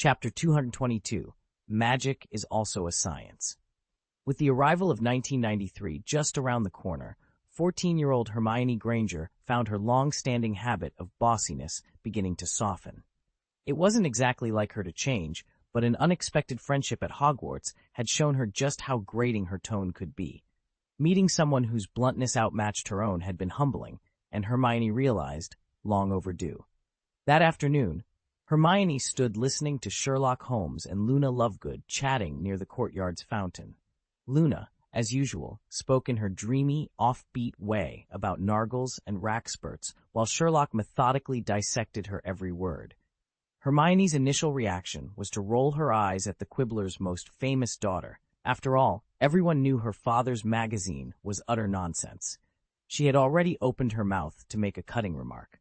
Chapter 222, Magic is Also a Science. With the arrival of 1993 just around the corner, 14-year-old Hermione Granger found her long-standing habit of bossiness beginning to soften. It wasn't exactly like her to change, but an unexpected friendship at Hogwarts had shown her just how grating her tone could be. Meeting someone whose bluntness outmatched her own had been humbling, and Hermione realized, long overdue. That afternoon, Hermione stood listening to Sherlock Holmes and Luna Lovegood chatting near the courtyard's fountain. Luna, as usual, spoke in her dreamy, offbeat way about nargles and rackspurts, while Sherlock methodically dissected her every word. Hermione's initial reaction was to roll her eyes at the Quibbler's most famous daughter. After all, everyone knew her father's magazine was utter nonsense. She had already opened her mouth to make a cutting remark.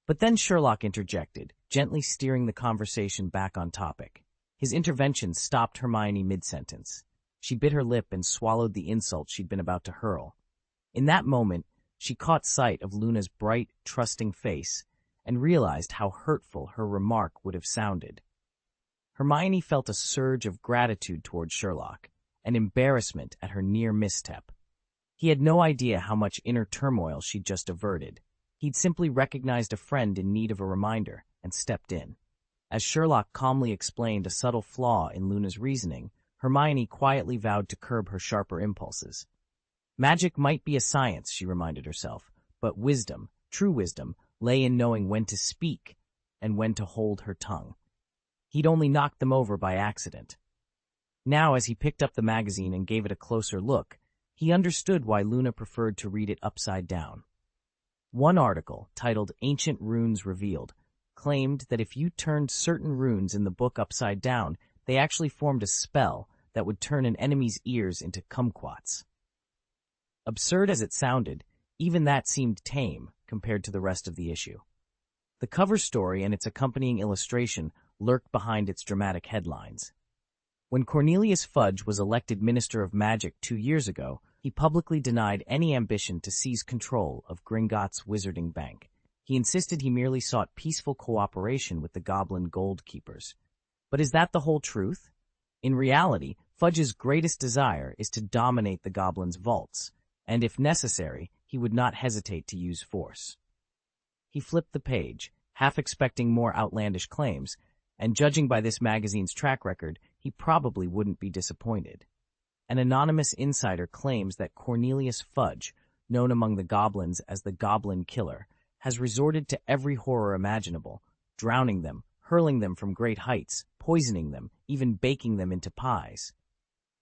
But then Sherlock interjected, gently steering the conversation back on topic. His intervention stopped Hermione mid-sentence. She bit her lip and swallowed the insult she'd been about to hurl. In that moment, she caught sight of Luna's bright, trusting face and realized how hurtful her remark would have sounded. Hermione felt a surge of gratitude toward Sherlock, and embarrassment at her near misstep. He had no idea how much inner turmoil she'd just averted. He'd simply recognized a friend in need of a reminder and stepped in. As Sherlock calmly explained a subtle flaw in Luna's reasoning, Hermione quietly vowed to curb her sharper impulses. Magic might be a science, she reminded herself, but wisdom, true wisdom, lay in knowing when to speak and when to hold her tongue. He'd only knocked them over by accident. Now, as he picked up the magazine and gave it a closer look, he understood why Luna preferred to read it upside down. One article, titled Ancient Runes Revealed, claimed that if you turned certain runes in the book upside down, they actually formed a spell that would turn an enemy's ears into kumquats. Absurd as it sounded, even that seemed tame compared to the rest of the issue. The cover story and its accompanying illustration lurked behind its dramatic headlines. When Cornelius Fudge was elected Minister of Magic 2 years ago, he publicly denied any ambition to seize control of Gringotts Wizarding Bank. He insisted he merely sought peaceful cooperation with the Goblin Gold Keepers. But is that the whole truth? In reality, Fudge's greatest desire is to dominate the Goblins' vaults, and if necessary, he would not hesitate to use force. He flipped the page, half expecting more outlandish claims, and judging by this magazine's track record, he probably wouldn't be disappointed. An anonymous insider claims that Cornelius Fudge, known among the goblins as the Goblin Killer, has resorted to every horror imaginable, drowning them, hurling them from great heights, poisoning them, even baking them into pies.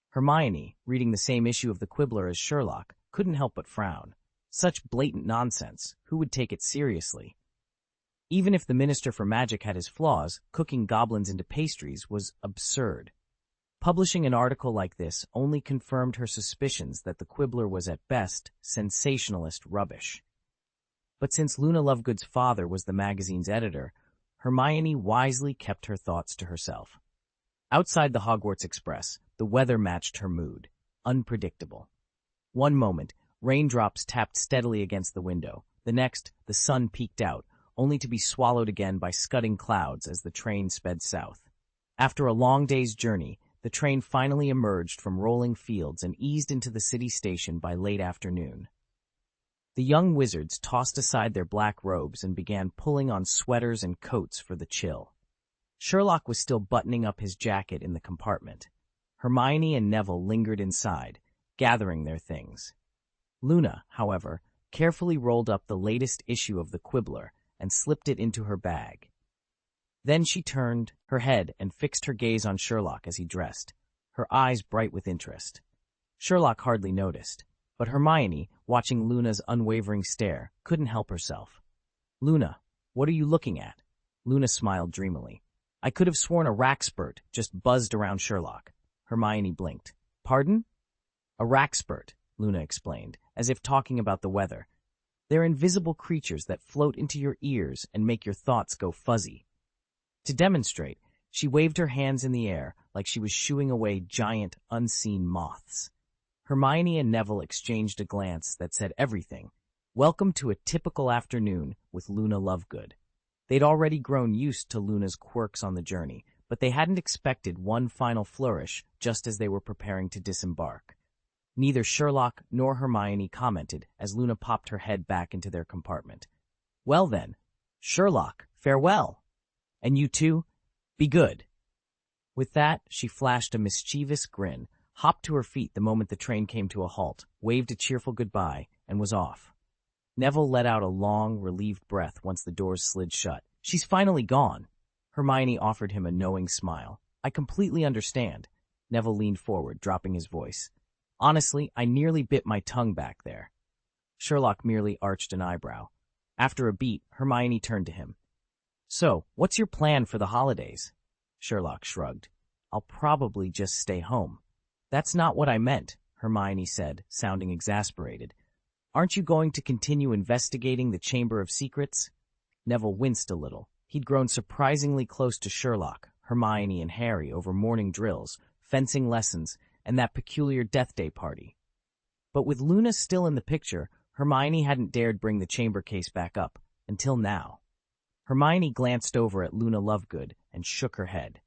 Hermione, reading the same issue of the Quibbler as Sherlock, couldn't help but frown. Such blatant nonsense, who would take it seriously? Even if the Minister for Magic had his flaws, cooking goblins into pastries was absurd. Publishing an article like this only confirmed her suspicions that the Quibbler was at best sensationalist rubbish. But since Luna Lovegood's father was the magazine's editor, Hermione wisely kept her thoughts to herself. Outside the Hogwarts Express, the weather matched her mood, unpredictable. One moment, raindrops tapped steadily against the window. The next, the sun peeked out, only to be swallowed again by scudding clouds as the train sped south. After a long day's journey, the train finally emerged from rolling fields and eased into the city station by late afternoon. The young wizards tossed aside their black robes and began pulling on sweaters and coats for the chill. Sherlock was still buttoning up his jacket in the compartment. Hermione and Neville lingered inside, gathering their things. Luna, however, carefully rolled up the latest issue of the Quibbler and slipped it into her bag. Then she turned her head and fixed her gaze on Sherlock as he dressed, her eyes bright with interest. Sherlock hardly noticed, but Hermione, watching Luna's unwavering stare, couldn't help herself. "Luna, what are you looking at?" Luna smiled dreamily. "I could have sworn a rackspurt just buzzed around Sherlock." Hermione blinked. "Pardon?" "A rackspurt," Luna explained, as if talking about the weather. "They're invisible creatures that float into your ears and make your thoughts go fuzzy." To demonstrate, she waved her hands in the air like she was shooing away giant, unseen moths. Hermione and Neville exchanged a glance that said everything. Welcome to a typical afternoon with Luna Lovegood. They'd already grown used to Luna's quirks on the journey, but they hadn't expected one final flourish just as they were preparing to disembark. Neither Sherlock nor Hermione commented as Luna popped her head back into their compartment. "Well then, Sherlock, farewell. And you too, be good." With that, she flashed a mischievous grin, hopped to her feet the moment the train came to a halt, waved a cheerful goodbye, and was off. Neville let out a long, relieved breath once the doors slid shut. "She's finally gone." Hermione offered him a knowing smile. "I completely understand." Neville leaned forward, dropping his voice. "Honestly, I nearly bit my tongue back there." Sherlock merely arched an eyebrow. After a beat, Hermione turned to him. "So, what's your plan for the holidays?" Sherlock shrugged. "I'll probably just stay home." "That's not what I meant," Hermione said, sounding exasperated. "Aren't you going to continue investigating the Chamber of Secrets?" Neville winced a little. He'd grown surprisingly close to Sherlock, Hermione, and Harry over morning drills, fencing lessons, and that peculiar Death Day party. But with Luna still in the picture, Hermione hadn't dared bring the chamber case back up, until now. Hermione glanced over at Luna Lovegood and shook her head.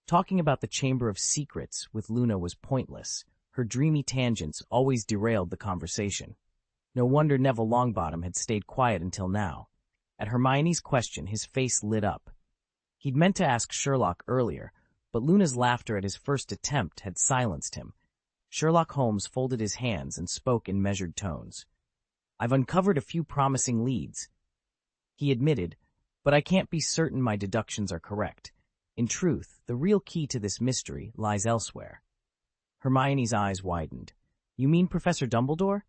Talking about the Chamber of Secrets with Luna was pointless. Her dreamy tangents always derailed the conversation. No wonder Neville Longbottom had stayed quiet until now. At Hermione's question, his face lit up. He'd meant to ask Sherlock earlier, but Luna's laughter at his first attempt had silenced him. Sherlock Holmes folded his hands and spoke in measured tones. "I've uncovered a few promising leads," he admitted, "but I can't be certain my deductions are correct. In truth, the real key to this mystery lies elsewhere." Hermione's eyes widened. "You mean Professor Dumbledore?"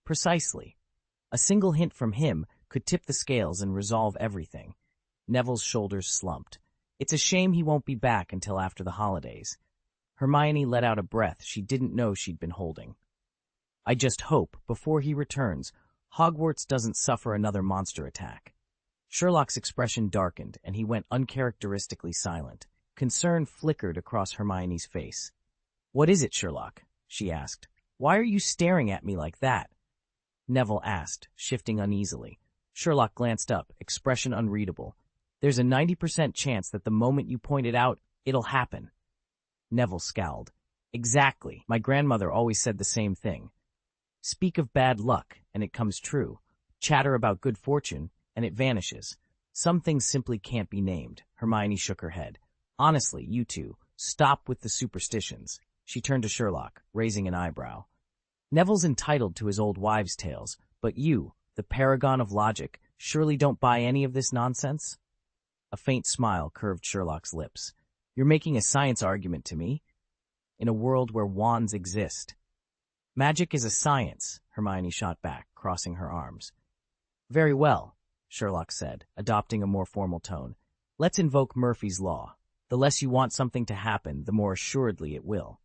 "Precisely. A single hint from him could tip the scales and resolve everything." Neville's shoulders slumped. "It's a shame he won't be back until after the holidays." Hermione let out a breath she didn't know she'd been holding. "I just hope, before he returns, Hogwarts doesn't suffer another monster attack." Sherlock's expression darkened, and he went uncharacteristically silent. Concern flickered across Hermione's face. "What is it, Sherlock?" she asked. "Why are you staring at me like that?" Neville asked, shifting uneasily. Sherlock glanced up, expression unreadable. "There's a 90% chance that the moment you point it out, it'll happen." Neville scowled. "Exactly. My grandmother always said the same thing. Speak of bad luck, and it comes true. Chatter about good fortune, and it vanishes. Some things simply can't be named." Hermione shook her head. "Honestly, you two, stop with the superstitions." She turned to Sherlock, raising an eyebrow. "Neville's entitled to his old wives' tales, but you, the paragon of logic, surely don't buy any of this nonsense?" A faint smile curved Sherlock's lips. "You're making a science argument to me? In a world where wands exist." "Magic is a science," Hermione shot back, crossing her arms. "Very well," Sherlock said, adopting a more formal tone. "Let's invoke Murphy's Law. The less you want something to happen, the more assuredly it will."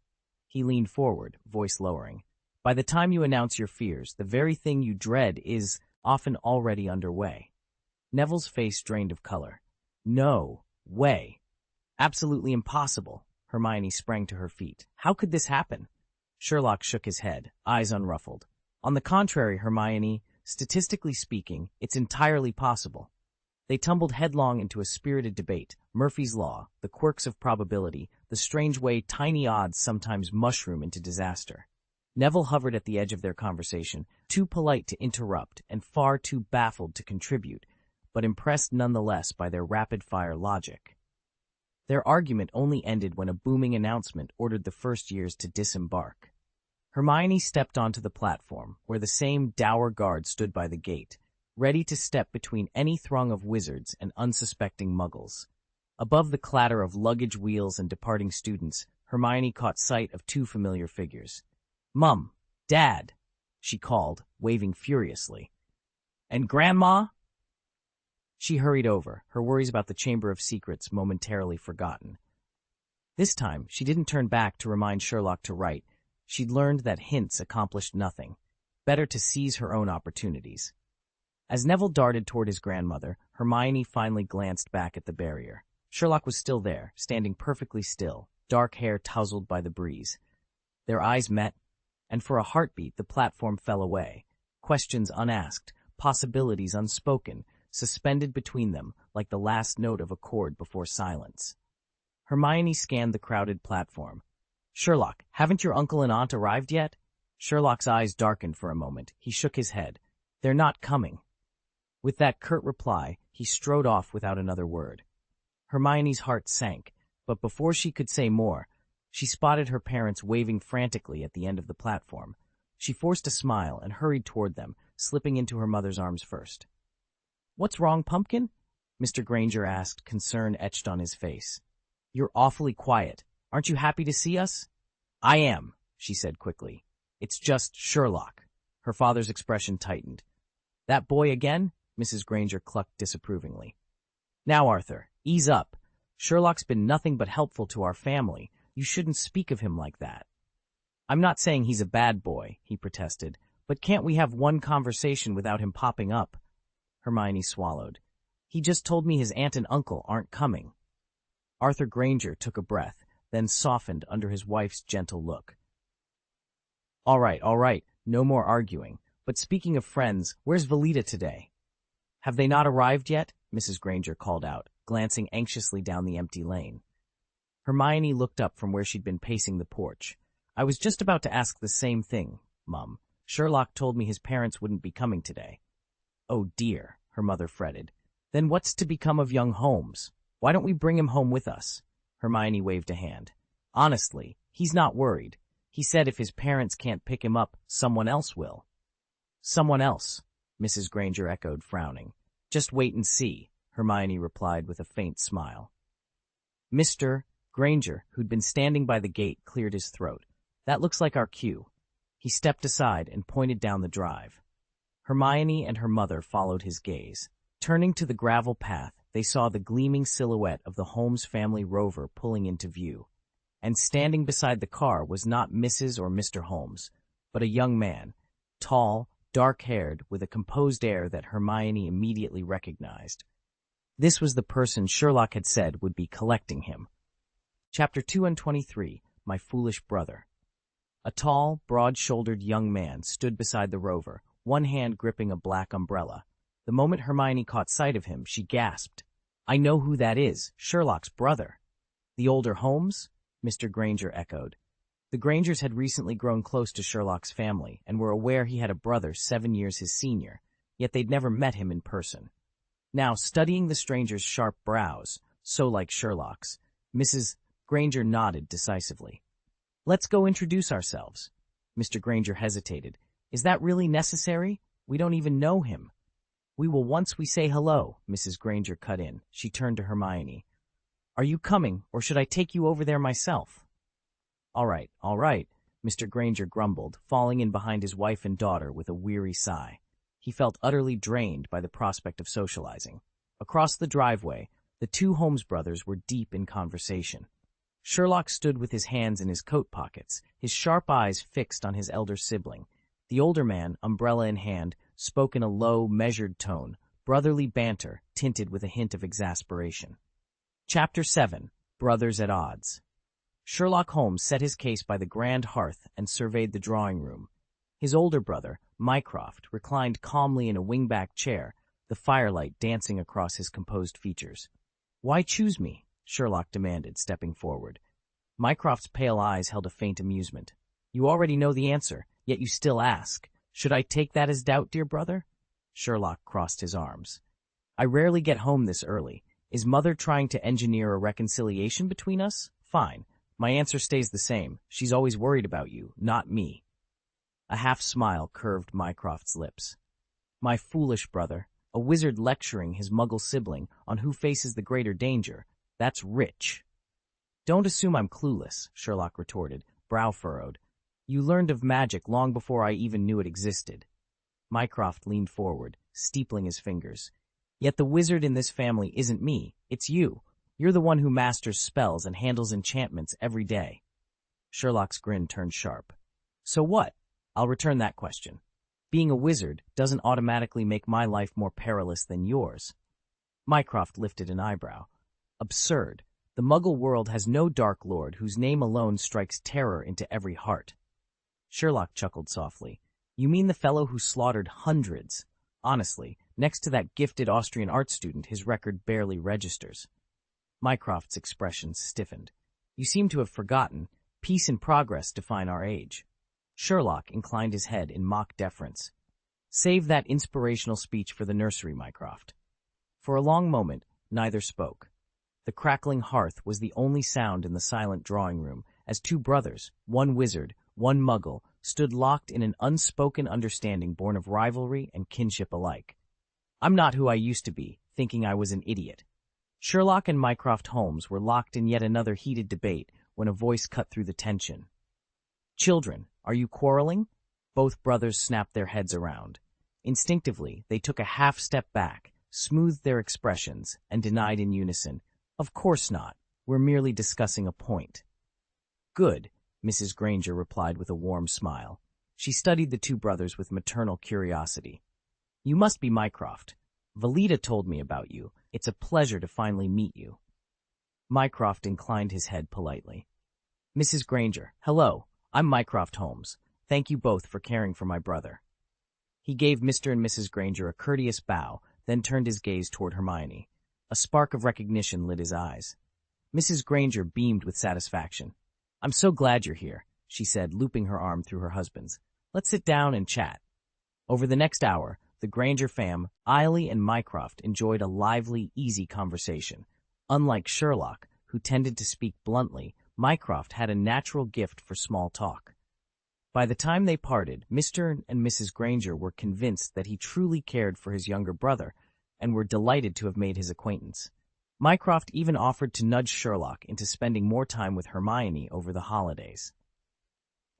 He leaned forward, voice lowering. "By the time you announce your fears, the very thing you dread is often already underway." Neville's face drained of color. "No way. Absolutely impossible." Hermione sprang to her feet. "How could this happen?" Sherlock shook his head, eyes unruffled. "On the contrary, Hermione, statistically speaking, it's entirely possible." They tumbled headlong into a spirited debate. Murphy's Law, the quirks of probability, the strange way tiny odds sometimes mushroom into disaster. Neville hovered at the edge of their conversation, too polite to interrupt and far too baffled to contribute, but impressed nonetheless by their rapid-fire logic. Their argument only ended when a booming announcement ordered the first years to disembark. Hermione stepped onto the platform, where the same dour guard stood by the gate, ready to step between any throng of wizards and unsuspecting muggles. Above the clatter of luggage wheels and departing students, Hermione caught sight of two familiar figures. "Mum! Dad!" she called, waving furiously. "And Grandma?" She hurried over, her worries about the Chamber of Secrets momentarily forgotten. This time, she didn't turn back to remind Sherlock to write. She'd learned that hints accomplished nothing. Better to seize her own opportunities. As Neville darted toward his grandmother, Hermione finally glanced back at the barrier. Sherlock was still there, standing perfectly still, dark hair tousled by the breeze. Their eyes met, and for a heartbeat the platform fell away. Questions unasked, possibilities unspoken, suspended between them like the last note of a chord before silence. Hermione scanned the crowded platform. Sherlock, haven't your uncle and aunt arrived yet? Sherlock's eyes darkened for a moment. He shook his head. They're not coming. With that curt reply, he strode off without another word. Hermione's heart sank, but before she could say more, she spotted her parents waving frantically at the end of the platform. She forced a smile and hurried toward them, slipping into her mother's arms first. "What's wrong, Pumpkin?" Mr. Granger asked, concern etched on his face. "You're awfully quiet. Aren't you happy to see us?" "I am," she said quickly. "It's just Sherlock." Her father's expression tightened. "That boy again?" Mrs. Granger clucked disapprovingly. "Now, Arthur, ease up. Sherlock's been nothing but helpful to our family. You shouldn't speak of him like that." "I'm not saying he's a bad boy," he protested, "but can't we have one conversation without him popping up?" Hermione swallowed. "He just told me his aunt and uncle aren't coming." Arthur Granger took a breath, then softened under his wife's gentle look. All right, no more arguing. But speaking of friends, where's Velita today?" "Have they not arrived yet?" Mrs. Granger called out, glancing anxiously down the empty lane. Hermione looked up from where she'd been pacing the porch. "I was just about to ask the same thing, Mum. Sherlock told me his parents wouldn't be coming today." "Oh dear," her mother fretted. "Then what's to become of young Holmes? Why don't we bring him home with us?" Hermione waved a hand. "Honestly, he's not worried. He said if his parents can't pick him up, someone else will." "Someone else," Mrs. Granger echoed, frowning. "Just wait and see," Hermione replied with a faint smile. Mr. Granger, who'd been standing by the gate, cleared his throat. "That looks like our cue." He stepped aside and pointed down the drive. Hermione and her mother followed his gaze. Turning to the gravel path, they saw the gleaming silhouette of the Holmes family rover pulling into view. And standing beside the car was not Mrs. or Mr. Holmes, but a young man, tall, dark-haired, with a composed air that Hermione immediately recognized. This was the person Sherlock had said would be collecting him. Chapter 223, My Foolish Brother. A tall, broad-shouldered young man stood beside the rover, one hand gripping a black umbrella. The moment Hermione caught sight of him, she gasped. "I know who that is, Sherlock's brother." "The older Holmes?" Mr. Granger echoed. The Grangers had recently grown close to Sherlock's family and were aware he had a brother 7 years his senior, yet they'd never met him in person. Now, studying the stranger's sharp brows, so like Sherlock's, Mrs. Granger nodded decisively. "Let's go introduce ourselves." Mr. Granger hesitated. "Is that really necessary? We don't even know him." "We will once we say hello," Mrs. Granger cut in. She turned to Hermione. "Are you coming, or should I take you over there myself?" All right, Mr. Granger grumbled, falling in behind his wife and daughter with a weary sigh. He felt utterly drained by the prospect of socializing. Across the driveway, the two Holmes brothers were deep in conversation. Sherlock stood with his hands in his coat pockets, his sharp eyes fixed on his elder sibling. The older man, umbrella in hand, spoke in a low, measured tone, brotherly banter tinted with a hint of exasperation. Chapter 7, Brothers at Odds. Sherlock Holmes set his case by the grand hearth and surveyed the drawing room. His older brother, Mycroft, reclined calmly in a wingback chair, the firelight dancing across his composed features. "Why choose me?" Sherlock demanded, stepping forward. Mycroft's pale eyes held a faint amusement. "You already know the answer, yet you still ask. Should I take that as doubt, dear brother?" Sherlock crossed his arms. "I rarely get home this early. Is Mother trying to engineer a reconciliation between us? Fine. My answer stays the same. She's always worried about you, not me." A half-smile curved Mycroft's lips. "My foolish brother, a wizard lecturing his muggle sibling on who faces the greater danger. That's rich." "Don't assume I'm clueless," Sherlock retorted, brow furrowed. "You learned of magic long before I even knew it existed." Mycroft leaned forward, steepling his fingers. "Yet the wizard in this family isn't me, it's you. You're the one who masters spells and handles enchantments every day." Sherlock's grin turned sharp. "So what? I'll return that question. Being a wizard doesn't automatically make my life more perilous than yours." Mycroft lifted an eyebrow. "Absurd. The Muggle world has no Dark Lord whose name alone strikes terror into every heart." Sherlock chuckled softly. "You mean the fellow who slaughtered hundreds? Honestly, next to that gifted Austrian art student, his record barely registers." Mycroft's expression stiffened. You seem to have forgotten. Peace and progress define our age. Sherlock inclined his head in mock deference. Save that inspirational speech for the nursery, Mycroft. For a long moment, neither spoke. The crackling hearth was the only sound in the silent drawing room as two brothers, one wizard, one muggle, stood locked in an unspoken understanding born of rivalry and kinship alike. I'm not who I used to be, thinking I was an idiot. Sherlock and Mycroft Holmes were locked in yet another heated debate when a voice cut through the tension. Children, are you quarreling? Both brothers snapped their heads around. Instinctively, they took a half-step back, smoothed their expressions, and denied in unison, Of course not. We're merely discussing a point. Good, Mrs. Granger replied with a warm smile. She studied the two brothers with maternal curiosity. You must be Mycroft. Valida told me about you. It's a pleasure to finally meet you. Mycroft inclined his head politely. Mrs. Granger, hello. I'm Mycroft Holmes. Thank you both for caring for my brother. He gave Mr. and Mrs. Granger a courteous bow, then turned his gaze toward Hermione. A spark of recognition lit his eyes. Mrs. Granger beamed with satisfaction. I'm so glad you're here, she said, looping her arm through her husband's. Let's sit down and chat. Over the next hour, the Granger fam, Eiley and Mycroft enjoyed a lively, easy conversation. Unlike Sherlock, who tended to speak bluntly, Mycroft had a natural gift for small talk. By the time they parted, Mr. and Mrs. Granger were convinced that he truly cared for his younger brother and were delighted to have made his acquaintance. Mycroft even offered to nudge Sherlock into spending more time with Hermione over the holidays.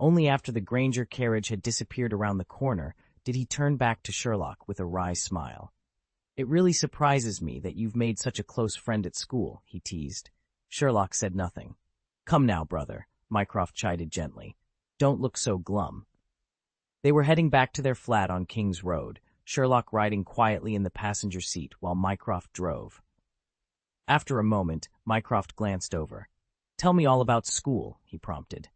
Only after the Granger carriage had disappeared around the corner did he turn back to Sherlock with a wry smile. It really surprises me that you've made such a close friend at school, he teased. Sherlock said nothing. Come now, brother, Mycroft chided gently. Don't look so glum. They were heading back to their flat on King's Road, Sherlock riding quietly in the passenger seat while Mycroft drove. After a moment, Mycroft glanced over. Tell me all about school, he prompted.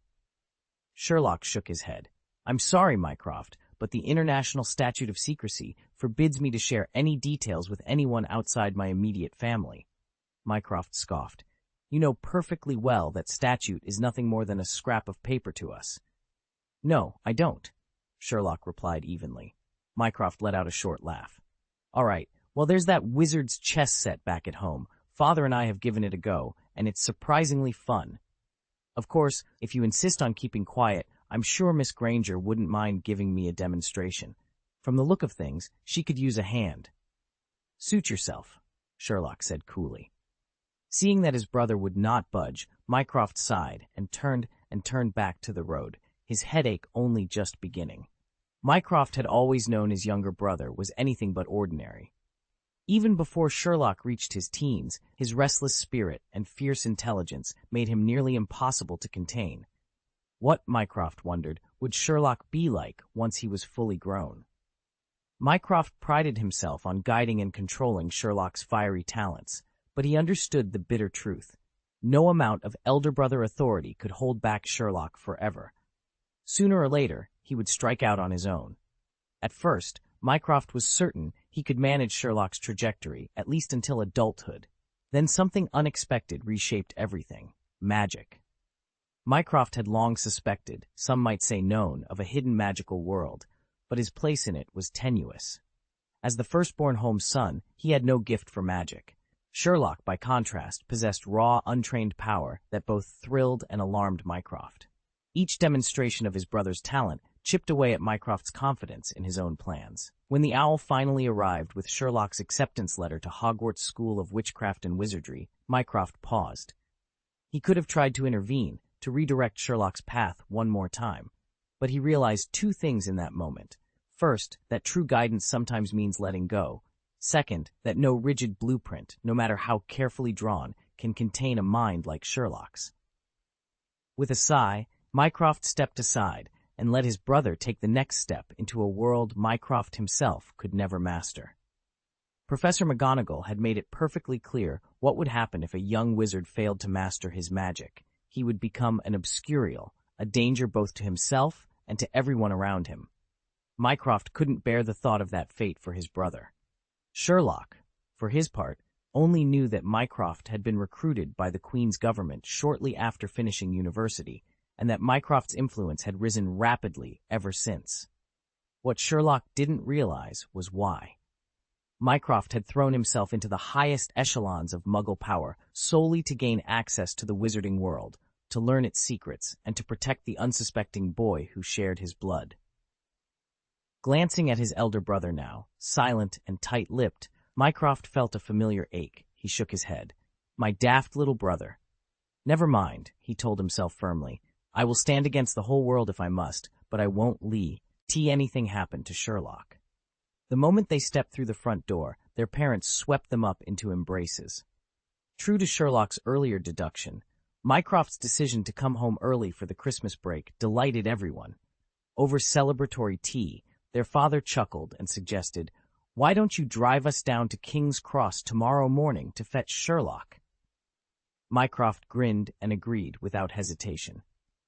Sherlock shook his head. I'm sorry, Mycroft, but the International Statute of Secrecy forbids me to share any details with anyone outside my immediate family. Mycroft scoffed. You know perfectly well that statute is nothing more than a scrap of paper to us. No, I don't, Sherlock replied evenly. Mycroft let out a short laugh. All right, well, there's that wizard's chess set back at home. Father and I have given it a go, and it's surprisingly fun. Of course, if you insist on keeping quiet, I'm sure Miss Granger wouldn't mind giving me a demonstration. From the look of things, she could use a hand. Suit yourself, Sherlock said coolly. Seeing that his brother would not budge, Mycroft sighed and turned back to the road, his headache only just beginning. Mycroft had always known his younger brother was anything but ordinary. Even before Sherlock reached his teens, his restless spirit and fierce intelligence made him nearly impossible to contain. What, Mycroft wondered, would Sherlock be like once he was fully grown? Mycroft prided himself on guiding and controlling Sherlock's fiery talents, but he understood the bitter truth. No amount of elder brother authority could hold back Sherlock forever. Sooner or later, he would strike out on his own. At first, Mycroft was certain he could manage Sherlock's trajectory, at least until adulthood. Then something unexpected reshaped everything: magic. Mycroft had long suspected, some might say known, of a hidden magical world, but his place in it was tenuous. As the firstborn Holmes' son, he had no gift for magic. Sherlock, by contrast, possessed raw, untrained power that both thrilled and alarmed Mycroft. Each demonstration of his brother's talent chipped away at Mycroft's confidence in his own plans. When the owl finally arrived with Sherlock's acceptance letter to Hogwarts School of Witchcraft and Wizardry, Mycroft paused. He could have tried to intervene, to redirect Sherlock's path one more time, but he realized two things in that moment. First, that true guidance sometimes means letting go. Second, that no rigid blueprint, no matter how carefully drawn, can contain a mind like Sherlock's. With a sigh, Mycroft stepped aside and let his brother take the next step into a world Mycroft himself could never master. Professor McGonagall had made it perfectly clear what would happen if a young wizard failed to master his magic. He would become an obscurial, a danger both to himself and to everyone around him. Mycroft couldn't bear the thought of that fate for his brother. Sherlock, for his part, only knew that Mycroft had been recruited by the Queen's government shortly after finishing university, and that Mycroft's influence had risen rapidly ever since. What Sherlock didn't realize was why. Mycroft had thrown himself into the highest echelons of Muggle power solely to gain access to the wizarding world, to learn its secrets, and to protect the unsuspecting boy who shared his blood. Glancing at his elder brother now, silent and tight-lipped, Mycroft felt a familiar ache. He shook his head. My daft little brother. Never mind, he told himself firmly. I will stand against the whole world if I must, but I won't let anything happen to Sherlock. The moment they stepped through the front door, their parents swept them up into embraces. True to Sherlock's earlier deduction, Mycroft's decision to come home early for the Christmas break delighted everyone. Over celebratory tea, their father chuckled and suggested, "Why don't you drive us down to King's Cross tomorrow morning to fetch Sherlock?" Mycroft grinned and agreed without hesitation.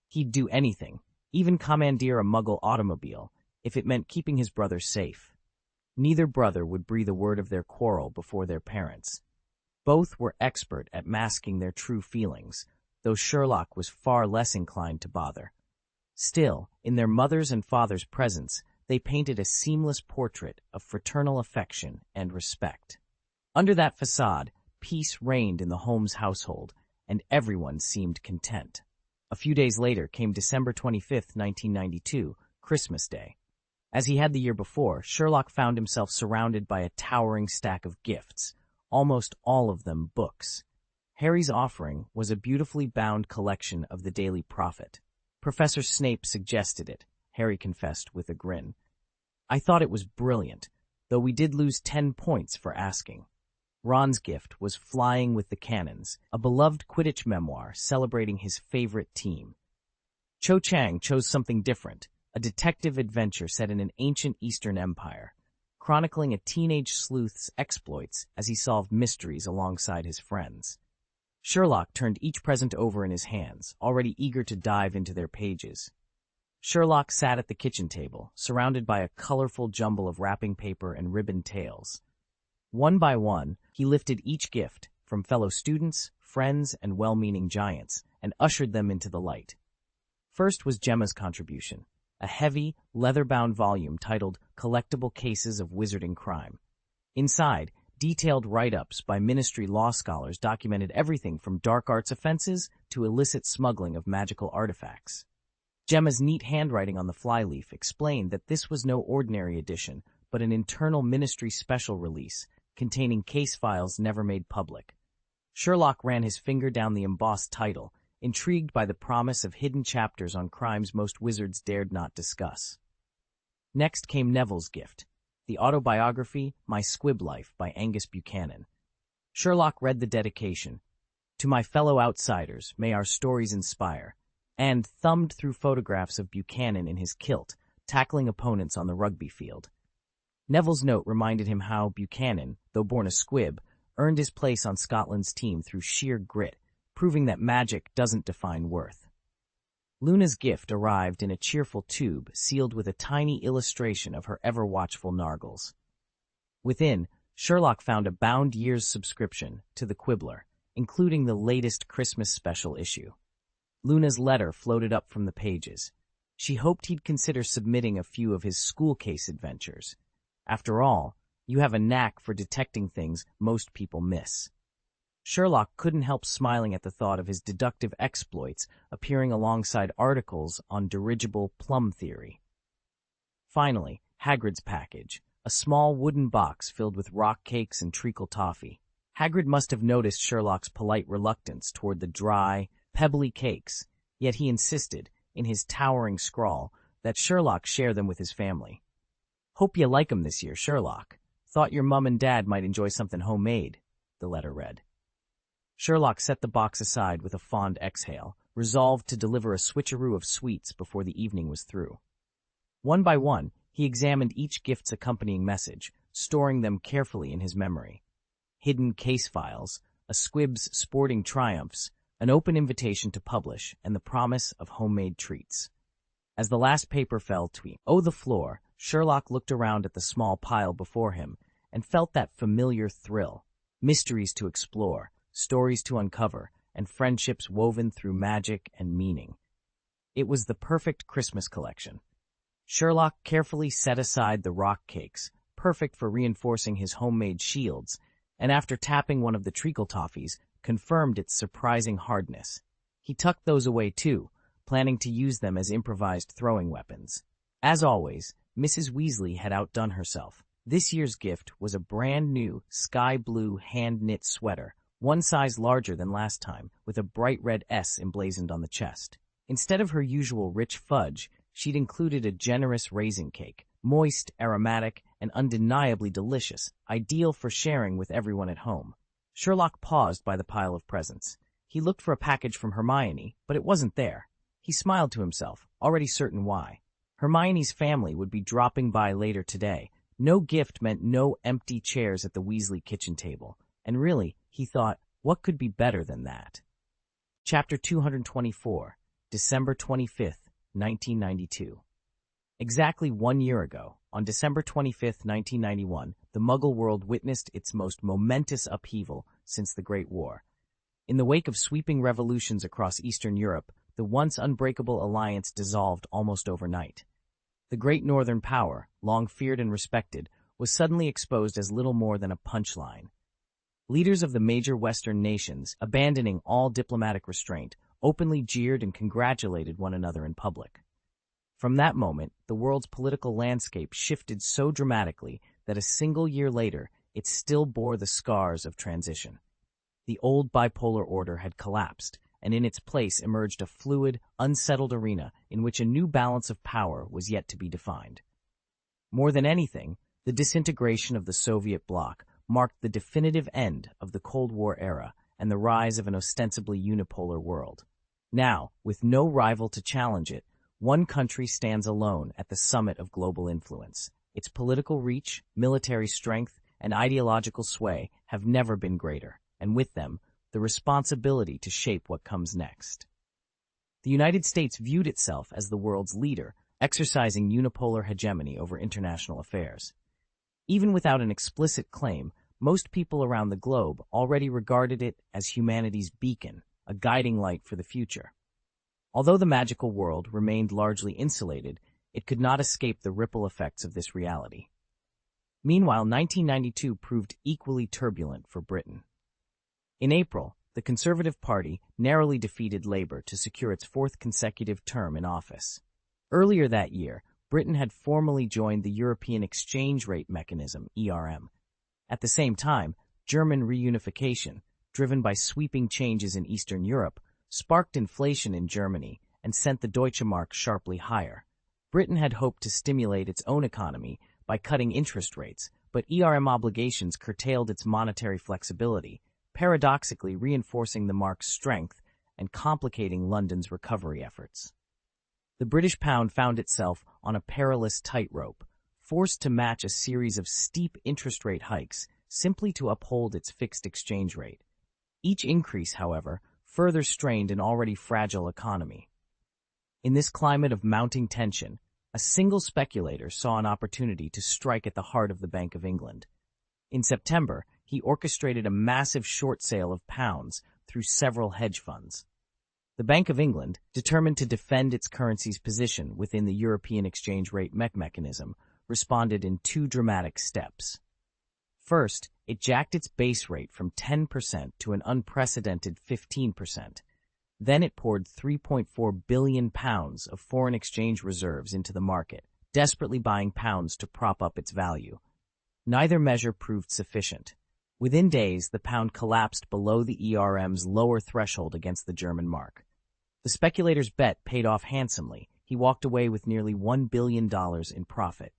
He'd do anything, even commandeer a Muggle automobile, if it meant keeping his brother safe. Neither brother would breathe a word of their quarrel before their parents. Both were expert at masking their true feelings, though Sherlock was far less inclined to bother. Still, in their mother's and father's presence, they painted a seamless portrait of fraternal affection and respect. Under that facade, peace reigned in the Holmes household, and everyone seemed content. A few days later came December 25th, 1992, Christmas Day. As he had the year before, Sherlock found himself surrounded by a towering stack of gifts, almost all of them books. Harry's offering was a beautifully bound collection of the Daily Prophet. Professor Snape suggested it, Harry confessed with a grin. I thought it was brilliant, though we did lose 10 points for asking. Ron's gift was Flying with the Cannons, a beloved Quidditch memoir celebrating his favorite team. Cho Chang chose something different, a detective adventure set in an ancient Eastern empire, chronicling a teenage sleuth's exploits as he solved mysteries alongside his friends. Sherlock turned each present over in his hands, already eager to dive into their pages. Sherlock sat at the kitchen table, surrounded by a colorful jumble of wrapping paper and ribbon tails. One by one, he lifted each gift from fellow students, friends, and well-meaning giants, and ushered them into the light. First was Gemma's contribution, a heavy, leather-bound volume titled Collectible Cases of Wizarding Crime. Inside, detailed write-ups by ministry law scholars documented everything from dark arts offenses to illicit smuggling of magical artifacts. Gemma's neat handwriting on the flyleaf explained that this was no ordinary edition, but an internal ministry special release containing case files never made public. Sherlock ran his finger down the embossed title, intrigued by the promise of hidden chapters on crimes most wizards dared not discuss. Next came Neville's gift, the autobiography My Squib Life by Angus Buchanan. Sherlock read the dedication, To my fellow outsiders, may our stories inspire, and thumbed through photographs of Buchanan in his kilt, tackling opponents on the rugby field. Neville's note reminded him how Buchanan, though born a squib, earned his place on Scotland's team through sheer grit, proving that magic doesn't define worth. Luna's gift arrived in a cheerful tube sealed with a tiny illustration of her ever-watchful Nargles. Within, Sherlock found a bound year's subscription to the Quibbler, including the latest Christmas special issue. Luna's letter floated up from the pages. She hoped he'd consider submitting a few of his school case adventures. After all, you have a knack for detecting things most people miss. Sherlock couldn't help smiling at the thought of his deductive exploits appearing alongside articles on dirigible plum theory. Finally, Hagrid's package, a small wooden box filled with rock cakes and treacle toffee. Hagrid must have noticed Sherlock's polite reluctance toward the dry, pebbly cakes, yet he insisted, in his towering scrawl, that Sherlock share them with his family. Hope you like 'em this year, Sherlock. Thought your mum and dad might enjoy something homemade, the letter read. Sherlock set the box aside with a fond exhale, resolved to deliver a switcheroo of sweets before the evening was through. One by one, he examined each gift's accompanying message, storing them carefully in his memory. Hidden case files, a squib's sporting triumphs, an open invitation to publish, and the promise of homemade treats. As the last paper fell to the floor, Sherlock looked around at the small pile before him and felt that familiar thrill. mysteries to explore, stories to uncover, and friendships woven through magic and meaning. It was the perfect Christmas collection. Sherlock carefully set aside the rock cakes, perfect for reinforcing his homemade shields, and after tapping one of the treacle toffees, confirmed its surprising hardness. He tucked those away too, planning to use them as improvised throwing weapons. As always, Mrs. Weasley had outdone herself. This year's gift was a brand new sky blue hand-knit sweater, one size larger than last time, with a bright red S emblazoned on the chest. Instead of her usual rich fudge, she'd included a generous raisin cake, moist, aromatic, and undeniably delicious, ideal for sharing with everyone at home. Sherlock paused by the pile of presents. He looked for a package from Hermione, but it wasn't there. He smiled to himself, already certain why. Hermione's family would be dropping by later today. No gift meant no empty chairs at the Weasley kitchen table. And really, he thought, what could be better than that? Chapter 224, December 25th, 1992. Exactly 1 year ago, on December 25th, 1991, the Muggle world witnessed its most momentous upheaval since the Great War. In the wake of sweeping revolutions across Eastern Europe, the once unbreakable alliance dissolved almost overnight. The Great Northern Power, long feared and respected, was suddenly exposed as little more than a punchline. Leaders of the major Western nations, abandoning all diplomatic restraint, openly jeered and congratulated one another in public. From that moment, the world's political landscape shifted so dramatically that a single year later, it still bore the scars of transition. The old bipolar order had collapsed, and in its place emerged a fluid, unsettled arena in which a new balance of power was yet to be defined. More than anything, the disintegration of the Soviet bloc marked the definitive end of the Cold War era and the rise of an ostensibly unipolar world. Now, with no rival to challenge it, one country stands alone at the summit of global influence. Its political reach, military strength, and ideological sway have never been greater, and with them, the responsibility to shape what comes next. The United States viewed itself as the world's leader, exercising unipolar hegemony over international affairs. Even without an explicit claim, most people around the globe already regarded it as humanity's beacon, a guiding light for the future. Although the magical world remained largely insulated, it could not escape the ripple effects of this reality. Meanwhile, 1992 proved equally turbulent for Britain. In April, the Conservative Party narrowly defeated Labour to secure its fourth consecutive term in office. Earlier that year, Britain had formally joined the European Exchange Rate Mechanism, ERM. At the same time, German reunification, driven by sweeping changes in Eastern Europe, sparked inflation in Germany and sent the Deutsche Mark sharply higher. Britain had hoped to stimulate its own economy by cutting interest rates, but ERM obligations curtailed its monetary flexibility, paradoxically reinforcing the mark's strength and complicating London's recovery efforts. The British pound found itself on a perilous tightrope, forced to match a series of steep interest rate hikes simply to uphold its fixed exchange rate. Each increase, however, further strained an already fragile economy. In this climate of mounting tension, a single speculator saw an opportunity to strike at the heart of the Bank of England. In September, he orchestrated a massive short sale of pounds through several hedge funds. The Bank of England, determined to defend its currency's position within the European exchange rate mechanism, responded in two dramatic steps. First, it jacked its base rate from 10% to an unprecedented 15%. Then it poured £3.4 billion of foreign exchange reserves into the market, desperately buying pounds to prop up its value. Neither measure proved sufficient. Within days, the pound collapsed below the ERM's lower threshold against the German mark. The speculator's bet paid off handsomely. He walked away with nearly $1 billion in profit.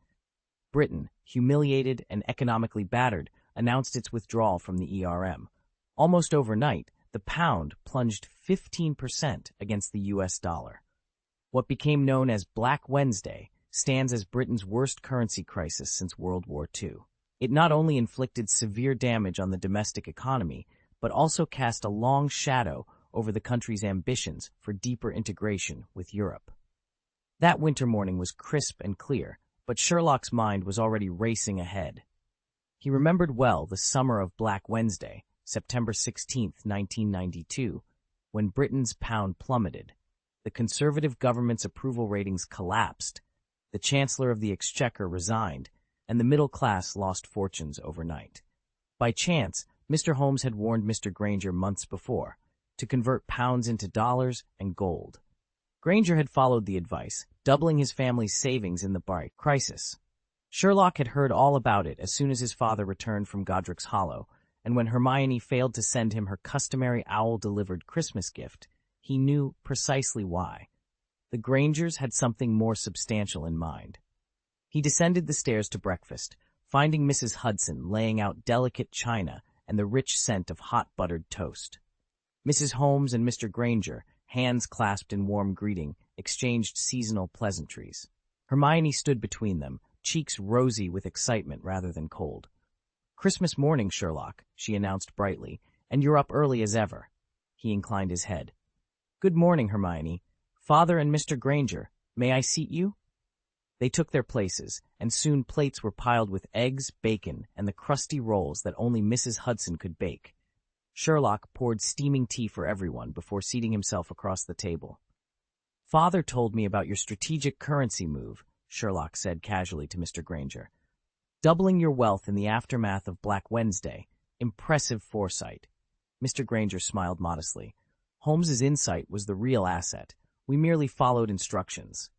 Britain, humiliated and economically battered, announced its withdrawal from the ERM. Almost overnight, the pound plunged 15% against the US dollar. What became known as Black Wednesday stands as Britain's worst currency crisis since World War II. It not only inflicted severe damage on the domestic economy, but also cast a long shadow over the country's ambitions for deeper integration with Europe. That winter morning was crisp and clear, but Sherlock's mind was already racing ahead. He remembered well the summer of Black Wednesday, September 16, 1992, when Britain's pound plummeted. The Conservative government's approval ratings collapsed, the Chancellor of the Exchequer resigned, and the middle class lost fortunes overnight. By chance, Mr. Holmes had warned Mr. Granger months before to convert pounds into dollars and gold. Granger had followed the advice, doubling his family's savings in the crisis. Sherlock had heard all about it as soon as his father returned from Godric's Hollow, and when Hermione failed to send him her customary owl-delivered Christmas gift, he knew precisely why. The Grangers had something more substantial in mind. He descended the stairs to breakfast, finding Mrs. Hudson laying out delicate china and the rich scent of hot buttered toast. Mrs. Holmes and Mr. Granger, hands clasped in warm greeting, exchanged seasonal pleasantries. Hermione stood between them, cheeks rosy with excitement rather than cold. "Christmas morning, Sherlock," she announced brightly, "and you're up early as ever." He inclined his head. "Good morning, Hermione. Father and Mr. Granger, may I seat you?" They took their places, and soon plates were piled with eggs, bacon, and the crusty rolls that only Mrs. Hudson could bake. Sherlock poured steaming tea for everyone before seating himself across the table. "Father told me about your strategic currency move," Sherlock said casually to Mr. Granger. "Doubling your wealth in the aftermath of Black Wednesday. Impressive foresight." Mr. Granger smiled modestly. "Holmes's insight was the real asset. We merely followed instructions."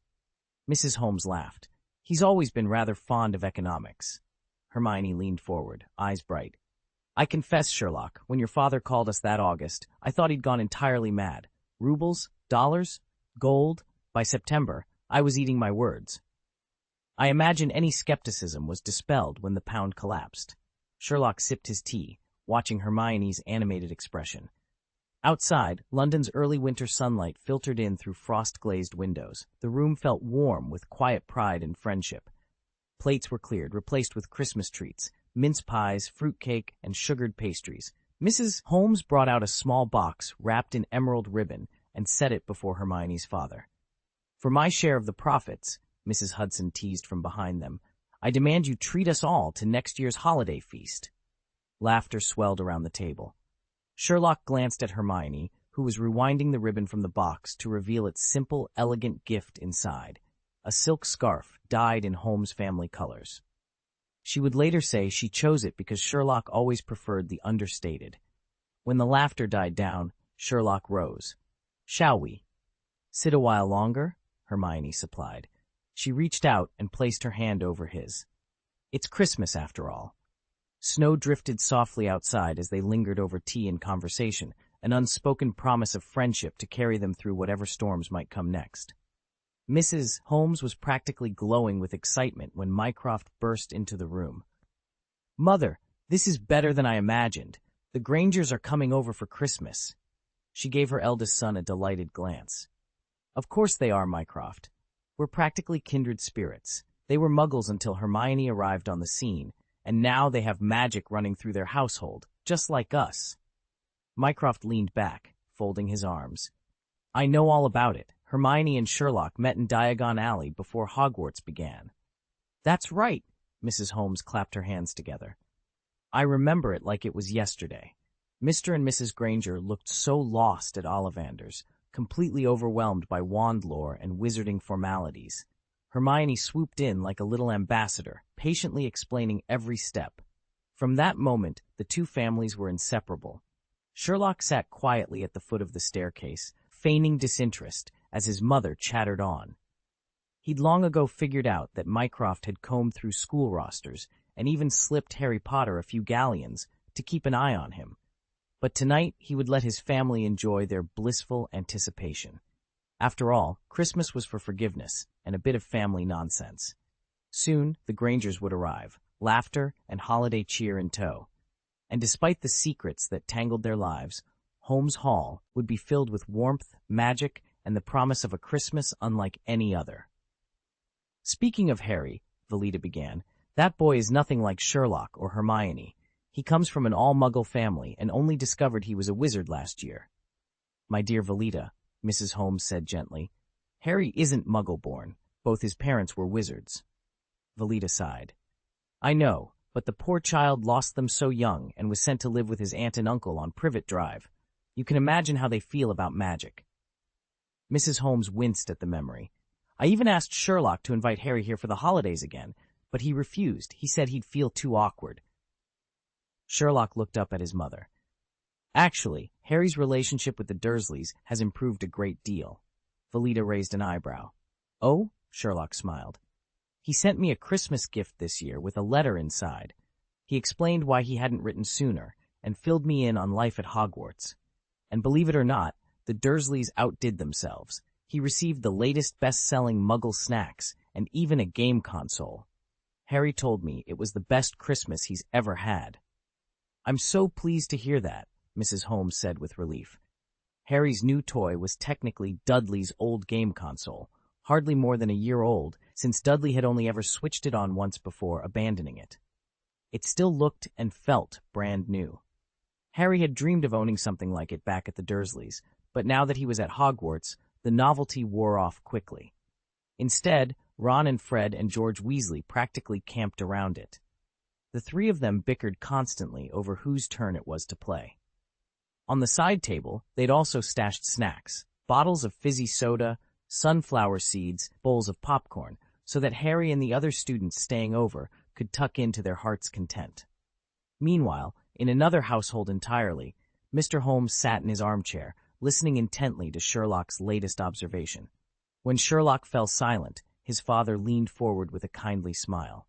Mrs. Holmes laughed. "He's always been rather fond of economics." Hermione leaned forward, eyes bright. "I confess, Sherlock, when your father called us that August, I thought he'd gone entirely mad. Rubles, dollars, gold. By September, I was eating my words." I imagine any skepticism was dispelled when the pound collapsed. Sherlock sipped his tea, watching Hermione's animated expression. Outside, London's early winter sunlight filtered in through frost-glazed windows. The room felt warm with quiet pride and friendship. Plates were cleared, replaced with Christmas treats, mince pies, fruitcake, and sugared pastries. Mrs. Holmes brought out a small box wrapped in emerald ribbon and set it before Hermione's father. "For my share of the profits," Mrs. Hudson teased from behind them, "I demand you treat us all to next year's holiday feast." Laughter swelled around the table. Sherlock glanced at Hermione, who was rewinding the ribbon from the box to reveal its simple, elegant gift inside, a silk scarf dyed in Holmes' family colors. She would later say she chose it because Sherlock always preferred the understated. When the laughter died down, Sherlock rose. "Shall we?" "Sit a while longer?" Hermione supplied. She reached out and placed her hand over his. "It's Christmas, after all." Snow drifted softly outside as they lingered over tea and conversation, an unspoken promise of friendship to carry them through whatever storms might come next. Mrs. Holmes was practically glowing with excitement when Mycroft burst into the room. "Mother, this is better than I imagined. The Grangers are coming over for Christmas." She gave her eldest son a delighted glance. "Of course they are, Mycroft. We're practically kindred spirits. They were muggles until Hermione arrived on the scene, and now they have magic running through their household, just like us." Mycroft leaned back, folding his arms. "I know all about it. Hermione and Sherlock met in Diagon Alley before Hogwarts began." "That's right," Mrs. Holmes clapped her hands together. "I remember it like it was yesterday." Mr. and Mrs. Granger looked so lost at Ollivanders, completely overwhelmed by wand lore and wizarding formalities. Hermione swooped in like a little ambassador, patiently explaining every step. From that moment, the two families were inseparable. Sherlock sat quietly at the foot of the staircase, feigning disinterest, as his mother chattered on. He'd long ago figured out that Mycroft had combed through school rosters and even slipped Harry Potter a few galleons to keep an eye on him. But tonight he would let his family enjoy their blissful anticipation. After all, Christmas was for forgiveness and a bit of family nonsense. Soon, the Grangers would arrive, laughter and holiday cheer in tow. And despite the secrets that tangled their lives, Holmes Hall would be filled with warmth, magic, and the promise of a Christmas unlike any other. "Speaking of Harry," Velita began, "that boy is nothing like Sherlock or Hermione. He comes from an all-muggle family and only discovered he was a wizard last year." "My dear Velita," Mrs. Holmes said gently, "Harry isn't muggle-born. Both his parents were wizards." Velita sighed. "I know, but the poor child lost them so young and was sent to live with his aunt and uncle on Privet Drive. You can imagine how they feel about magic." Mrs. Holmes winced at the memory. "I even asked Sherlock to invite Harry here for the holidays again, but he refused. He said he'd feel too awkward." Sherlock looked up at his mother. "Actually, Harry's relationship with the Dursleys has improved a great deal." Valida raised an eyebrow. "Oh?" Sherlock smiled. "He sent me a Christmas gift this year with a letter inside. He explained why he hadn't written sooner and filled me in on life at Hogwarts. And believe it or not, the Dursleys outdid themselves. He received the latest best-selling Muggle snacks and even a game console. Harry told me it was the best Christmas he's ever had." "I'm so pleased to hear that," Mrs. Holmes said with relief. Harry's new toy was technically Dudley's old game console, hardly more than a year old, since Dudley had only ever switched it on once before abandoning it. It still looked and felt brand new. Harry had dreamed of owning something like it back at the Dursleys, but now that he was at Hogwarts, the novelty wore off quickly. Instead, Ron and Fred and George Weasley practically camped around it. The three of them bickered constantly over whose turn it was to play. On the side table, they'd also stashed snacks, bottles of fizzy soda, sunflower seeds, bowls of popcorn, so that Harry and the other students staying over could tuck in to their heart's content. Meanwhile, in another household entirely, Mr. Holmes sat in his armchair, listening intently to Sherlock's latest observation. When Sherlock fell silent, his father leaned forward with a kindly smile.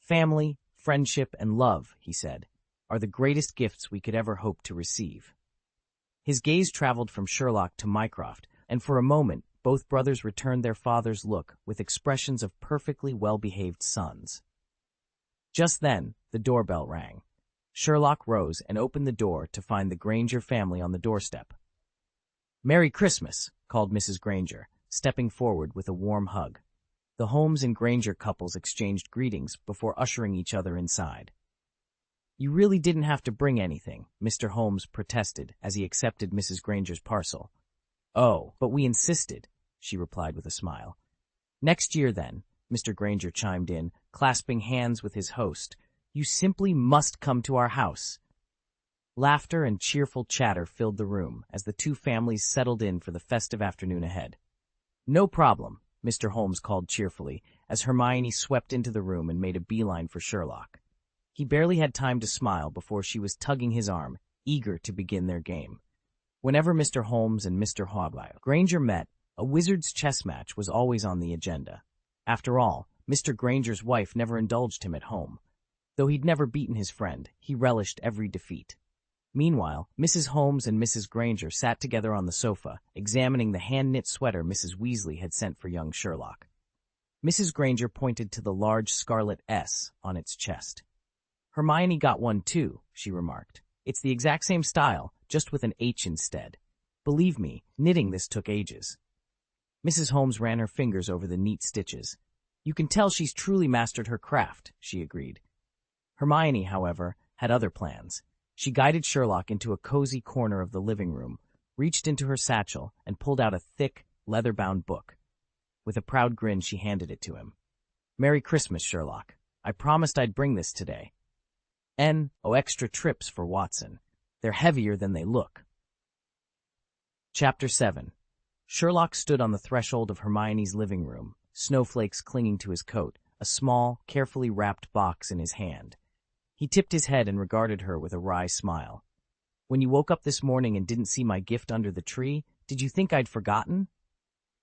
"Family, friendship, and love," he said, "are the greatest gifts we could ever hope to receive." His gaze traveled from Sherlock to Mycroft, and for a moment both brothers returned their father's look with expressions of perfectly well-behaved sons. Just then, the doorbell rang. Sherlock rose and opened the door to find the Granger family on the doorstep. "Merry Christmas," called Mrs. Granger, stepping forward with a warm hug. The Holmes and Granger couples exchanged greetings before ushering each other inside. "You really didn't have to bring anything," Mr. Holmes protested as he accepted Mrs. Granger's parcel. "Oh, but we insisted," she replied with a smile. "Next year, then," Mr. Granger chimed in, clasping hands with his host. "You simply must come to our house." Laughter and cheerful chatter filled the room as the two families settled in for the festive afternoon ahead. "No problem," Mr. Holmes called cheerfully as Hermione swept into the room and made a beeline for Sherlock. He barely had time to smile before she was tugging his arm, eager to begin their game. Whenever Mr. Holmes and Mr. Granger met, a wizard's chess match was always on the agenda. After all, Mr. Granger's wife never indulged him at home. Though he'd never beaten his friend, he relished every defeat. Meanwhile, Mrs. Holmes and Mrs. Granger sat together on the sofa, examining the hand-knit sweater Mrs. Weasley had sent for young Sherlock. Mrs. Granger pointed to the large scarlet S on its chest. "Hermione got one too," she remarked. "It's the exact same style, just with an H instead. Believe me, knitting this took ages." Mrs. Holmes ran her fingers over the neat stitches. "You can tell she's truly mastered her craft," she agreed. Hermione, however, had other plans. She guided Sherlock into a cozy corner of the living room, reached into her satchel, and pulled out a thick, leather-bound book. With a proud grin, she handed it to him. "Merry Christmas, Sherlock. I promised I'd bring this today. Extra trips for Watson. They're heavier than they look." Chapter 7. Sherlock stood on the threshold of Hermione's living room, snowflakes clinging to his coat, a small, carefully wrapped box in his hand. He tipped his head and regarded her with a wry smile. "When you woke up this morning and didn't see my gift under the tree, did you think I'd forgotten?"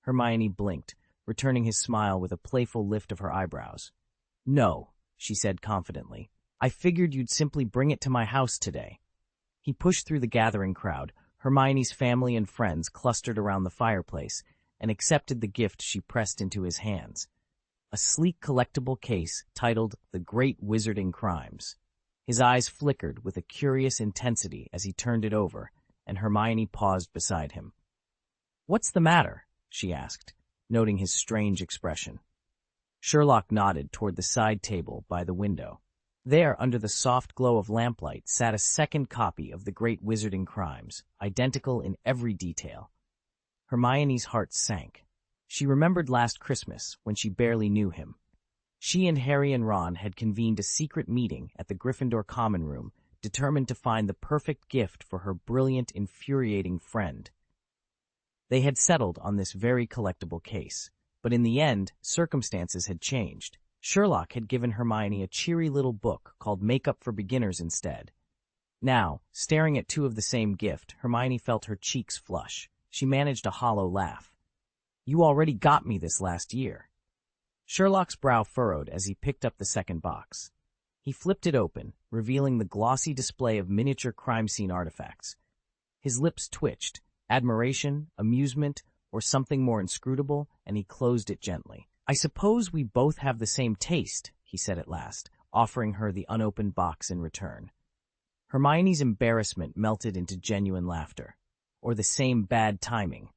Hermione blinked, returning his smile with a playful lift of her eyebrows. "No," she said confidently. "I figured you'd simply bring it to my house today." He pushed through the gathering crowd. Hermione's family and friends clustered around the fireplace and accepted the gift she pressed into his hands. A sleek collectible case titled The Great Wizarding Crimes. His eyes flickered with a curious intensity as he turned it over, and Hermione paused beside him. "What's the matter?" she asked, noting his strange expression. Sherlock nodded toward the side table by the window. There, under the soft glow of lamplight, sat a second copy of The Great Wizarding Crimes, identical in every detail. Hermione's heart sank. She remembered last Christmas when she barely knew him. She and Harry and Ron had convened a secret meeting at the Gryffindor common room, determined to find the perfect gift for her brilliant, infuriating friend. They had settled on this very collectible case, but in the end, circumstances had changed. Sherlock had given Hermione a cheery little book called Makeup for Beginners instead. Now, staring at two of the same gift, Hermione felt her cheeks flush. She managed a hollow laugh. "You already got me this last year." Sherlock's brow furrowed as he picked up the second box. He flipped it open, revealing the glossy display of miniature crime scene artifacts. His lips twitched, admiration, amusement, or something more inscrutable, and he closed it gently. "I suppose we both have the same taste," he said at last, offering her the unopened box in return. Hermione's embarrassment melted into genuine laughter. Or the same bad timing.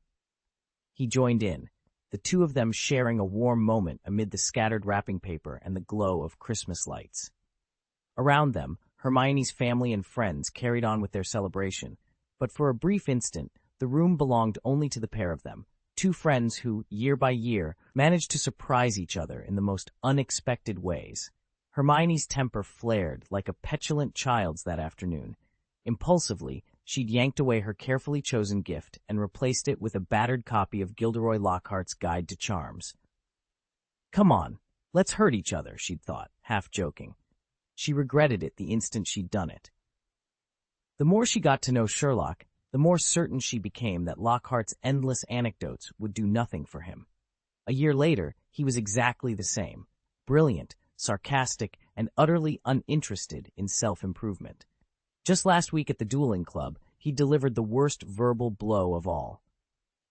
He joined in, the two of them sharing a warm moment amid the scattered wrapping paper and the glow of Christmas lights. Around them, Hermione's family and friends carried on with their celebration, but for a brief instant, the room belonged only to the pair of them, two friends who, year by year, managed to surprise each other in the most unexpected ways. Hermione's temper flared like a petulant child's that afternoon. Impulsively, she'd yanked away her carefully chosen gift and replaced it with a battered copy of Gilderoy Lockhart's Guide to Charms. "Come on, let's hurt each other," she'd thought, half joking. She regretted it the instant she'd done it. The more she got to know Sherlock, the more certain she became that Lockhart's endless anecdotes would do nothing for him. A year later, he was exactly the same, brilliant, sarcastic, and utterly uninterested in self-improvement. Just last week at the dueling club, he delivered the worst verbal blow of all.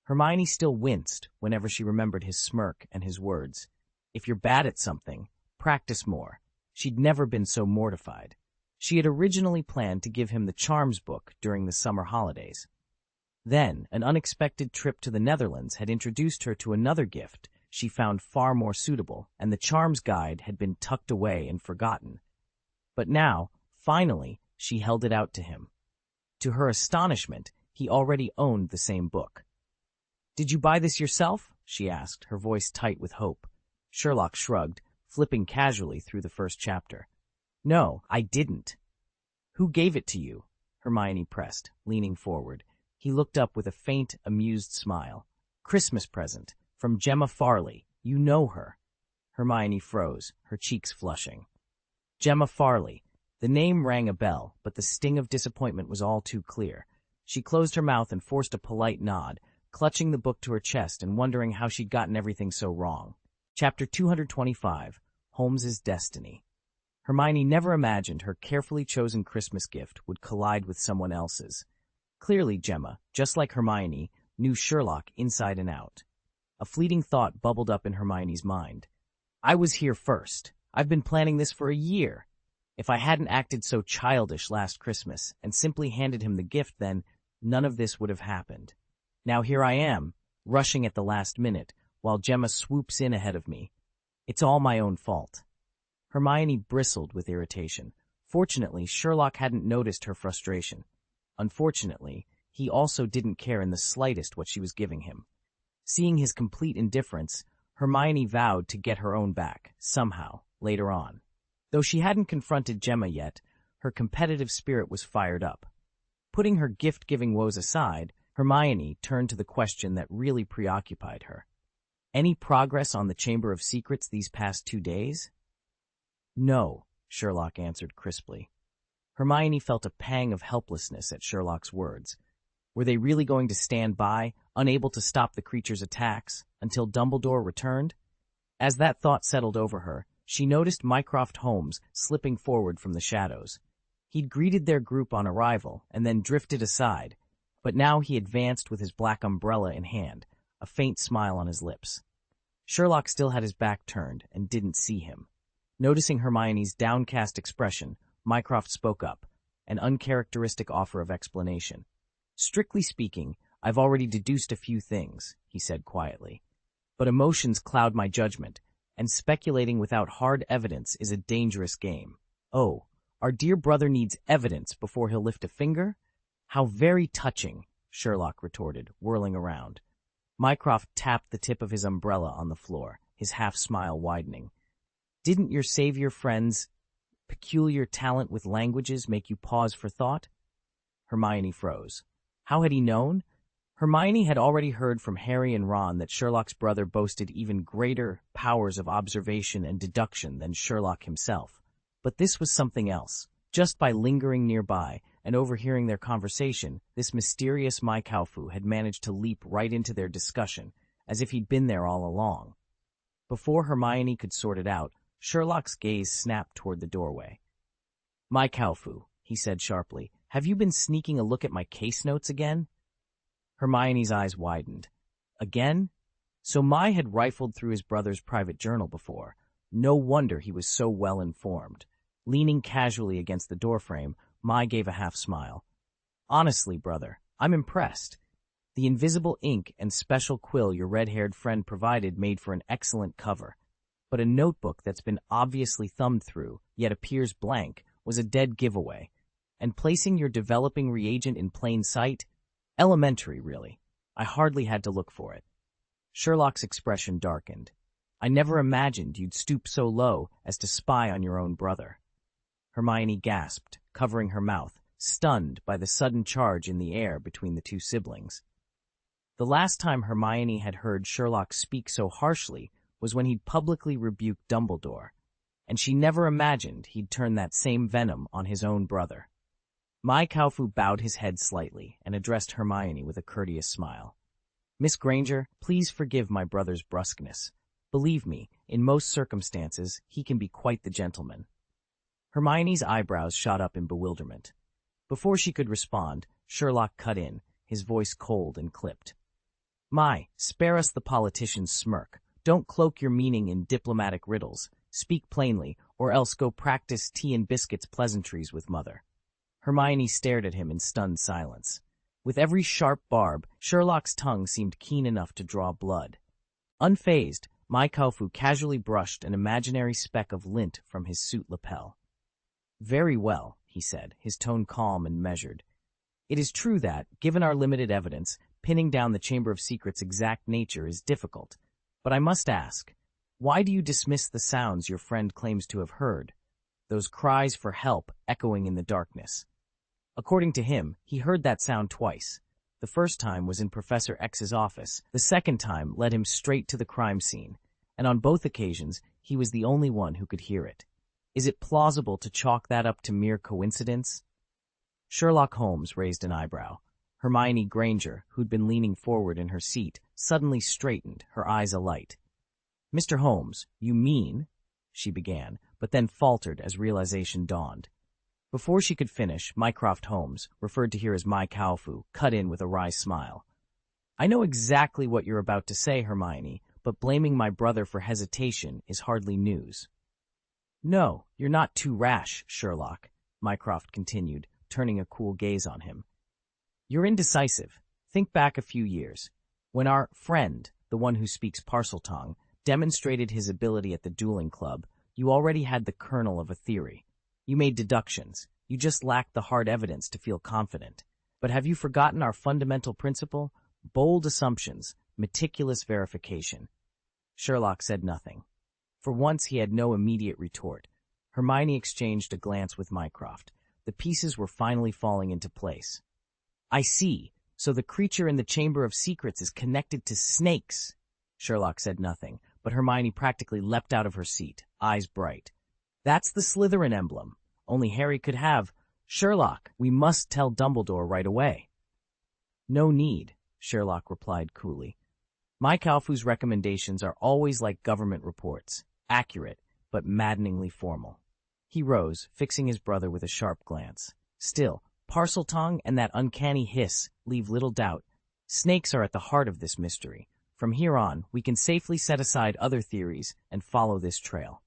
Hermione still winced whenever she remembered his smirk and his words. "If you're bad at something, practice more." She'd never been so mortified. She had originally planned to give him the Charms book during the summer holidays. Then, an unexpected trip to the Netherlands had introduced her to another gift she found far more suitable, and the Charms guide had been tucked away and forgotten. But now, finally, she held it out to him. To her astonishment, he already owned the same book. "Did you buy this yourself?" she asked, her voice tight with hope. Sherlock shrugged, flipping casually through the first chapter. "No, I didn't." "Who gave it to you?" Hermione pressed, leaning forward. He looked up with a faint, amused smile. "Christmas present, from Gemma Farley. You know her." Hermione froze, her cheeks flushing. Gemma Farley. The name rang a bell, but the sting of disappointment was all too clear. She closed her mouth and forced a polite nod, clutching the book to her chest and wondering how she'd gotten everything so wrong. Chapter 225, Holmes's Destiny. Hermione never imagined her carefully chosen Christmas gift would collide with someone else's. Clearly, Gemma, just like Hermione, knew Sherlock inside and out. A fleeting thought bubbled up in Hermione's mind. "I was here first. I've been planning this for a year. If I hadn't acted so childish last Christmas and simply handed him the gift, then none of this would have happened. Now here I am, rushing at the last minute, while Gemma swoops in ahead of me. It's all my own fault." Hermione bristled with irritation. Fortunately, Sherlock hadn't noticed her frustration. Unfortunately, he also didn't care in the slightest what she was giving him. Seeing his complete indifference, Hermione vowed to get her own back, somehow, later on. Though she hadn't confronted Gemma yet, her competitive spirit was fired up. Putting her gift-giving woes aside, Hermione turned to the question that really preoccupied her. "Any progress on the Chamber of Secrets these past 2 days?" "No," Sherlock answered crisply. Hermione felt a pang of helplessness at Sherlock's words. Were they really going to stand by, unable to stop the creature's attacks, until Dumbledore returned? As that thought settled over her, she noticed Mycroft Holmes slipping forward from the shadows. He'd greeted their group on arrival and then drifted aside, but now he advanced with his black umbrella in hand, a faint smile on his lips. Sherlock still had his back turned and didn't see him. Noticing Hermione's downcast expression, Mycroft spoke up, an uncharacteristic offer of explanation. "Strictly speaking, I've already deduced a few things," he said quietly. "But emotions cloud my judgment, and speculating without hard evidence is a dangerous game." "Oh, our dear brother needs evidence before he'll lift a finger? How very touching," Sherlock retorted, whirling around. Mycroft tapped the tip of his umbrella on the floor, his half-smile widening. Didn't your savior friend's peculiar talent with languages make you pause for thought? Hermione froze. How had he known? Hermione had already heard from Harry and Ron that Sherlock's brother boasted even greater powers of observation and deduction than Sherlock himself. But this was something else. Just by lingering nearby and overhearing their conversation, this mysterious Maikaufu had managed to leap right into their discussion, as if he'd been there all along. Before Hermione could sort it out, Sherlock's gaze snapped toward the doorway. "Maikaufu," he said sharply, "have you been sneaking a look at my case notes again?" Hermione's eyes widened. Again? So Mai had rifled through his brother's private journal before. No wonder he was so well informed. Leaning casually against the doorframe, Mai gave a half smile. "Honestly, brother, I'm impressed. The invisible ink and special quill your red-haired friend provided made for an excellent cover. But a notebook that's been obviously thumbed through, yet appears blank, was a dead giveaway. And placing your developing reagent in plain sight? Elementary, really. I hardly had to look for it." Sherlock's expression darkened. "I never imagined you'd stoop so low as to spy on your own brother." Hermione gasped, covering her mouth, stunned by the sudden charge in the air between the two siblings. The last time Hermione had heard Sherlock speak so harshly was when he'd publicly rebuked Dumbledore, and she never imagined he'd turn that same venom on his own brother. Maikaufu bowed his head slightly and addressed Hermione with a courteous smile. "Miss Granger, please forgive my brother's brusqueness. Believe me, in most circumstances, he can be quite the gentleman." Hermione's eyebrows shot up in bewilderment. Before she could respond, Sherlock cut in, his voice cold and clipped. "Mai, spare us the politician's smirk. Don't cloak your meaning in diplomatic riddles. Speak plainly, or else go practice tea and biscuits pleasantries with Mother." Hermione stared at him in stunned silence. With every sharp barb, Sherlock's tongue seemed keen enough to draw blood. Unfazed, Maikaufu casually brushed an imaginary speck of lint from his suit lapel. "Very well," he said, his tone calm and measured. "It is true that, given our limited evidence, pinning down the Chamber of Secrets' exact nature is difficult. But I must ask, why do you dismiss the sounds your friend claims to have heard? Those cries for help echoing in the darkness. According to him, he heard that sound twice. The first time was in Professor X's office. The second time led him straight to the crime scene. And on both occasions, he was the only one who could hear it. Is it plausible to chalk that up to mere coincidence?" Sherlock Holmes raised an eyebrow. Hermione Granger, who'd been leaning forward in her seat, suddenly straightened, her eyes alight. "Mr. Holmes, you mean—" she began, but then faltered as realization dawned. Before she could finish, Mycroft Holmes, referred to here as Maikaufu, cut in with a wry smile. "I know exactly what you're about to say, Hermione, but blaming my brother for hesitation is hardly news." "No, you're not too rash, Sherlock," Mycroft continued, turning a cool gaze on him. "You're indecisive. Think back a few years. When our friend, the one who speaks Parseltongue, demonstrated his ability at the dueling club, you already had the kernel of a theory. You made deductions. You just lacked the hard evidence to feel confident. But have you forgotten our fundamental principle? Bold assumptions, meticulous verification." Sherlock said nothing. For once he had no immediate retort. Hermione exchanged a glance with Mycroft. The pieces were finally falling into place. "I see. So the creature in the Chamber of Secrets is connected to snakes." Sherlock said nothing, but Hermione practically leapt out of her seat, eyes bright. "That's the Slytherin emblem. Only Harry could have. Sherlock, we must tell Dumbledore right away." "No need," Sherlock replied coolly. "Maikaufu's recommendations are always like government reports, accurate, but maddeningly formal." He rose, fixing his brother with a sharp glance. "Still, Parseltongue and that uncanny hiss leave little doubt. Snakes are at the heart of this mystery. From here on, we can safely set aside other theories and follow this trail."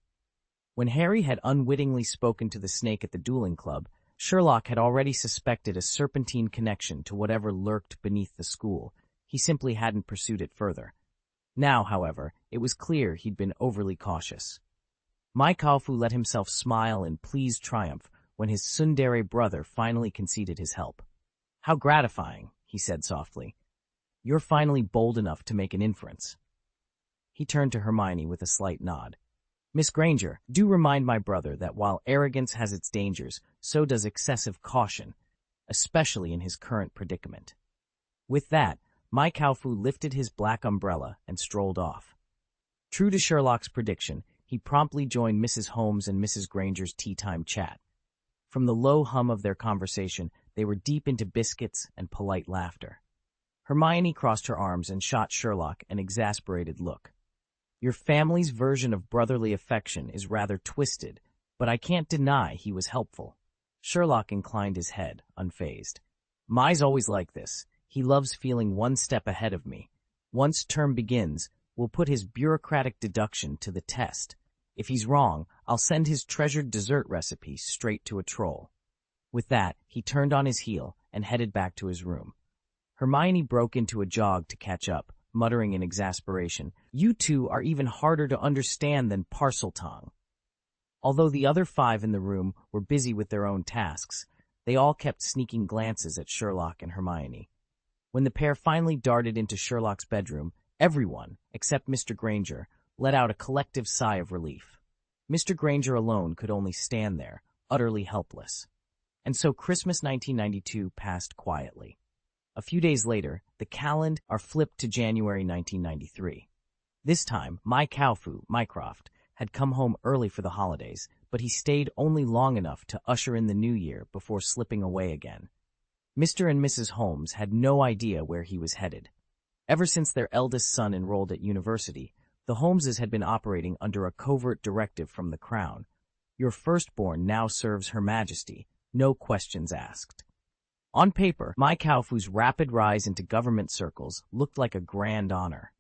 When Harry had unwittingly spoken to the snake at the dueling club, Sherlock had already suspected a serpentine connection to whatever lurked beneath the school. He simply hadn't pursued it further. Now, however, it was clear he'd been overly cautious. Maikaufu let himself smile in pleased triumph when his tsundere brother finally conceded his help. "How gratifying," he said softly. "You're finally bold enough to make an inference." He turned to Hermione with a slight nod. Miss Granger, do remind my brother that while arrogance has its dangers, so does excessive caution, especially in his current predicament." With that, my Kaufu lifted his black umbrella and strolled off. True to Sherlock's prediction, he promptly joined Mrs. Holmes and Mrs. Granger's tea-time chat. From the low hum of their conversation, they were deep into biscuits and polite laughter. Hermione crossed her arms and shot Sherlock an exasperated look. "Your family's version of brotherly affection is rather twisted, but I can't deny he was helpful." Sherlock inclined his head, unfazed. "My's always like this. He loves feeling one step ahead of me. Once term begins, we'll put his bureaucratic deduction to the test. If he's wrong, I'll send his treasured dessert recipe straight to a troll." With that, he turned on his heel and headed back to his room. Hermione broke into a jog to catch up, muttering in exasperation, "You two are even harder to understand than Parseltongue." Although the other 5 in the room were busy with their own tasks, they all kept sneaking glances at Sherlock and Hermione. When the pair finally darted into Sherlock's bedroom, everyone, except Mr. Granger, let out a collective sigh of relief. Mr. Granger alone could only stand there, utterly helpless. And so Christmas 1992 passed quietly. A few days later, the calendar are flipped to January 1993. This time, my Kaufu, Mycroft, had come home early for the holidays, but he stayed only long enough to usher in the new year before slipping away again. Mr. and Mrs. Holmes had no idea where he was headed. Ever since their eldest son enrolled at university, the Holmeses had been operating under a covert directive from the Crown. "Your firstborn now serves Her Majesty, no questions asked." On paper, my Kaufu's rapid rise into government circles looked like a grand honor.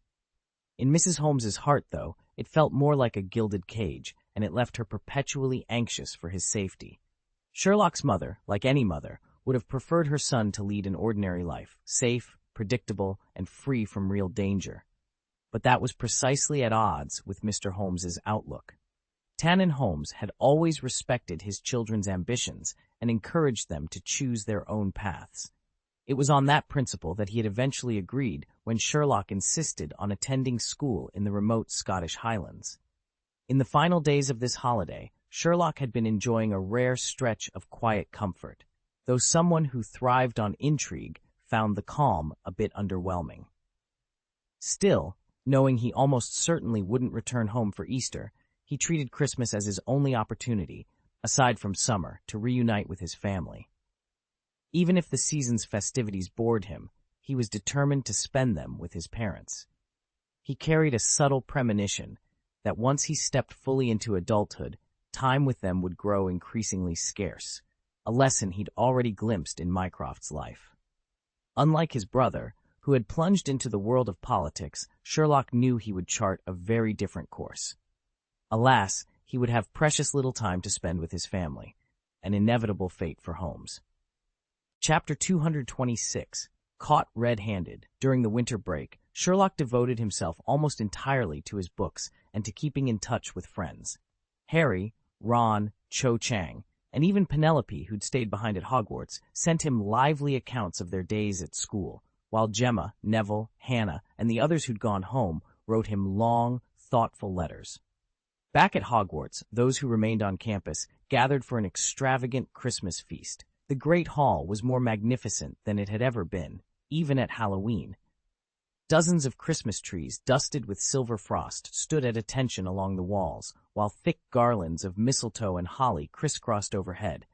In Mrs. Holmes's heart, though, it felt more like a gilded cage, and it left her perpetually anxious for his safety. Sherlock's mother, like any mother, would have preferred her son to lead an ordinary life, safe, predictable, and free from real danger. But that was precisely at odds with Mr. Holmes's outlook. Tannen Holmes had always respected his children's ambitions and encouraged them to choose their own paths. It was on that principle that he had eventually agreed when Sherlock insisted on attending school in the remote Scottish Highlands. In the final days of this holiday, Sherlock had been enjoying a rare stretch of quiet comfort, though someone who thrived on intrigue found the calm a bit underwhelming. Still, knowing he almost certainly wouldn't return home for Easter, he treated Christmas as his only opportunity, aside from summer, to reunite with his family. Even if the season's festivities bored him, he was determined to spend them with his parents. He carried a subtle premonition that once he stepped fully into adulthood, time with them would grow increasingly scarce, a lesson he'd already glimpsed in Mycroft's life. Unlike his brother, who had plunged into the world of politics, Sherlock knew he would chart a very different course. Alas, he would have precious little time to spend with his family, an inevitable fate for Holmes. Chapter 226, Caught Red-Handed. During the winter break, Sherlock devoted himself almost entirely to his books and to keeping in touch with friends. Harry, Ron, Cho Chang, and even Penelope, who'd stayed behind at Hogwarts, sent him lively accounts of their days at school, while Gemma, Neville, Hannah, and the others who'd gone home wrote him long, thoughtful letters. Back at Hogwarts, those who remained on campus gathered for an extravagant Christmas feast. The Great Hall was more magnificent than it had ever been, even at Halloween. Dozens of Christmas trees, dusted with silver frost, stood at attention along the walls, while thick garlands of mistletoe and holly crisscrossed overhead.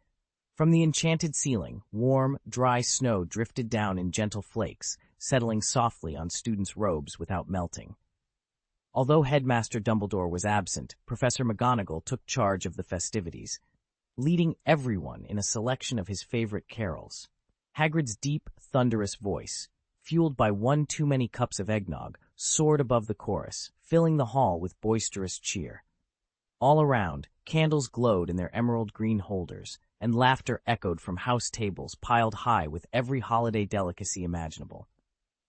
From the enchanted ceiling, warm, dry snow drifted down in gentle flakes, settling softly on students' robes without melting. Although Headmaster Dumbledore was absent, Professor McGonagall took charge of the festivities, leading everyone in a selection of his favorite carols. Hagrid's deep, thunderous voice, fueled by one too many cups of eggnog, soared above the chorus, filling the hall with boisterous cheer. All around, candles glowed in their emerald green holders, and laughter echoed from house tables piled high with every holiday delicacy imaginable.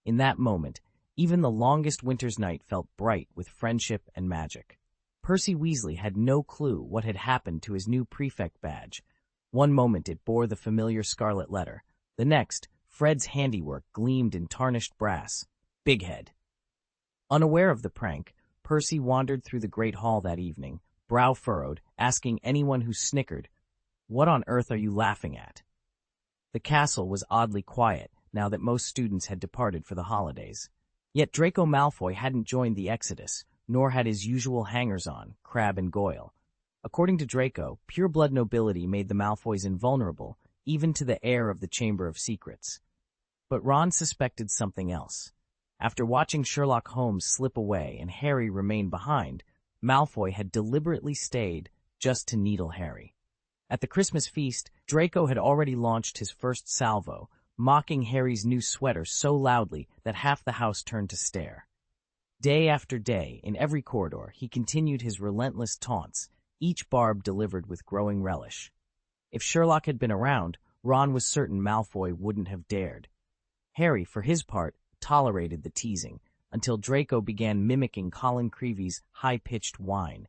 In that moment, even the longest winter's night felt bright with friendship and magic. Percy Weasley had no clue what had happened to his new prefect badge. One moment it bore the familiar scarlet letter. The next, Fred's handiwork gleamed in tarnished brass. Big Head. Unaware of the prank, Percy wandered through the Great Hall that evening, brow furrowed, asking anyone who snickered, "What on earth are you laughing at?" The castle was oddly quiet now that most students had departed for the holidays. Yet Draco Malfoy hadn't joined the exodus, nor had his usual hangers-on, Crabbe and Goyle. According to Draco, pure-blood nobility made the Malfoys invulnerable, even to the heir of the Chamber of Secrets. But Ron suspected something else. After watching Sherlock Holmes slip away and Harry remain behind, Malfoy had deliberately stayed just to needle Harry. At the Christmas feast, Draco had already launched his first salvo, mocking Harry's new sweater so loudly that half the house turned to stare. Day after day, in every corridor, he continued his relentless taunts, each barb delivered with growing relish. If Sherlock had been around, Ron was certain Malfoy wouldn't have dared. Harry, for his part, tolerated the teasing, until Draco began mimicking Colin Creevy's high-pitched whine.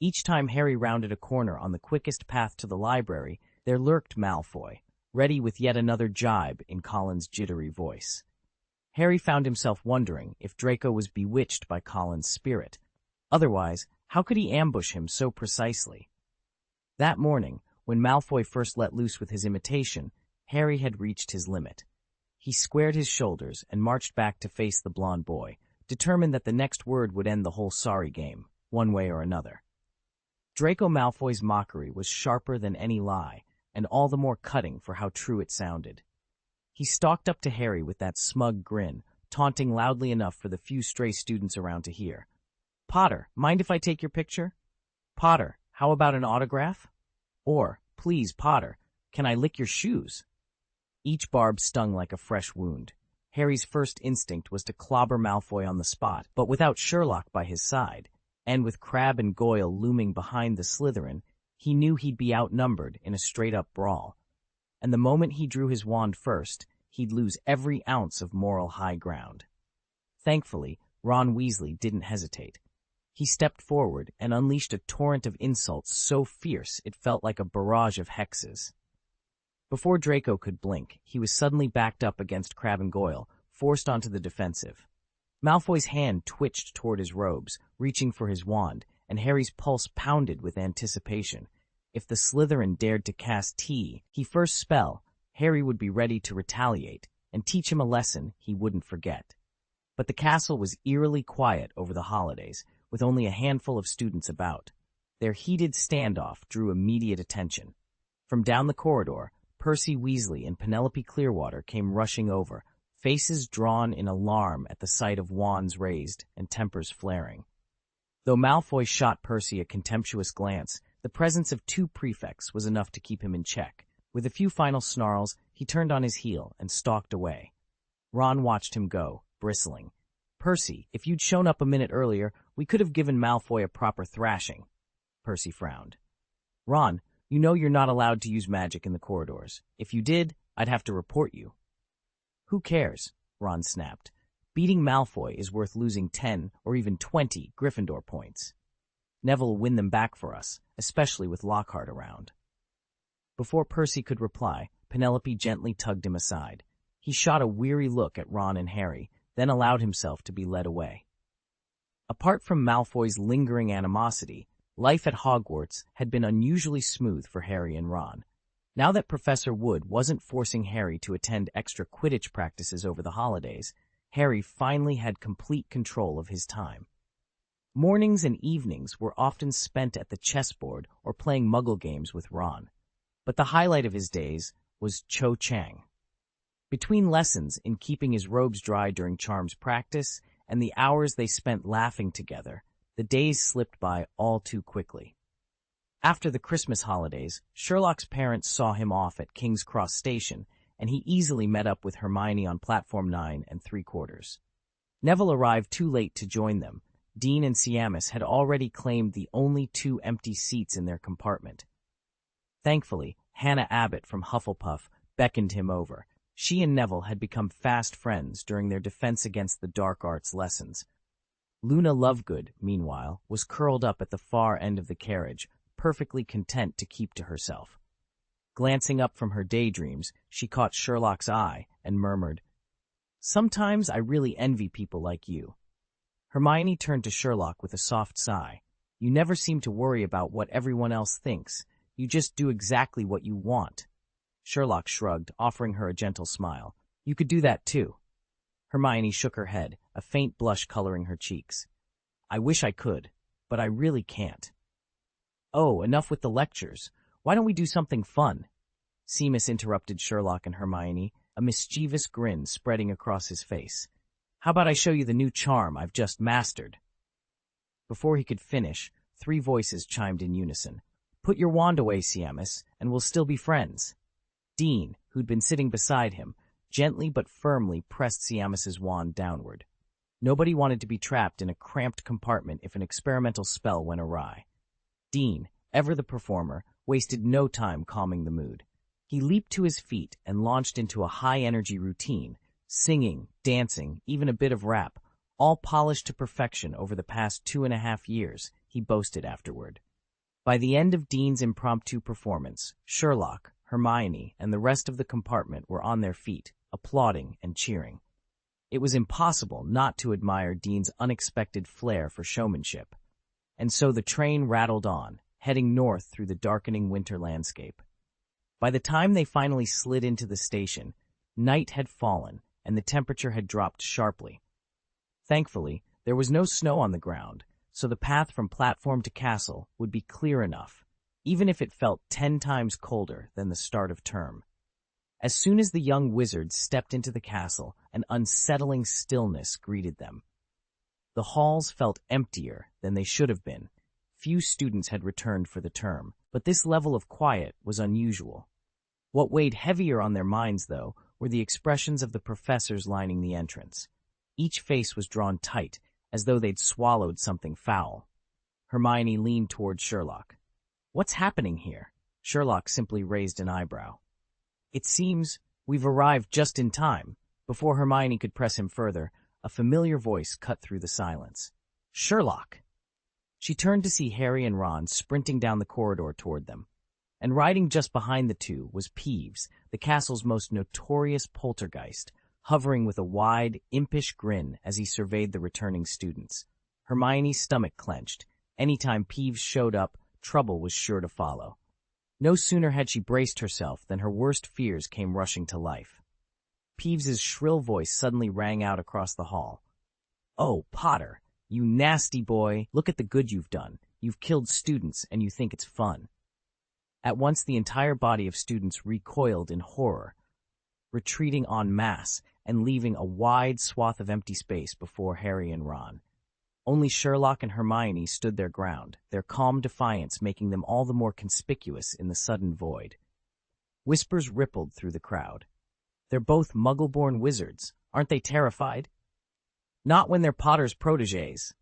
Each time Harry rounded a corner on the quickest path to the library, there lurked Malfoy, ready with yet another jibe in Colin's jittery voice. Harry found himself wondering if Draco was bewitched by Colin's spirit. Otherwise, how could he ambush him so precisely? That morning, when Malfoy first let loose with his imitation, Harry had reached his limit. He squared his shoulders and marched back to face the blond boy, determined that the next word would end the whole sorry game, one way or another. Draco Malfoy's mockery was sharper than any lie, and all the more cutting for how true it sounded. He stalked up to Harry with that smug grin, taunting loudly enough for the few stray students around to hear. "Potter, mind if I take your picture? Potter, how about an autograph? Or, please, Potter, can I lick your shoes?" Each barb stung like a fresh wound. Harry's first instinct was to clobber Malfoy on the spot, but without Sherlock by his side, and with Crabbe and Goyle looming behind the Slytherin, he knew he'd be outnumbered in a straight-up brawl. And the moment he drew his wand first, he'd lose every ounce of moral high ground. Thankfully, Ron Weasley didn't hesitate. He stepped forward and unleashed a torrent of insults so fierce it felt like a barrage of hexes. Before Draco could blink, he was suddenly backed up against Crabbe and Goyle, forced onto the defensive. Malfoy's hand twitched toward his robes, reaching for his wand, and Harry's pulse pounded with anticipation. If the Slytherin dared to cast T, first spell, Harry would be ready to retaliate and teach him a lesson he wouldn't forget. But the castle was eerily quiet over the holidays, with only a handful of students about. Their heated standoff drew immediate attention. From down the corridor, Percy Weasley and Penelope Clearwater came rushing over, faces drawn in alarm at the sight of wands raised and tempers flaring. Though Malfoy shot Percy a contemptuous glance, the presence of two prefects was enough to keep him in check. With a few final snarls, he turned on his heel and stalked away. Ron watched him go, bristling. "Percy, if you'd shown up a minute earlier, we could have given Malfoy a proper thrashing." Percy frowned. "Ron, you know you're not allowed to use magic in the corridors. If you did, I'd have to report you." "Who cares?" Ron snapped. "Beating Malfoy is worth losing 10 or even 20 Gryffindor points. Neville will win them back for us, especially with Lockhart around." Before Percy could reply, Penelope gently tugged him aside. He shot a weary look at Ron and Harry, then allowed himself to be led away. Apart from Malfoy's lingering animosity, life at Hogwarts had been unusually smooth for Harry and Ron. Now that Professor Wood wasn't forcing Harry to attend extra Quidditch practices over the holidays, Harry finally had complete control of his time. Mornings and evenings were often spent at the chessboard or playing Muggle games with Ron. But the highlight of his days was Cho Chang. Between lessons in keeping his robes dry during Charms practice and the hours they spent laughing together, the days slipped by all too quickly. After the Christmas holidays, Sherlock's parents saw him off at King's Cross Station, and he easily met up with Hermione on Platform 9 3/4. Neville arrived too late to join them. Dean and Siamus had already claimed the only 2 empty seats in their compartment. Thankfully, Hannah Abbott from Hufflepuff beckoned him over. She and Neville had become fast friends during their defense against the dark arts lessons. Luna Lovegood, meanwhile, was curled up at the far end of the carriage, perfectly content to keep to herself. Glancing up from her daydreams, she caught Sherlock's eye and murmured, "Sometimes I really envy people like you." Hermione turned to Sherlock with a soft sigh. You never seem to worry about what everyone else thinks. You just do exactly what you want." Sherlock shrugged, offering her a gentle smile. "You could do that too." Hermione shook her head, a faint blush coloring her cheeks. "I wish I could, but I really can't." "Oh, enough with the lectures. Why don't we do something fun?" Seamus interrupted Sherlock and Hermione, a mischievous grin spreading across his face. "How about I show you the new charm I've just mastered?" Before he could finish, 3 voices chimed in unison. "Put your wand away, Seamus, and we'll still be friends." Dean, who'd been sitting beside him, gently but firmly pressed Seamus's wand downward. Nobody wanted to be trapped in a cramped compartment if an experimental spell went awry. Dean, ever the performer, wasted no time calming the mood. He leaped to his feet and launched into a high-energy routine, singing, dancing, even a bit of rap, all polished to perfection over the past 2.5 years, he boasted afterward. By the end of Dean's impromptu performance, Sherlock, Hermione, and the rest of the compartment were on their feet, applauding and cheering. It was impossible not to admire Dean's unexpected flair for showmanship. And so the train rattled on, heading north through the darkening winter landscape. By the time they finally slid into the station, night had fallen and the temperature had dropped sharply. Thankfully, there was no snow on the ground, so the path from platform to castle would be clear enough, even if it felt 10 times colder than the start of term. As soon as the young wizards stepped into the castle, an unsettling stillness greeted them. The halls felt emptier than they should have been. Few students had returned for the term, but this level of quiet was unusual. What weighed heavier on their minds, though, were the expressions of the professors lining the entrance. Each face was drawn tight, as though they'd swallowed something foul. Hermione leaned toward Sherlock. "What's happening here?" Sherlock simply raised an eyebrow. "It seems we've arrived just in time." Before Hermione could press him further, a familiar voice cut through the silence. "Sherlock!" She turned to see Harry and Ron sprinting down the corridor toward them. And riding just behind the two was Peeves, the castle's most notorious poltergeist, hovering with a wide, impish grin as he surveyed the returning students. Hermione's stomach clenched. Anytime Peeves showed up, trouble was sure to follow. No sooner had she braced herself than her worst fears came rushing to life. Peeves's shrill voice suddenly rang out across the hall. "Oh, Potter, you nasty boy, look at the good you've done. You've killed students and you think it's fun." At once the entire body of students recoiled in horror, retreating en masse and leaving a wide swath of empty space before Harry and Ron. Only Sherlock and Hermione stood their ground, their calm defiance making them all the more conspicuous in the sudden void. Whispers rippled through the crowd. "They're both Muggle-born wizards. Aren't they terrified?" "Not when they're Potter's protégés."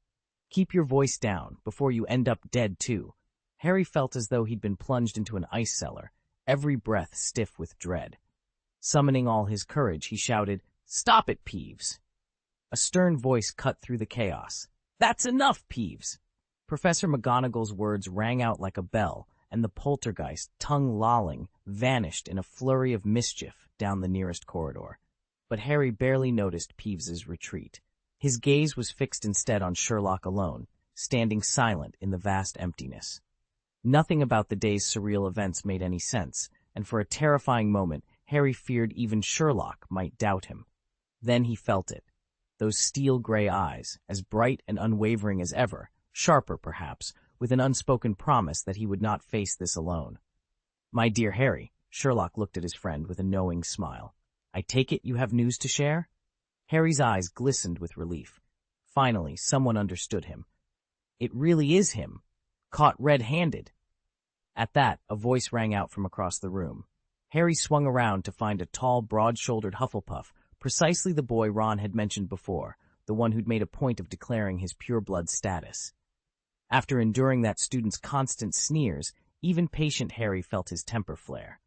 "Keep your voice down before you end up dead, too." Harry felt as though he'd been plunged into an ice cellar, every breath stiff with dread. Summoning all his courage, he shouted, "Stop it, Peeves!" A stern voice cut through the chaos. "That's enough, Peeves!" Professor McGonagall's words rang out like a bell, and the poltergeist, tongue lolling, vanished in a flurry of mischief down the nearest corridor. But Harry barely noticed Peeves's retreat. His gaze was fixed instead on Sherlock alone, standing silent in the vast emptiness. Nothing about the day's surreal events made any sense, and for a terrifying moment, Harry feared even Sherlock might doubt him. Then he felt it. Those steel-gray eyes, as bright and unwavering as ever, sharper perhaps, with an unspoken promise that he would not face this alone. "My dear Harry," Sherlock looked at his friend with a knowing smile. "I take it you have news to share?" Harry's eyes glistened with relief. Finally, someone understood him. It really is him. Caught red-handed. At that, a voice rang out from across the room. Harry swung around to find a tall, broad-shouldered Hufflepuff, precisely the boy Ron had mentioned before, the one who'd made a point of declaring his pure-blood status. After enduring that student's constant sneers, even patient Harry felt his temper flare.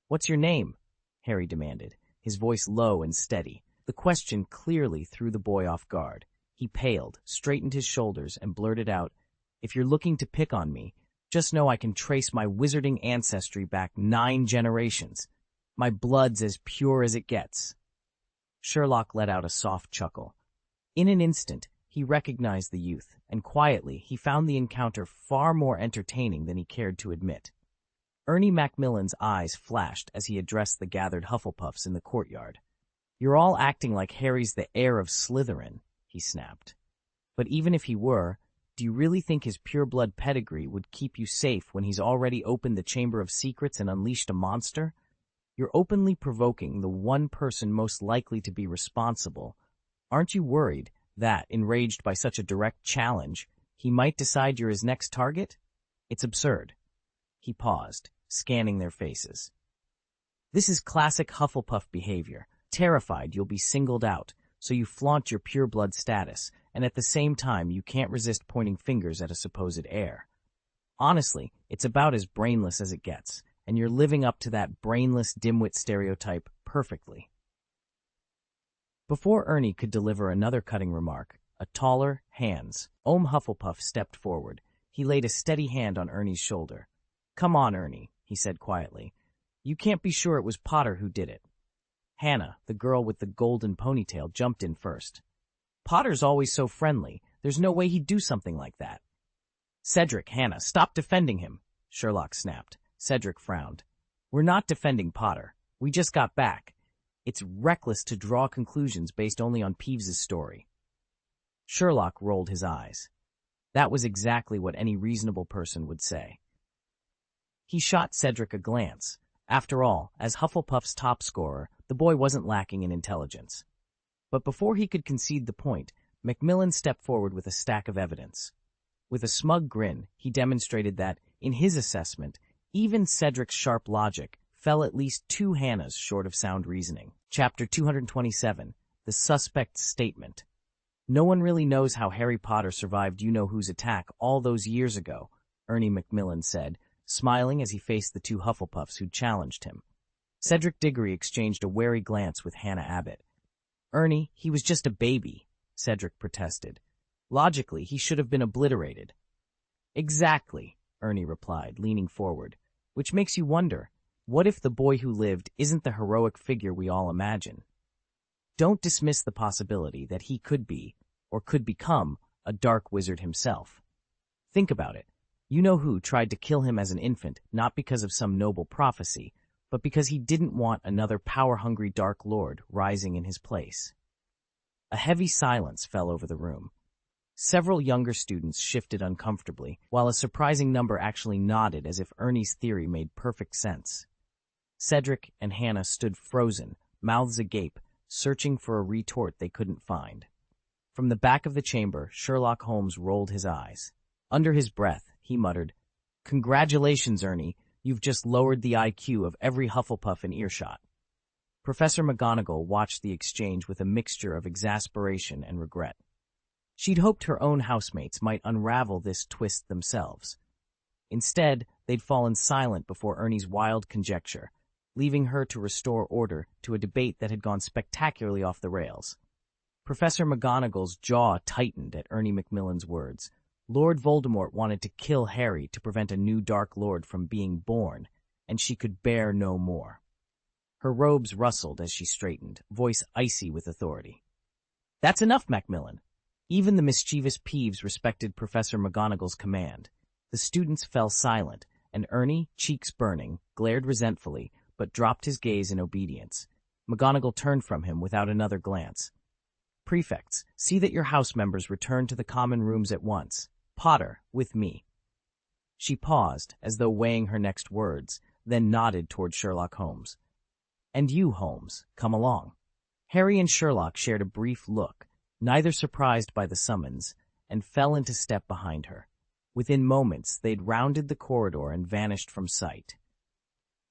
"What's your name?" Harry demanded, his voice low and steady. The question clearly threw the boy off guard. He paled, straightened his shoulders, and blurted out, "If you're looking to pick on me, just know I can trace my wizarding ancestry back 9 generations. My blood's as pure as it gets." Sherlock let out a soft chuckle. In an instant, he He recognized the youth, and quietly he found the encounter far more entertaining than he cared to admit. Ernie Macmillan's eyes flashed as he addressed the gathered Hufflepuffs in the courtyard. "You're all acting like Harry's the heir of Slytherin," he snapped. "But even if he were, do you really think his pureblood pedigree would keep you safe when he's already opened the Chamber of Secrets and unleashed a monster? You're openly provoking the one person most likely to be responsible. Aren't you worried that, enraged by such a direct challenge, he might decide you're his next target? It's absurd." He paused, scanning their faces. "This is classic Hufflepuff behavior. Terrified you'll be singled out, so you flaunt your pureblood status, and at the same time you can't resist pointing fingers at a supposed heir. Honestly, it's about as brainless as it gets, and you're living up to that brainless dimwit stereotype perfectly." Before Ernie could deliver another cutting remark, a taller, Ohm Hufflepuff stepped forward. He laid a steady hand on Ernie's shoulder. "Come on, Ernie," he said quietly. "You can't be sure it was Potter who did it." Hannah, the girl with the golden ponytail, jumped in first. "Potter's always so friendly. There's no way he'd do something like that." "Cedric, Hannah, stop defending him," Sherlock snapped. Cedric frowned. "We're not defending Potter. We just got back. It's reckless to draw conclusions based only on Peeves's story." Sherlock rolled his eyes. That was exactly what any reasonable person would say. He shot Cedric a glance. After all, as Hufflepuff's top scorer, the boy wasn't lacking in intelligence. But before he could concede the point, Macmillan stepped forward with a stack of evidence. With a smug grin, he demonstrated that, in his assessment, even Cedric's sharp logic fell at least 2 Hannahs short of sound reasoning. Chapter 227, The Suspect's Statement. "No one really knows how Harry Potter survived you-know-who's attack all those years ago," Ernie Macmillan said, smiling as he faced the 2 Hufflepuffs who'd challenged him. Cedric Diggory exchanged a wary glance with Hannah Abbott. "Ernie, he was just a baby," Cedric protested. "Logically, he should have been obliterated." "Exactly," Ernie replied, leaning forward. "Which makes you wonder, what if the boy who lived isn't the heroic figure we all imagine? Don't dismiss the possibility that he could be, or could become, a dark wizard himself. Think about it. You-know-who tried to kill him as an infant not because of some noble prophecy, but because he didn't want another power-hungry Dark Lord rising in his place." A heavy silence fell over the room. Several younger students shifted uncomfortably, while a surprising number actually nodded as if Ernie's theory made perfect sense. Cedric and Hannah stood frozen, mouths agape, searching for a retort they couldn't find. From the back of the chamber, Sherlock Holmes rolled his eyes. Under his breath, he muttered, "Congratulations, Ernie. You've just lowered the IQ of every Hufflepuff in earshot." Professor McGonagall watched the exchange with a mixture of exasperation and regret. She'd hoped her own housemates might unravel this twist themselves. Instead, they'd fallen silent before Ernie's wild conjecture, leaving her to restore order to a debate that had gone spectacularly off the rails. Professor McGonagall's jaw tightened at Ernie Macmillan's words. Lord Voldemort wanted to kill Harry to prevent a new Dark Lord from being born, and she could bear no more. Her robes rustled as she straightened, voice icy with authority. "That's enough, Macmillan." Even the mischievous Peeves respected Professor McGonagall's command. The students fell silent, and Ernie, cheeks burning, glared resentfully, but dropped his gaze in obedience. McGonagall turned from him without another glance. "Prefects, see that your house members return to the common rooms at once. Potter, with me." She paused, as though weighing her next words, then nodded toward Sherlock Holmes. "And you, Holmes, come along." Harry and Sherlock shared a brief look, neither surprised by the summons, and fell into step behind her. Within moments, they'd rounded the corridor and vanished from sight.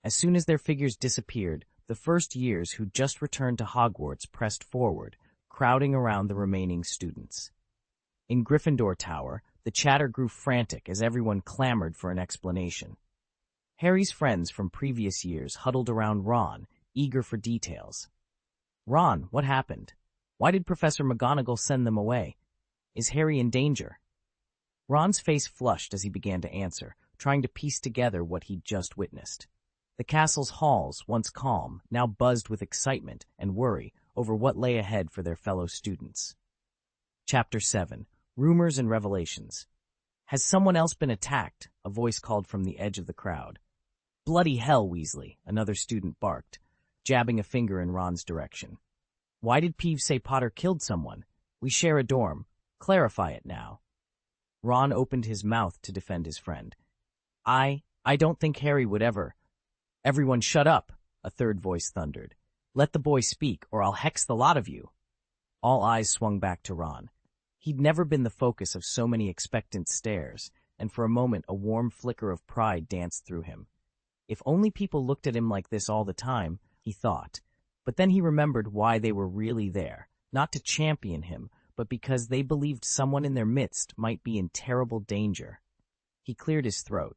As soon as their figures disappeared, the first years who'd just returned to Hogwarts pressed forward, crowding around the remaining students. In Gryffindor Tower, the chatter grew frantic as everyone clamored for an explanation. Harry's friends from previous years huddled around Ron, eager for details. "Ron, what happened? Why did Professor McGonagall send them away? Is Harry in danger?" Ron's face flushed as he began to answer, trying to piece together what he'd just witnessed. The castle's halls, once calm, now buzzed with excitement and worry over what lay ahead for their fellow students. Chapter 7. Rumors and Revelations. Has someone else been attacked? A voice called from the edge of the crowd. Bloody hell, Weasley, another student barked, jabbing a finger in Ron's direction. Why did Peeves say Potter killed someone? We share a dorm. Clarify it now. Ron opened his mouth to defend his friend. I don't think Harry would ever. Everyone shut up, a third voice thundered. Let the boy speak, or I'll hex the lot of you. All eyes swung back to Ron. He'd never been the focus of so many expectant stares, and for a moment a warm flicker of pride danced through him. If only people looked at him like this all the time, he thought. But then he remembered why they were really there, not to champion him, but because they believed someone in their midst might be in terrible danger. He cleared his throat.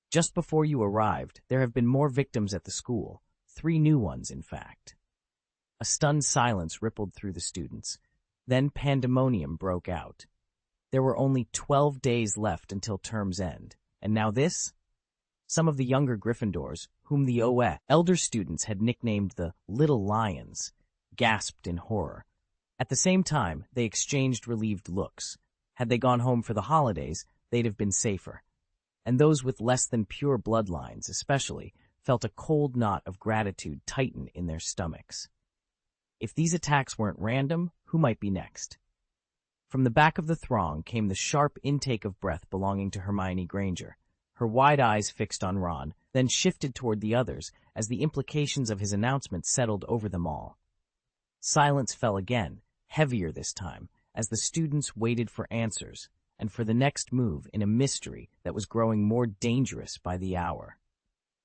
Just before you arrived, there have been more victims at the school. 3 new ones, in fact. A stunned silence rippled through the students. Then pandemonium broke out. There were only 12 days left until term's end. And now this? Some of the younger Gryffindors, whom the elder students had nicknamed the Little Lions, gasped in horror. At the same time, they exchanged relieved looks. Had they gone home for the holidays, they'd have been safer. And those with less than pure bloodlines, especially, felt a cold knot of gratitude tighten in their stomachs. If these attacks weren't random, who might be next? From the back of the throng came the sharp intake of breath belonging to Hermione Granger, her wide eyes fixed on Ron, then shifted toward the others as the implications of his announcement settled over them all. Silence fell again, heavier this time, as the students waited for answers, and for the next move in a mystery that was growing more dangerous by the hour.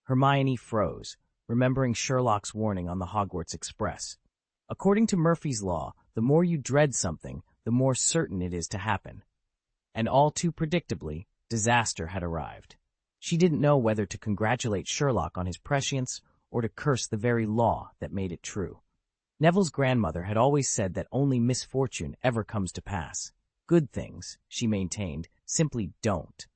Hermione froze, remembering Sherlock's warning on the Hogwarts Express. According to Murphy's Law, the more you dread something, the more certain it is to happen. And all too predictably, disaster had arrived. She didn't know whether to congratulate Sherlock on his prescience or to curse the very law that made it true. Neville's grandmother had always said that only misfortune ever comes to pass. Good things, she maintained, simply don't.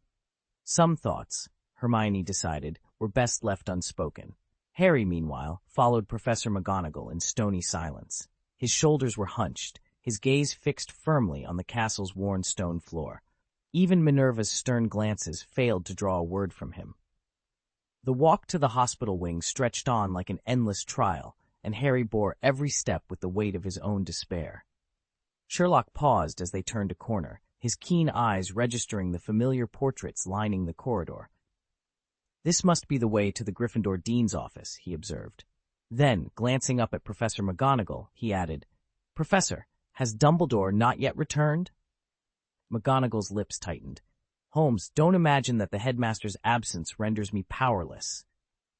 Some thoughts, Hermione decided, were best left unspoken. Harry, meanwhile, followed Professor McGonagall in stony silence. His shoulders were hunched, his gaze fixed firmly on the castle's worn stone floor. Even Minerva's stern glances failed to draw a word from him. The walk to the hospital wing stretched on like an endless trial, and Harry bore every step with the weight of his own despair. Sherlock paused as they turned a corner, his keen eyes registering the familiar portraits lining the corridor. This must be the way to the Gryffindor Dean's office, he observed. Then, glancing up at Professor McGonagall, he added, Professor, has Dumbledore not yet returned? McGonagall's lips tightened. Holmes, don't imagine that the headmaster's absence renders me powerless.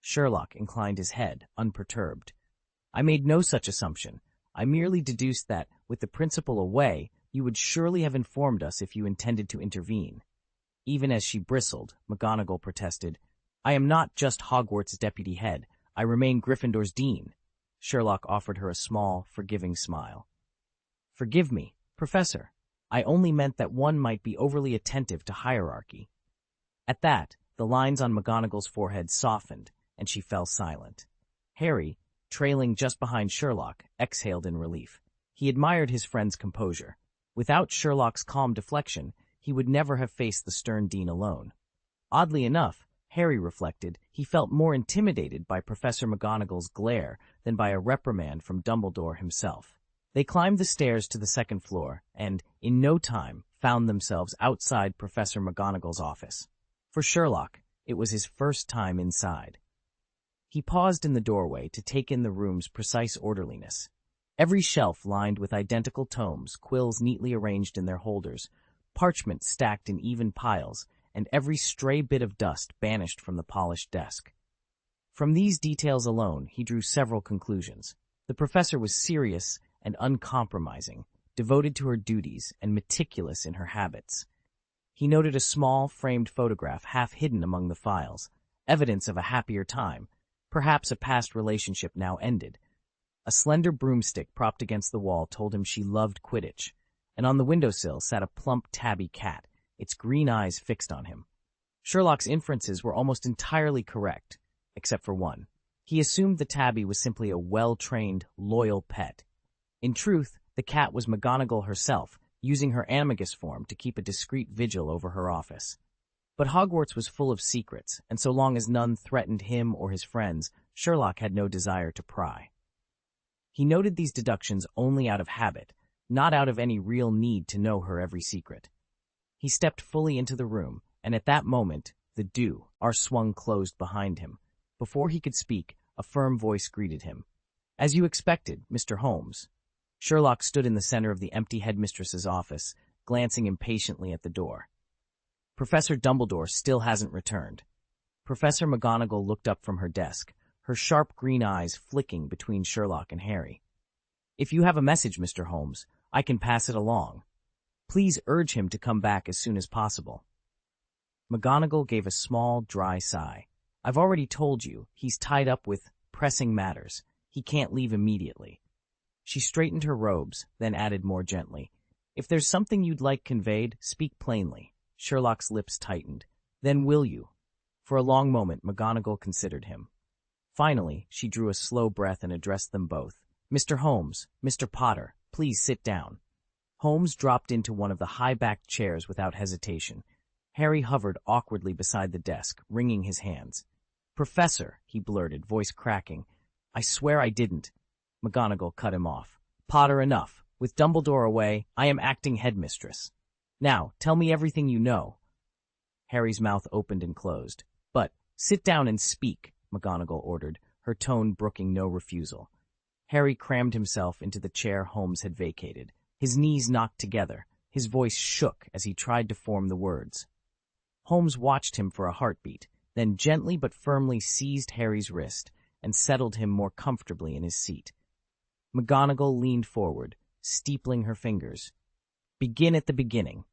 Sherlock inclined his head, unperturbed. I made no such assumption. I merely deduced that, with the principal away, you would surely have informed us if you intended to intervene. Even as she bristled, McGonagall protested, I am not just Hogwarts' deputy head. I remain Gryffindor's dean. Sherlock offered her a small, forgiving smile. Forgive me, Professor. I only meant that one might be overly attentive to hierarchy. At that, the lines on McGonagall's forehead softened, and she fell silent. Harry, trailing just behind Sherlock, exhaled in relief. He admired his friend's composure. Without Sherlock's calm deflection, he would never have faced the stern dean alone. Oddly enough, Harry reflected, he felt more intimidated by Professor McGonagall's glare than by a reprimand from Dumbledore himself. They climbed the stairs to the second floor and, in no time, found themselves outside Professor McGonagall's office. For Sherlock, it was his first time inside. He paused in the doorway to take in the room's precise orderliness. Every shelf lined with identical tomes, quills neatly arranged in their holders, parchment stacked in even piles, and every stray bit of dust banished from the polished desk. From these details alone, he drew several conclusions. The professor was serious and uncompromising, devoted to her duties and meticulous in her habits. He noted a small, framed photograph half hidden among the files, evidence of a happier time, perhaps a past relationship now ended. A slender broomstick propped against the wall told him she loved Quidditch, and on the windowsill sat a plump tabby cat, its green eyes fixed on him. Sherlock's inferences were almost entirely correct, except for one. He assumed the tabby was simply a well-trained, loyal pet. In truth, the cat was McGonagall herself, using her animagus form to keep a discreet vigil over her office. But Hogwarts was full of secrets, and so long as none threatened him or his friends, Sherlock had no desire to pry. He noted these deductions only out of habit, not out of any real need to know her every secret. He stepped fully into the room, and at that moment, the door swung closed behind him. Before he could speak, a firm voice greeted him. "As you expected, Mr. Holmes." Sherlock stood in the center of the empty headmistress's office, glancing impatiently at the door. "Professor Dumbledore still hasn't returned." Professor McGonagall looked up from her desk, her sharp green eyes flicking between Sherlock and Harry. "If you have a message, Mr. Holmes, I can pass it along. Please urge him to come back as soon as possible." McGonagall gave a small, dry sigh. "I've already told you, he's tied up with pressing matters. He can't leave immediately." She straightened her robes, then added more gently, "If there's something you'd like conveyed, speak plainly." Sherlock's lips tightened. "Then will you?" For a long moment, McGonagall considered him. Finally, she drew a slow breath and addressed them both. "Mr. Holmes, Mr. Potter, please sit down." Holmes dropped into one of the high-backed chairs without hesitation. Harry hovered awkwardly beside the desk, wringing his hands. "Professor," he blurted, voice cracking, "I swear I didn't." McGonagall cut him off. "Potter, enough. With Dumbledore away, I am acting headmistress. Now, tell me everything you know." Harry's mouth opened and closed. "But, sit down and speak," McGonagall ordered, her tone brooking no refusal. Harry crammed himself into the chair Holmes had vacated. His knees knocked together. His voice shook as he tried to form the words. Holmes watched him for a heartbeat, then gently but firmly seized Harry's wrist and settled him more comfortably in his seat. McGonagall leaned forward, steepling her fingers. "Begin at the beginning."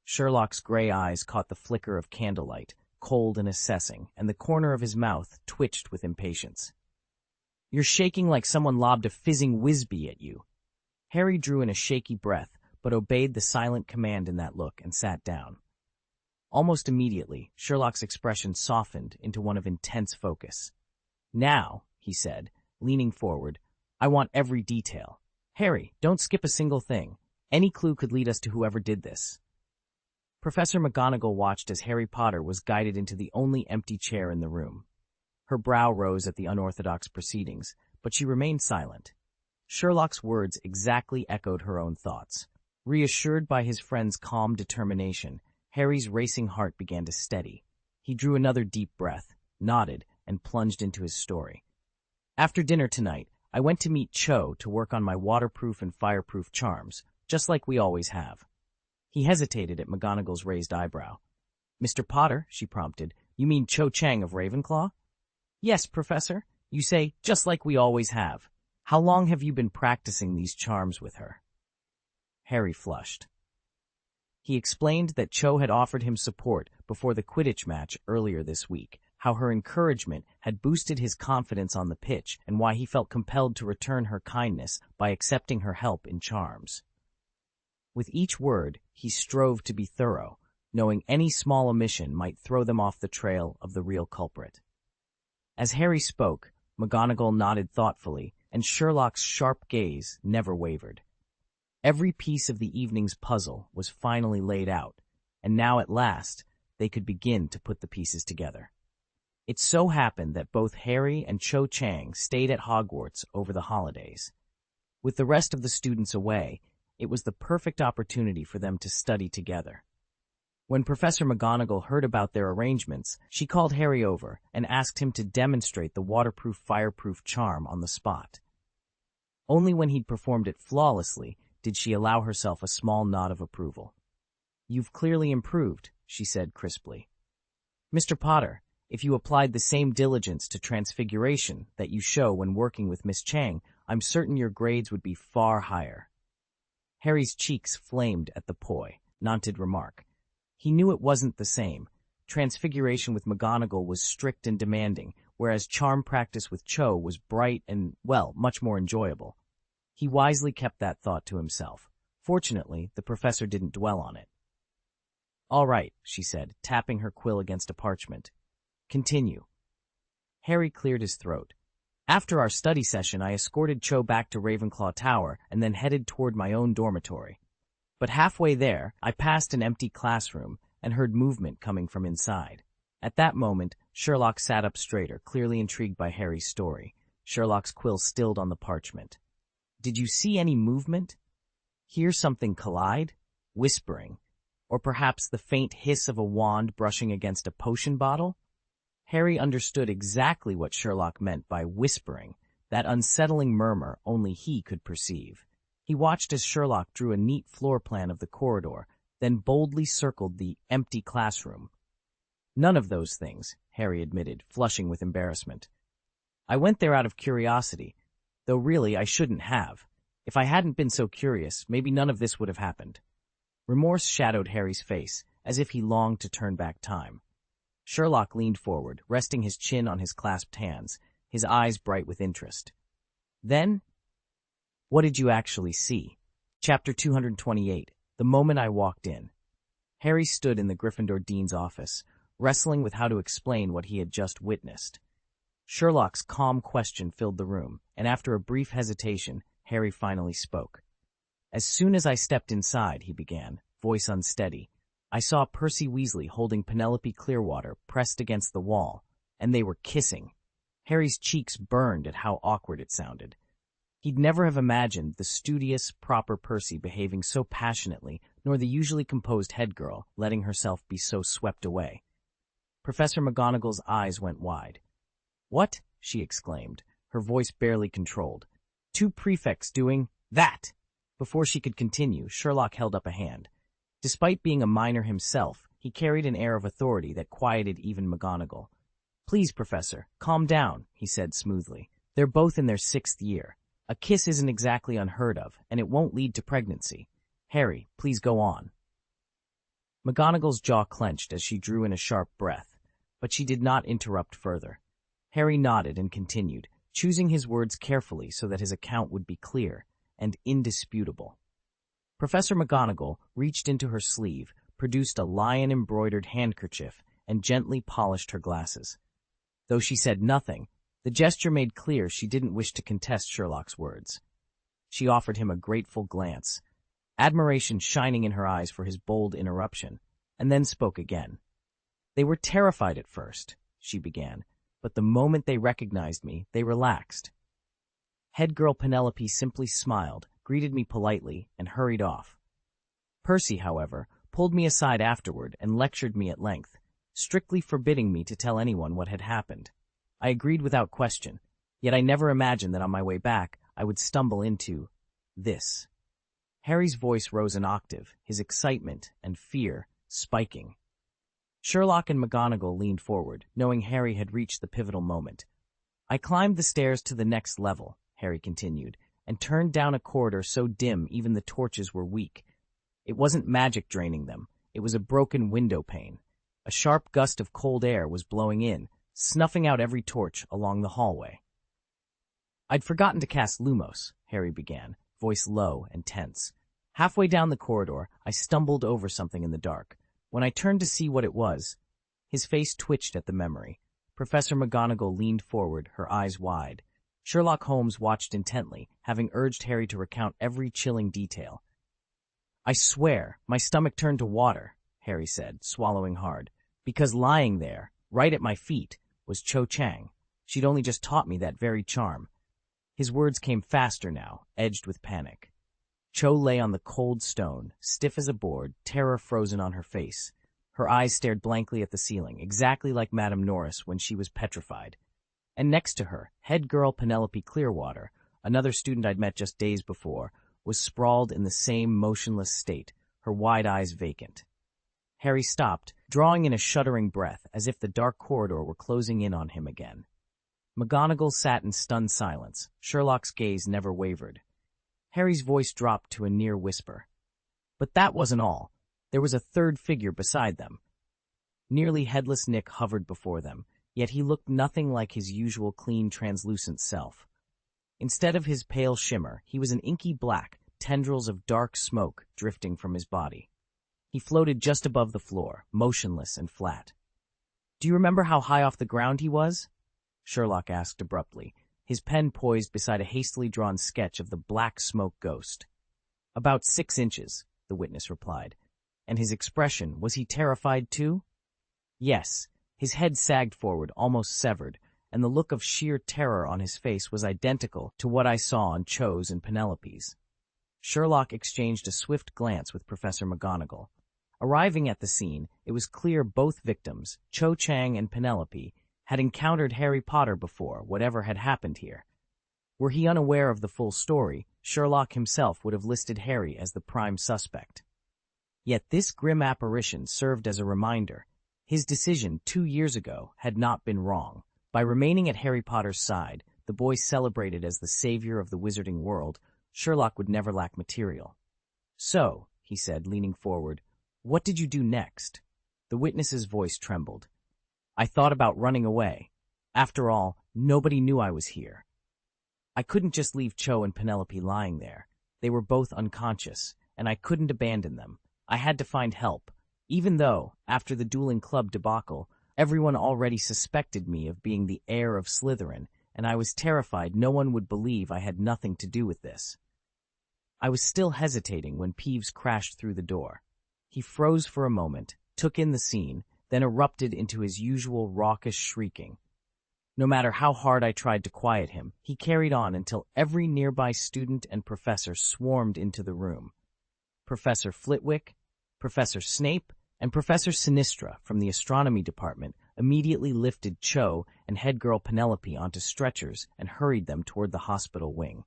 Sherlock's gray eyes caught the flicker of candlelight, cold and assessing, and the corner of his mouth twitched with impatience. "You're shaking like someone lobbed a fizzing whizzbee at you." Harry drew in a shaky breath, but obeyed the silent command in that look and sat down. Almost immediately, Sherlock's expression softened into one of intense focus. "Now," he said, leaning forward, "I want every detail. Harry, don't skip a single thing. Any clue could lead us to whoever did this." Professor McGonagall watched as Harry Potter was guided into the only empty chair in the room. Her brow rose at the unorthodox proceedings, but she remained silent. Sherlock's words exactly echoed her own thoughts. Reassured by his friend's calm determination, Harry's racing heart began to steady. He drew another deep breath, nodded, and plunged into his story. "After dinner tonight, I went to meet Cho to work on my waterproof and fireproof charms, just like we always have." He hesitated at McGonagall's raised eyebrow. "Mr. Potter," she prompted, "you mean Cho Chang of Ravenclaw?" "Yes, Professor. You say, just like we always have. How long have you been practicing these charms with her?" Harry flushed. He explained that Cho had offered him support before the Quidditch match earlier this week, how her encouragement had boosted his confidence on the pitch, and why he felt compelled to return her kindness by accepting her help in charms. With each word, he strove to be thorough, knowing any small omission might throw them off the trail of the real culprit. As Harry spoke, McGonagall nodded thoughtfully, and Sherlock's sharp gaze never wavered. Every piece of the evening's puzzle was finally laid out, and now at last they could begin to put the pieces together. It so happened that both Harry and Cho Chang stayed at Hogwarts over the holidays. With the rest of the students away, it was the perfect opportunity for them to study together. When Professor McGonagall heard about their arrangements, she called Harry over and asked him to demonstrate the waterproof fireproof charm on the spot. Only when he'd performed it flawlessly did she allow herself a small nod of approval. "You've clearly improved," she said crisply. "Mr. Potter, if you applied the same diligence to transfiguration that you show when working with Miss Chang, I'm certain your grades would be far higher." Harry's cheeks flamed at the poignant remark. He knew it wasn't the same. Transfiguration with McGonagall was strict and demanding, whereas charm practice with Cho was bright and, well, much more enjoyable. He wisely kept that thought to himself. Fortunately, the professor didn't dwell on it. "All right," she said, tapping her quill against a parchment. "Continue." Harry cleared his throat. "After our study session, I escorted Cho back to Ravenclaw Tower and then headed toward my own dormitory." But halfway there, I passed an empty classroom and heard movement coming from inside. At that moment, Sherlock sat up straighter, clearly intrigued by Harry's story. Sherlock's quill stilled on the parchment. Did you see any movement? Hear something collide? Whispering? Or perhaps the faint hiss of a wand brushing against a potion bottle? Harry understood exactly what Sherlock meant by whispering, that unsettling murmur only he could perceive. He watched as Sherlock drew a neat floor plan of the corridor, then boldly circled the empty classroom. None of those things, Harry admitted, flushing with embarrassment. I went there out of curiosity, though really I shouldn't have. If I hadn't been so curious, maybe none of this would have happened. Remorse shadowed Harry's face, as if he longed to turn back time. Sherlock leaned forward, resting his chin on his clasped hands, his eyes bright with interest. Then, what did you actually see? Chapter 228, The Moment I Walked In. Harry stood in the Gryffindor Dean's office, wrestling with how to explain what he had just witnessed. Sherlock's calm question filled the room, and after a brief hesitation, Harry finally spoke. As soon as I stepped inside, he began, voice unsteady, I saw Percy Weasley holding Penelope Clearwater pressed against the wall, and they were kissing. Harry's cheeks burned at how awkward it sounded. He'd never have imagined the studious, proper Percy behaving so passionately, nor the usually composed head girl letting herself be so swept away. Professor McGonagall's eyes went wide. What? She exclaimed, her voice barely controlled. Two prefects doing that! Before she could continue, Sherlock held up a hand. Despite being a minor himself, he carried an air of authority that quieted even McGonagall. Please, Professor, calm down, he said smoothly. They're both in their 6th year. A kiss isn't exactly unheard of, and it won't lead to pregnancy. Harry, please go on. McGonagall's jaw clenched as she drew in a sharp breath, but she did not interrupt further. Harry nodded and continued, choosing his words carefully so that his account would be clear and indisputable. Professor McGonagall reached into her sleeve, produced a lion-embroidered handkerchief, and gently polished her glasses. Though she said nothing, the gesture made clear she didn't wish to contest Sherlock's words. She offered him a grateful glance, admiration shining in her eyes for his bold interruption, and then spoke again. They were terrified at first, she began, but the moment they recognized me, they relaxed. Head girl Penelope simply smiled, greeted me politely, and hurried off. Percy, however, pulled me aside afterward and lectured me at length, strictly forbidding me to tell anyone what had happened. I agreed without question, yet I never imagined that on my way back I would stumble into this. Harry's voice rose an octave, his excitement and fear spiking. Sherlock and McGonagall leaned forward, knowing Harry had reached the pivotal moment. I climbed the stairs to the next level, Harry continued, and turned down a corridor so dim even the torches were weak. It wasn't magic draining them, it was a broken window pane. A sharp gust of cold air was blowing in, snuffing out every torch along the hallway. I'd forgotten to cast Lumos, Harry began, voice low and tense. Halfway down the corridor, I stumbled over something in the dark. When I turned to see what it was, his face twitched at the memory. Professor McGonagall leaned forward, her eyes wide. Sherlock Holmes watched intently, having urged Harry to recount every chilling detail. I swear, my stomach turned to water, Harry said, swallowing hard, because lying there, right at my feet, was Cho Chang. She'd only just taught me that very charm. His words came faster now, edged with panic. Cho lay on the cold stone, stiff as a board, terror frozen on her face. Her eyes stared blankly at the ceiling, exactly like Madame Norris when she was petrified. And next to her, head girl Penelope Clearwater, another student I'd met just days before, was sprawled in the same motionless state, her wide eyes vacant. Harry stopped, drawing in a shuddering breath, as if the dark corridor were closing in on him again. McGonagall sat in stunned silence. Sherlock's gaze never wavered. Harry's voice dropped to a near whisper. But that wasn't all. There was a third figure beside them. Nearly headless Nick hovered before them, yet he looked nothing like his usual clean, translucent self. Instead of his pale shimmer, he was an inky black, tendrils of dark smoke drifting from his body. He floated just above the floor, motionless and flat. Do you remember how high off the ground he was? Sherlock asked abruptly, his pen poised beside a hastily drawn sketch of the black smoke ghost. About 6 inches, the the witness replied. And his expression, was he terrified too? Yes, his head sagged forward, almost severed, and the look of sheer terror on his face was identical to what I saw on Cho's and Penelope's. Sherlock exchanged a swift glance with Professor McGonagall. Arriving at the scene, it was clear both victims, Cho Chang and Penelope, had encountered Harry Potter before, whatever had happened here. Were he unaware of the full story, Sherlock himself would have listed Harry as the prime suspect. Yet this grim apparition served as a reminder. His decision 2 years ago had not been wrong. By remaining at Harry Potter's side, the boy celebrated as the savior of the wizarding world, Sherlock would never lack material. "So," he said, leaning forward, "what did you do next?" The witness's voice trembled. "I thought about running away. After all, nobody knew I was here. I couldn't just leave Cho and Penelope lying there. They were both unconscious, and I couldn't abandon them. I had to find help, even though, after the dueling club debacle, everyone already suspected me of being the heir of Slytherin, and I was terrified no one would believe I had nothing to do with this." I was still hesitating when Peeves crashed through the door. He froze for a moment, took in the scene, then erupted into his usual raucous shrieking. No matter how hard I tried to quiet him, he carried on until every nearby student and professor swarmed into the room. Professor Flitwick, Professor Snape, and Professor Sinistra from the astronomy department immediately lifted Cho and head girl Penelope onto stretchers and hurried them toward the hospital wing.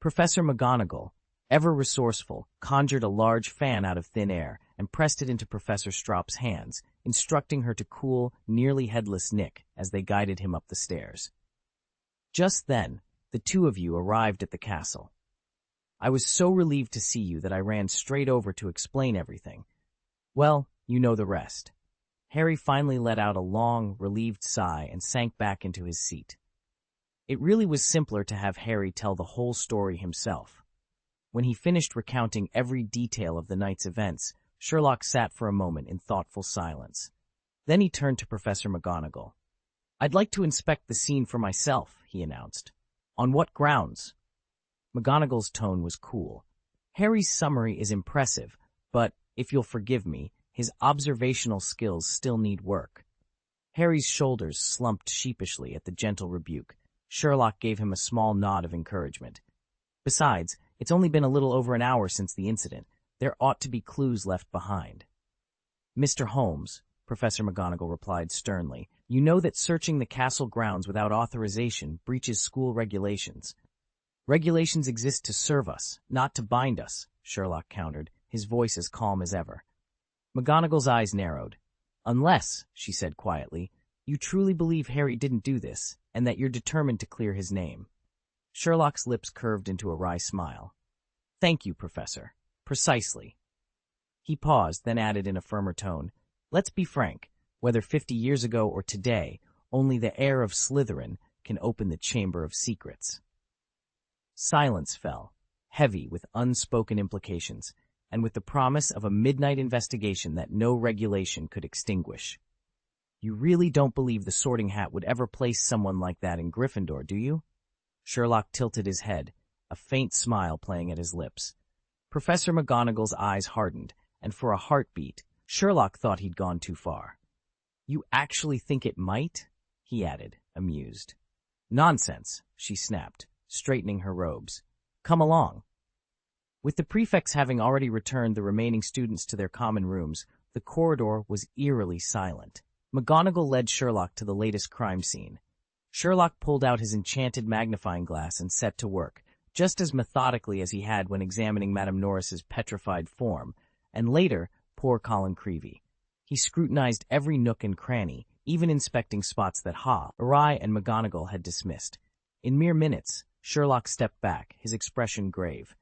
Professor McGonagall, ever resourceful, conjured a large fan out of thin air and pressed it into Professor Stroup's hands, instructing her to cool, nearly headless Nick as they guided him up the stairs. Just then, the two of you arrived at the castle. I was so relieved to see you that I ran straight over to explain everything. Well, you know the rest. Harry finally let out a long, relieved sigh and sank back into his seat. It really was simpler to have Harry tell the whole story himself. When he finished recounting every detail of the night's events, Sherlock sat for a moment in thoughtful silence. Then he turned to Professor McGonagall. "I'd like to inspect the scene for myself," he announced. "On what grounds?" McGonagall's tone was cool. "Harry's summary is impressive, but, if you'll forgive me, his observational skills still need work." Harry's shoulders slumped sheepishly at the gentle rebuke. Sherlock gave him a small nod of encouragement. "Besides, it's only been a little over an hour since the incident. There ought to be clues left behind." "Mr. Holmes," Professor McGonagall replied sternly, "you know that searching the castle grounds without authorization breaches school regulations." "Regulations exist to serve us, not to bind us," Sherlock countered, his voice as calm as ever. McGonagall's eyes narrowed. "Unless," she said quietly, "you truly believe Harry didn't do this, and that you're determined to clear his name." Sherlock's lips curved into a wry smile. "Thank you, Professor. Precisely." He paused, then added in a firmer tone, "Let's be frank. Whether 50 years ago or today, only the heir of Slytherin can open the Chamber of Secrets." Silence fell, heavy with unspoken implications, and with the promise of a midnight investigation that no regulation could extinguish. "You really don't believe the Sorting Hat would ever place someone like that in Gryffindor, do you?" Sherlock tilted his head, a faint smile playing at his lips. Professor McGonagall's eyes hardened, and for a heartbeat, Sherlock thought he'd gone too far. "You actually think it might?" he added, amused. "Nonsense," she snapped, straightening her robes. "Come along." With the prefects having already returned the remaining students to their common rooms, the corridor was eerily silent. McGonagall led Sherlock to the latest crime scene. Sherlock pulled out his enchanted magnifying glass and set to work, just as methodically as he had when examining Madame Norris's petrified form, and later, poor Colin Creevey. He scrutinized every nook and cranny, even inspecting spots that Awry and McGonagall had dismissed. In mere minutes, Sherlock stepped back, his expression grave.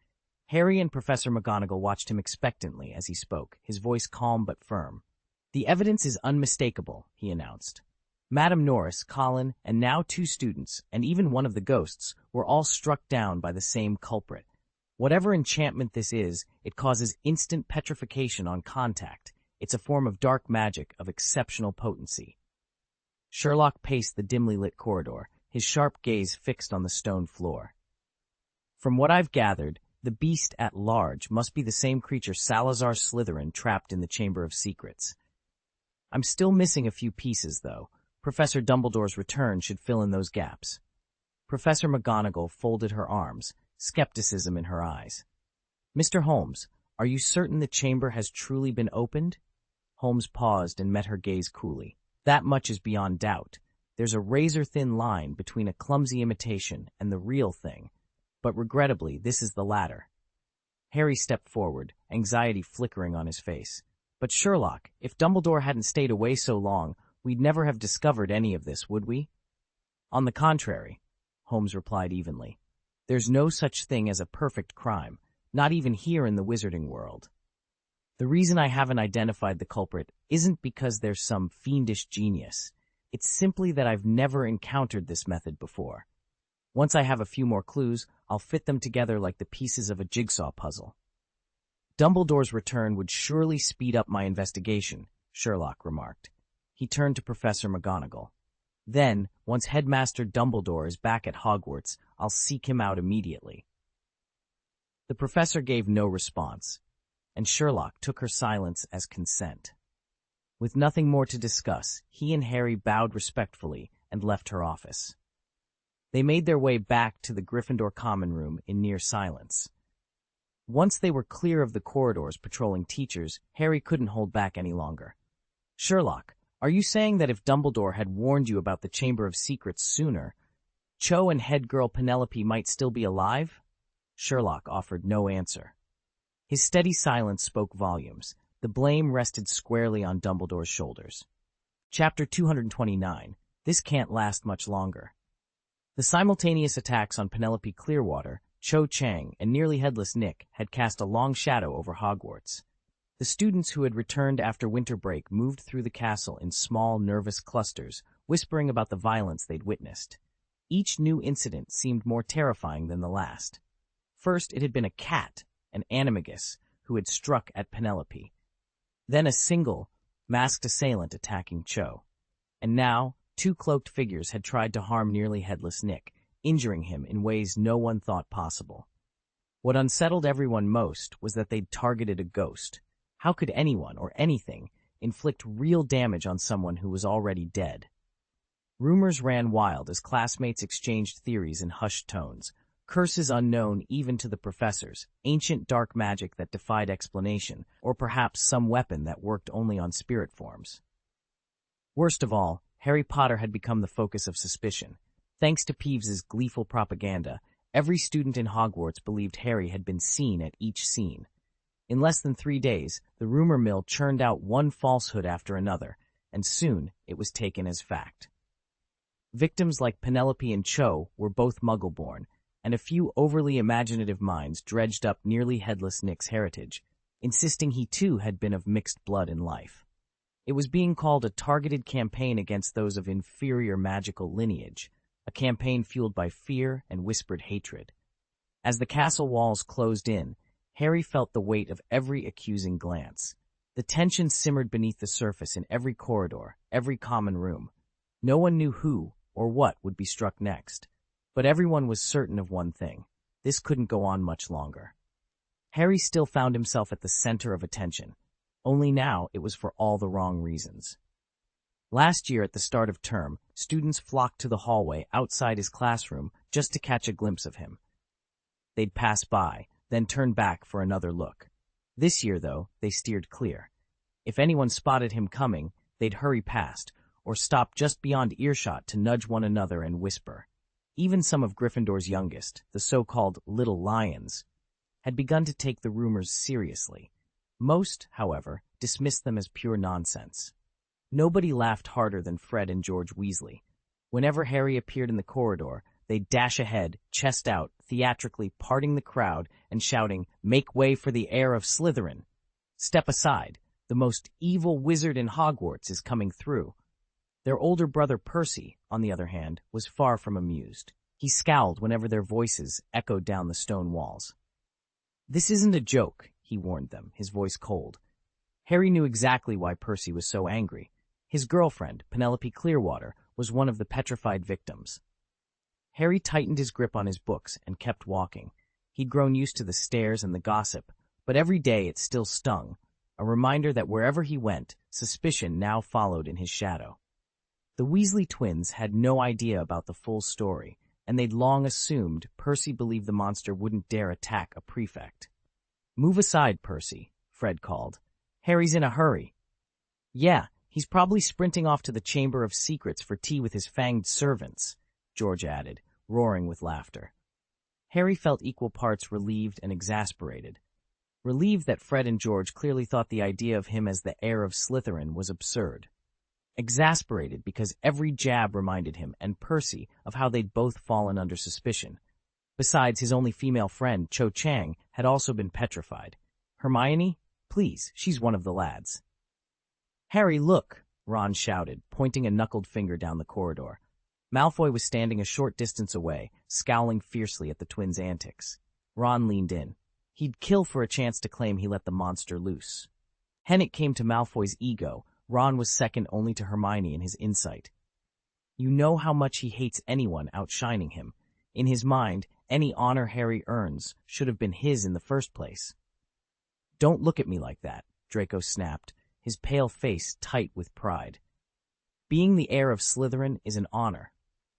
Harry and Professor McGonagall watched him expectantly as he spoke, his voice calm but firm. "The evidence is unmistakable," he announced. Madame Norris, Colin, and now 2 students, and even one of the ghosts, were all struck down by the same culprit. Whatever enchantment this is, it causes instant petrification on contact. It's a form of dark magic of exceptional potency. Sherlock paced the dimly lit corridor, his sharp gaze fixed on the stone floor. "From what I've gathered, The beast at large must be the same creature Salazar Slytherin trapped in the Chamber of Secrets. I'm still missing a few pieces, though. Professor Dumbledore's return should fill in those gaps. Professor McGonagall folded her arms, skepticism in her eyes. Mr. Holmes, are you certain the chamber has truly been opened? Holmes paused and met her gaze coolly. That much is beyond doubt. There's a razor-thin line between a clumsy imitation and the real thing, but regrettably, this is the latter. Harry stepped forward, anxiety flickering on his face. But Sherlock, if Dumbledore hadn't stayed away so long, we'd never have discovered any of this, would we? On the contrary, Holmes replied evenly. There's no such thing as a perfect crime, not even here in the wizarding world. The reason I haven't identified the culprit isn't because there's some fiendish genius. It's simply that I've never encountered this method before. Once I have a few more clues, I'll fit them together like the pieces of a jigsaw puzzle. Dumbledore's return would surely speed up my investigation, Sherlock remarked. He turned to Professor McGonagall. Then, once Headmaster Dumbledore is back at Hogwarts, I'll seek him out immediately. The professor gave no response, and Sherlock took her silence as consent. With nothing more to discuss, he and Harry bowed respectfully and left her office. They made their way back to the Gryffindor common room in near silence. Once they were clear of the corridors patrolling teachers, Harry couldn't hold back any longer. Sherlock, are you saying that if Dumbledore had warned you about the Chamber of Secrets sooner, Cho and head girl Penelope might still be alive? Sherlock offered no answer. His steady silence spoke volumes. The blame rested squarely on Dumbledore's shoulders. Chapter 229. This can't last much longer. The simultaneous attacks on Penelope Clearwater, Cho Chang, and nearly headless Nick had cast a long shadow over Hogwarts. The students who had returned after winter break moved through the castle in small, nervous clusters, whispering about the violence they'd witnessed. Each new incident seemed more terrifying than the last. First, it had been a cat, an animagus, who had struck at Penelope. Then a single, masked assailant attacking Cho. And now, two cloaked figures had tried to harm nearly headless Nick, injuring him in ways no one thought possible. What unsettled everyone most was that they'd targeted a ghost. How could anyone, or anything, inflict real damage on someone who was already dead? Rumors ran wild as classmates exchanged theories in hushed tones, curses unknown even to the professors, ancient dark magic that defied explanation, or perhaps some weapon that worked only on spirit forms. Worst of all, Harry Potter had become the focus of suspicion. Thanks to Peeves's gleeful propaganda, every student in Hogwarts believed Harry had been seen at each scene. In less than 3 days, the rumor mill churned out one falsehood after another, and soon it was taken as fact. Victims like Penelope and Cho were both Muggle-born, and a few overly imaginative minds dredged up nearly headless Nick's heritage, insisting he too had been of mixed blood in life. It was being called a targeted campaign against those of inferior magical lineage, a campaign fueled by fear and whispered hatred. As the castle walls closed in, Harry felt the weight of every accusing glance. The tension simmered beneath the surface in every corridor, every common room. No one knew who or what would be struck next, but everyone was certain of one thing. This couldn't go on much longer. Harry still found himself at the center of attention, only now it was for all the wrong reasons. Last year at the start of term, students flocked to the hallway outside his classroom just to catch a glimpse of him. They'd pass by, then turn back for another look. This year, though, they steered clear. If anyone spotted him coming, they'd hurry past, or stop just beyond earshot to nudge one another and whisper. Even some of Gryffindor's youngest, the so-called Little Lions, had begun to take the rumors seriously. Most, however, dismissed them as pure nonsense. Nobody laughed harder than Fred and George Weasley. Whenever Harry appeared in the corridor, they'd dash ahead, chest out, theatrically parting the crowd and shouting, "Make way for the heir of Slytherin! Step aside, the most evil wizard in Hogwarts is coming through." Their older brother Percy, on the other hand, was far from amused. He scowled whenever their voices echoed down the stone walls. "This isn't a joke," he warned them, his voice cold. Harry knew exactly why Percy was so angry. His girlfriend, Penelope Clearwater, was one of the petrified victims. Harry tightened his grip on his books and kept walking. He'd grown used to the stares and the gossip, but every day it still stung, a reminder that wherever he went, suspicion now followed in his shadow. The Weasley twins had no idea about the full story, and they'd long assumed Percy believed the monster wouldn't dare attack a prefect. "Move aside, Percy," Fred called. "Harry's in a hurry." "Yeah, he's probably sprinting off to the Chamber of Secrets for tea with his fanged servants," George added, roaring with laughter. Harry felt equal parts relieved and exasperated. Relieved that Fred and George clearly thought the idea of him as the heir of Slytherin was absurd. Exasperated because every jab reminded him and Percy of how they'd both fallen under suspicion. Besides, his only female friend, Cho Chang, had also been petrified. "Hermione? Please, she's one of the lads." "Harry, look!" Ron shouted, pointing a knuckled finger down the corridor. Malfoy was standing a short distance away, scowling fiercely at the twins' antics. Ron leaned in. He'd kill for a chance to claim he let the monster loose. When it came to Malfoy's ego, Ron was second only to Hermione in his insight. You know how much he hates anyone outshining him. In his mind, any honor Harry earns should have been his in the first place. "Don't look at me like that," Draco snapped, his pale face tight with pride. "Being the heir of Slytherin is an honor."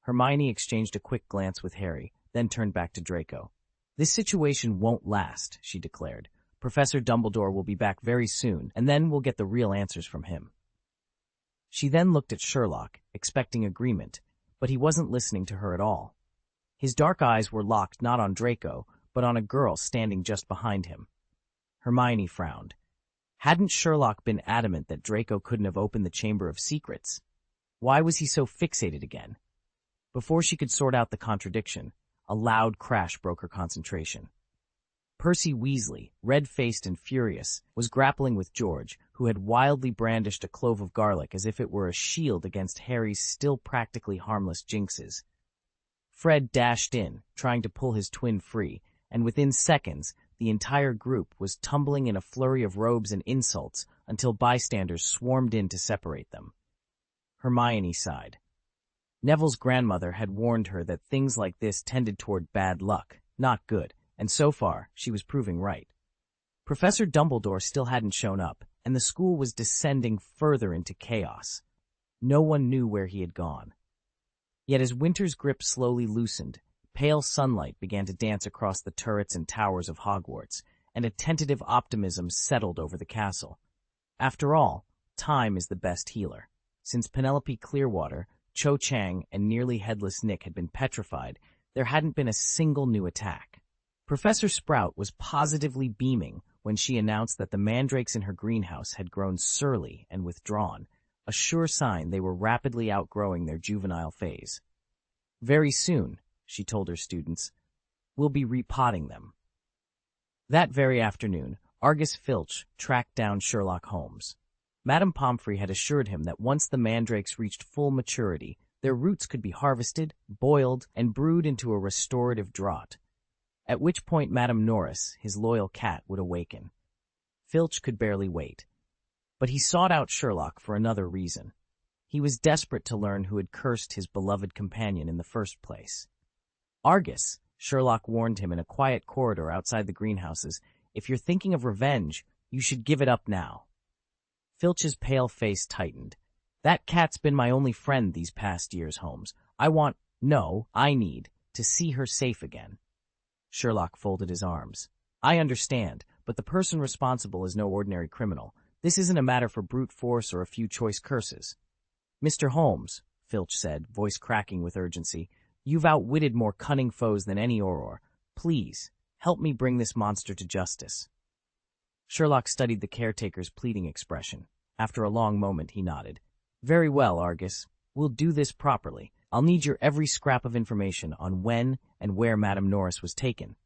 Hermione exchanged a quick glance with Harry, then turned back to Draco. "This situation won't last," she declared. "Professor Dumbledore will be back very soon, and then we'll get the real answers from him." She then looked at Sherlock, expecting agreement, but he wasn't listening to her at all. His dark eyes were locked not on Draco, but on a girl standing just behind him. Hermione frowned. Hadn't Sherlock been adamant that Draco couldn't have opened the Chamber of Secrets? Why was he so fixated again? Before she could sort out the contradiction, a loud crash broke her concentration. Percy Weasley, red-faced and furious, was grappling with George, who had wildly brandished a clove of garlic as if it were a shield against Harry's still practically harmless jinxes. Fred dashed in, trying to pull his twin free, and within seconds, the entire group was tumbling in a flurry of robes and insults until bystanders swarmed in to separate them. Hermione sighed. Neville's grandmother had warned her that things like this tended toward bad luck, not good, and so far, she was proving right. Professor Dumbledore still hadn't shown up, and the school was descending further into chaos. No one knew where he had gone. Yet as winter's grip slowly loosened, pale sunlight began to dance across the turrets and towers of Hogwarts, and a tentative optimism settled over the castle. After all, time is the best healer. Since Penelope Clearwater, Cho Chang, and nearly headless Nick had been petrified, there hadn't been a single new attack. Professor Sprout was positively beaming when she announced that the mandrakes in her greenhouse had grown surly and withdrawn, a sure sign they were rapidly outgrowing their juvenile phase. "Very soon," she told her students, "we'll be repotting them." That very afternoon, Argus Filch tracked down Sherlock Holmes. Madame Pomfrey had assured him that once the mandrakes reached full maturity, their roots could be harvested, boiled, and brewed into a restorative draught, at which point Madame Norris, his loyal cat, would awaken. Filch could barely wait. But he sought out Sherlock for another reason. He was desperate to learn who had cursed his beloved companion in the first place. "Argus," Sherlock warned him in a quiet corridor outside the greenhouses, "if you're thinking of revenge, you should give it up now." Filch's pale face tightened. "That cat's been my only friend these past years, Holmes. I need to see her safe again." Sherlock folded his arms. "I understand, but the person responsible is no ordinary criminal. This isn't a matter for brute force or a few choice curses." "Mr. Holmes," Filch said, voice cracking with urgency, "you've outwitted more cunning foes than any Auror. Please, help me bring this monster to justice." Sherlock studied the caretaker's pleading expression. After a long moment, he nodded. "Very well, Argus. We'll do this properly. I'll need your every scrap of information on when and where Madame Norris was taken.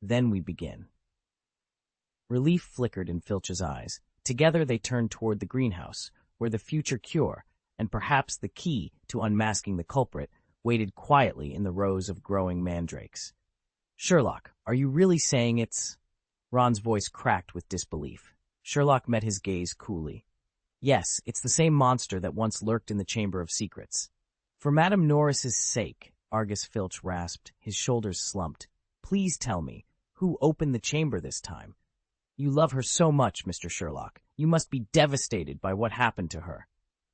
Then we begin." Relief flickered in Filch's eyes. Together they turned toward the greenhouse, where the future cure, and perhaps the key to unmasking the culprit, waited quietly in the rows of growing mandrakes. "Sherlock, are you really saying it's—" Ron's voice cracked with disbelief. Sherlock met his gaze coolly. "Yes, it's the same monster that once lurked in the Chamber of Secrets." "For Madame Norris's sake," Argus Filch rasped, his shoulders slumped, "please tell me, Who opened the chamber this time? You love her so much, Mr. Sherlock. You must be devastated by what happened to her.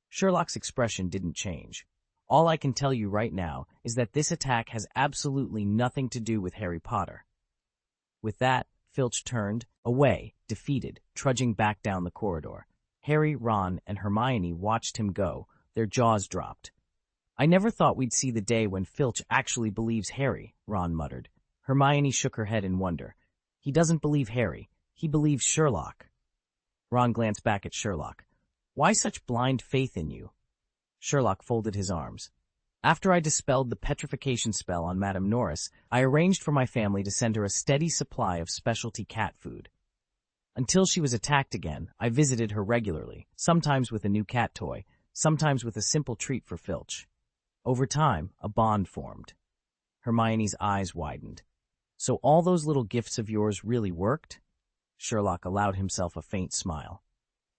Sherlock's expression didn't change. All I can tell you right now is that this attack has absolutely nothing to do with Harry Potter. With that, Filch turned away, defeated, trudging back down the corridor. Harry, Ron, and Hermione watched him go, their jaws dropped. I never thought we'd see the day when Filch actually believes Harry, Ron muttered. Hermione shook her head in wonder. He doesn't believe Harry. He believes Sherlock. Ron glanced back at Sherlock. Why such blind faith in you? Sherlock folded his arms. After I dispelled the petrification spell on Madame Norris, I arranged for my family to send her a steady supply of specialty cat food. Until she was attacked again, I visited her regularly, sometimes with a new cat toy, sometimes with a simple treat for Filch. Over time, a bond formed. Hermione's eyes widened. So all those little gifts of yours really worked? Sherlock allowed himself a faint smile.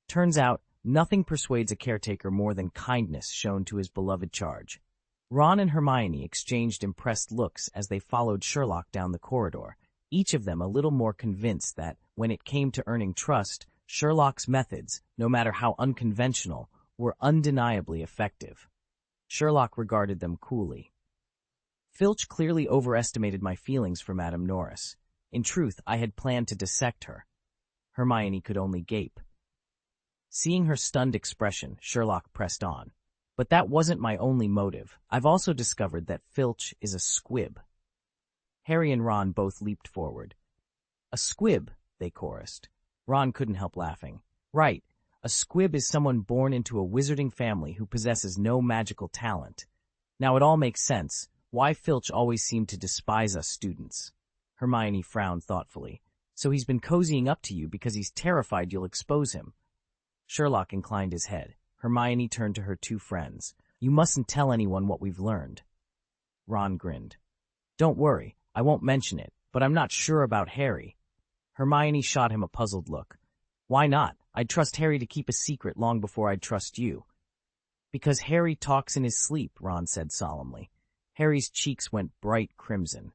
Turns out, nothing persuades a caretaker more than kindness shown to his beloved charge. Ron and Hermione exchanged impressed looks as they followed Sherlock down the corridor, each of them a little more convinced that, when it came to earning trust, Sherlock's methods, no matter how unconventional, were undeniably effective. Sherlock regarded them coolly. Filch clearly overestimated my feelings for Madame Norris. In truth, I had planned to dissect her. Hermione could only gape. Seeing her stunned expression, Sherlock pressed on. But that wasn't my only motive. I've also discovered that Filch is a squib. Harry and Ron both leaped forward. A squib, they chorused. Ron couldn't help laughing. Right, a squib is someone born into a wizarding family who possesses no magical talent. Now it all makes sense, why Filch always seemed to despise us students. Hermione frowned thoughtfully. So he's been cozying up to you because he's terrified you'll expose him. Sherlock inclined his head. Hermione turned to her two friends. You mustn't tell anyone what we've learned. Ron grinned. Don't worry, I won't mention it, but I'm not sure about Harry. Hermione shot him a puzzled look. Why not? I'd trust Harry to keep a secret long before I'd trust you. Because Harry talks in his sleep, Ron said solemnly. Harry's cheeks went bright crimson.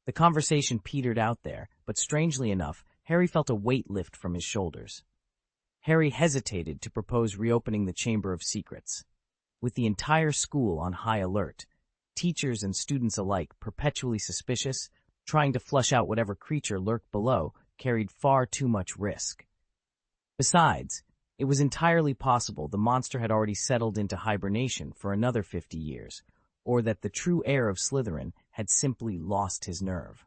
The conversation petered out there, but strangely enough, Harry felt a weight lift from his shoulders. Harry hesitated to propose reopening the Chamber of Secrets. With the entire school on high alert, teachers and students alike perpetually suspicious, trying to flush out whatever creature lurked below carried far too much risk. Besides, it was entirely possible the monster had already settled into hibernation for another 50 years, or that the true heir of Slytherin had simply lost his nerve.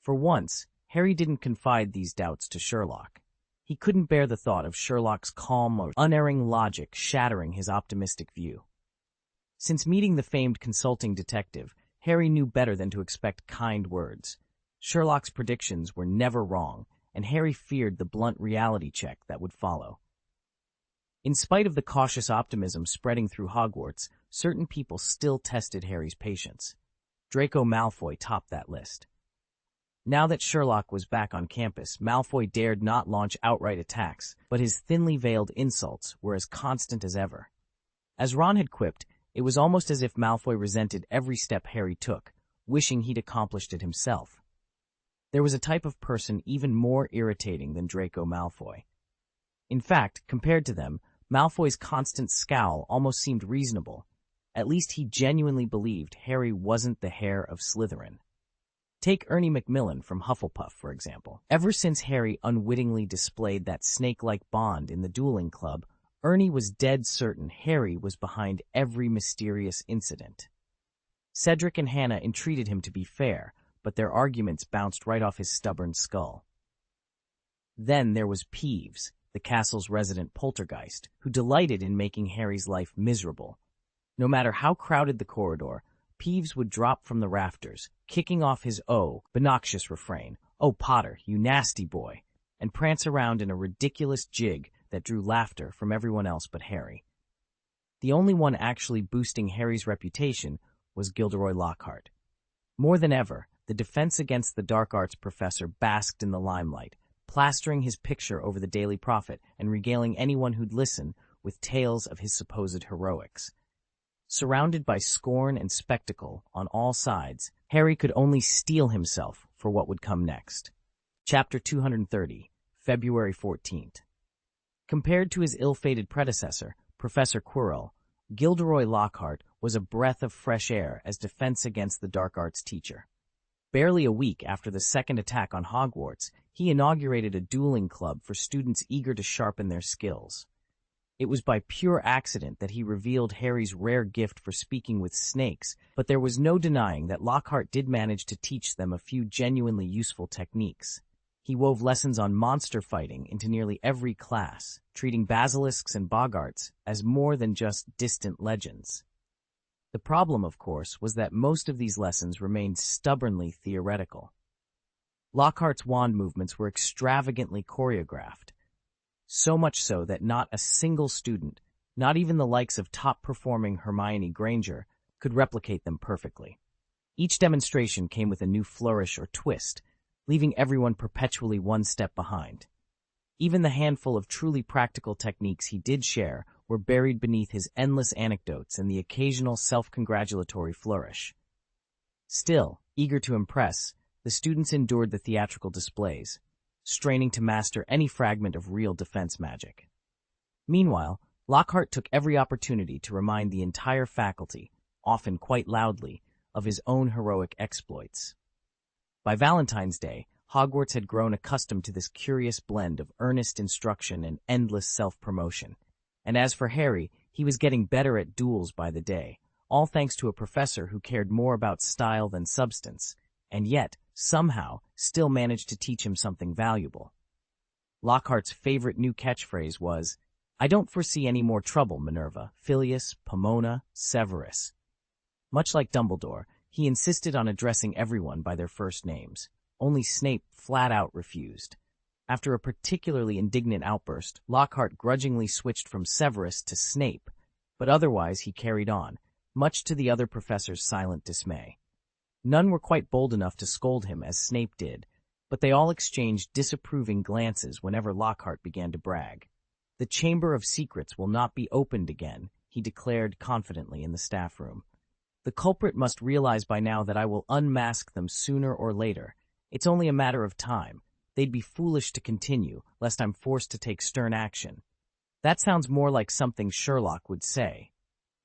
For once, Harry didn't confide these doubts to Sherlock. He couldn't bear the thought of Sherlock's calm or unerring logic shattering his optimistic view. Since meeting the famed consulting detective, Harry knew better than to expect kind words. Sherlock's predictions were never wrong, and Harry feared the blunt reality check that would follow. In spite of the cautious optimism spreading through Hogwarts, certain people still tested Harry's patience. Draco Malfoy topped that list. Now that Sherlock was back on campus, Malfoy dared not launch outright attacks, but his thinly veiled insults were as constant as ever. As Ron had quipped, it was almost as if Malfoy resented every step Harry took, wishing he'd accomplished it himself. There was a type of person even more irritating than Draco Malfoy. In fact, compared to them, Malfoy's constant scowl almost seemed reasonable. At least he genuinely believed Harry wasn't the heir of Slytherin. Take Ernie Macmillan from Hufflepuff, for example. Ever since Harry unwittingly displayed that snake-like bond in the dueling club, Ernie was dead certain Harry was behind every mysterious incident. Cedric and Hannah entreated him to be fair, but their arguments bounced right off his stubborn skull. Then there was Peeves, the castle's resident poltergeist, who delighted in making Harry's life miserable. No matter how crowded the corridor, Peeves would drop from the rafters, kicking off his obnoxious refrain, "Oh, Potter, you nasty boy," and prance around in a ridiculous jig that drew laughter from everyone else but Harry. The only one actually boosting Harry's reputation was Gilderoy Lockhart. More than ever, the Defense Against the Dark Arts professor basked in the limelight, plastering his picture over the Daily Prophet and regaling anyone who'd listen with tales of his supposed heroics. Surrounded by scorn and spectacle on all sides, Harry could only steel himself for what would come next. Chapter 230, February 14th. Compared to his ill-fated predecessor, Professor Quirrell, Gilderoy Lockhart was a breath of fresh air as defense against the dark arts teacher. Barely a week after the second attack on Hogwarts, he inaugurated a dueling club for students eager to sharpen their skills. It was by pure accident that he revealed Harry's rare gift for speaking with snakes, but there was no denying that Lockhart did manage to teach them a few genuinely useful techniques. He wove lessons on monster fighting into nearly every class, treating basilisks and boggarts as more than just distant legends. The problem, of course, was that most of these lessons remained stubbornly theoretical. Lockhart's wand movements were extravagantly choreographed, so much so that not a single student, not even the likes of top-performing Hermione Granger, could replicate them perfectly. Each demonstration came with a new flourish or twist, leaving everyone perpetually one step behind. Even the handful of truly practical techniques he did share were buried beneath his endless anecdotes and the occasional self-congratulatory flourish. Still, eager to impress, the students endured the theatrical displays, straining to master any fragment of real defense magic. Meanwhile, Lockhart took every opportunity to remind the entire faculty, often quite loudly, of his own heroic exploits. By Valentine's Day, Hogwarts had grown accustomed to this curious blend of earnest instruction and endless self-promotion. And as for Harry, he was getting better at duels by the day, all thanks to a professor who cared more about style than substance, and yet, somehow, still managed to teach him something valuable. Lockhart's favorite new catchphrase was, "I don't foresee any more trouble, Minerva, Filius, Pomona, Severus." Much like Dumbledore, he insisted on addressing everyone by their first names. Only Snape flat-out refused. After a particularly indignant outburst, Lockhart grudgingly switched from Severus to Snape, but otherwise he carried on, much to the other professors' silent dismay. None were quite bold enough to scold him as Snape did, but they all exchanged disapproving glances whenever Lockhart began to brag. "The Chamber of Secrets will not be opened again," he declared confidently in the staff room. "The culprit must realize by now that I will unmask them sooner or later. It's only a matter of time. They'd be foolish to continue, lest I'm forced to take stern action." "That sounds more like something Sherlock would say,"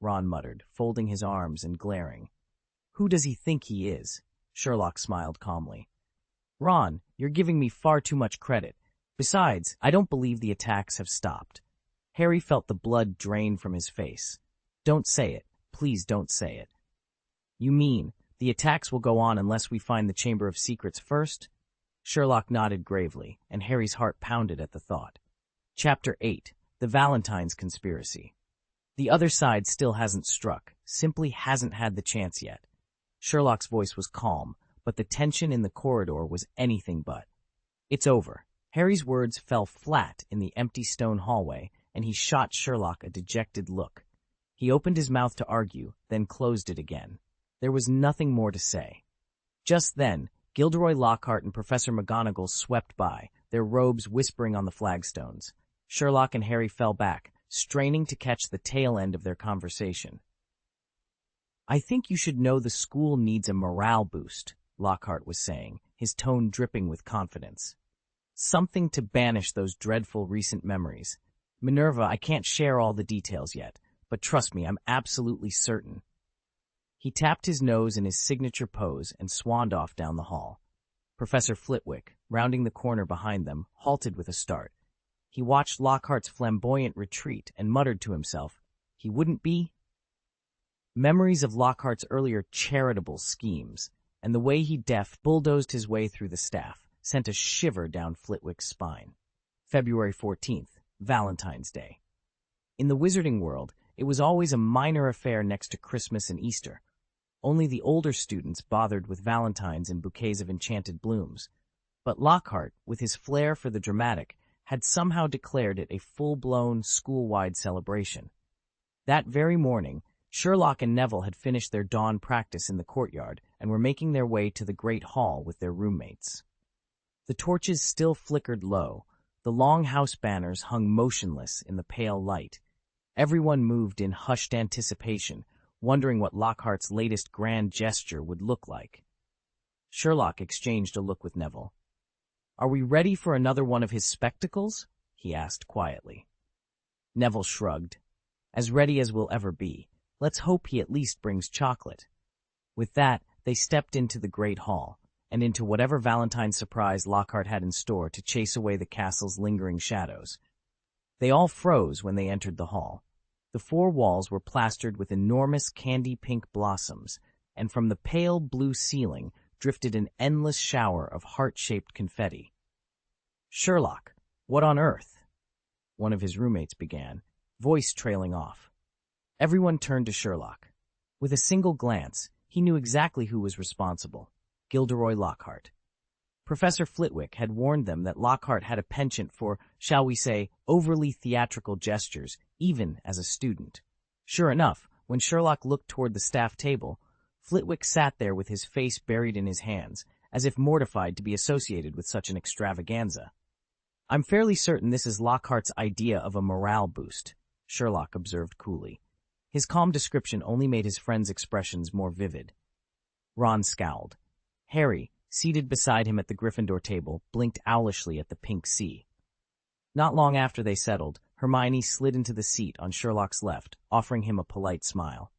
Ron muttered, folding his arms and glaring. "Who does he think he is?" Sherlock smiled calmly. "Ron, you're giving me far too much credit. Besides, I don't believe the attacks have stopped." Harry felt the blood drain from his face. "Don't say it. Please don't say it." "You mean, the attacks will go on unless we find the Chamber of Secrets first?" Sherlock nodded gravely, and Harry's heart pounded at the thought. Chapter 8, The Valentine's Conspiracy. The other side still hasn't struck, simply hasn't had the chance yet. Sherlock's voice was calm, but the tension in the corridor was anything but. "It's over." Harry's words fell flat in the empty stone hallway, and he shot Sherlock a dejected look. He opened his mouth to argue, then closed it again. There was nothing more to say. Just then, Gilderoy Lockhart and Professor McGonagall swept by, their robes whispering on the flagstones. Sherlock and Harry fell back, straining to catch the tail end of their conversation. "I think you should know the school needs a morale boost," Lockhart was saying, his tone dripping with confidence. "Something to banish those dreadful recent memories. Minerva, I can't share all the details yet, but trust me, I'm absolutely certain." He tapped his nose in his signature pose and swanned off down the hall. Professor Flitwick, rounding the corner behind them, halted with a start. He watched Lockhart's flamboyant retreat and muttered to himself, "He wouldn't be?" Memories of Lockhart's earlier charitable schemes, and the way he bulldozed his way through the staff, sent a shiver down Flitwick's spine. February 14th, Valentine's Day. In the wizarding world, it was always a minor affair next to Christmas and Easter. Only the older students bothered with valentines and bouquets of enchanted blooms. But Lockhart, with his flair for the dramatic, had somehow declared it a full-blown, school-wide celebration. That very morning, Sherlock and Neville had finished their dawn practice in the courtyard and were making their way to the great hall with their roommates. The torches still flickered low, the long house banners hung motionless in the pale light. Everyone moved in hushed anticipation, wondering what Lockhart's latest grand gesture would look like. Sherlock exchanged a look with Neville. "Are we ready for another one of his spectacles?" he asked quietly. Neville shrugged. "As ready as we'll ever be. Let's hope he at least brings chocolate." With that, they stepped into the great hall, and into whatever Valentine's surprise Lockhart had in store to chase away the castle's lingering shadows. They all froze when they entered the hall. The four walls were plastered with enormous candy-pink blossoms, and from the pale blue ceiling drifted an endless shower of heart-shaped confetti. "Sherlock, what on earth?" one of his roommates began, voice trailing off. Everyone turned to Sherlock. With a single glance, he knew exactly who was responsible: Gilderoy Lockhart. Professor Flitwick had warned them that Lockhart had a penchant for, shall we say, overly theatrical gestures, even as a student. Sure enough, when Sherlock looked toward the staff table, Flitwick sat there with his face buried in his hands, as if mortified to be associated with such an extravaganza. "I'm fairly certain this is Lockhart's idea of a morale boost," Sherlock observed coolly. His calm description only made his friend's expressions more vivid. Ron scowled. Harry, seated beside him at the Gryffindor table, blinked owlishly at the pink sea. Not long after they settled, Hermione slid into the seat on Sherlock's left, offering him a polite smile.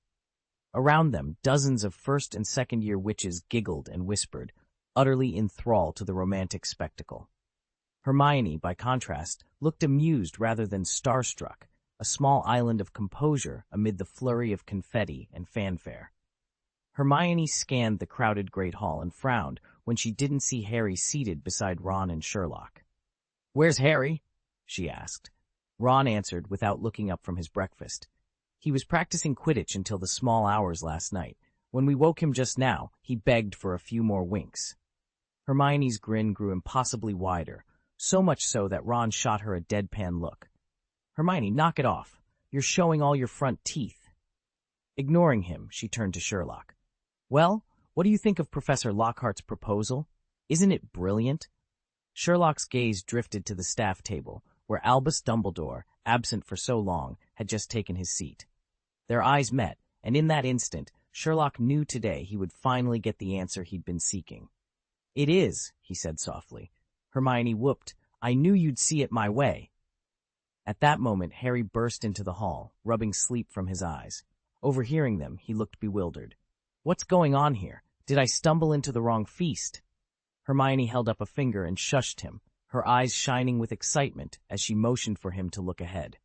Around them, dozens of first- and second-year witches giggled and whispered, utterly enthralled to the romantic spectacle. Hermione, by contrast, looked amused rather than starstruck, a small island of composure amid the flurry of confetti and fanfare. Hermione scanned the crowded great hall and frowned when she didn't see Harry seated beside Ron and Sherlock. "Where's Harry?" she asked. Ron answered without looking up from his breakfast. "He was practicing Quidditch until the small hours last night. When we woke him just now, he begged for a few more winks." Hermione's grin grew impossibly wider, so much so that Ron shot her a deadpan look. "Hermione, knock it off. You're showing all your front teeth." Ignoring him, she turned to Sherlock. "Well, what do you think of Professor Lockhart's proposal? Isn't it brilliant?" Sherlock's gaze drifted to the staff table, where Albus Dumbledore, absent for so long, had just taken his seat. Their eyes met, and in that instant, Sherlock knew today he would finally get the answer he'd been seeking. "It is," he said softly. Hermione whooped, "I knew you'd see it my way." At that moment, Harry burst into the hall, rubbing sleep from his eyes. Overhearing them, he looked bewildered. "What's going on here? Did I stumble into the wrong feast?" Hermione held up a finger and shushed him, her eyes shining with excitement as she motioned for him to look ahead.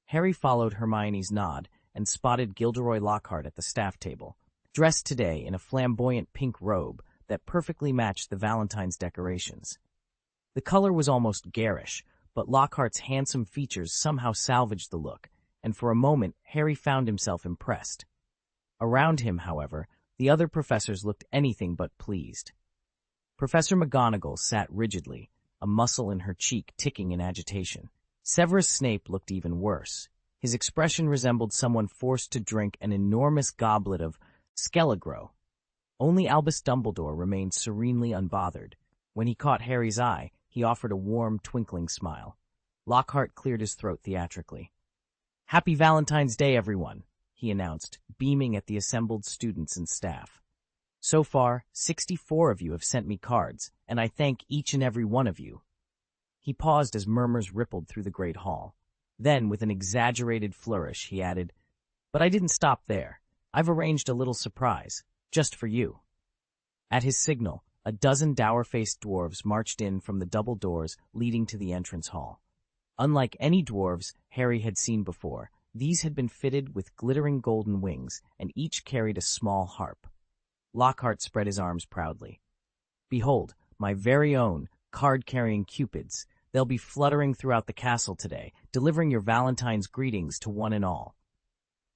Harry followed Hermione's nod and spotted Gilderoy Lockhart at the staff table, dressed today in a flamboyant pink robe that perfectly matched the Valentine's decorations. The color was almost garish, but Lockhart's handsome features somehow salvaged the look, and for a moment Harry found himself impressed. Around him, however, the other professors looked anything but pleased. Professor McGonagall sat rigidly, a muscle in her cheek ticking in agitation. Severus Snape looked even worse. His expression resembled someone forced to drink an enormous goblet of Skelligro. Only Albus Dumbledore remained serenely unbothered. When he caught Harry's eye, he offered a warm, twinkling smile. Lockhart cleared his throat theatrically. "Happy Valentine's Day, everyone," he announced, beaming at the assembled students and staff. "So far, 64 of you have sent me cards, and I thank each and every one of you." He paused as murmurs rippled through the great hall. Then, with an exaggerated flourish, he added, "But I didn't stop there. I've arranged a little surprise, just for you." At his signal, a dozen dour-faced dwarves marched in from the double doors leading to the entrance hall. Unlike any dwarves Harry had seen before, these had been fitted with glittering golden wings, and each carried a small harp. Lockhart spread his arms proudly. "Behold, my very own card-carrying cupids. They'll be fluttering throughout the castle today, delivering your Valentine's greetings to one and all."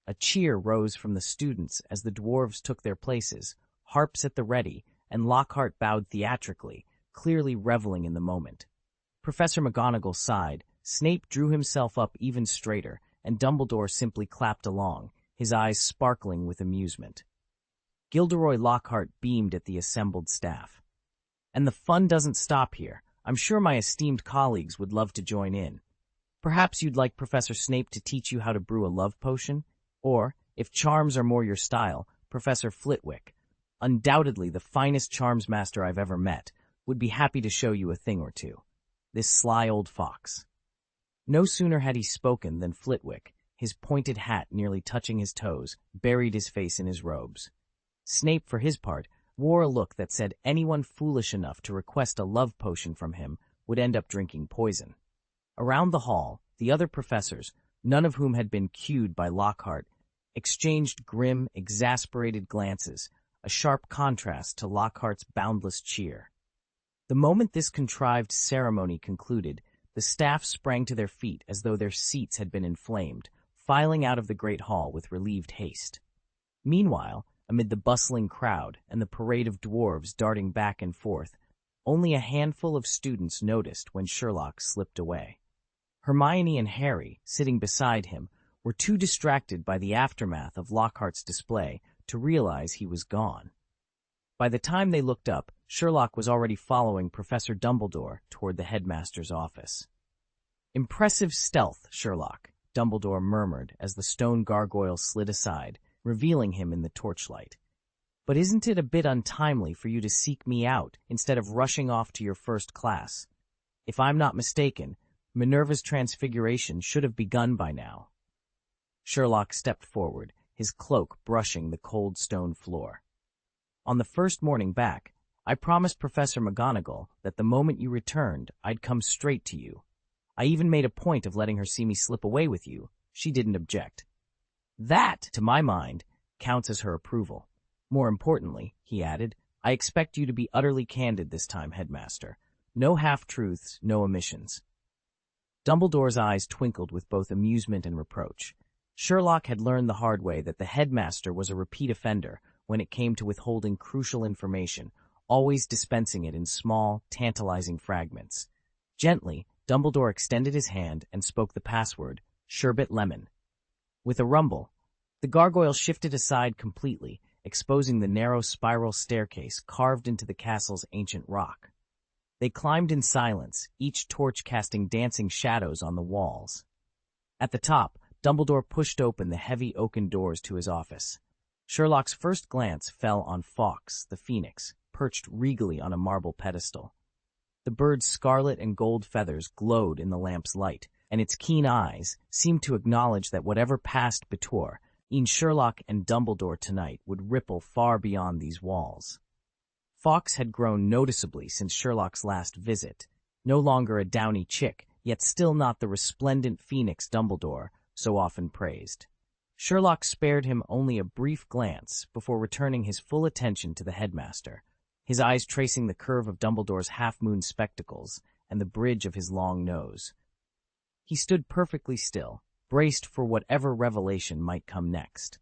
A cheer rose from the students as the dwarves took their places, harps at the ready, and Lockhart bowed theatrically, clearly reveling in the moment. Professor McGonagall sighed, Snape drew himself up even straighter, and Dumbledore simply clapped along, his eyes sparkling with amusement. Gilderoy Lockhart beamed at the assembled staff. "And the fun doesn't stop here. I'm sure my esteemed colleagues would love to join in. Perhaps you'd like Professor Snape to teach you how to brew a love potion? Or, if charms are more your style, Professor Flitwick. undoubtedly the finest charms master I've ever met, would be happy to show you a thing or two. This sly old fox." No sooner had he spoken than Flitwick, his pointed hat nearly touching his toes, buried his face in his robes. Snape, for his part, wore a look that said anyone foolish enough to request a love potion from him would end up drinking poison. Around the hall, the other professors, none of whom had been cued by Lockhart, exchanged grim, exasperated glances, a sharp contrast to Lockhart's boundless cheer. The moment this contrived ceremony concluded, the staff sprang to their feet as though their seats had been inflamed, filing out of the great hall with relieved haste. Meanwhile, amid the bustling crowd and the parade of dwarves darting back and forth, only a handful of students noticed when Sherlock slipped away. Hermione and Harry, sitting beside him, were too distracted by the aftermath of Lockhart's display to realize he was gone. By the time they looked up, Sherlock was already following Professor Dumbledore toward the headmaster's office. "Impressive stealth, Sherlock," Dumbledore murmured as the stone gargoyle slid aside, revealing him in the torchlight. "But isn't it a bit untimely for you to seek me out instead of rushing off to your first class? If I'm not mistaken, Minerva's transfiguration should have begun by now." Sherlock stepped forward, his cloak brushing the cold stone floor. "On the first morning back, I promised Professor McGonagall that the moment you returned, I'd come straight to you. I even made a point of letting her see me slip away with you. She didn't object. That, to my mind, counts as her approval. More importantly," he added, "I expect you to be utterly candid this time, Headmaster. No half-truths, no omissions." Dumbledore's eyes twinkled with both amusement and reproach. Sherlock had learned the hard way that the headmaster was a repeat offender when it came to withholding crucial information, always dispensing it in small, tantalizing fragments. Gently, Dumbledore extended his hand and spoke the password, "Sherbet Lemon." With a rumble, the gargoyle shifted aside completely, exposing the narrow spiral staircase carved into the castle's ancient rock. They climbed in silence, each torch casting dancing shadows on the walls. At the top, Dumbledore pushed open the heavy oaken doors to his office. Sherlock's first glance fell on Fawkes, the phoenix, perched regally on a marble pedestal. The bird's scarlet and gold feathers glowed in the lamp's light, and its keen eyes seemed to acknowledge that whatever passed between Sherlock and Dumbledore tonight would ripple far beyond these walls. Fawkes had grown noticeably since Sherlock's last visit, no longer a downy chick, yet still not the resplendent phoenix Dumbledore so often praised. Sherlock spared him only a brief glance before returning his full attention to the headmaster, his eyes tracing the curve of Dumbledore's half-moon spectacles and the bridge of his long nose. He stood perfectly still, braced for whatever revelation might come next.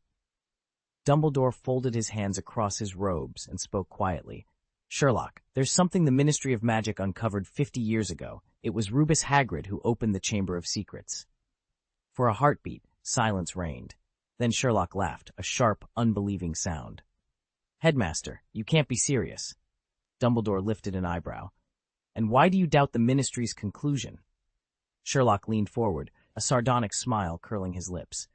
Dumbledore folded his hands across his robes and spoke quietly. "Sherlock, there's something the Ministry of Magic uncovered 50 years ago. It was Rubus Hagrid who opened the Chamber of Secrets." For a heartbeat, silence reigned. Then Sherlock laughed, a sharp, unbelieving sound. "Headmaster, you can't be serious." Dumbledore lifted an eyebrow. "And why do you doubt the Ministry's conclusion?" Sherlock leaned forward, a sardonic smile curling his lips.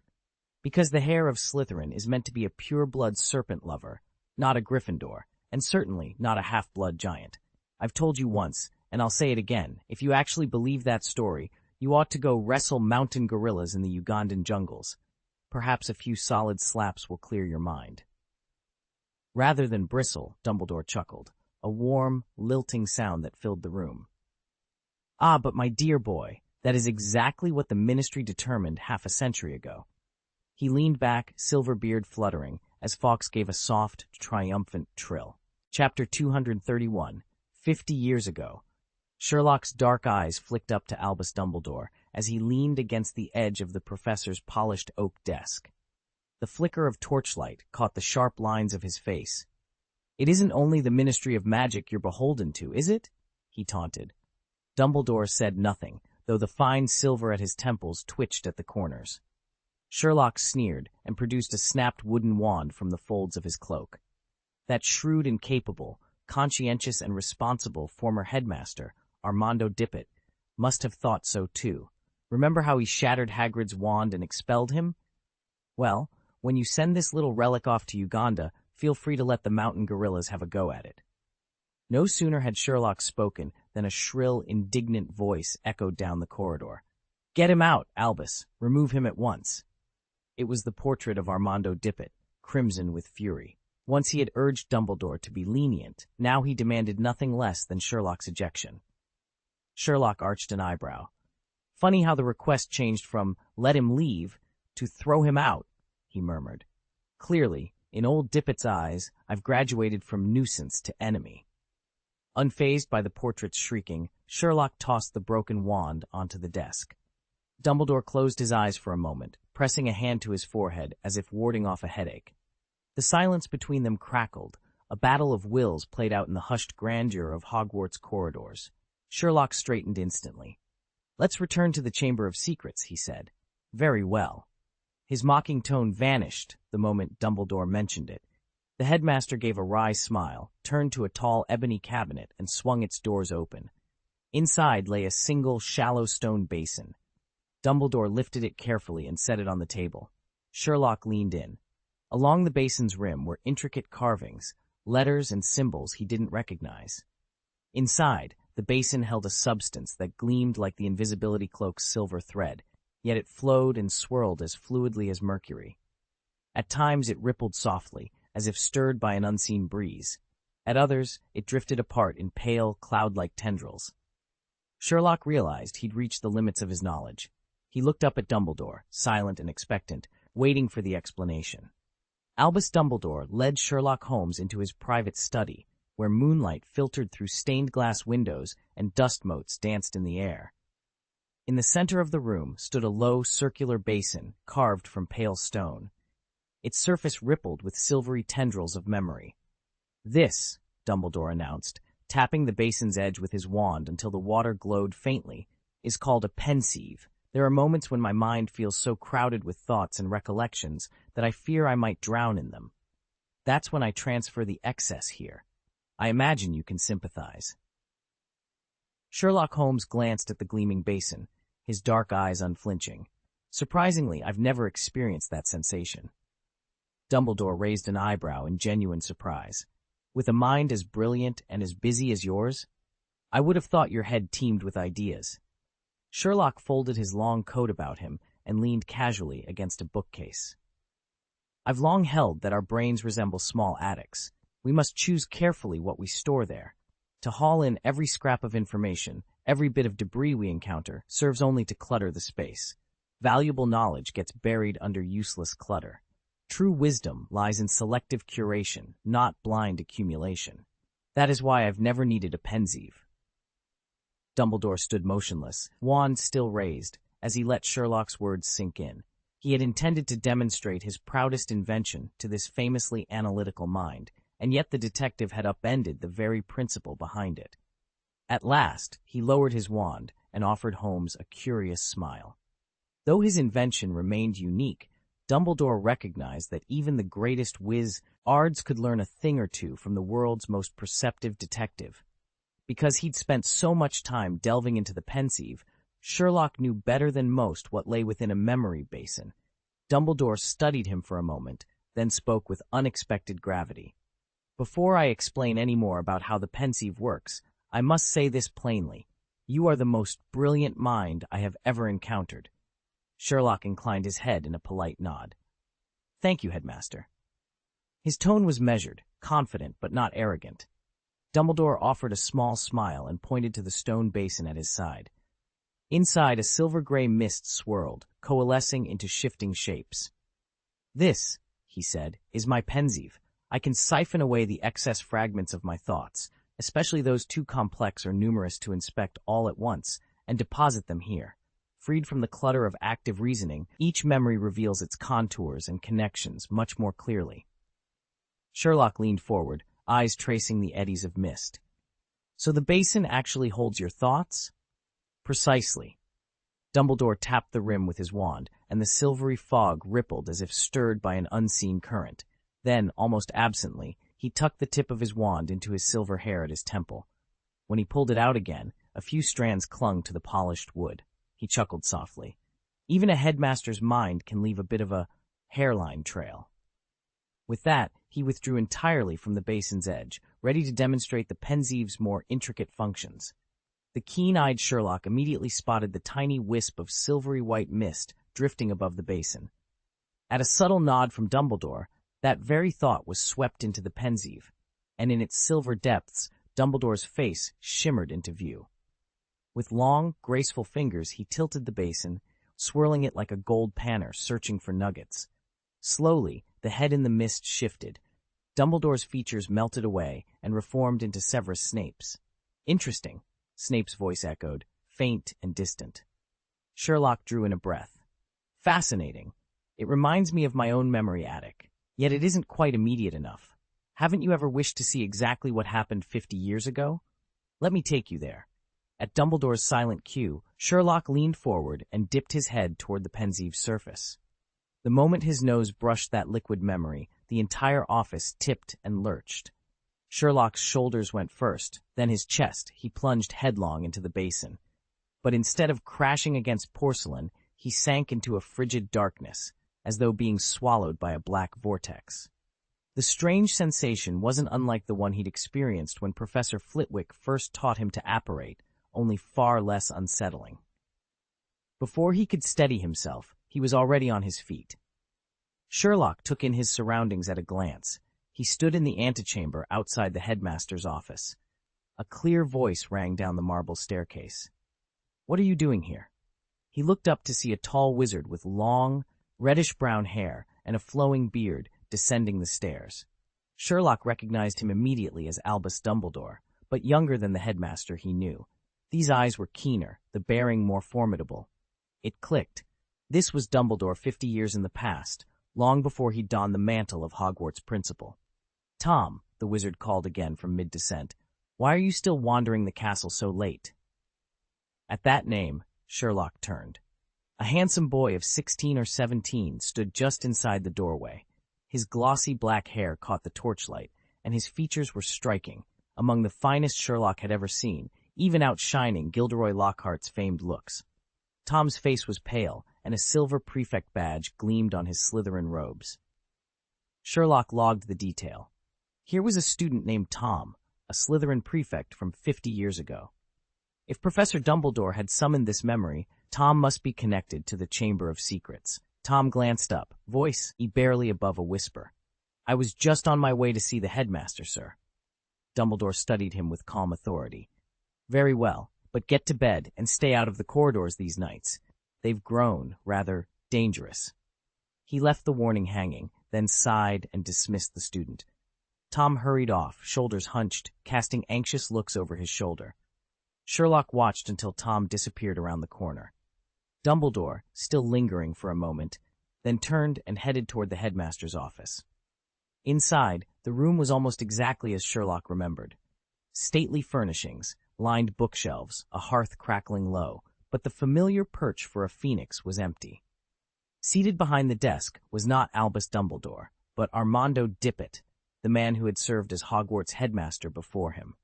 "Because the heir of Slytherin is meant to be a pure-blood serpent lover, not a Gryffindor, and certainly not a half-blood giant. I've told you once, and I'll say it again, if you actually believe that story, you ought to go wrestle mountain gorillas in the Ugandan jungles. Perhaps a few solid slaps will clear your mind." Rather than bristle, Dumbledore chuckled, a warm, lilting sound that filled the room. "Ah, but my dear boy, that is exactly what the Ministry determined half a century ago." He leaned back, silver beard fluttering, as Fawkes gave a soft, triumphant trill. Chapter 231, 50 years ago. Sherlock's dark eyes flicked up to Albus Dumbledore as he leaned against the edge of the professor's polished oak desk. The flicker of torchlight caught the sharp lines of his face. "It isn't only the Ministry of Magic you're beholden to, is it?" he taunted. Dumbledore said nothing, though the fine silver at his temples twitched at the corners. Sherlock sneered and produced a snapped wooden wand from the folds of his cloak. That shrewd and capable, conscientious and responsible former headmaster, Armando Dippet, must have thought so too. Remember how he shattered Hagrid's wand and expelled him? Well, when you send this little relic off to Uganda, Feel free to let the mountain gorillas have a go at it." No sooner had Sherlock spoken than a shrill, indignant voice echoed down the corridor. "Get him out, Albus! Remove him at once!" It was the portrait of Armando Dippet, crimson with fury. Once he had urged Dumbledore to be lenient, now he demanded nothing less than Sherlock's ejection. Sherlock arched an eyebrow. "Funny how the request changed from 'let him leave' to 'throw him out,'" he murmured. "Clearly, in old Dippet's eyes, I've graduated from nuisance to enemy." Unfazed by the portrait's shrieking, Sherlock tossed the broken wand onto the desk. Dumbledore closed his eyes for a moment, pressing a hand to his forehead as if warding off a headache. The silence between them crackled. A battle of wills played out in the hushed grandeur of Hogwarts corridors. Sherlock straightened instantly. "Let's return to the Chamber of Secrets," he said. "Very well." His mocking tone vanished the moment Dumbledore mentioned it. The headmaster gave a wry smile, turned to a tall ebony cabinet, and swung its doors open. Inside lay a single, shallow stone basin. Dumbledore lifted it carefully and set it on the table. Sherlock leaned in. Along the basin's rim were intricate carvings, letters and symbols he didn't recognize. Inside, the basin held a substance that gleamed like the invisibility cloak's silver thread, yet it flowed and swirled as fluidly as mercury. At times it rippled softly, as if stirred by an unseen breeze. At others, it drifted apart in pale, cloud-like tendrils. Sherlock realized he'd reached the limits of his knowledge. He looked up at Dumbledore, silent and expectant, waiting for the explanation. Albus Dumbledore led Sherlock Holmes into his private study, where moonlight filtered through stained-glass windows and dust motes danced in the air. In the center of the room stood a low, circular basin carved from pale stone. Its surface rippled with silvery tendrils of memory. "This," Dumbledore announced, tapping the basin's edge with his wand until the water glowed faintly, "is called a pensieve. There are moments when my mind feels so crowded with thoughts and recollections that I fear I might drown in them. That's when I transfer the excess here. I imagine you can sympathize." Sherlock Holmes glanced at the gleaming basin, his dark eyes unflinching. "Surprisingly, I've never experienced that sensation." Dumbledore raised an eyebrow in genuine surprise. "With a mind as brilliant and as busy as yours? I would have thought your head teemed with ideas." Sherlock folded his long coat about him and leaned casually against a bookcase. "I've long held that our brains resemble small attics. We must choose carefully what we store there. To haul in every scrap of information, every bit of debris we encounter, serves only to clutter the space. Valuable knowledge gets buried under useless clutter. True wisdom lies in selective curation, not blind accumulation. That is why I've never needed a pensieve." Dumbledore stood motionless, wand still raised, as he let Sherlock's words sink in. He had intended to demonstrate his proudest invention to this famously analytical mind, and yet the detective had upended the very principle behind it. At last, he lowered his wand and offered Holmes a curious smile. Though his invention remained unique, Dumbledore recognized that even the greatest wizards could learn a thing or two from the world's most perceptive detective. Because he'd spent so much time delving into the pensieve, Sherlock knew better than most what lay within a memory basin. Dumbledore studied him for a moment, then spoke with unexpected gravity. "Before I explain any more about how the pensieve works, I must say this plainly. You are the most brilliant mind I have ever encountered." Sherlock inclined his head in a polite nod. "Thank you, Headmaster." His tone was measured, confident, but not arrogant. Dumbledore offered a small smile and pointed to the stone basin at his side. Inside, a silver-gray mist swirled, coalescing into shifting shapes. "This," he said, "is my pensieve. I can siphon away the excess fragments of my thoughts, especially those too complex or numerous to inspect all at once, and deposit them here. Freed from the clutter of active reasoning, each memory reveals its contours and connections much more clearly." Sherlock leaned forward, eyes tracing the eddies of mist. "So the basin actually holds your thoughts?" "Precisely." Dumbledore tapped the rim with his wand, and the silvery fog rippled as if stirred by an unseen current. Then, almost absently, he tucked the tip of his wand into his silver hair at his temple. When he pulled it out again, a few strands clung to the polished wood. He chuckled softly. "Even a headmaster's mind can leave a bit of a hairline trail." With that, he withdrew entirely from the basin's edge, ready to demonstrate the Pensieve's more intricate functions. The keen-eyed Sherlock immediately spotted the tiny wisp of silvery white mist drifting above the basin. At a subtle nod from Dumbledore, that very thought was swept into the Pensieve, and in its silver depths, Dumbledore's face shimmered into view. With long, graceful fingers, he tilted the basin, swirling it like a gold panner searching for nuggets. Slowly, the head in the mist shifted. Dumbledore's features melted away and reformed into Severus Snape's. "Interesting," Snape's voice echoed, faint and distant. Sherlock drew in a breath. "Fascinating. It reminds me of my own memory attic. Yet it isn't quite immediate enough. Haven't you ever wished to see exactly what happened 50 years ago? Let me take you there." At Dumbledore's silent cue, Sherlock leaned forward and dipped his head toward the Pensieve's surface. The moment his nose brushed that liquid memory, the entire office tipped and lurched. Sherlock's shoulders went first, then his chest. He plunged headlong into the basin. But instead of crashing against porcelain, he sank into a frigid darkness, as though being swallowed by a black vortex. The strange sensation wasn't unlike the one he'd experienced when Professor Flitwick first taught him to apparate, only far less unsettling. Before he could steady himself, he was already on his feet. Sherlock took in his surroundings at a glance. He stood in the antechamber outside the headmaster's office. A clear voice rang down the marble staircase. "What are you doing here?" He looked up to see a tall wizard with long, reddish-brown hair and a flowing beard descending the stairs. Sherlock recognized him immediately as Albus Dumbledore, but younger than the headmaster he knew. These eyes were keener, the bearing more formidable. It clicked. This was Dumbledore 50 years in the past, long before he donned the mantle of Hogwarts principal. "Tom," the wizard called again from mid-descent, "why are you still wandering the castle so late?" At that name, Sherlock turned. A handsome boy of 16 or 17 stood just inside the doorway. His glossy black hair caught the torchlight, and his features were striking, among the finest Sherlock had ever seen, even outshining Gilderoy Lockhart's famed looks. Tom's face was pale, and a silver prefect badge gleamed on his Slytherin robes. Sherlock logged the detail. Here was a student named Tom, a Slytherin prefect from 50 years ago. If Professor Dumbledore had summoned this memory, Tom must be connected to the Chamber of Secrets. Tom glanced up, voice barely above a whisper. "I was just on my way to see the headmaster, sir." Dumbledore studied him with calm authority. "Very well, but get to bed and stay out of the corridors these nights. They've grown, rather, dangerous." He left the warning hanging, then sighed and dismissed the student. Tom hurried off, shoulders hunched, casting anxious looks over his shoulder. Sherlock watched until Tom disappeared around the corner. Dumbledore, still lingering for a moment, then turned and headed toward the headmaster's office. Inside, the room was almost exactly as Sherlock remembered. Stately furnishings, lined bookshelves, a hearth crackling low, but the familiar perch for a phoenix was empty. Seated behind the desk was not Albus Dumbledore, but Armando Dippet, the man who had served as Hogwarts headmaster before him.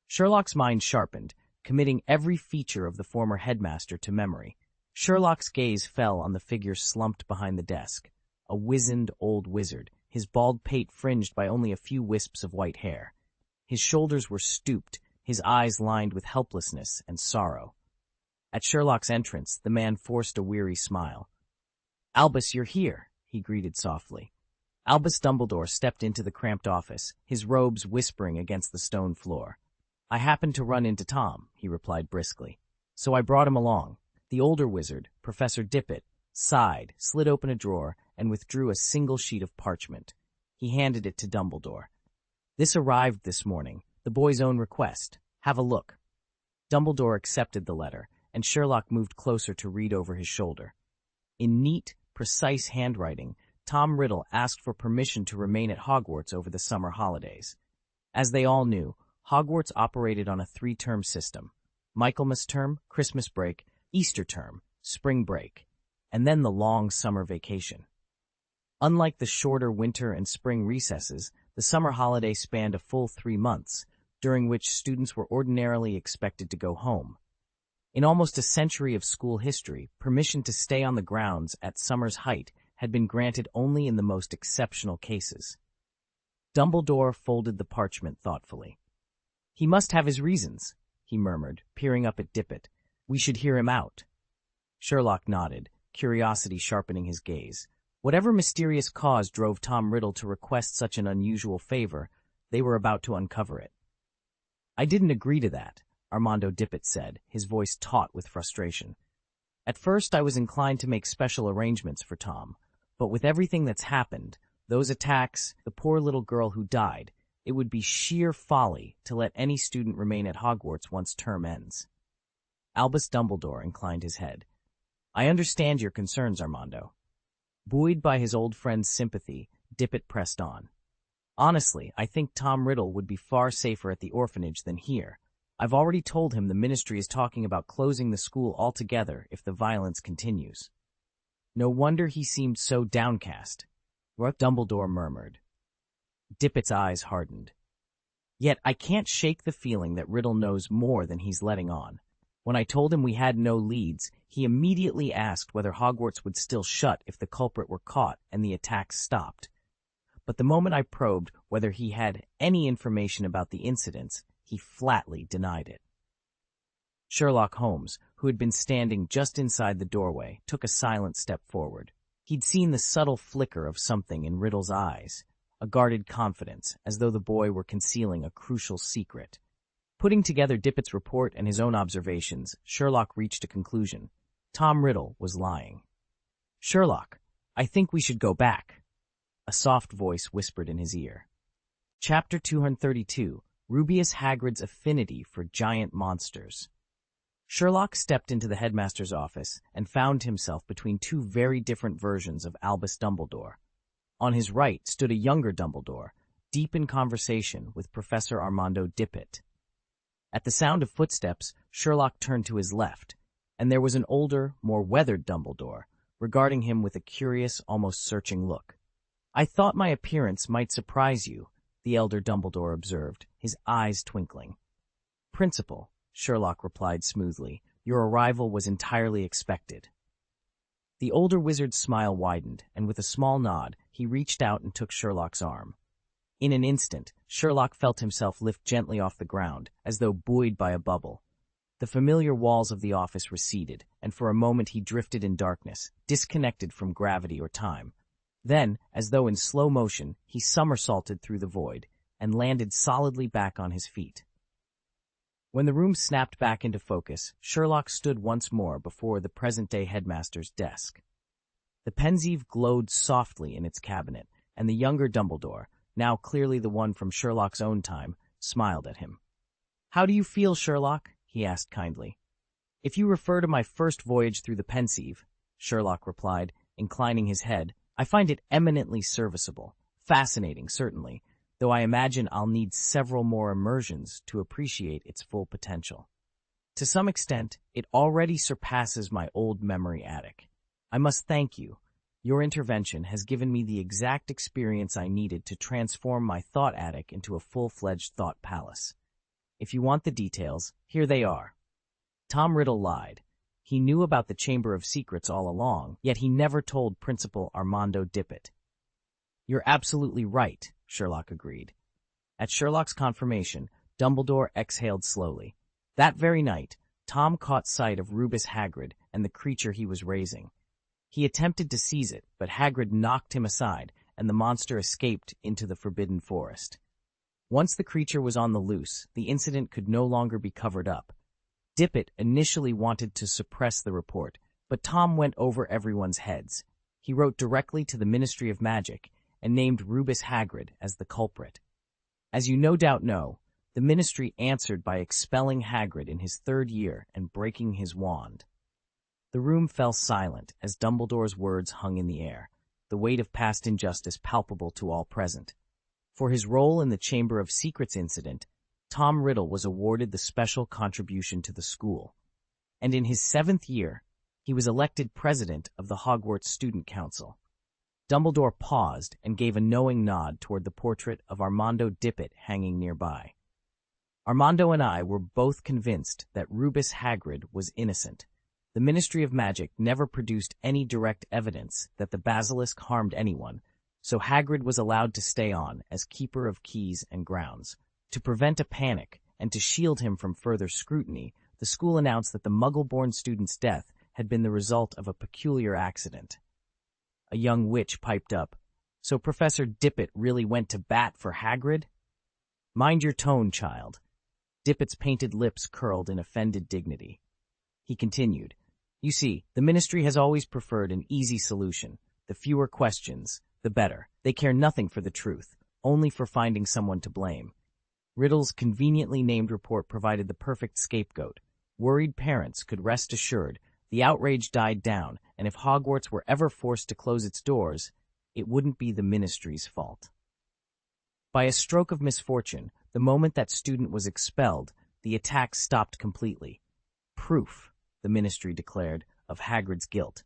Sherlock's mind sharpened, committing every feature of the former headmaster to memory. Sherlock's gaze fell on the figure slumped behind the desk, a wizened old wizard, his bald pate fringed by only a few wisps of white hair. His shoulders were stooped, his eyes lined with helplessness and sorrow. At Sherlock's entrance, the man forced a weary smile. "Albus, you're here," he greeted softly. Albus Dumbledore stepped into the cramped office, his robes whispering against the stone floor. "I happened to run into Tom," he replied briskly, "so I brought him along." The older wizard, Professor Dippet, sighed, slid open a drawer, and withdrew a single sheet of parchment. He handed it to Dumbledore. "This arrived this morning, the boy's own request. Have a look." Dumbledore accepted the letter, and Sherlock moved closer to read over his shoulder. In neat, precise handwriting, Tom Riddle asked for permission to remain at Hogwarts over the summer holidays. As they all knew, Hogwarts operated on a 3-term system: Michaelmas term, Christmas break, Easter term, spring break, and then the long summer vacation. Unlike the shorter winter and spring recesses, the summer holiday spanned a full 3 months, during which students were ordinarily expected to go home. In almost a century of school history, permission to stay on the grounds at summer's height had been granted only in the most exceptional cases. Dumbledore folded the parchment thoughtfully. "He must have his reasons," he murmured, peering up at Dippet. "We should hear him out." Sherlock nodded, curiosity sharpening his gaze. Whatever mysterious cause drove Tom Riddle to request such an unusual favor, they were about to uncover it. "I didn't agree to that," Armando Dippet said, his voice taut with frustration. "At first I was inclined to make special arrangements for Tom, but with everything that's happened, those attacks, the poor little girl who died, it would be sheer folly to let any student remain at Hogwarts once term ends." Albus Dumbledore inclined his head. "I understand your concerns, Armando." Buoyed by his old friend's sympathy, Dippet pressed on. "Honestly, I think Tom Riddle would be far safer at the orphanage than here. I've already told him the Ministry is talking about closing the school altogether if the violence continues." "No wonder he seemed so downcast," Dumbledore murmured. Dippet's eyes hardened. "Yet I can't shake the feeling that Riddle knows more than he's letting on. When I told him we had no leads, he immediately asked whether Hogwarts would still shut if the culprit were caught and the attacks stopped. But the moment I probed whether he had any information about the incidents, he flatly denied it." Sherlock Holmes, who had been standing just inside the doorway, took a silent step forward. He'd seen the subtle flicker of something in Riddle's eyes, a guarded confidence, as though the boy were concealing a crucial secret. Putting together Dippet's report and his own observations, Sherlock reached a conclusion. Tom Riddle was lying. "Sherlock, I think we should go back," a soft voice whispered in his ear. Chapter 232, Rubeus Hagrid's Affinity for Giant Monsters. Sherlock stepped into the headmaster's office and found himself between two very different versions of Albus Dumbledore. On his right stood a younger Dumbledore, deep in conversation with Professor Armando Dippet. At the sound of footsteps, Sherlock turned to his left, and there was an older, more weathered Dumbledore, regarding him with a curious, almost searching look. "I thought my appearance might surprise you," the elder Dumbledore observed, his eyes twinkling. "Principal," Sherlock replied smoothly, "your arrival was entirely expected." The older wizard's smile widened, and with a small nod, he reached out and took Sherlock's arm. In an instant, Sherlock felt himself lift gently off the ground, as though buoyed by a bubble. The familiar walls of the office receded, and for a moment he drifted in darkness, disconnected from gravity or time. Then, as though in slow motion, he somersaulted through the void, and landed solidly back on his feet. When the room snapped back into focus, Sherlock stood once more before the present-day headmaster's desk. The Pensieve glowed softly in its cabinet, and the younger Dumbledore, now clearly the one from Sherlock's own time, smiled at him. "How do you feel, Sherlock?" he asked kindly. "If you refer to my first voyage through the Pensieve," Sherlock replied, inclining his head, "I find it eminently serviceable. Fascinating, certainly, though I imagine I'll need several more immersions to appreciate its full potential. To some extent, it already surpasses my old memory attic. I must thank you. Your intervention has given me the exact experience I needed to transform my thought attic into a full-fledged thought palace. If you want the details, here they are." Tom Riddle lied. He knew about the Chamber of Secrets all along, yet he never told Principal Armando Dippet. "You're absolutely right," Sherlock agreed. At Sherlock's confirmation, Dumbledore exhaled slowly. That very night, Tom caught sight of Rubeus Hagrid and the creature he was raising. He attempted to seize it, but Hagrid knocked him aside, and the monster escaped into the Forbidden Forest. Once the creature was on the loose, the incident could no longer be covered up. Dippet initially wanted to suppress the report, but Tom went over everyone's heads. He wrote directly to the Ministry of Magic and named Rubeus Hagrid as the culprit. As you no doubt know, the Ministry answered by expelling Hagrid in his third year and breaking his wand. The room fell silent as Dumbledore's words hung in the air, the weight of past injustice palpable to all present. For his role in the Chamber of Secrets incident, Tom Riddle was awarded the special contribution to the school. And in his 7th year, he was elected president of the Hogwarts Student Council. Dumbledore paused and gave a knowing nod toward the portrait of Armando Dippet hanging nearby. Armando and I were both convinced that Rubeus Hagrid was innocent. The Ministry of Magic never produced any direct evidence that the basilisk harmed anyone, so Hagrid was allowed to stay on as keeper of keys and grounds. To prevent a panic and to shield him from further scrutiny, the school announced that the Muggle-born student's death had been the result of a peculiar accident. A young witch piped up, "So Professor Dippet really went to bat for Hagrid?" "Mind your tone, child." Dippet's painted lips curled in offended dignity. He continued, "You see, the Ministry has always preferred an easy solution. The fewer questions, the better. They care nothing for the truth, only for finding someone to blame." Riddles' conveniently named report provided the perfect scapegoat. Worried parents could rest assured the outrage died down, and if Hogwarts were ever forced to close its doors, it wouldn't be the Ministry's fault. By a stroke of misfortune, the moment that student was expelled, the attack stopped completely. "Proof," the Ministry declared, "of Hagrid's guilt."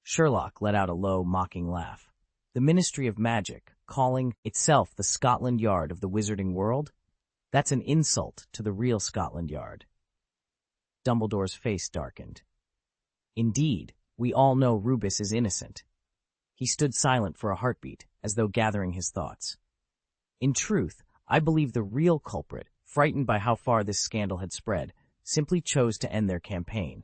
Sherlock let out a low, mocking laugh. The Ministry of Magic, calling itself the Scotland Yard of the wizarding world? That's an insult to the real Scotland Yard. Dumbledore's face darkened. "Indeed, we all know Rubus is innocent." He stood silent for a heartbeat, as though gathering his thoughts. "In truth, I believe the real culprit, frightened by how far this scandal had spread, simply chose to end their campaign.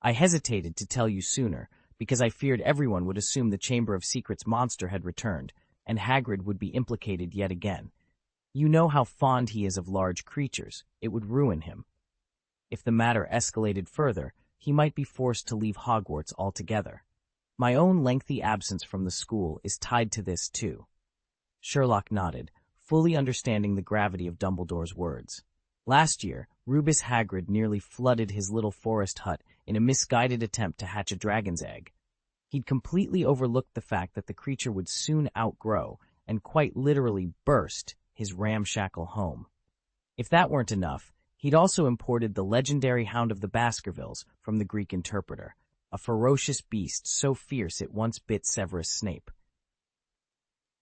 I hesitated to tell you sooner, because I feared everyone would assume the Chamber of Secrets monster had returned, and Hagrid would be implicated yet again. You know how fond he is of large creatures. It would ruin him. If the matter escalated further, he might be forced to leave Hogwarts altogether. My own lengthy absence from the school is tied to this, too." Sherlock nodded, fully understanding the gravity of Dumbledore's words. Last year, Rubus Hagrid nearly flooded his little forest hut in a misguided attempt to hatch a dragon's egg. He'd completely overlooked the fact that the creature would soon outgrow, and quite literally burst, his ramshackle home. If that weren't enough, he'd also imported the legendary Hound of the Baskervilles from the Greek interpreter, a ferocious beast so fierce it once bit Severus Snape.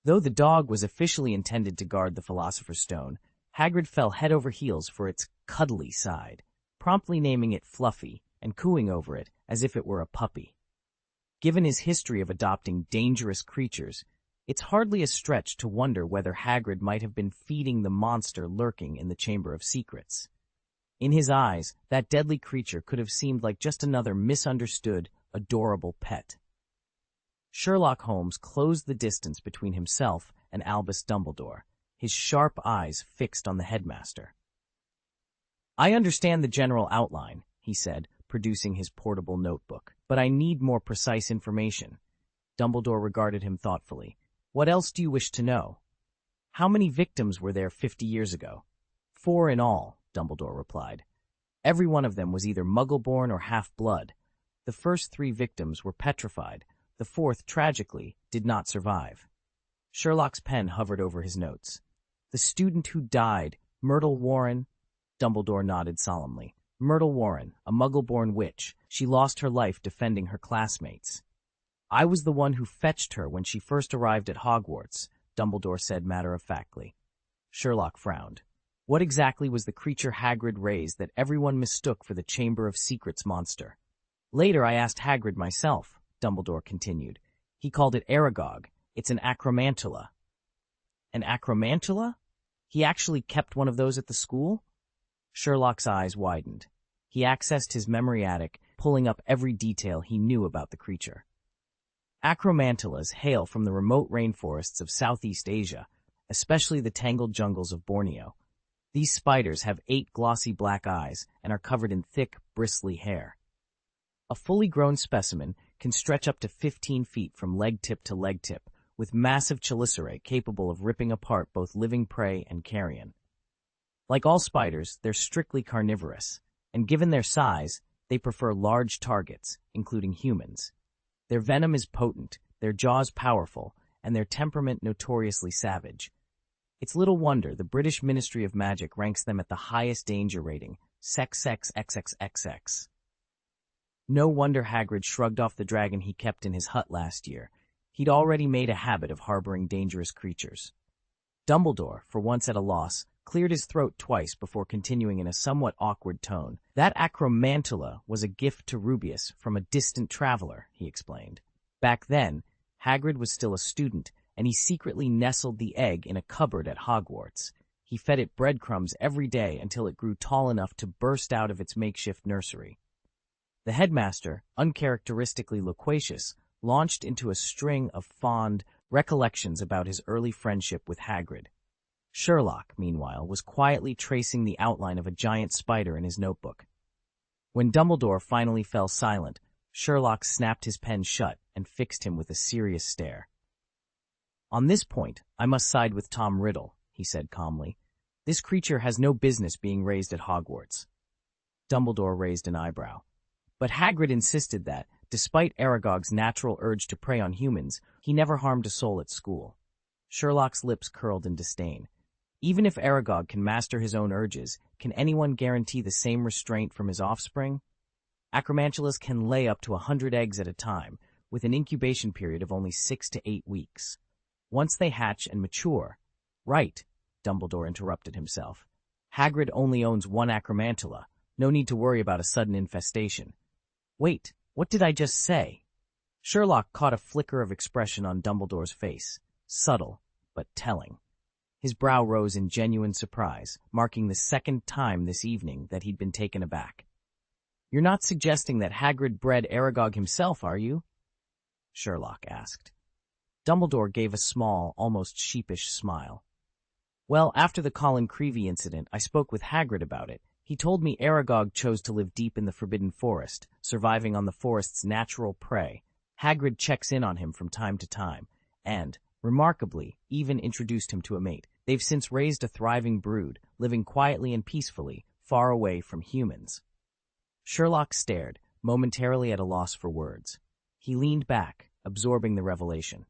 Though the dog was officially intended to guard the Philosopher's Stone, Hagrid fell head over heels for its cuddly side, promptly naming it Fluffy and cooing over it as if it were a puppy. Given his history of adopting dangerous creatures, it's hardly a stretch to wonder whether Hagrid might have been feeding the monster lurking in the Chamber of Secrets. In his eyes, that deadly creature could have seemed like just another misunderstood, adorable pet. Sherlock Holmes closed the distance between himself and Albus Dumbledore, his sharp eyes fixed on the headmaster. "I understand the general outline," he said, producing his portable notebook, "but I need more precise information." Dumbledore regarded him thoughtfully. "What else do you wish to know?" "How many victims were there 50 years ago?" "4 in all," Dumbledore replied. "Every one of them was either Muggle-born or half-blood. The first 3 victims were petrified. The 4th, tragically, did not survive." Sherlock's pen hovered over his notes. "The student who died, Myrtle Warren..." Dumbledore nodded solemnly. "Myrtle Warren, a Muggle-born witch. She lost her life defending her classmates." "I was the one who fetched her when she first arrived at Hogwarts," Dumbledore said matter-of-factly. Sherlock frowned. What exactly was the creature Hagrid raised that everyone mistook for the Chamber of Secrets monster? "Later I asked Hagrid myself," Dumbledore continued. "He called it Aragog. It's an acromantula." "An acromantula? He actually kept one of those at the school?" Sherlock's eyes widened. He accessed his memory attic, pulling up every detail he knew about the creature. Acromantulas hail from the remote rainforests of Southeast Asia, especially the tangled jungles of Borneo. These spiders have 8 glossy black eyes and are covered in thick, bristly hair. A fully grown specimen can stretch up to 15 feet from leg tip to leg tip, with massive chelicerae capable of ripping apart both living prey and carrion. Like all spiders, they're strictly carnivorous, and given their size, they prefer large targets, including humans. Their venom is potent, their jaws powerful, and their temperament notoriously savage. It's little wonder the British Ministry of Magic ranks them at the highest danger rating, XXXXXX. No wonder Hagrid shrugged off the dragon he kept in his hut last year. He'd already made a habit of harboring dangerous creatures. Dumbledore, for once at a loss, cleared his throat twice before continuing in a somewhat awkward tone. That acromantula was a gift to Rubeus from a distant traveler, he explained. Back then, Hagrid was still a student, and he secretly nestled the egg in a cupboard at Hogwarts. He fed it breadcrumbs every day until it grew tall enough to burst out of its makeshift nursery. The headmaster, uncharacteristically loquacious, launched into a string of fond recollections about his early friendship with Hagrid. Sherlock, meanwhile, was quietly tracing the outline of a giant spider in his notebook. When Dumbledore finally fell silent, Sherlock snapped his pen shut and fixed him with a serious stare. "On this point, I must side with Tom Riddle," he said calmly. "This creature has no business being raised at Hogwarts." Dumbledore raised an eyebrow. But Hagrid insisted that, despite Aragog's natural urge to prey on humans, he never harmed a soul at school. Sherlock's lips curled in disdain. Even if Aragog can master his own urges, can anyone guarantee the same restraint from his offspring? Acromantulas can lay up to 100 eggs at a time, with an incubation period of only 6 to 8 weeks. Once they hatch and mature— Right, Dumbledore interrupted himself. Hagrid only owns one acromantula. No need to worry about a sudden infestation. Wait, what did I just say? Sherlock caught a flicker of expression on Dumbledore's face, subtle, but telling. His brow rose in genuine surprise, marking the second time this evening that he'd been taken aback. "You're not suggesting that Hagrid bred Aragog himself, are you?" Sherlock asked. Dumbledore gave a small, almost sheepish smile. "Well, after the Colin Creevey incident, I spoke with Hagrid about it. He told me Aragog chose to live deep in the Forbidden Forest, surviving on the forest's natural prey. Hagrid checks in on him from time to time, and, remarkably, even introduced him to a mate. They've since raised a thriving brood, living quietly and peacefully, far away from humans." Sherlock stared, momentarily at a loss for words. He leaned back, absorbing the revelation.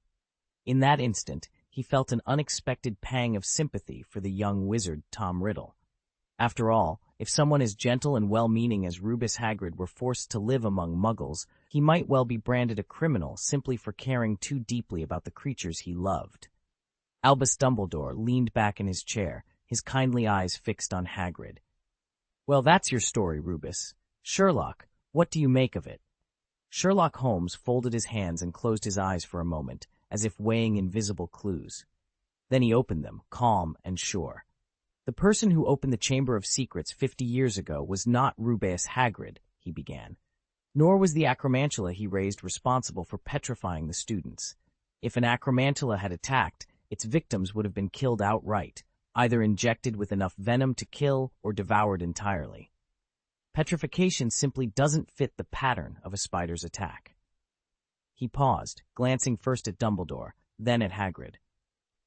In that instant, he felt an unexpected pang of sympathy for the young wizard Tom Riddle. After all, if someone as gentle and well-meaning as Rubeus Hagrid were forced to live among Muggles, he might well be branded a criminal simply for caring too deeply about the creatures he loved. Albus Dumbledore leaned back in his chair, his kindly eyes fixed on Hagrid. "Well, that's your story, Rubeus. Sherlock, what do you make of it?" Sherlock Holmes folded his hands and closed his eyes for a moment, as if weighing invisible clues. Then he opened them, calm and sure. "The person who opened the Chamber of Secrets 50 years ago was not Rubeus Hagrid," he began. "Nor was the acromantula he raised responsible for petrifying the students. If an acromantula had attacked, its victims would have been killed outright, either injected with enough venom to kill or devoured entirely. Petrification simply doesn't fit the pattern of a spider's attack." He paused, glancing first at Dumbledore, then at Hagrid.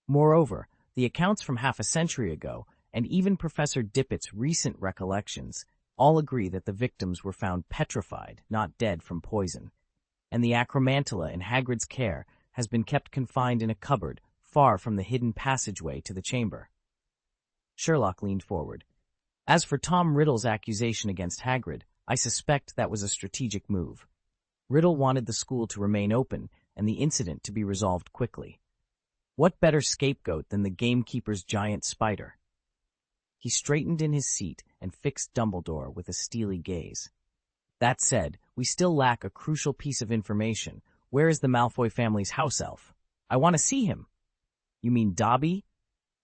"Moreover, the accounts from half a century ago, and even Professor Dippett's recent recollections, all agree that the victims were found petrified, not dead from poison. And the acromantula in Hagrid's care has been kept confined in a cupboard far from the hidden passageway to the chamber." Sherlock leaned forward. "As for Tom Riddle's accusation against Hagrid, I suspect that was a strategic move. Riddle wanted the school to remain open and the incident to be resolved quickly. What better scapegoat than the gamekeeper's giant spider?" He straightened in his seat and fixed Dumbledore with a steely gaze. "That said, we still lack a crucial piece of information. Where is the Malfoy family's house elf? I want to see him." "You mean Dobby?"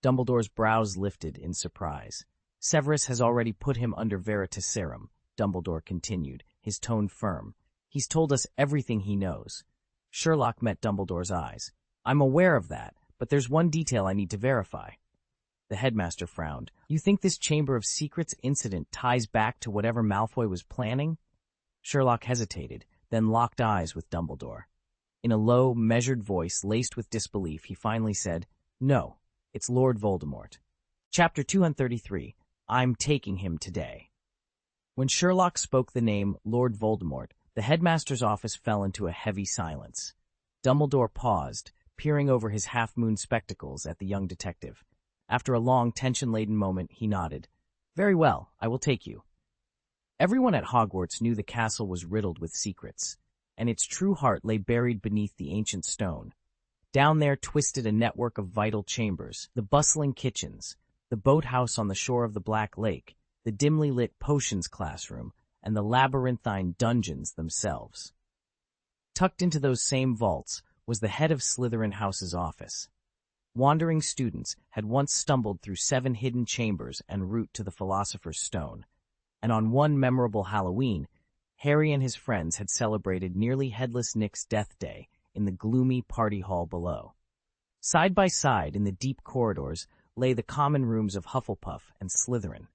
Dumbledore's brows lifted in surprise. "Severus has already put him under veritaserum," Dumbledore continued, his tone firm. "He's told us everything he knows." Sherlock met Dumbledore's eyes. "I'm aware of that, but there's one detail I need to verify." The headmaster frowned. "You think this Chamber of Secrets incident ties back to whatever Malfoy was planning?" Sherlock hesitated, then locked eyes with Dumbledore. In a low, measured voice laced with disbelief, he finally said, "No, it's Lord Voldemort." Chapter 233, I'm Taking Him Today. When Sherlock spoke the name Lord Voldemort, the headmaster's office fell into a heavy silence. Dumbledore paused, peering over his half-moon spectacles at the young detective. After a long, tension-laden moment, he nodded. "Very well, I will take you." Everyone at Hogwarts knew the castle was riddled with secrets, and its true heart lay buried beneath the ancient stone. Down there twisted a network of vital chambers, the bustling kitchens, the boathouse on the shore of the Black Lake, the dimly lit potions classroom, and the labyrinthine dungeons themselves. Tucked into those same vaults was the head of Slytherin House's office. Wandering students had once stumbled through 7 hidden chambers en route to the Philosopher's Stone, and on one memorable Halloween, Harry and his friends had celebrated nearly Headless Nick's death day in the gloomy party hall below. Side by side in the deep corridors lay the common rooms of Hufflepuff and Slytherin.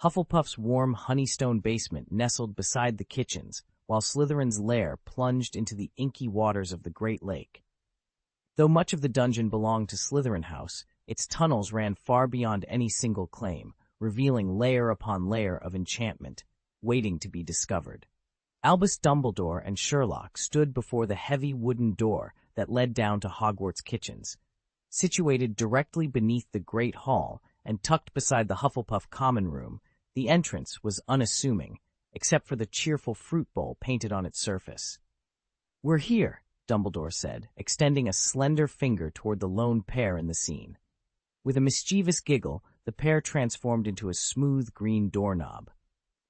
Hufflepuff's warm honeystone basement nestled beside the kitchens, while Slytherin's lair plunged into the inky waters of the Great Lake. Though much of the dungeon belonged to Slytherin House, its tunnels ran far beyond any single claim, revealing layer upon layer of enchantment, waiting to be discovered. Albus Dumbledore and Sherlock stood before the heavy wooden door that led down to Hogwarts kitchens. Situated directly beneath the Great Hall and tucked beside the Hufflepuff common room, the entrance was unassuming, except for the cheerful fruit bowl painted on its surface. "We're here," Dumbledore said, extending a slender finger toward the lone pair in the scene. With a mischievous giggle, the pair transformed into a smooth green doorknob.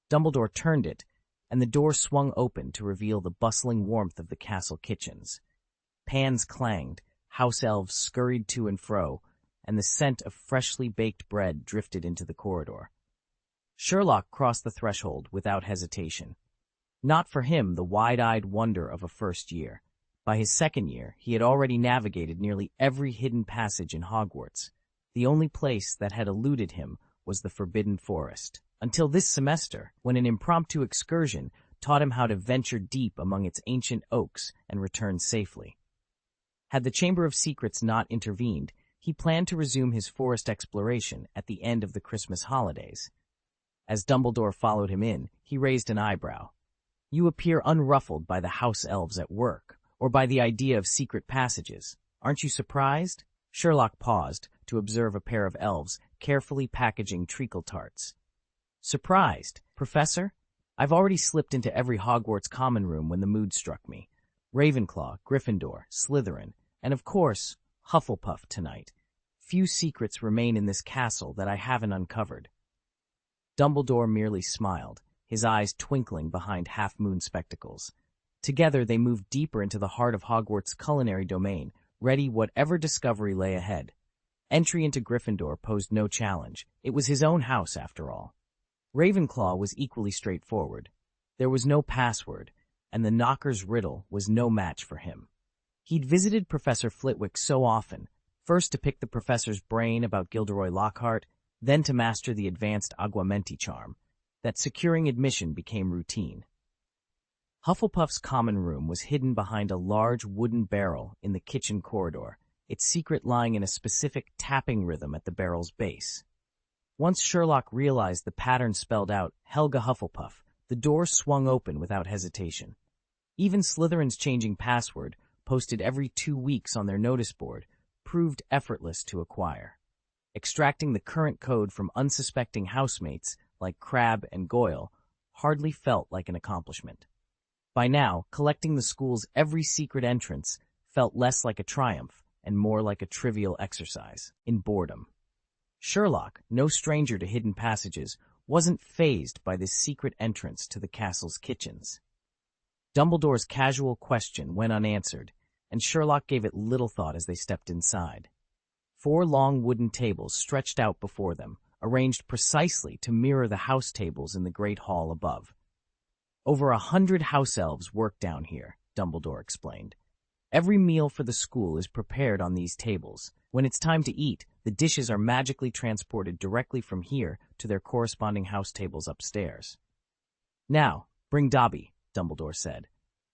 Dumbledore turned it, and the door swung open to reveal the bustling warmth of the castle kitchens. Pans clanged, house elves scurried to and fro, and the scent of freshly baked bread drifted into the corridor. Sherlock crossed the threshold without hesitation. Not for him the wide-eyed wonder of a first year. By his second year, he had already navigated nearly every hidden passage in Hogwarts. The only place that had eluded him was the Forbidden Forest. Until this semester, when an impromptu excursion taught him how to venture deep among its ancient oaks and return safely. Had the Chamber of Secrets not intervened, he planned to resume his forest exploration at the end of the Christmas holidays. As Dumbledore followed him in, he raised an eyebrow. "You appear unruffled by the house elves at work, or by the idea of secret passages. Aren't you surprised?" Sherlock paused to observe a pair of elves carefully packaging treacle tarts. "Surprised, Professor? I've already slipped into every Hogwarts common room when the mood struck me. Ravenclaw, Gryffindor, Slytherin, and of course, Hufflepuff tonight. Few secrets remain in this castle that I haven't uncovered." Dumbledore merely smiled, his eyes twinkling behind half-moon spectacles. Together they moved deeper into the heart of Hogwarts' culinary domain, ready whatever discovery lay ahead. Entry into Gryffindor posed no challenge. It was his own house, after all. Ravenclaw was equally straightforward. There was no password, and the knocker's riddle was no match for him. He'd visited Professor Flitwick so often, first to pick the professor's brain about Gilderoy Lockhart, then to master the advanced Aguamenti charm, that securing admission became routine. Hufflepuff's common room was hidden behind a large wooden barrel in the kitchen corridor, its secret lying in a specific tapping rhythm at the barrel's base. Once Sherlock realized the pattern spelled out Helga Hufflepuff, the door swung open without hesitation. Even Slytherin's changing password, posted every 2 weeks on their notice board, proved effortless to acquire. Extracting the current code from unsuspecting housemates like Crabbe and Goyle hardly felt like an accomplishment. By now, collecting the school's every secret entrance felt less like a triumph and more like a trivial exercise in boredom. Sherlock, no stranger to hidden passages, wasn't fazed by this secret entrance to the castle's kitchens. Dumbledore's casual question went unanswered, and Sherlock gave it little thought as they stepped inside. 4 long wooden tables stretched out before them, arranged precisely to mirror the house tables in the great hall above. "Over 100 house elves work down here," Dumbledore explained. "Every meal for the school is prepared on these tables. When it's time to eat, the dishes are magically transported directly from here to their corresponding house tables upstairs." "Now, bring Dobby," Dumbledore said.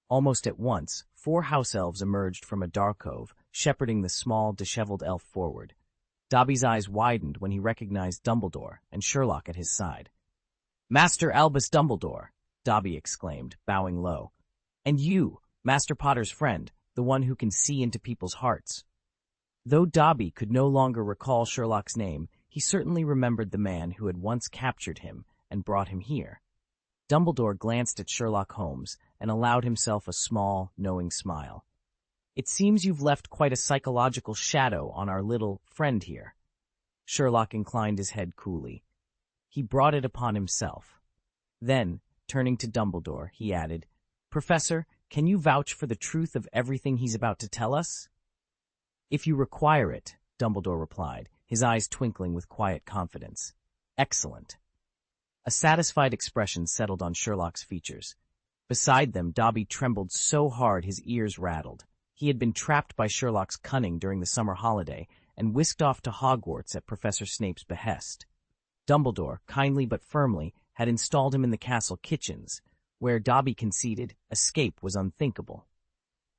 Almost at once, 4 house elves emerged from a darkcove, shepherding the small, disheveled elf forward. Dobby's eyes widened when he recognized Dumbledore and Sherlock at his side. "Master Albus Dumbledore," Dobby exclaimed, bowing low. "And you, Master Potter's friend, the one who can see into people's hearts." Though Dobby could no longer recall Sherlock's name, he certainly remembered the man who had once captured him and brought him here. Dumbledore glanced at Sherlock Holmes and allowed himself a small, knowing smile. "It seems you've left quite a psychological shadow on our little friend here." Sherlock inclined his head coolly. He brought it upon himself. Then, turning to Dumbledore, he added, "Professor, can you vouch for the truth of everything he's about to tell us?" "If you require it," Dumbledore replied, his eyes twinkling with quiet confidence. "Excellent." A satisfied expression settled on Sherlock's features. Beside them, Dobby trembled so hard his ears rattled. He had been trapped by Sherlock's cunning during the summer holiday and whisked off to Hogwarts at Professor Snape's behest. Dumbledore, kindly but firmly, had installed him in the castle kitchens, where Dobby conceded escape was unthinkable.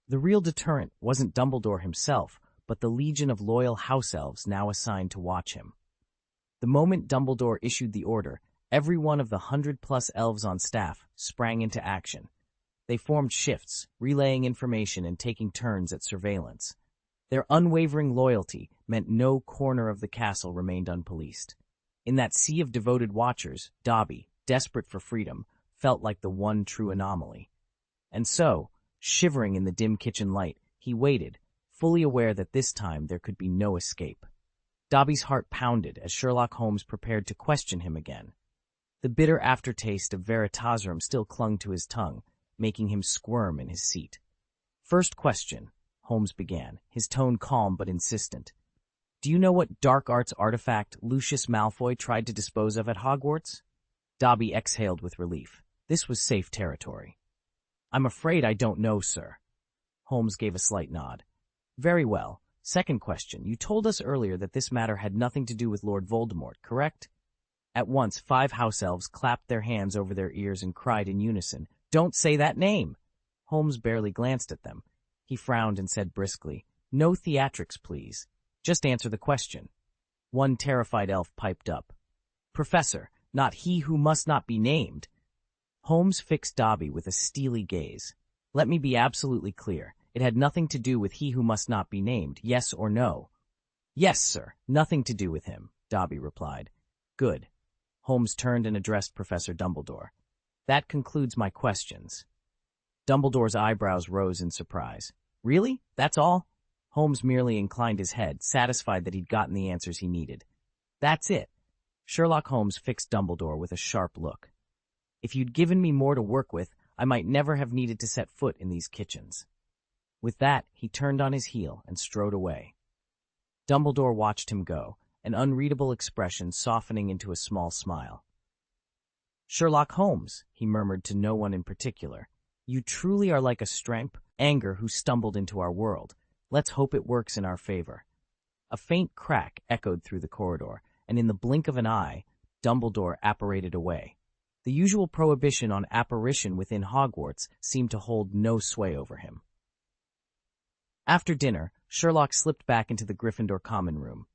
The real deterrent wasn't Dumbledore himself, but the legion of loyal house elves now assigned to watch him. The moment Dumbledore issued the order, every one of the 100+ elves on staff sprang into action. They formed shifts, relaying information and taking turns at surveillance. Their unwavering loyalty meant no corner of the castle remained unpoliced. In that sea of devoted watchers, Dobby, desperate for freedom, felt like the one true anomaly. And so, shivering in the dim kitchen light, he waited, fully aware that this time there could be no escape. Dobby's heart pounded as Sherlock Holmes prepared to question him again. The bitter aftertaste of Veritaserum still clung to his tongue, making him squirm in his seat. "First question," Holmes began, his tone calm but insistent. "Do you know what dark arts artifact Lucius Malfoy tried to dispose of at Hogwarts?" Dobby exhaled with relief. This was safe territory. "I'm afraid I don't know, sir." Holmes gave a slight nod. "Very well. Second question. You told us earlier that this matter had nothing to do with Lord Voldemort, correct?" At once, 5 house elves clapped their hands over their ears and cried in unison, "Don't say that name!" Holmes barely glanced at them. He frowned and said briskly, "No theatrics, please. Just answer the question." One terrified elf piped up, "Professor, not he who must not be named." Holmes fixed Dobby with a steely gaze. "Let me be absolutely clear. It had nothing to do with he who must not be named, yes or no?" "Yes, sir, nothing to do with him," Dobby replied. "Good." Holmes turned and addressed Professor Dumbledore. "That concludes my questions." Dumbledore's eyebrows rose in surprise. "Really? That's all?" Holmes merely inclined his head, satisfied that he'd gotten the answers he needed. "That's it." Sherlock Holmes fixed Dumbledore with a sharp look. "If you'd given me more to work with, I might never have needed to set foot in these kitchens." With that, he turned on his heel and strode away. Dumbledore watched him go, an unreadable expression softening into a small smile. "Sherlock Holmes," he murmured to no one in particular, "you truly are like a strength, anger who stumbled into our world. Let's hope it works in our favor." A faint crack echoed through the corridor, and in the blink of an eye, Dumbledore apparated away. The usual prohibition on apparition within Hogwarts seemed to hold no sway over him. After dinner, Sherlock slipped back into the Gryffindor common room.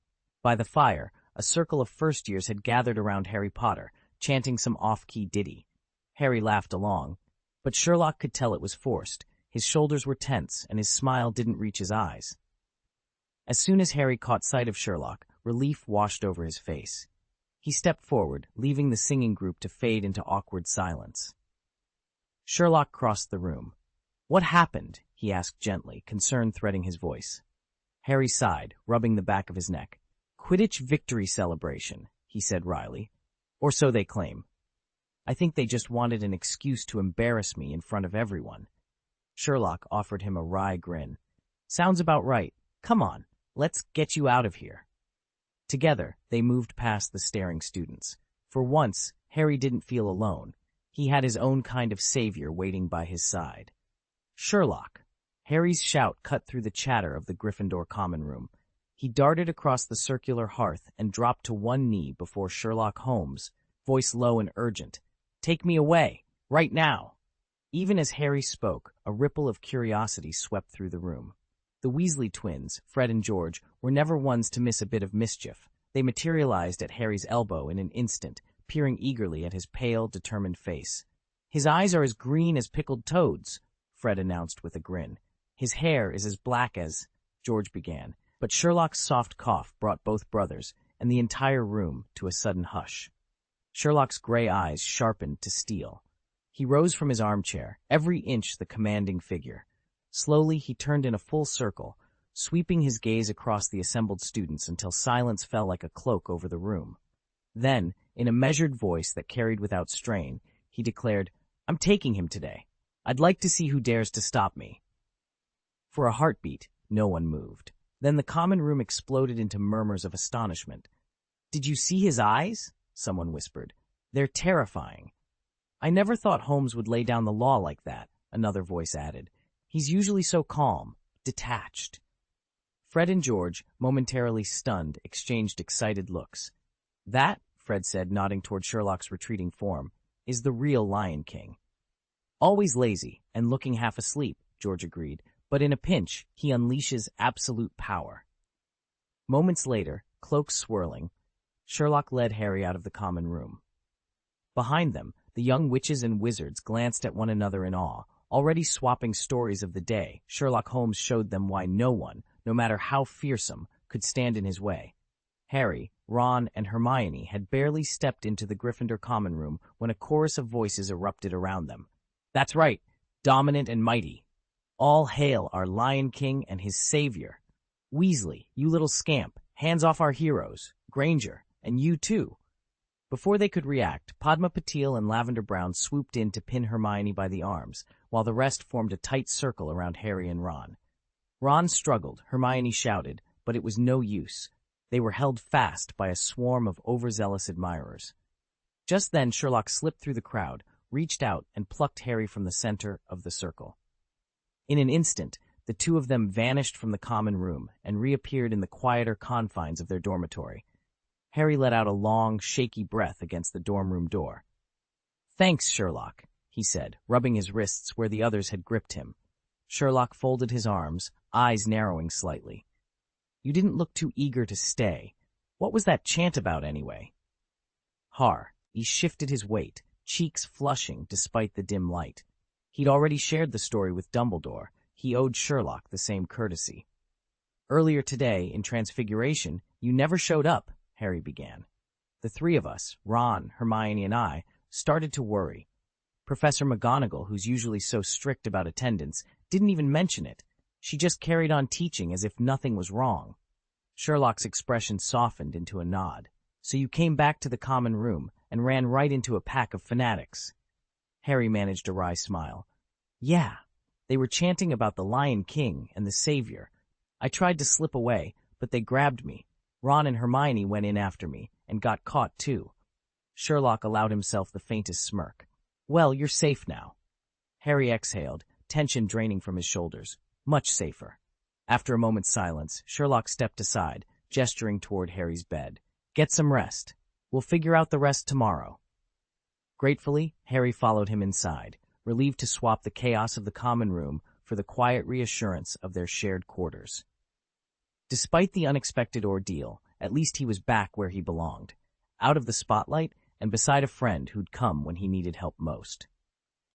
By the fire, a circle of first-years had gathered around Harry Potter, chanting some off-key ditty. Harry laughed along, but Sherlock could tell it was forced. His shoulders were tense, and his smile didn't reach his eyes. As soon as Harry caught sight of Sherlock, relief washed over his face. He stepped forward, leaving the singing group to fade into awkward silence. Sherlock crossed the room. "What happened?" he asked gently, concern threading his voice. Harry sighed, rubbing the back of his neck. "Quidditch victory celebration," he said wryly. "Or so they claim. I think they just wanted an excuse to embarrass me in front of everyone." Sherlock offered him a wry grin. "Sounds about right. Come on, let's get you out of here." Together, they moved past the staring students. For once, Harry didn't feel alone. He had his own kind of savior waiting by his side. "Sherlock!" Harry's shout cut through the chatter of the Gryffindor common room. He darted across the circular hearth and dropped to one knee before Sherlock Holmes, voice low and urgent. "Take me away, right now!" Even as Harry spoke, a ripple of curiosity swept through the room. The Weasley twins, Fred and George, were never ones to miss a bit of mischief. They materialized at Harry's elbow in an instant, peering eagerly at his pale, determined face. "His eyes are as green as pickled toads," Fred announced with a grin. "His hair is as black as—" George began, but Sherlock's soft cough brought both brothers and the entire room to a sudden hush. Sherlock's gray eyes sharpened to steel. He rose from his armchair, every inch the commanding figure. Slowly he turned in a full circle, sweeping his gaze across the assembled students until silence fell like a cloak over the room. Then, in a measured voice that carried without strain, he declared, "I'm taking him today. I'd like to see who dares to stop me." For a heartbeat, no one moved. Then the common room exploded into murmurs of astonishment. "Did you see his eyes?" someone whispered. "They're terrifying." "I never thought Holmes would lay down the law like that," another voice added. "He's usually so calm, detached." Fred and George, momentarily stunned, exchanged excited looks. "That," Fred said, nodding toward Sherlock's retreating form, "is the real Lion King." "Always lazy and looking half asleep," George agreed, "but in a pinch, he unleashes absolute power." Moments later, cloaks swirling, Sherlock led Harry out of the common room. Behind them, the young witches and wizards glanced at one another in awe. Already swapping stories of the day, Sherlock Holmes showed them why no one, no matter how fearsome, could stand in his way. Harry, Ron, and Hermione had barely stepped into the Gryffindor common room when a chorus of voices erupted around them. "That's right, dominant and mighty. All hail our Lion King and his savior. Weasley, you little scamp, hands off our heroes. Granger, and you too." Before they could react, Padma Patil and Lavender Brown swooped in to pin Hermione by the arms, while the rest formed a tight circle around Harry and Ron. Ron struggled, Hermione shouted, but it was no use. They were held fast by a swarm of overzealous admirers. Just then Sherlock slipped through the crowd, reached out, and plucked Harry from the center of the circle. In an instant, the two of them vanished from the common room and reappeared in the quieter confines of their dormitory. Harry let out a long, shaky breath against the dorm room door. "Thanks, Sherlock," he said, rubbing his wrists where the others had gripped him. Sherlock folded his arms, eyes narrowing slightly. "You didn't look too eager to stay. What was that chant about, anyway?" He shifted his weight, cheeks flushing despite the dim light. He'd already shared the story with Dumbledore. He owed Sherlock the same courtesy. "Earlier today, in Transfiguration, you never showed up," Harry began. "The three of us, Ron, Hermione, and I, started to worry. Professor McGonagall, who's usually so strict about attendance, didn't even mention it. She just carried on teaching as if nothing was wrong." Sherlock's expression softened into a nod. "So you came back to the common room and ran right into a pack of fanatics." Harry managed a wry smile. "Yeah, they were chanting about the Lion King and the Savior. I tried to slip away, but they grabbed me. Ron and Hermione went in after me, and got caught too." Sherlock allowed himself the faintest smirk. "Well, you're safe now." Harry exhaled, tension draining from his shoulders. Much safer. After a moment's silence, Sherlock stepped aside, gesturing toward Harry's bed. "Get some rest. We'll figure out the rest tomorrow." Gratefully, Harry followed him inside, relieved to swap the chaos of the common room for the quiet reassurance of their shared quarters. Despite the unexpected ordeal, at least he was back where he belonged, out of the spotlight and beside a friend who'd come when he needed help most.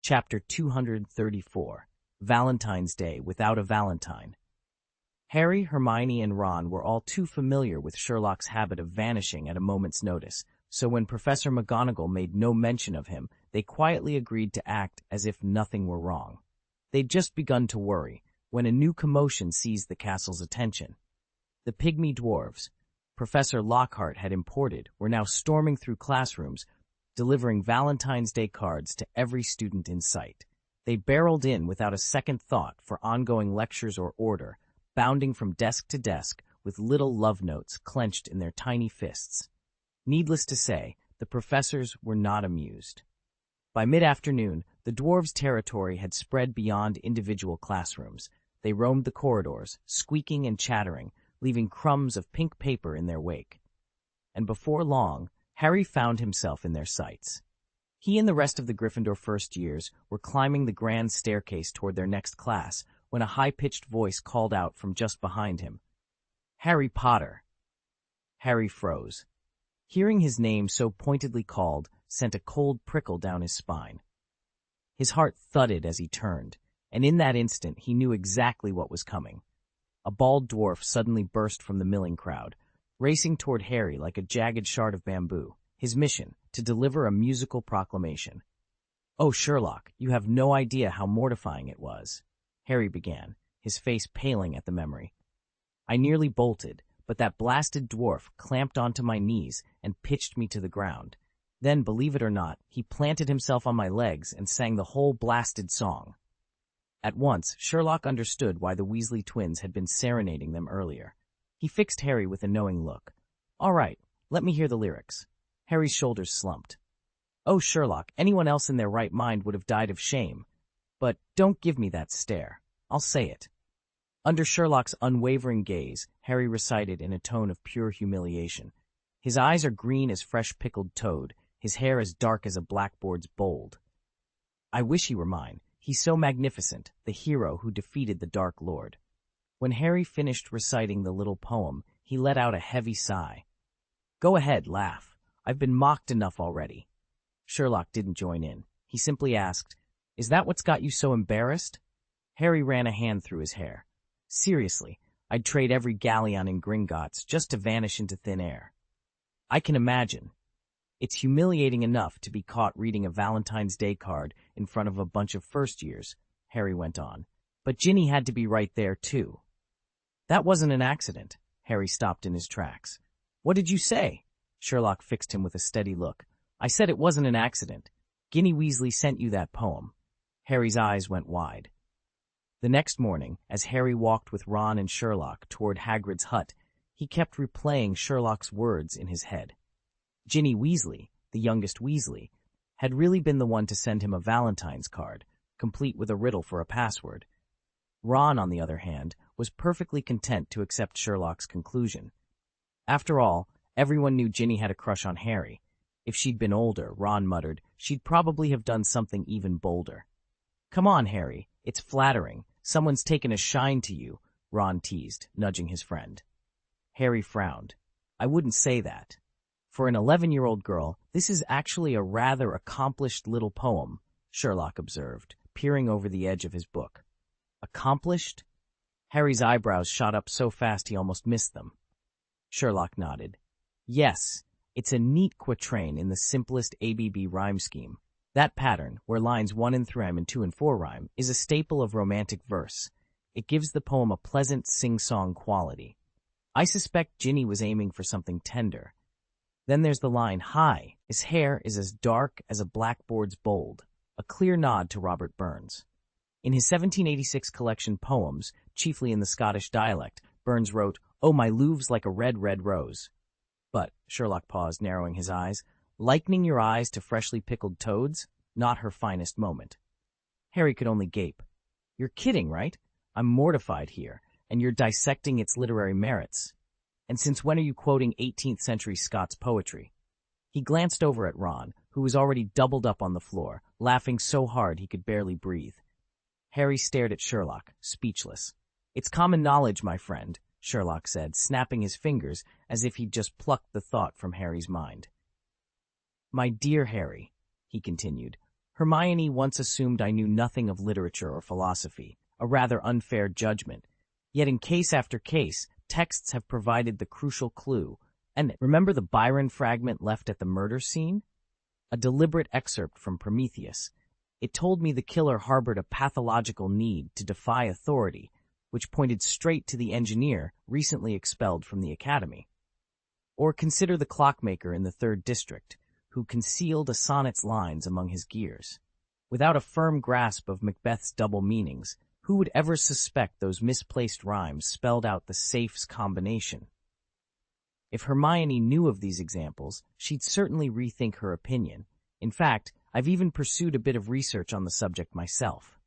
Chapter 234, Valentine's Day Without a Valentine. Harry, Hermione, and Ron were all too familiar with Sherlock's habit of vanishing at a moment's notice, so when Professor McGonagall made no mention of him, they quietly agreed to act as if nothing were wrong. They'd just begun to worry, when a new commotion seized the castle's attention. The pygmy dwarves, Professor Lockhart had imported, were now storming through classrooms, delivering Valentine's Day cards to every student in sight. They barreled in without a second thought for ongoing lectures or order, bounding from desk to desk with little love notes clenched in their tiny fists. Needless to say, the professors were not amused. By mid-afternoon, the dwarves' territory had spread beyond individual classrooms. They roamed the corridors, squeaking and chattering, leaving crumbs of pink paper in their wake. And before long, Harry found himself in their sights. He and the rest of the Gryffindor first years were climbing the grand staircase toward their next class when a high-pitched voice called out from just behind him, "Harry Potter!" Harry froze. Hearing his name so pointedly called sent a cold prickle down his spine. His heart thudded as he turned, and in that instant he knew exactly what was coming. A bald dwarf suddenly burst from the milling crowd, racing toward Harry like a jagged shard of bamboo, his mission, to deliver a musical proclamation. "Oh, Sherlock, you have no idea how mortifying it was," Harry began, his face paling at the memory. I nearly bolted, but that blasted dwarf clamped onto my knees and pitched me to the ground. Then, believe it or not, he planted himself on my legs and sang the whole blasted song. At once, Sherlock understood why the Weasley twins had been serenading them earlier. He fixed Harry with a knowing look. "All right, let me hear the lyrics." Harry's shoulders slumped. "Oh, Sherlock, anyone else in their right mind would have died of shame. But don't give me that stare. I'll say it." Under Sherlock's unwavering gaze, Harry recited in a tone of pure humiliation. His eyes are green as fresh pickled toad, his hair as dark as a blackboard's bold. "I wish he were mine. He's so magnificent, the hero who defeated the Dark Lord." When Harry finished reciting the little poem, he let out a heavy sigh. "Go ahead, laugh. I've been mocked enough already." Sherlock didn't join in. He simply asked, "Is that what's got you so embarrassed?" Harry ran a hand through his hair. "Seriously, I'd trade every galleon in Gringotts just to vanish into thin air." "I can imagine. It's humiliating enough to be caught reading a Valentine's Day card in front of a bunch of first-years," Harry went on. "But Ginny had to be right there, too." "That wasn't an accident." Harry stopped in his tracks. "What did you say?" Sherlock fixed him with a steady look. "I said it wasn't an accident. Ginny Weasley sent you that poem." Harry's eyes went wide. The next morning, as Harry walked with Ron and Sherlock toward Hagrid's hut, he kept replaying Sherlock's words in his head. Ginny Weasley, the youngest Weasley, had really been the one to send him a Valentine's card, complete with a riddle for a password. Ron, on the other hand, was perfectly content to accept Sherlock's conclusion. After all, everyone knew Ginny had a crush on Harry. If she'd been older, Ron muttered, she'd probably have done something even bolder. "Come on, Harry, it's flattering. Someone's taken a shine to you," Ron teased, nudging his friend. Harry frowned. "I wouldn't say that. For an 11-year-old girl, this is actually a rather accomplished little poem," Sherlock observed, peering over the edge of his book. "Accomplished?" Harry's eyebrows shot up so fast he almost missed them. Sherlock nodded. "Yes, it's a neat quatrain in the simplest ABB rhyme scheme. That pattern, where lines 1 and 3 and 2 and 4 rhyme, is a staple of romantic verse. It gives the poem a pleasant sing-song quality. I suspect Ginny was aiming for something tender. Then there's the line, 'Hi, his hair is as dark as a blackboard's bold,' a clear nod to Robert Burns. In his 1786 collection Poems, chiefly in the Scottish dialect, Burns wrote, 'Oh, my Louvre's like a red, red rose.'" "But," Sherlock paused, narrowing his eyes, "likening your eyes to freshly pickled toads? Not her finest moment." Harry could only gape. "You're kidding, right? I'm mortified here, and you're dissecting its literary merits. And since when are you quoting 18th century Scots poetry?" He glanced over at Ron, who was already doubled up on the floor, laughing so hard he could barely breathe. Harry stared at Sherlock, speechless. "It's common knowledge, my friend," Sherlock said, snapping his fingers as if he'd just plucked the thought from Harry's mind. "My dear Harry," he continued, "Hermione once assumed I knew nothing of literature or philosophy, a rather unfair judgment. Yet in case after case, texts have provided the crucial clue. And remember the Byron fragment left at the murder scene? A deliberate excerpt from Prometheus. It told me the killer harbored a pathological need to defy authority, which pointed straight to the engineer recently expelled from the academy. Or consider the clockmaker in the 3rd District, who concealed a sonnet's lines among his gears. Without a firm grasp of Macbeth's double meanings, who would ever suspect those misplaced rhymes spelled out the safe's combination? If Hermione knew of these examples, she'd certainly rethink her opinion. In fact, I've even pursued a bit of research on the subject myself."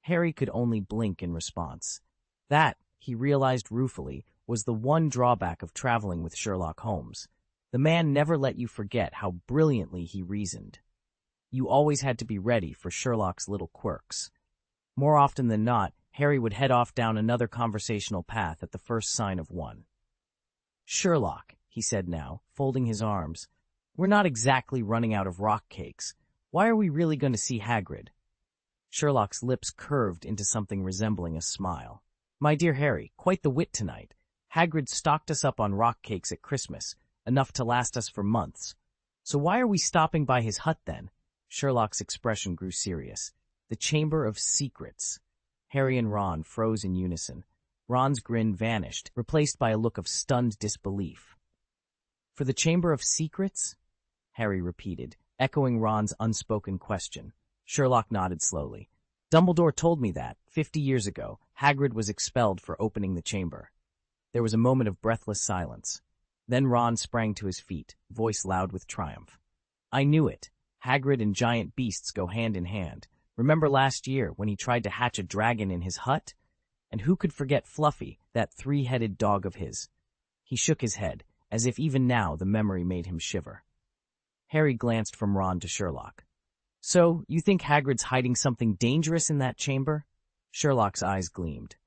Harry could only blink in response. That, he realized ruefully, was the one drawback of traveling with Sherlock Holmes. The man never let you forget how brilliantly he reasoned. You always had to be ready for Sherlock's little quirks. More often than not, Harry would head off down another conversational path at the first sign of one. "Sherlock," he said now, folding his arms, "we're not exactly running out of rock cakes. Why are we really going to see Hagrid?" Sherlock's lips curved into something resembling a smile. "My dear Harry, quite the wit tonight. Hagrid stocked us up on rock cakes at Christmas, enough to last us for months. So why are we stopping by his hut then?" Sherlock's expression grew serious. "The Chamber of Secrets." Harry and Ron froze in unison. Ron's grin vanished, replaced by a look of stunned disbelief. "For the Chamber of Secrets?" Harry repeated, echoing Ron's unspoken question. Sherlock nodded slowly. "Dumbledore told me that, 50 years ago, Hagrid was expelled for opening the chamber." There was a moment of breathless silence. Then Ron sprang to his feet, voice loud with triumph. "I knew it. Hagrid and giant beasts go hand in hand. Remember last year when he tried to hatch a dragon in his hut? And who could forget Fluffy, that three-headed dog of his?" He shook his head, as if even now the memory made him shiver. Harry glanced from Ron to Sherlock. "So, you think Hagrid's hiding something dangerous in that chamber?" Sherlock's eyes gleamed.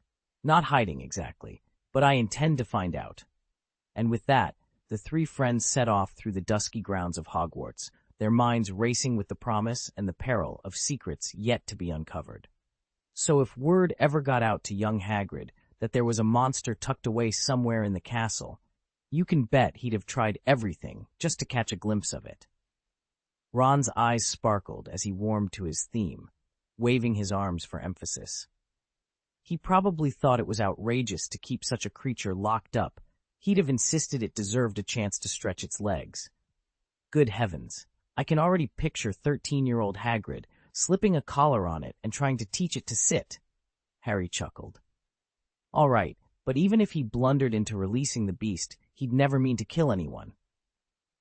"Not hiding, exactly, but I intend to find out." And with that, the three friends set off through the dusky grounds of Hogwarts, their minds racing with the promise and the peril of secrets yet to be uncovered. So if word ever got out to young Hagrid that there was a monster tucked away somewhere in the castle, you can bet he'd have tried everything just to catch a glimpse of it. Ron's eyes sparkled as he warmed to his theme, waving his arms for emphasis. He probably thought it was outrageous to keep such a creature locked up. He'd have insisted it deserved a chance to stretch its legs. Good heavens, I can already picture 13-year-old Hagrid slipping a collar on it and trying to teach it to sit. Harry chuckled. All right, but even if he blundered into releasing the beast, he'd never mean to kill anyone.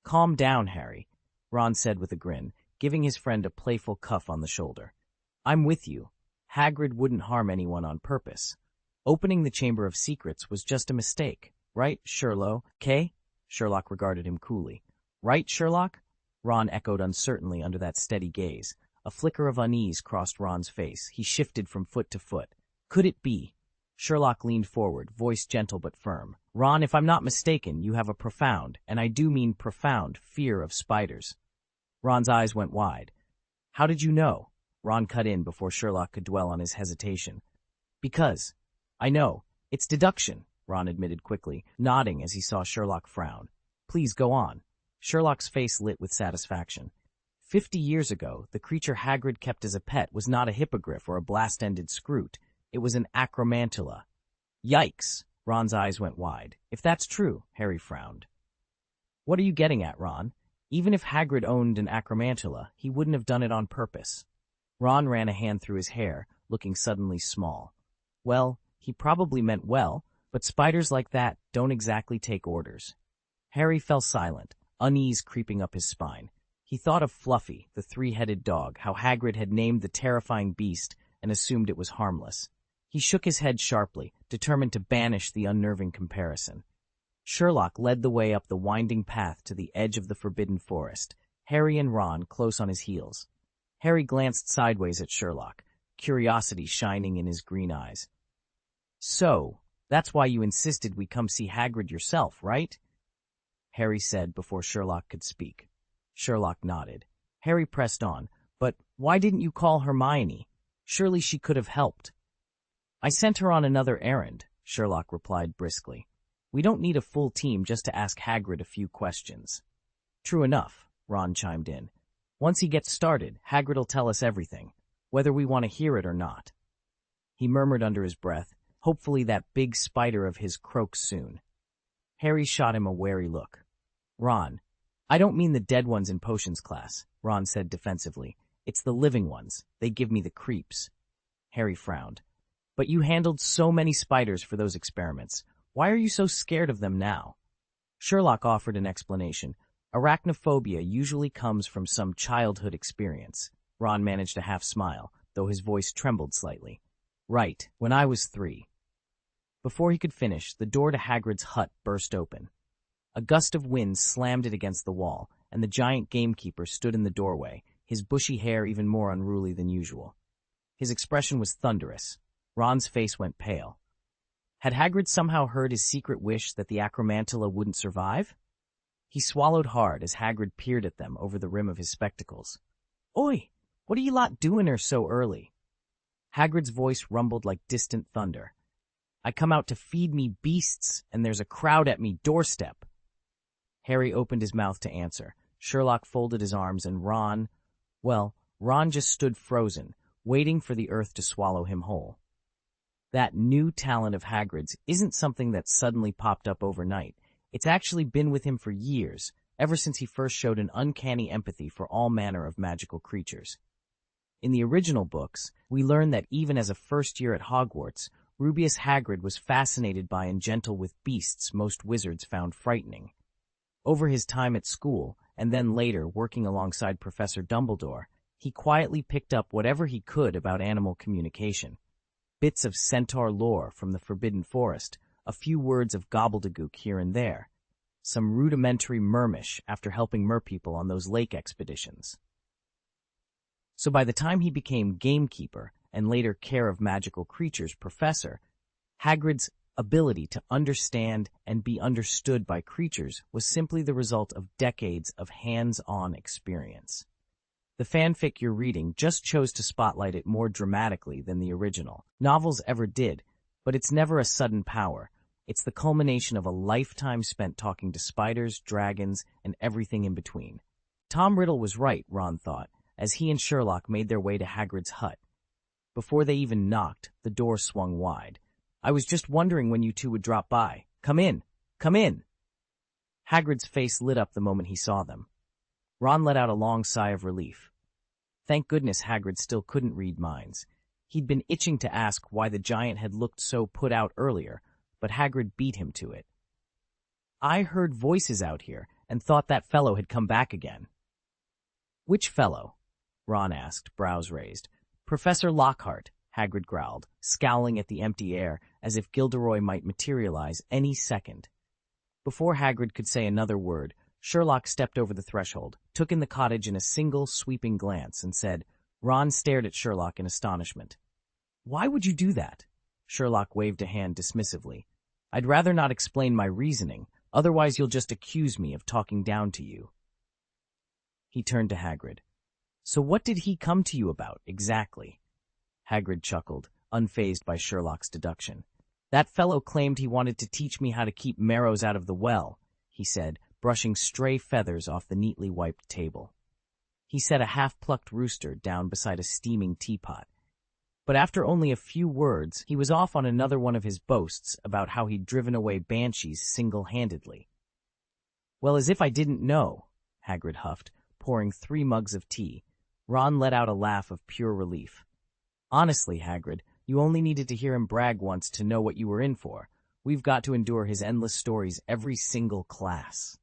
Calm down, Harry, Ron said with a grin, giving his friend a playful cuff on the shoulder. I'm with you. Hagrid wouldn't harm anyone on purpose. Opening the Chamber of Secrets was just a mistake, right, Sherlock? Sherlock regarded him coolly. Right, Sherlock? Ron echoed uncertainly under that steady gaze. A flicker of unease crossed Ron's face. He shifted from foot to foot. Could it be? Sherlock leaned forward, voice gentle but firm. Ron, if I'm not mistaken, you have a profound, and I do mean profound, fear of spiders. Ron's eyes went wide. How did you know? Ron cut in before Sherlock could dwell on his hesitation. Because. I know. It's deduction, Ron admitted quickly, nodding as he saw Sherlock frown. Please go on. Sherlock's face lit with satisfaction. 50 years ago, the creature Hagrid kept as a pet was not a hippogriff or a blast-ended scroot. It was an acromantula. Yikes! Ron's eyes went wide. If that's true, Harry frowned. What are you getting at, Ron? Even if Hagrid owned an acromantula, he wouldn't have done it on purpose. Ron ran a hand through his hair, looking suddenly small. Well, he probably meant well, but spiders like that don't exactly take orders. Harry fell silent, unease creeping up his spine. He thought of Fluffy, the three-headed dog, how Hagrid had named the terrifying beast and assumed it was harmless. He shook his head sharply, determined to banish the unnerving comparison. Sherlock led the way up the winding path to the edge of the forbidden forest, Harry and Ron close on his heels. Harry glanced sideways at Sherlock, curiosity shining in his green eyes. So, that's why you insisted we come see Hagrid yourself, right? Harry said before Sherlock could speak. Sherlock nodded. Harry pressed on. But why didn't you call Hermione? Surely she could have helped. I sent her on another errand, Sherlock replied briskly. We don't need a full team just to ask Hagrid a few questions. True enough, Ron chimed in. Once he gets started, Hagrid'll tell us everything, whether we want to hear it or not. He murmured under his breath, hopefully that big spider of his croaks soon. Harry shot him a wary look. Ron, I don't mean the dead ones in potions class, Ron said defensively. It's the living ones. They give me the creeps. Harry frowned. But you handled so many spiders for those experiments. Why are you so scared of them now? Sherlock offered an explanation. Arachnophobia usually comes from some childhood experience. Ron managed a half smile, though his voice trembled slightly. Right, when I was 3. Before he could finish, the door to Hagrid's hut burst open. A gust of wind slammed it against the wall, and the giant gamekeeper stood in the doorway, his bushy hair even more unruly than usual. His expression was thunderous. Ron's face went pale. Had Hagrid somehow heard his secret wish that the acromantula wouldn't survive? He swallowed hard as Hagrid peered at them over the rim of his spectacles. Oi, what are you lot doing here so early? Hagrid's voice rumbled like distant thunder. I come out to feed me beasts, and there's a crowd at me doorstep. Harry opened his mouth to answer. Sherlock folded his arms, and Ron just stood frozen, waiting for the earth to swallow him whole. That new talent of Hagrid's isn't something that suddenly popped up overnight. It's actually been with him for years, ever since he first showed an uncanny empathy for all manner of magical creatures. In the original books, we learn that even as a first year at Hogwarts, Rubeus Hagrid was fascinated by and gentle with beasts most wizards found frightening. Over his time at school, and then later working alongside Professor Dumbledore, he quietly picked up whatever he could about animal communication. Bits of centaur lore from the Forbidden Forest, a few words of gobbledygook here and there, some rudimentary mermish after helping merpeople on those lake expeditions. So by the time he became gamekeeper and later care of magical creatures professor, Hagrid's ability to understand and be understood by creatures was simply the result of decades of hands-on experience. The fanfic you're reading just chose to spotlight it more dramatically than the original novels ever did, but it's never a sudden power. It's the culmination of a lifetime spent talking to spiders, dragons, and everything in between. Tom Riddle was right, Ron thought, as he and Sherlock made their way to Hagrid's hut. Before they even knocked, the door swung wide. "I was just wondering when you two would drop by. Come in! Come in!" Hagrid's face lit up the moment he saw them. Ron let out a long sigh of relief. Thank goodness Hagrid still couldn't read minds. He'd been itching to ask why the giant had looked so put out earlier, but Hagrid beat him to it. "I heard voices out here and thought that fellow had come back again." "Which fellow?" Ron asked, brows raised. "Professor Lockhart," Hagrid growled, scowling at the empty air as if Gilderoy might materialize any second. Before Hagrid could say another word, Sherlock stepped over the threshold, took in the cottage in a single sweeping glance, and said. Ron stared at Sherlock in astonishment. "Why would you do that?" Sherlock waved a hand dismissively. "I'd rather not explain my reasoning, otherwise you'll just accuse me of talking down to you." He turned to Hagrid. "So what did he come to you about, exactly?" Hagrid chuckled, unfazed by Sherlock's deduction. "That fellow claimed he wanted to teach me how to keep marrows out of the well," he said, brushing stray feathers off the neatly wiped table. He set a half-plucked rooster down beside a steaming teapot. But after only a few words, he was off on another one of his boasts about how he'd driven away banshees single-handedly. "Well, as if I didn't know," Hagrid huffed, pouring 3 mugs of tea. Ron let out a laugh of pure relief. "Honestly, Hagrid, you only needed to hear him brag once to know what you were in for. We've got to endure his endless stories every single class."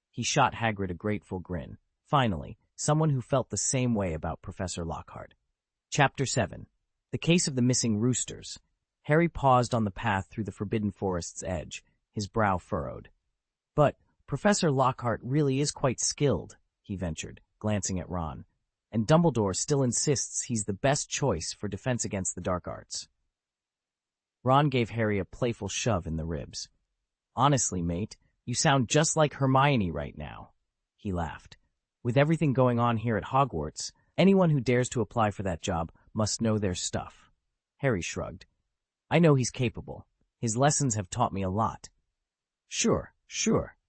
He shot Hagrid a grateful grin. Finally, someone who felt the same way about Professor Lockhart. Chapter 7. The Case of the Missing Roosters. Harry paused on the path through the Forbidden Forest's edge, his brow furrowed. "But Professor Lockhart really is quite skilled," he ventured, glancing at Ron. "And Dumbledore still insists he's the best choice for defense against the dark arts." Ron gave Harry a playful shove in the ribs. "Honestly, mate, you sound just like Hermione right now." He laughed. "With everything going on here at Hogwarts, anyone who dares to apply for that job must know their stuff." Harry shrugged. "I know he's capable. His lessons have taught me a lot." Sure,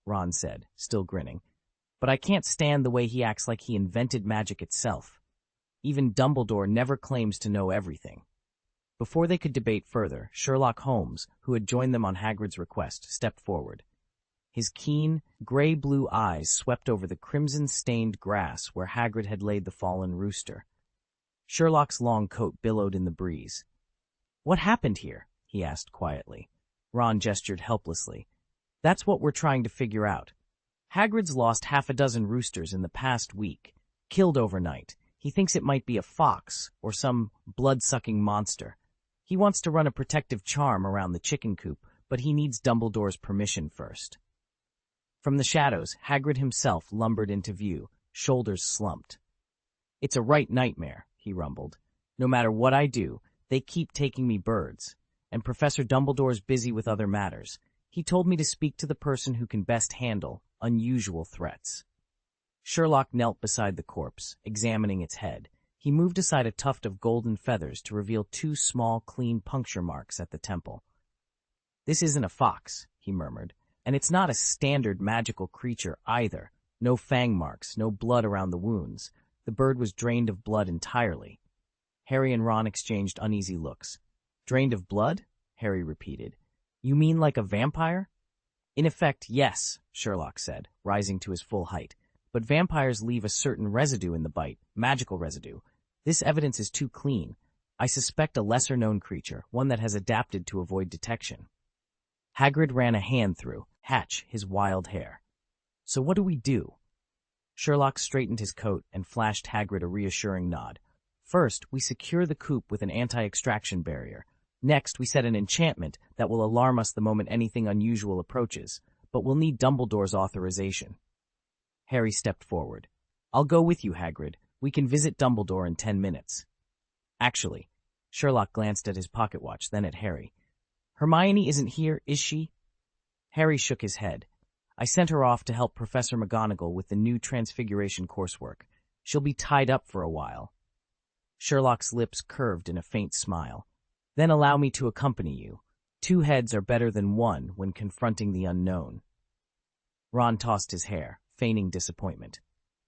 Ron said, still grinning. "But I can't stand the way he acts like he invented magic itself. Even Dumbledore never claims to know everything." Before they could debate further, Sherlock Holmes, who had joined them on Hagrid's request, stepped forward. His keen, gray-blue eyes swept over the crimson-stained grass where Hagrid had laid the fallen rooster. Sherlock's long coat billowed in the breeze. "What happened here?" he asked quietly. Ron gestured helplessly. "That's what we're trying to figure out. Hagrid's lost 6 roosters in the past week, killed overnight. He thinks it might be a fox or some blood-sucking monster. He wants to run a protective charm around the chicken coop, but he needs Dumbledore's permission first." From the shadows, Hagrid himself lumbered into view, shoulders slumped. "It's a right nightmare," he rumbled. "No matter what I do, they keep taking me birds. And Professor Dumbledore's busy with other matters. He told me to speak to the person who can best handle unusual threats." Sherlock knelt beside the corpse, examining its head. He moved aside a tuft of golden feathers to reveal 2 small, clean puncture marks at the temple. "This isn't a fox," he murmured. "And it's not a standard magical creature either. No fang marks, no blood around the wounds. The bird was drained of blood entirely." Harry and Ron exchanged uneasy looks. Drained of blood? Harry repeated. You mean like a vampire? In effect, yes, Sherlock said, rising to his full height. But vampires leave a certain residue in the bite, magical residue. This evidence is too clean. I suspect a lesser-known creature, one that has adapted to avoid detection. Hagrid ran a hand through Hatch, his wild hair. So what do we do? Sherlock straightened his coat and flashed Hagrid a reassuring nod. First, we secure the coop with an anti-extraction barrier. Next, we set an enchantment that will alarm us the moment anything unusual approaches, but we'll need Dumbledore's authorization. Harry stepped forward. I'll go with you, Hagrid. We can visit Dumbledore in 10 minutes. Actually, Sherlock glanced at his pocket watch, then at Harry. Hermione isn't here, is she? Harry shook his head. I sent her off to help Professor McGonagall with the new Transfiguration coursework. She'll be tied up for a while. Sherlock's lips curved in a faint smile. Then allow me to accompany you. 2 heads are better than 1 when confronting the unknown. Ron tossed his hair, feigning disappointment.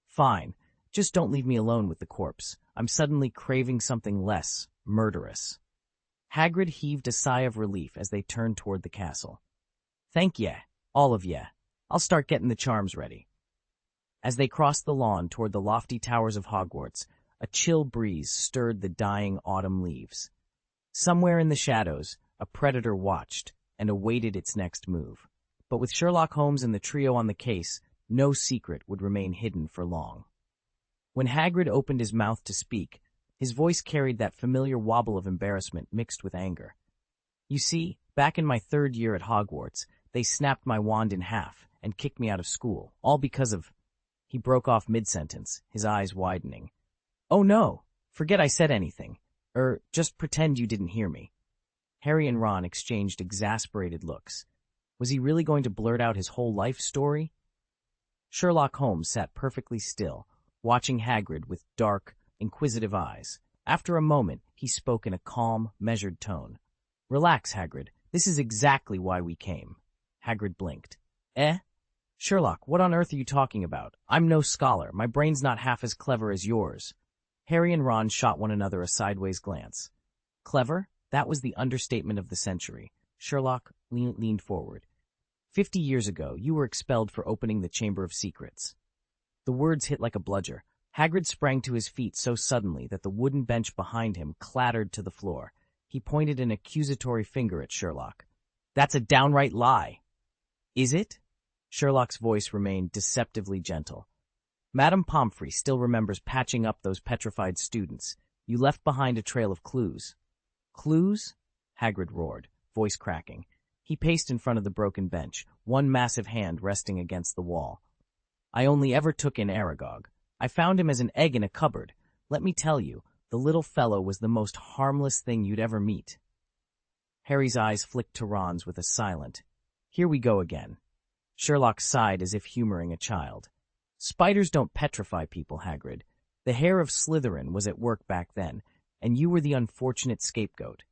Fine, just don't leave me alone with the corpse. I'm suddenly craving something less murderous. Hagrid heaved a sigh of relief as they turned toward the castle. Thank ye, all of ye. I'll start getting the charms ready. As they crossed the lawn toward the lofty towers of Hogwarts, a chill breeze stirred the dying autumn leaves. Somewhere in the shadows, a predator watched and awaited its next move. But with Sherlock Holmes and the trio on the case, no secret would remain hidden for long. When Hagrid opened his mouth to speak, his voice carried that familiar wobble of embarrassment mixed with anger. You see, back in my 3rd year at Hogwarts, they snapped my wand in half and kicked me out of school, all because of... He broke off mid-sentence, his eyes widening. Oh no, forget I said anything. Just pretend you didn't hear me. Harry and Ron exchanged exasperated looks. Was he really going to blurt out his whole life story? Sherlock Holmes sat perfectly still, watching Hagrid with dark, inquisitive eyes. After a moment, he spoke in a calm, measured tone. Relax, Hagrid. This is exactly why we came. Hagrid blinked. Eh? Sherlock, what on earth are you talking about? I'm no scholar. My brain's not half as clever as yours. Harry and Ron shot one another a sideways glance. Clever? That was the understatement of the century. Sherlock leaned forward. 50 years ago, you were expelled for opening the Chamber of Secrets. The words hit like a bludger. Hagrid sprang to his feet so suddenly that the wooden bench behind him clattered to the floor. He pointed an accusatory finger at Sherlock. That's a downright lie. Is it? Sherlock's voice remained deceptively gentle. Madame Pomfrey still remembers patching up those petrified students. You left behind a trail of clues. Clues? Hagrid roared, voice cracking. He paced in front of the broken bench, one massive hand resting against the wall. I only ever took in Aragog. I found him as an egg in a cupboard. Let me tell you, the little fellow was the most harmless thing you'd ever meet. Harry's eyes flicked to Ron's with a silent, here we go again. Sherlock sighed as if humoring a child. Spiders don't petrify people, Hagrid. The hair of Slytherin was at work back then, and you were the unfortunate scapegoat.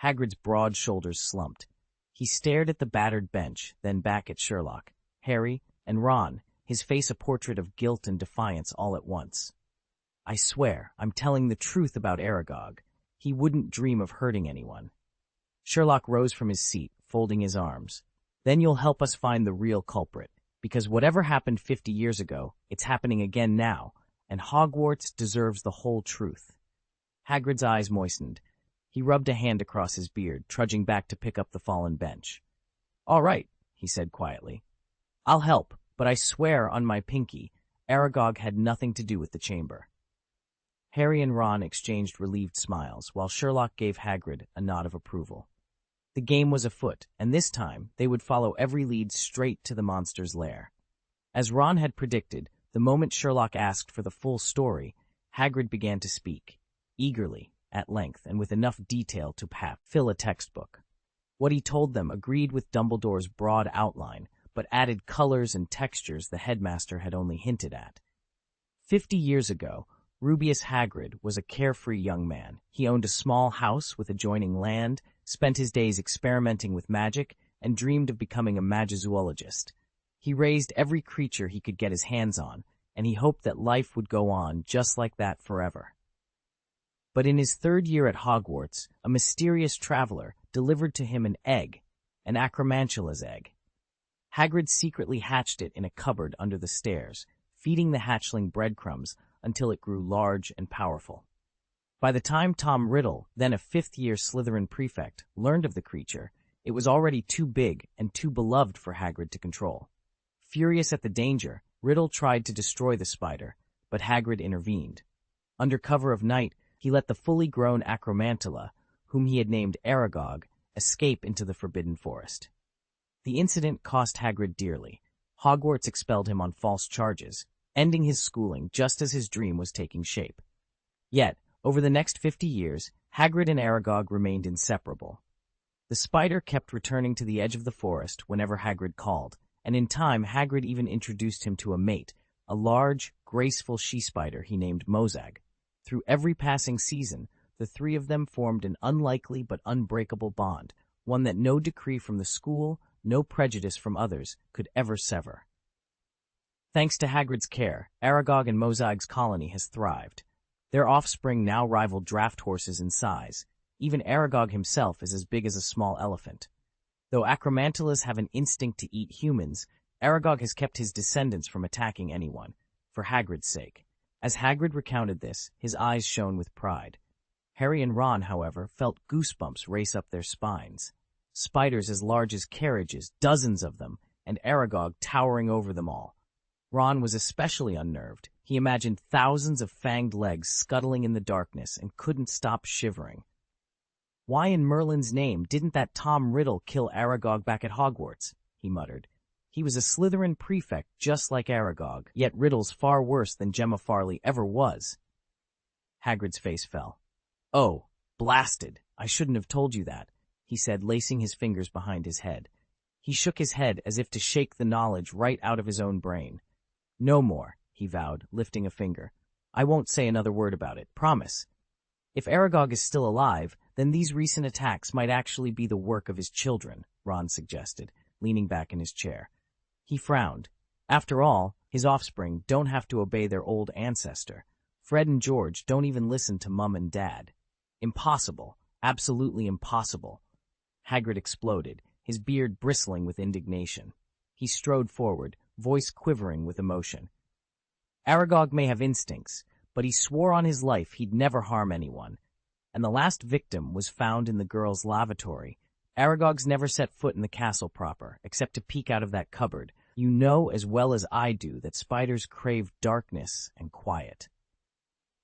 Hagrid's broad shoulders slumped. He stared at the battered bench, then back at Sherlock, Harry, and Ron, his face a portrait of guilt and defiance all at once. I swear, I'm telling the truth about Aragog. He wouldn't dream of hurting anyone. Sherlock rose from his seat, folding his arms. Then you'll help us find the real culprit. Because whatever happened 50 years ago, it's happening again now, and Hogwarts deserves the whole truth. Hagrid's eyes moistened. He rubbed a hand across his beard, trudging back to pick up the fallen bench. All right, he said quietly. I'll help, but I swear on my pinky, Aragog had nothing to do with the chamber. Harry and Ron exchanged relieved smiles, while Sherlock gave Hagrid a nod of approval. The game was afoot, and this time they would follow every lead straight to the monster's lair. As Ron had predicted, the moment Sherlock asked for the full story, Hagrid began to speak, eagerly, at length, and with enough detail to fill a textbook. What he told them agreed with Dumbledore's broad outline, but added colors and textures the headmaster had only hinted at. 50 years ago, Rubeus Hagrid was a carefree young man. He owned a small house with adjoining land, spent his days experimenting with magic, and dreamed of becoming a magizoologist. He raised every creature he could get his hands on, and he hoped that life would go on just like that forever. But in his third year at Hogwarts, a mysterious traveler delivered to him an egg, an acromantula's egg. Hagrid secretly hatched it in a cupboard under the stairs, feeding the hatchling breadcrumbs until it grew large and powerful. By the time Tom Riddle, then a fifth-year Slytherin prefect, learned of the creature, it was already too big and too beloved for Hagrid to control. Furious at the danger, Riddle tried to destroy the spider, but Hagrid intervened. Under cover of night, he let the fully grown acromantula, whom he had named Aragog, escape into the Forbidden Forest. The incident cost Hagrid dearly. Hogwarts expelled him on false charges, ending his schooling just as his dream was taking shape. Yet, over the next 50 years, Hagrid and Aragog remained inseparable. The spider kept returning to the edge of the forest whenever Hagrid called, and in time Hagrid even introduced him to a mate, a large, graceful she-spider he named Mozag. Through every passing season, the three of them formed an unlikely but unbreakable bond, one that no decree from the school, no prejudice from others, could ever sever. Thanks to Hagrid's care, Aragog and Mozag's colony has thrived. Their offspring now rival draft horses in size. Even Aragog himself is as big as a small elephant. Though acromantulas have an instinct to eat humans, Aragog has kept his descendants from attacking anyone, for Hagrid's sake. As Hagrid recounted this, his eyes shone with pride. Harry and Ron, however, felt goosebumps race up their spines. Spiders as large as carriages, dozens of them, and Aragog towering over them all. Ron was especially unnerved. He imagined thousands of fanged legs scuttling in the darkness and couldn't stop shivering. Why in Merlin's name didn't that Tom Riddle kill Aragog back at Hogwarts? He muttered. He was a Slytherin prefect just like Aragog, yet Riddle's far worse than Gemma Farley ever was. Hagrid's face fell. Oh, blasted! I shouldn't have told you that, he said, lacing his fingers behind his head. He shook his head as if to shake the knowledge right out of his own brain. No more, he vowed, lifting a finger. I won't say another word about it, promise. If Aragog is still alive, then these recent attacks might actually be the work of his children, Ron suggested, leaning back in his chair. He frowned. After all, his offspring don't have to obey their old ancestor. Fred and George don't even listen to Mum and Dad. Impossible. Absolutely impossible. Hagrid exploded, his beard bristling with indignation. He strode forward, voice quivering with emotion. Aragog may have instincts, but he swore on his life he'd never harm anyone. And the last victim was found in the girls' lavatory. Aragog's never set foot in the castle proper, except to peek out of that cupboard. You know as well as I do that spiders crave darkness and quiet.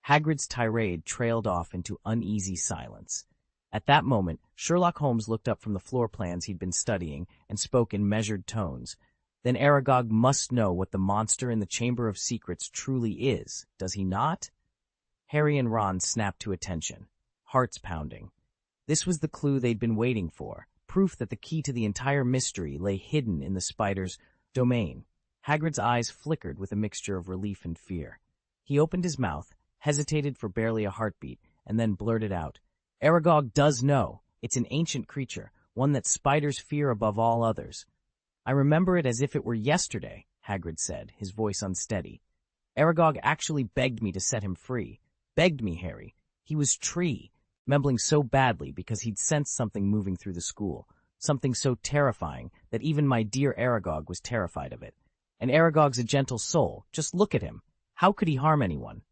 Hagrid's tirade trailed off into uneasy silence. At that moment, Sherlock Holmes looked up from the floor plans he'd been studying and spoke in measured tones. Then Aragog must know what the monster in the Chamber of Secrets truly is, does he not? Harry and Ron snapped to attention, hearts pounding. This was the clue they'd been waiting for, proof that the key to the entire mystery lay hidden in the spider's domain. Hagrid's eyes flickered with a mixture of relief and fear. He opened his mouth, hesitated for barely a heartbeat, and then blurted out, Aragog does know. It's an ancient creature, one that spiders fear above all others. I remember it as if it were yesterday, Hagrid said, his voice unsteady. Aragog actually begged me to set him free. Begged me, Harry. He was mumbling so badly because he'd sensed something moving through the school, something so terrifying that even my dear Aragog was terrified of it. And Aragog's a gentle soul. Just look at him. How could he harm anyone?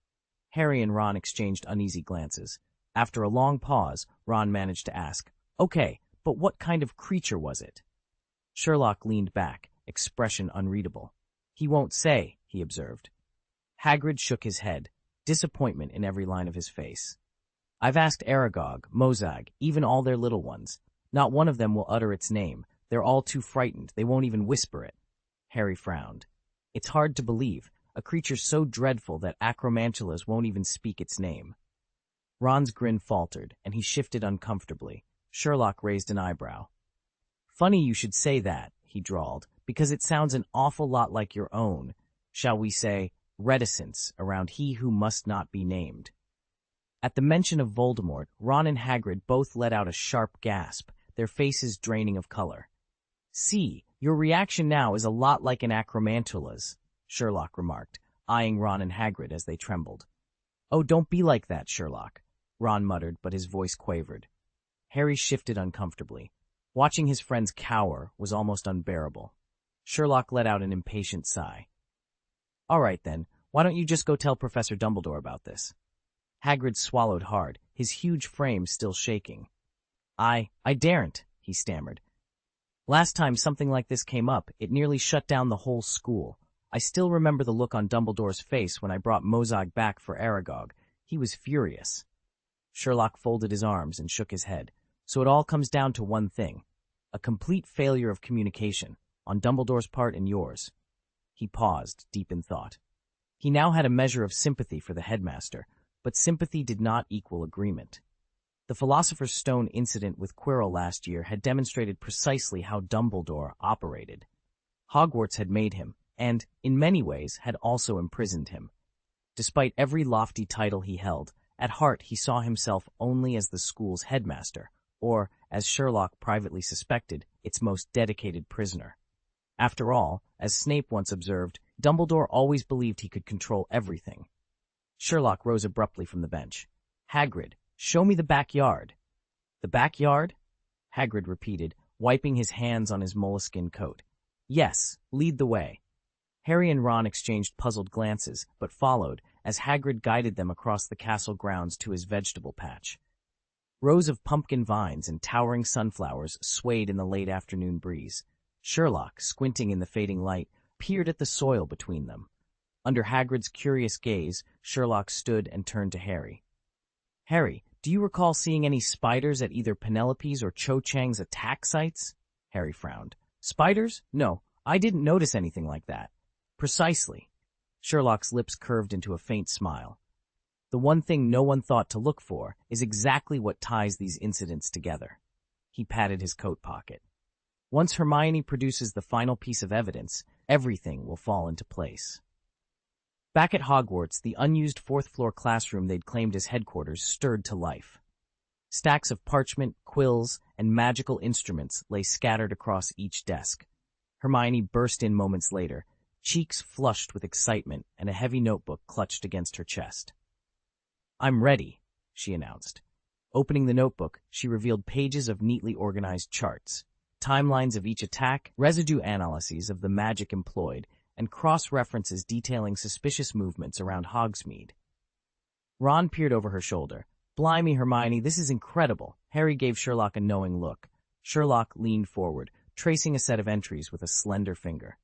Harry and Ron exchanged uneasy glances. After a long pause, Ron managed to ask, Okay, but what kind of creature was it? Sherlock leaned back, expression unreadable. He won't say, he observed. Hagrid shook his head, disappointment in every line of his face. I've asked Aragog, Mozag, even all their little ones. Not one of them will utter its name. They're all too frightened. They won't even whisper it. Harry frowned. It's hard to believe, a creature so dreadful that acromantulas won't even speak its name. Ron's grin faltered, and he shifted uncomfortably. Sherlock raised an eyebrow. Funny you should say that, he drawled, because it sounds an awful lot like your own, shall we say, reticence around he who must not be named. At the mention of Voldemort, Ron and Hagrid both let out a sharp gasp, their faces draining of color. See, your reaction now is a lot like an acromantula's, Sherlock remarked, eyeing Ron and Hagrid as they trembled. Oh, don't be like that, Sherlock. Ron muttered, but his voice quavered. Harry shifted uncomfortably. Watching his friends cower was almost unbearable. Sherlock let out an impatient sigh. All right, then. Why don't you just go tell Professor Dumbledore about this? Hagrid swallowed hard, his huge frame still shaking. I daren't, he stammered. Last time something like this came up, it nearly shut down the whole school. I still remember the look on Dumbledore's face when I brought Mozag back for Aragog. He was furious. Sherlock folded his arms and shook his head. So it all comes down to one thing. A complete failure of communication, on Dumbledore's part and yours. He paused, deep in thought. He now had a measure of sympathy for the headmaster, but sympathy did not equal agreement. The Philosopher's Stone incident with Quirrell last year had demonstrated precisely how Dumbledore operated. Hogwarts had made him, and, in many ways, had also imprisoned him. Despite every lofty title he held, at heart he saw himself only as the school's headmaster, or, as Sherlock privately suspected, its most dedicated prisoner. After all, as Snape once observed, Dumbledore always believed he could control everything. Sherlock rose abruptly from the bench. Hagrid, show me the backyard. The backyard? Hagrid repeated, wiping his hands on his moleskin coat. Yes, lead the way. Harry and Ron exchanged puzzled glances, but followed, as Hagrid guided them across the castle grounds to his vegetable patch. Rows of pumpkin vines and towering sunflowers swayed in the late afternoon breeze. Sherlock, squinting in the fading light, peered at the soil between them. Under Hagrid's curious gaze, Sherlock stood and turned to Harry. Harry, do you recall seeing any spiders at either Penelope's or Cho Chang's attack sites? Harry frowned. Spiders? No, I didn't notice anything like that. Precisely. Sherlock's lips curved into a faint smile. The one thing no one thought to look for is exactly what ties these incidents together. He patted his coat pocket. Once Hermione produces the final piece of evidence, everything will fall into place. Back at Hogwarts, the unused fourth-floor classroom they'd claimed as headquarters stirred to life. Stacks of parchment, quills, and magical instruments lay scattered across each desk. Hermione burst in moments later, cheeks flushed with excitement and a heavy notebook clutched against her chest. I'm ready, she announced. Opening the notebook, she revealed pages of neatly organized charts, timelines of each attack, residue analyses of the magic employed, and cross-references detailing suspicious movements around Hogsmeade. Ron peered over her shoulder. Blimey, Hermione, this is incredible. Harry gave Sherlock a knowing look. Sherlock leaned forward, tracing a set of entries with a slender finger.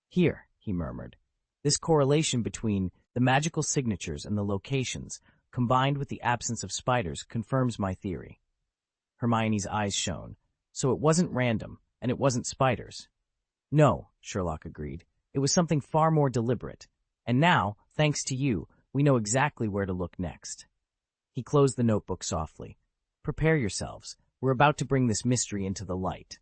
Here, he murmured. This correlation between the magical signatures and the locations, combined with the absence of spiders, confirms my theory. Hermione's eyes shone. So it wasn't random, and it wasn't spiders. No, Sherlock agreed. It was something far more deliberate. And now, thanks to you, we know exactly where to look next. He closed the notebook softly. Prepare yourselves. We're about to bring this mystery into the light.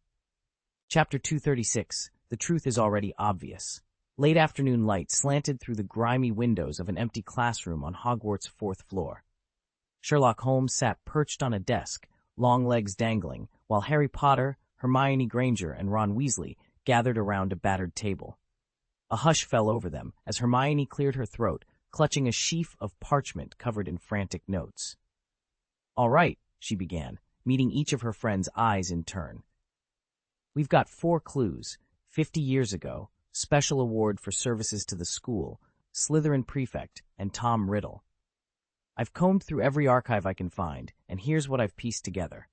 Chapter 236. The truth is already obvious. Late afternoon light slanted through the grimy windows of an empty classroom on Hogwarts' fourth floor. Sherlock Holmes sat perched on a desk, long legs dangling, while Harry Potter, Hermione Granger, and Ron Weasley gathered around a battered table. A hush fell over them as Hermione cleared her throat, clutching a sheaf of parchment covered in frantic notes. All right, she began, meeting each of her friends' eyes in turn. We've got 4 clues. 50 years ago, special award for services to the school, Slytherin prefect, and Tom Riddle. I've combed through every archive I can find, and here's what I've pieced together.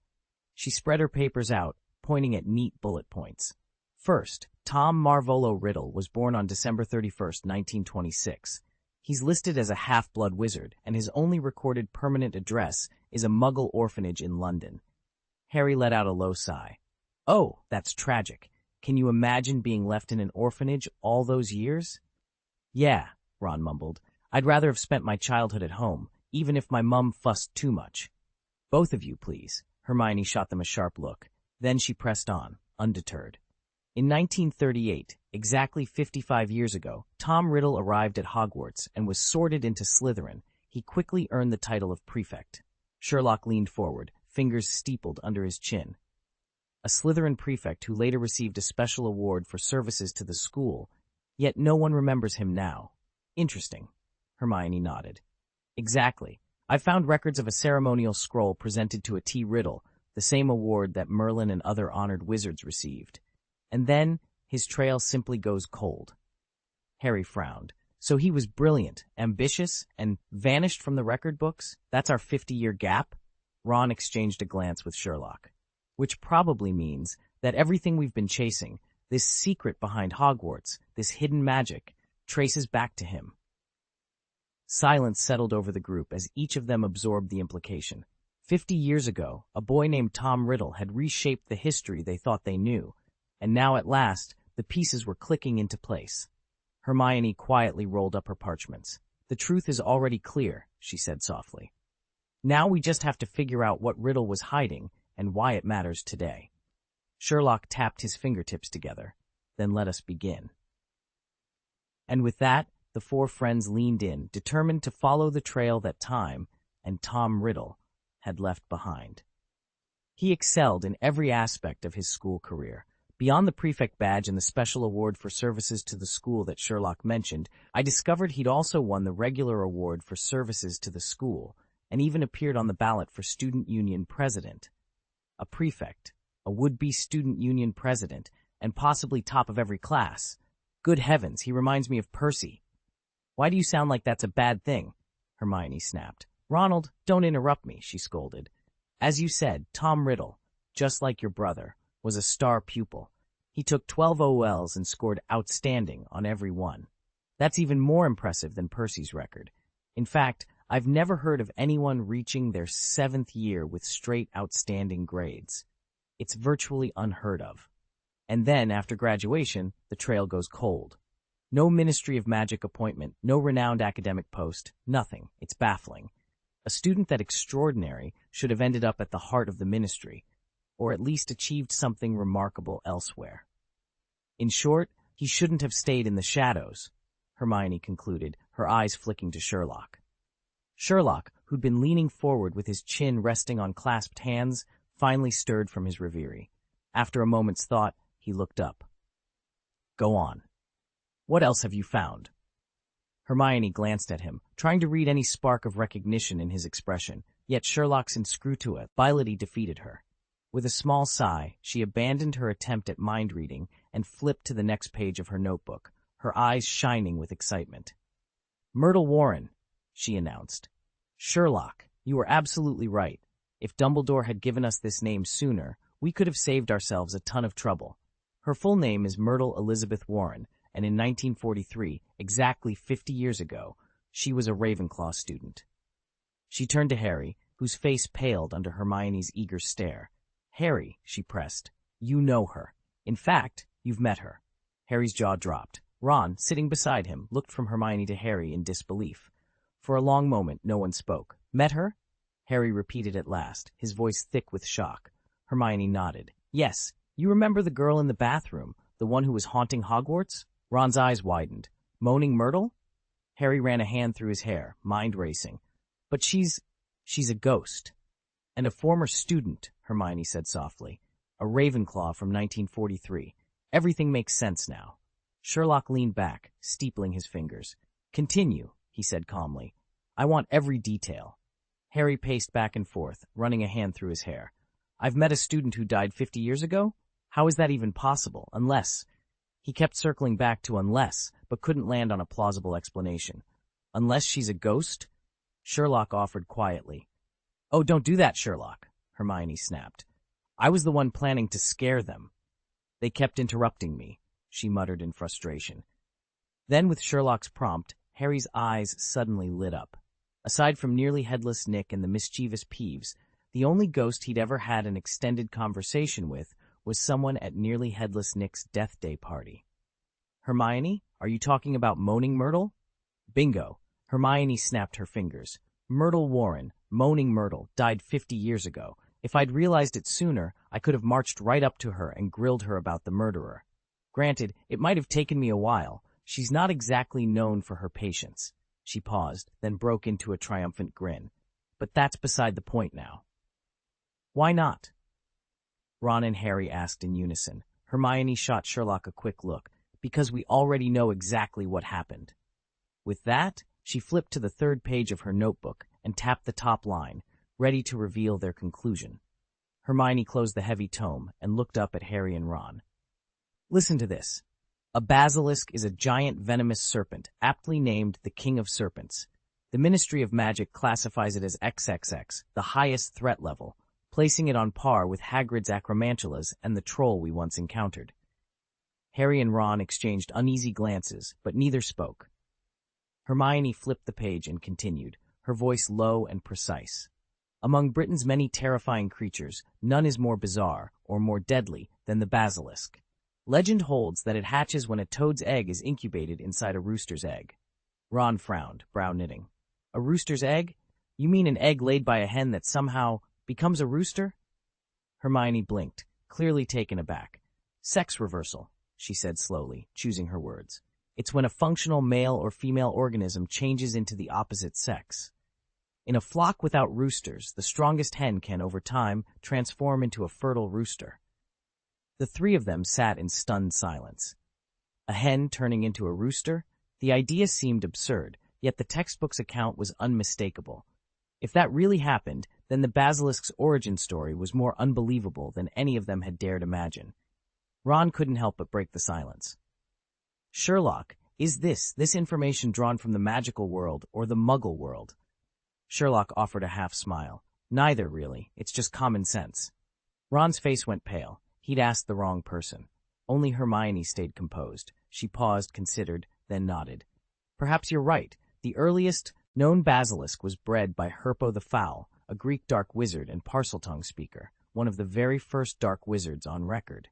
She spread her papers out, pointing at neat bullet points. First, Tom Marvolo Riddle was born on December 31st, 1926. He's listed as a half-blood wizard, and his only recorded permanent address is a Muggle orphanage in London. Harry let out a low sigh. Oh, that's tragic. Can you imagine being left in an orphanage all those years? Yeah, Ron mumbled. I'd rather have spent my childhood at home, even if my mum fussed too much. Both of you, please. Hermione shot them a sharp look. Then she pressed on, undeterred. In 1938, exactly 55 years ago, Tom Riddle arrived at Hogwarts and was sorted into Slytherin. He quickly earned the title of prefect. Sherlock leaned forward, fingers steepled under his chin. A Slytherin prefect who later received a special award for services to the school, yet no one remembers him now. Interesting. Hermione nodded. Exactly. I found records of a ceremonial scroll presented to a T. Riddle, the same award that Merlin and other honored wizards received. And then, his trail simply goes cold. Harry frowned. So he was brilliant, ambitious, and vanished from the record books? That's our 50-year gap? Ron exchanged a glance with Sherlock. Which probably means that everything we've been chasing, this secret behind Hogwarts, this hidden magic, traces back to him. Silence settled over the group as each of them absorbed the implication. 50 years ago, a boy named Tom Riddle had reshaped the history they thought they knew, and now at last, the pieces were clicking into place. Hermione quietly rolled up her parchments. The truth is already clear, she said softly. Now we just have to figure out what Riddle was hiding and why it matters today. Sherlock tapped his fingertips together. Then let us begin. And with that, the four friends leaned in, determined to follow the trail that time and Tom Riddle had left behind. He excelled in every aspect of his school career. Beyond the prefect badge and the special award for services to the school that Sherlock mentioned, I discovered he'd also won the regular award for services to the school and even appeared on the ballot for student union president. A prefect, a would-be student union president, and possibly top of every class. Good heavens, he reminds me of Percy. Why do you sound like that's a bad thing? Hermione snapped. Ronald, don't interrupt me, she scolded. As you said, Tom Riddle, just like your brother, was a star pupil. He took 12 OLs and scored outstanding on every one. That's even more impressive than Percy's record. In fact, I've never heard of anyone reaching their 7th year with straight outstanding grades. It's virtually unheard of. And then, after graduation, the trail goes cold. No Ministry of Magic appointment, no renowned academic post, nothing. It's baffling. A student that extraordinary should have ended up at the heart of the ministry, or at least achieved something remarkable elsewhere. In short, he shouldn't have stayed in the shadows, Hermione concluded, her eyes flicking to Sherlock. Sherlock, who'd been leaning forward with his chin resting on clasped hands, finally stirred from his reverie. After a moment's thought, he looked up. Go on. What else have you found? Hermione glanced at him, trying to read any spark of recognition in his expression, yet Sherlock's inscrutability defeated her. With a small sigh, she abandoned her attempt at mind-reading and flipped to the next page of her notebook, her eyes shining with excitement. Myrtle Warren, she announced. Sherlock, you were absolutely right. If Dumbledore had given us this name sooner, we could have saved ourselves a ton of trouble. Her full name is Myrtle Elizabeth Warren, and in 1943, exactly 50 years ago, she was a Ravenclaw student. She turned to Harry, whose face paled under Hermione's eager stare. Harry, she pressed, you know her. In fact, you've met her. Harry's jaw dropped. Ron, sitting beside him, looked from Hermione to Harry in disbelief. For a long moment, no one spoke. Met her? Harry repeated at last, his voice thick with shock. Hermione nodded. Yes, you remember the girl in the bathroom, the one who was haunting Hogwarts? Ron's eyes widened. Moaning Myrtle? Harry ran a hand through his hair, mind racing. But she's a ghost. And a former student, Hermione said softly. A Ravenclaw from 1943. Everything makes sense now. Sherlock leaned back, steepling his fingers. Continue, he said calmly. I want every detail. Harry paced back and forth, running a hand through his hair. I've met a student who died 50 years ago? How is that even possible? Unless... He kept circling back to unless, but couldn't land on a plausible explanation. Unless she's a ghost? Sherlock offered quietly. Oh, don't do that, Sherlock, Hermione snapped. I was the one planning to scare them. They kept interrupting me, she muttered in frustration. Then, with Sherlock's prompt, Harry's eyes suddenly lit up. Aside from nearly headless Nick and the mischievous Peeves, the only ghost he'd ever had an extended conversation with was someone at nearly headless Nick's death day party. Hermione, are you talking about Moaning Myrtle? Bingo. Hermione snapped her fingers. Myrtle Warren, Moaning Myrtle, died 50 years ago. If I'd realized it sooner, I could have marched right up to her and grilled her about the murderer. Granted, it might have taken me a while. She's not exactly known for her patience. She paused, then broke into a triumphant grin. But that's beside the point now. Why not? Ron and Harry asked in unison. Hermione shot Sherlock a quick look. Because we already know exactly what happened. With that, she flipped to the third page of her notebook and tapped the top line, ready to reveal their conclusion. Hermione closed the heavy tome and looked up at Harry and Ron. Listen to this. A basilisk is a giant venomous serpent, aptly named the King of Serpents. The Ministry of Magic classifies it as XXX, the highest threat level, placing it on par with Hagrid's acromantulas and the troll we once encountered. Harry and Ron exchanged uneasy glances, but neither spoke. Hermione flipped the page and continued, her voice low and precise. Among Britain's many terrifying creatures, none is more bizarre or more deadly than the basilisk. Legend holds that it hatches when a toad's egg is incubated inside a rooster's egg. Ron frowned, brow knitting. A rooster's egg? You mean an egg laid by a hen that somehow becomes a rooster? Hermione blinked, clearly taken aback. Sex reversal, she said slowly, choosing her words. It's when a functional male or female organism changes into the opposite sex. In a flock without roosters, the strongest hen can, over time, transform into a fertile rooster. The three of them sat in stunned silence. A hen turning into a rooster? The idea seemed absurd, yet the textbook's account was unmistakable. If that really happened, then the basilisk's origin story was more unbelievable than any of them had dared imagine. Ron couldn't help but break the silence. Sherlock, is this information drawn from the magical world or the muggle world? Sherlock offered a half-smile. Neither, really. It's just common sense. Ron's face went pale. He'd asked the wrong person. Only Hermione stayed composed. She paused, considered, then nodded. Perhaps you're right. The earliest known basilisk was bred by Herpo the Foul, a Greek dark wizard and Parseltongue speaker, one of the very first dark wizards on record.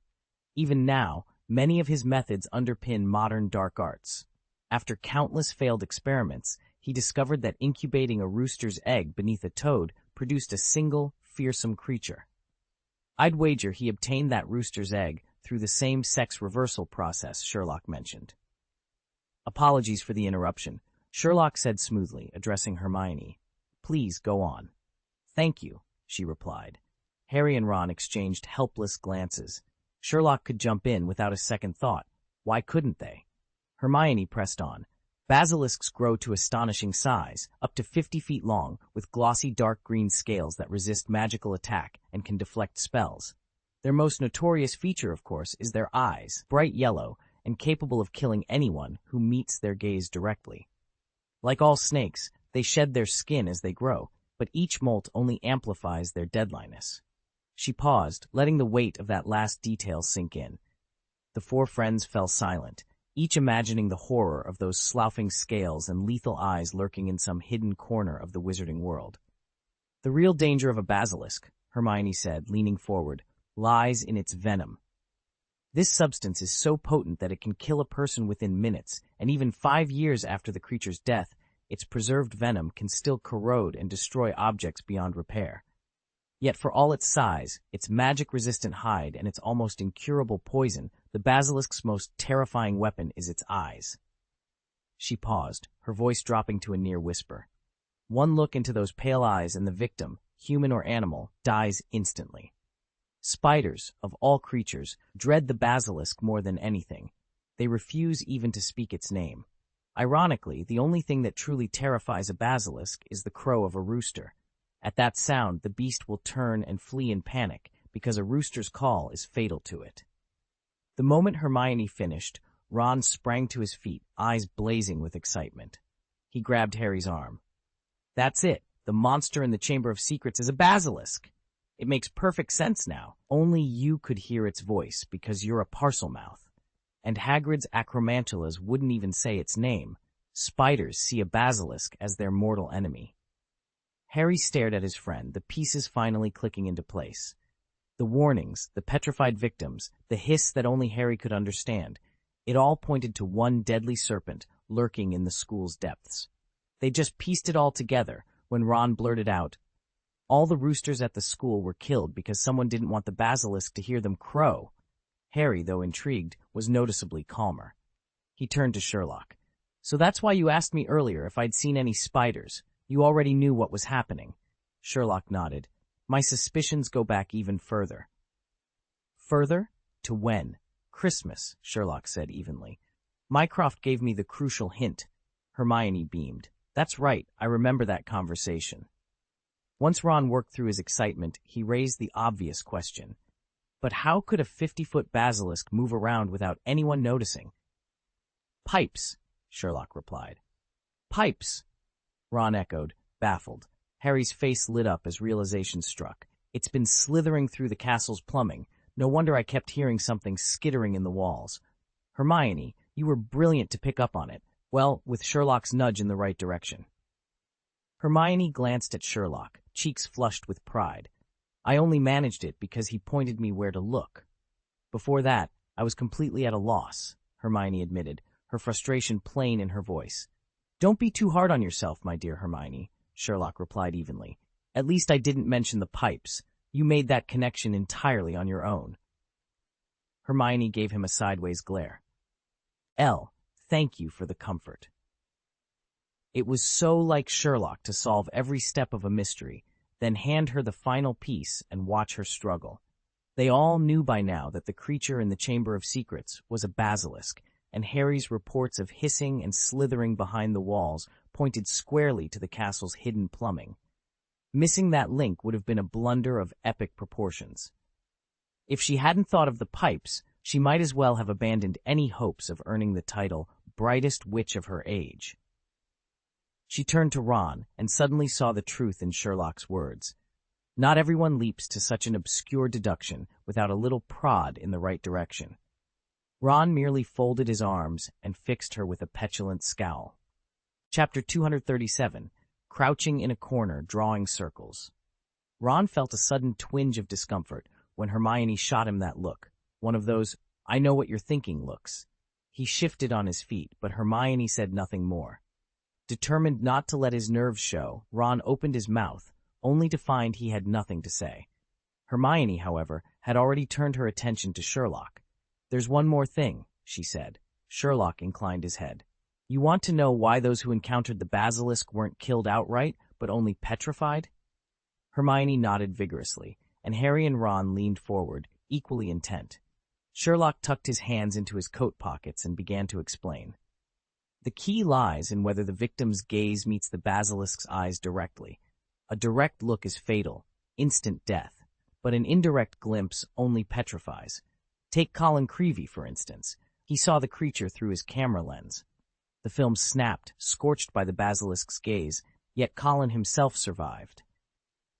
Even now, many of his methods underpin modern dark arts. After countless failed experiments, he discovered that incubating a rooster's egg beneath a toad produced a single, fearsome creature. I'd wager he obtained that rooster's egg through the same sex reversal process Sherlock mentioned. Apologies for the interruption, Sherlock said smoothly, addressing Hermione. Please go on. Thank you, she replied. Harry and Ron exchanged helpless glances. Sherlock could jump in without a second thought. Why couldn't they? Hermione pressed on. Basilisks grow to astonishing size, up to 50 feet long, with glossy dark green scales that resist magical attack and can deflect spells. Their most notorious feature, of course, is their eyes, bright yellow, and capable of killing anyone who meets their gaze directly. Like all snakes, they shed their skin as they grow, but each molt only amplifies their deadliness. She paused, letting the weight of that last detail sink in. The four friends fell silent, each imagining the horror of those sloughing scales and lethal eyes lurking in some hidden corner of the wizarding world. The real danger of a basilisk, Hermione said, leaning forward, lies in its venom. This substance is so potent that it can kill a person within minutes, and even 5 years after the creature's death, its preserved venom can still corrode and destroy objects beyond repair. Yet for all its size, its magic-resistant hide, and its almost incurable poison, the basilisk's most terrifying weapon is its eyes. She paused, her voice dropping to a near whisper. One look into those pale eyes and the victim, human or animal, dies instantly. Spiders, of all creatures, dread the basilisk more than anything. They refuse even to speak its name. Ironically, the only thing that truly terrifies a basilisk is the crow of a rooster. At that sound, the beast will turn and flee in panic, because a rooster's call is fatal to it. The moment Hermione finished, Ron sprang to his feet, eyes blazing with excitement. He grabbed Harry's arm. That's it. The monster in the Chamber of Secrets is a basilisk. It makes perfect sense now. Only you could hear its voice, because you're a Parselmouth. And Hagrid's acromantulas wouldn't even say its name. Spiders see a basilisk as their mortal enemy. Harry stared at his friend, the pieces finally clicking into place. The warnings, the petrified victims, the hiss that only Harry could understand, it all pointed to one deadly serpent lurking in the school's depths. They just pieced it all together when Ron blurted out, all the roosters at the school were killed because someone didn't want the basilisk to hear them crow. Harry, though intrigued, was noticeably calmer. He turned to Sherlock. So that's why you asked me earlier if I'd seen any spiders. You already knew what was happening. Sherlock nodded. My suspicions go back even further. Further? To when? Christmas, Sherlock said evenly. Mycroft gave me the crucial hint. Hermione beamed. That's right, I remember that conversation. Once Ron worked through his excitement, he raised the obvious question. But how could a 50-foot basilisk move around without anyone noticing? Pipes, Sherlock replied. Pipes, Ron echoed, baffled. Harry's face lit up as realization struck. It's been slithering through the castle's plumbing. No wonder I kept hearing something skittering in the walls. Hermione, you were brilliant to pick up on it. Well, with Sherlock's nudge in the right direction. Hermione glanced at Sherlock, cheeks flushed with pride. I only managed it because he pointed me where to look. Before that, I was completely at a loss, Hermione admitted, her frustration plain in her voice. Don't be too hard on yourself, my dear Hermione, Sherlock replied evenly. At least I didn't mention the pipes. You made that connection entirely on your own. Hermione gave him a sideways glare. Thank you for the comfort. It was so like Sherlock to solve every step of a mystery, then hand her the final piece and watch her struggle. They all knew by now that the creature in the Chamber of Secrets was a basilisk, and Harry's reports of hissing and slithering behind the walls pointed squarely to the castle's hidden plumbing. Missing that link would have been a blunder of epic proportions. If she hadn't thought of the pipes, she might as well have abandoned any hopes of earning the title Brightest Witch of her age. She turned to Ron and suddenly saw the truth in Sherlock's words. Not everyone leaps to such an obscure deduction without a little prod in the right direction. Ron merely folded his arms and fixed her with a petulant scowl. Chapter 237, Crouching in a Corner, Drawing Circles. Ron felt a sudden twinge of discomfort when Hermione shot him that look, one of those, I know what you're thinking looks. He shifted on his feet, but Hermione said nothing more. Determined not to let his nerves show, Ron opened his mouth, only to find he had nothing to say. Hermione, however, had already turned her attention to Sherlock. There's one more thing, she said. Sherlock inclined his head. You want to know why those who encountered the basilisk weren't killed outright, but only petrified? Hermione nodded vigorously, and Harry and Ron leaned forward, equally intent. Sherlock tucked his hands into his coat pockets and began to explain. The key lies in whether the victim's gaze meets the basilisk's eyes directly. A direct look is fatal, instant death, but an indirect glimpse only petrifies. Take Colin Creevey, for instance. He saw the creature through his camera lens. The film snapped, scorched by the basilisk's gaze, yet Colin himself survived.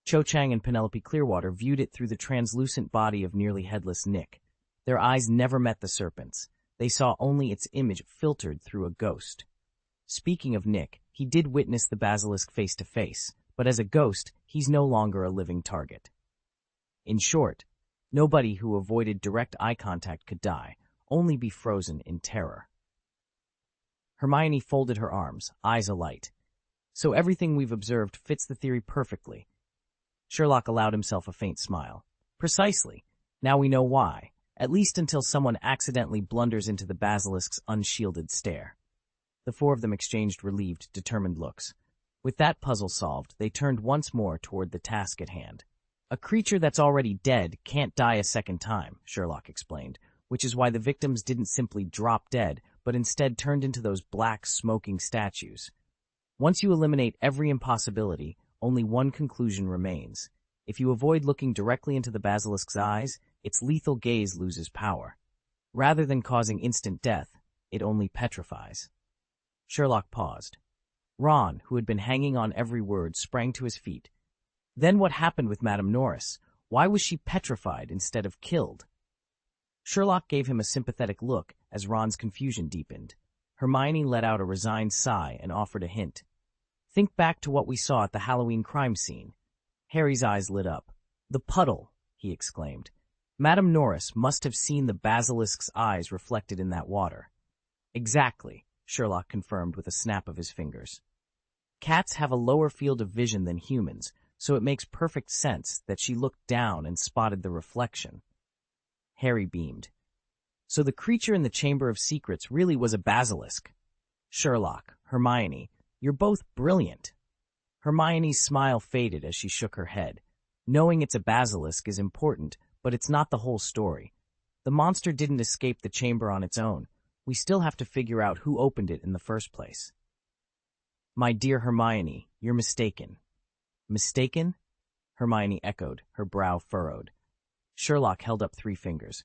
Cho Chang and Penelope Clearwater viewed it through the translucent body of nearly headless Nick. Their eyes never met the serpent's. They saw only its image filtered through a ghost. Speaking of Nick, he did witness the basilisk face to face, but as a ghost, he's no longer a living target. In short, nobody who avoided direct eye contact could die, only be frozen in terror. Hermione folded her arms, eyes alight. So everything we've observed fits the theory perfectly. Sherlock allowed himself a faint smile. Precisely. Now we know why, at least until someone accidentally blunders into the basilisk's unshielded stare. The four of them exchanged relieved, determined looks. With that puzzle solved, they turned once more toward the task at hand. A creature that's already dead can't die a second time, Sherlock explained, which is why the victims didn't simply drop dead, but instead turned into those black, smoking statues. Once you eliminate every impossibility, only one conclusion remains. If you avoid looking directly into the basilisk's eyes, its lethal gaze loses power. Rather than causing instant death, it only petrifies. Sherlock paused. Ron, who had been hanging on every word, sprang to his feet. Then what happened with Madame Norris? Why was she petrified instead of killed? Sherlock gave him a sympathetic look as Ron's confusion deepened. Hermione let out a resigned sigh and offered a hint. Think back to what we saw at the Halloween crime scene. Harry's eyes lit up. The puddle, he exclaimed. Madame Norris must have seen the basilisk's eyes reflected in that water. Exactly, Sherlock confirmed with a snap of his fingers. Cats have a lower field of vision than humans, so it makes perfect sense that she looked down and spotted the reflection. Harry beamed. So the creature in the Chamber of Secrets really was a basilisk. Sherlock, Hermione, you're both brilliant. Hermione's smile faded as she shook her head. Knowing it's a basilisk is important, but it's not the whole story. The monster didn't escape the chamber on its own. We still have to figure out who opened it in the first place. My dear Hermione, you're mistaken. Mistaken? Hermione echoed, her brow furrowed. Sherlock held up 3 fingers.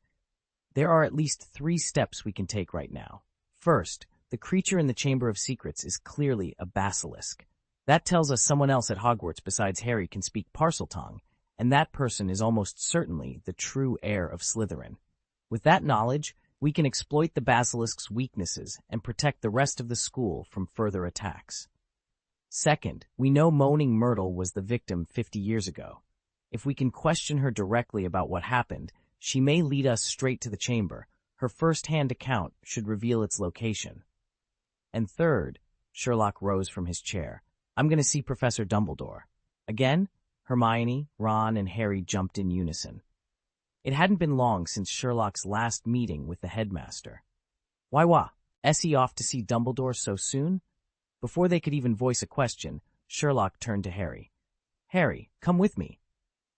There are at least 3 steps we can take right now. First, the creature in the Chamber of Secrets is clearly a basilisk. That tells us someone else at Hogwarts besides Harry can speak Parseltongue, and that person is almost certainly the true heir of Slytherin. With that knowledge, we can exploit the basilisk's weaknesses and protect the rest of the school from further attacks. Second, we know Moaning Myrtle was the victim 50 years ago. If we can question her directly about what happened, she may lead us straight to the chamber. Her first-hand account should reveal its location. And third, Sherlock rose from his chair. I'm going to see Professor Dumbledore. Again, Hermione, Ron, and Harry jumped in unison. It hadn't been long since Sherlock's last meeting with the headmaster. Why, he off to see Dumbledore so soon? Before they could even voice a question, Sherlock turned to Harry. Harry, come with me.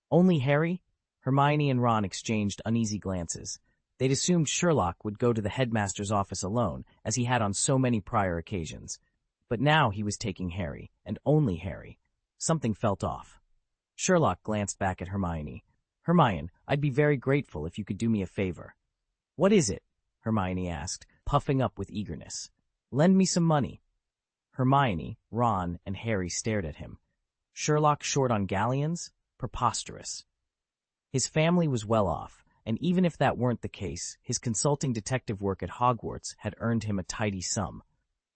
Only Harry? Hermione and Ron exchanged uneasy glances. They'd assumed Sherlock would go to the headmaster's office alone, as he had on so many prior occasions. But now he was taking Harry, and only Harry. Something felt off. Sherlock glanced back at Hermione. Hermione, I'd be very grateful if you could do me a favor. What is it? Hermione asked, puffing up with eagerness. Lend me some money. Hermione, Ron, and Harry stared at him. Sherlock short on galleons? Preposterous. His family was well off, and even if that weren't the case, his consulting detective work at Hogwarts had earned him a tidy sum.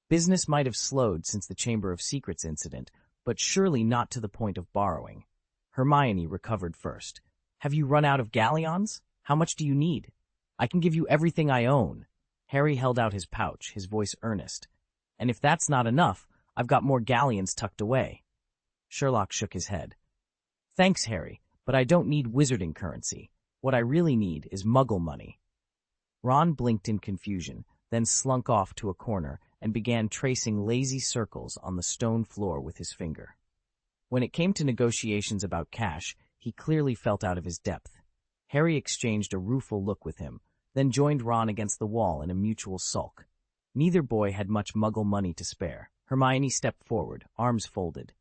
Business might have slowed since the Chamber of Secrets incident, but surely not to the point of borrowing. Hermione recovered first. Have you run out of galleons? How much do you need? I can give you everything I own. Harry held out his pouch, his voice earnest. And if that's not enough, I've got more galleons tucked away. Sherlock shook his head. Thanks, Harry, but I don't need wizarding currency. What I really need is muggle money. Ron blinked in confusion, then slunk off to a corner and began tracing lazy circles on the stone floor with his finger. When it came to negotiations about cash, he clearly felt out of his depth. Harry exchanged a rueful look with him, then joined Ron against the wall in a mutual sulk. Neither boy had much muggle money to spare. Hermione stepped forward, arms folded.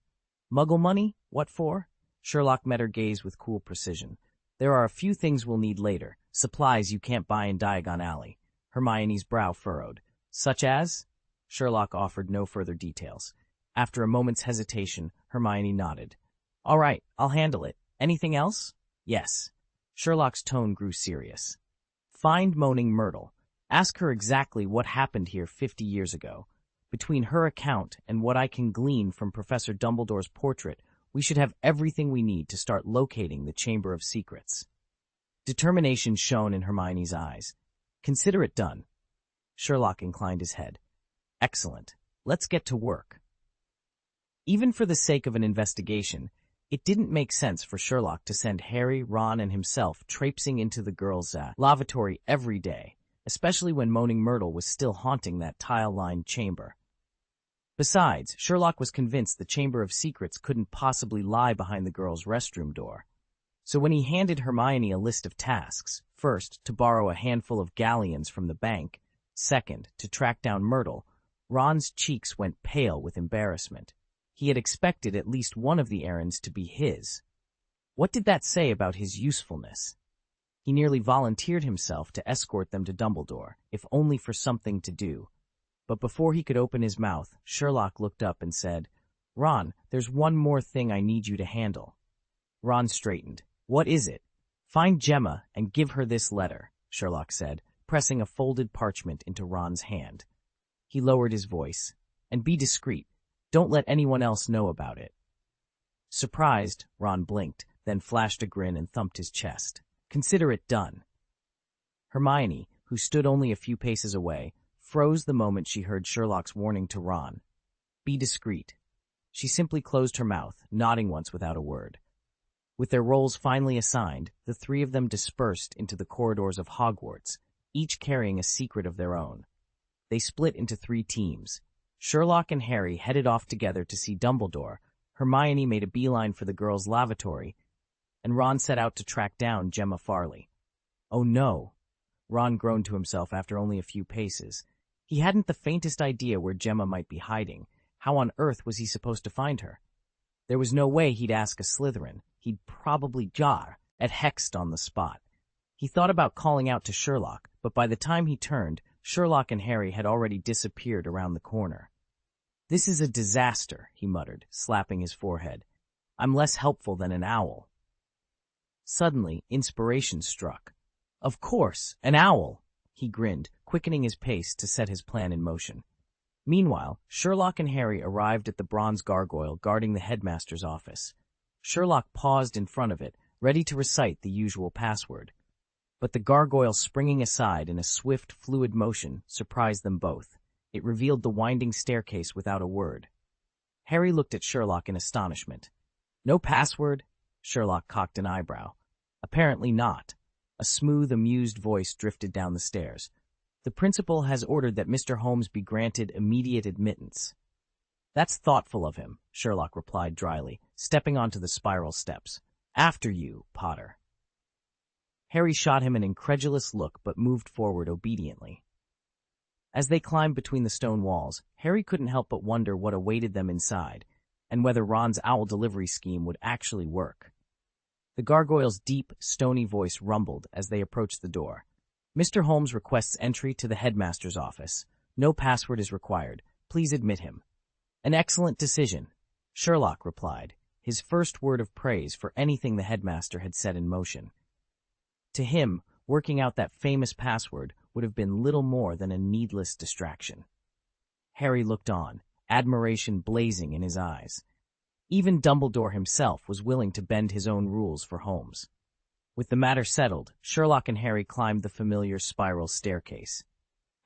Muggle money? What for? Sherlock met her gaze with cool precision. There are a few things we'll need later, supplies you can't buy in Diagon Alley. Hermione's brow furrowed. Such as? Sherlock offered no further details. After a moment's hesitation, Hermione nodded. All right, I'll handle it. Anything else? Yes. Sherlock's tone grew serious. Find Moaning Myrtle. Ask her exactly what happened here 50 years ago. Between her account and what I can glean from Professor Dumbledore's portrait, we should have everything we need to start locating the Chamber of Secrets. Determination shone in Hermione's eyes. Consider it done. Sherlock inclined his head. Excellent. Let's get to work. Even for the sake of an investigation, it didn't make sense for Sherlock to send Harry, Ron, and himself traipsing into the girls' lavatory every day, especially when Moaning Myrtle was still haunting that tile-lined chamber. Besides, Sherlock was convinced the Chamber of Secrets couldn't possibly lie behind the girls' restroom door. So when he handed Hermione a list of tasks, first, to borrow a handful of galleons from the bank, second, to track down Myrtle, Ron's cheeks went pale with embarrassment. He had expected at least one of the errands to be his. What did that say about his usefulness? He nearly volunteered himself to escort them to Dumbledore, if only for something to do. But before he could open his mouth, Sherlock looked up and said, Ron, there's one more thing I need you to handle. Ron straightened. What is it? Find Gemma and give her this letter, Sherlock said, pressing a folded parchment into Ron's hand. He lowered his voice. And be discreet. Don't let anyone else know about it. Surprised, Ron blinked, then flashed a grin and thumped his chest. Consider it done. Hermione, who stood only a few paces away, froze the moment she heard Sherlock's warning to Ron. Be discreet. She simply closed her mouth, nodding once without a word. With their roles finally assigned, the 3 of them dispersed into the corridors of Hogwarts, each carrying a secret of their own. They split into 3 teams. Sherlock and Harry headed off together to see Dumbledore, Hermione made a beeline for the girls' lavatory, and Ron set out to track down Gemma Farley. Oh no! Ron groaned to himself after only a few paces. He hadn't the faintest idea where Gemma might be hiding. How on earth was he supposed to find her? There was no way he'd ask a Slytherin. He'd probably jar at hexed on the spot. He thought about calling out to Sherlock, but by the time he turned, Sherlock and Harry had already disappeared around the corner. "This is a disaster," he muttered, slapping his forehead. "I'm less helpful than an owl." Suddenly, inspiration struck. "Of course, an owl!" He grinned, quickening his pace to set his plan in motion. Meanwhile, Sherlock and Harry arrived at the bronze gargoyle guarding the headmaster's office. Sherlock paused in front of it, ready to recite the usual password. But the gargoyle, springing aside in a swift, fluid motion, surprised them both. It revealed the winding staircase without a word. Harry looked at Sherlock in astonishment. "No password?" Sherlock cocked an eyebrow. "Apparently not." A smooth, amused voice drifted down the stairs. "The principal has ordered that Mr. Holmes be granted immediate admittance." "That's thoughtful of him," Sherlock replied dryly, stepping onto the spiral steps. "After you, Potter." Harry shot him an incredulous look but moved forward obediently. As they climbed between the stone walls, Harry couldn't help but wonder what awaited them inside, and whether Ron's owl delivery scheme would actually work. The gargoyle's deep, stony voice rumbled as they approached the door. "Mr. Holmes requests entry to the headmaster's office. No password is required. Please admit him." "An excellent decision," Sherlock replied, his first word of praise for anything the headmaster had set in motion. To him, working out that famous password would have been little more than a needless distraction. Harry looked on, admiration blazing in his eyes. Even Dumbledore himself was willing to bend his own rules for Holmes. With the matter settled, Sherlock and Harry climbed the familiar spiral staircase.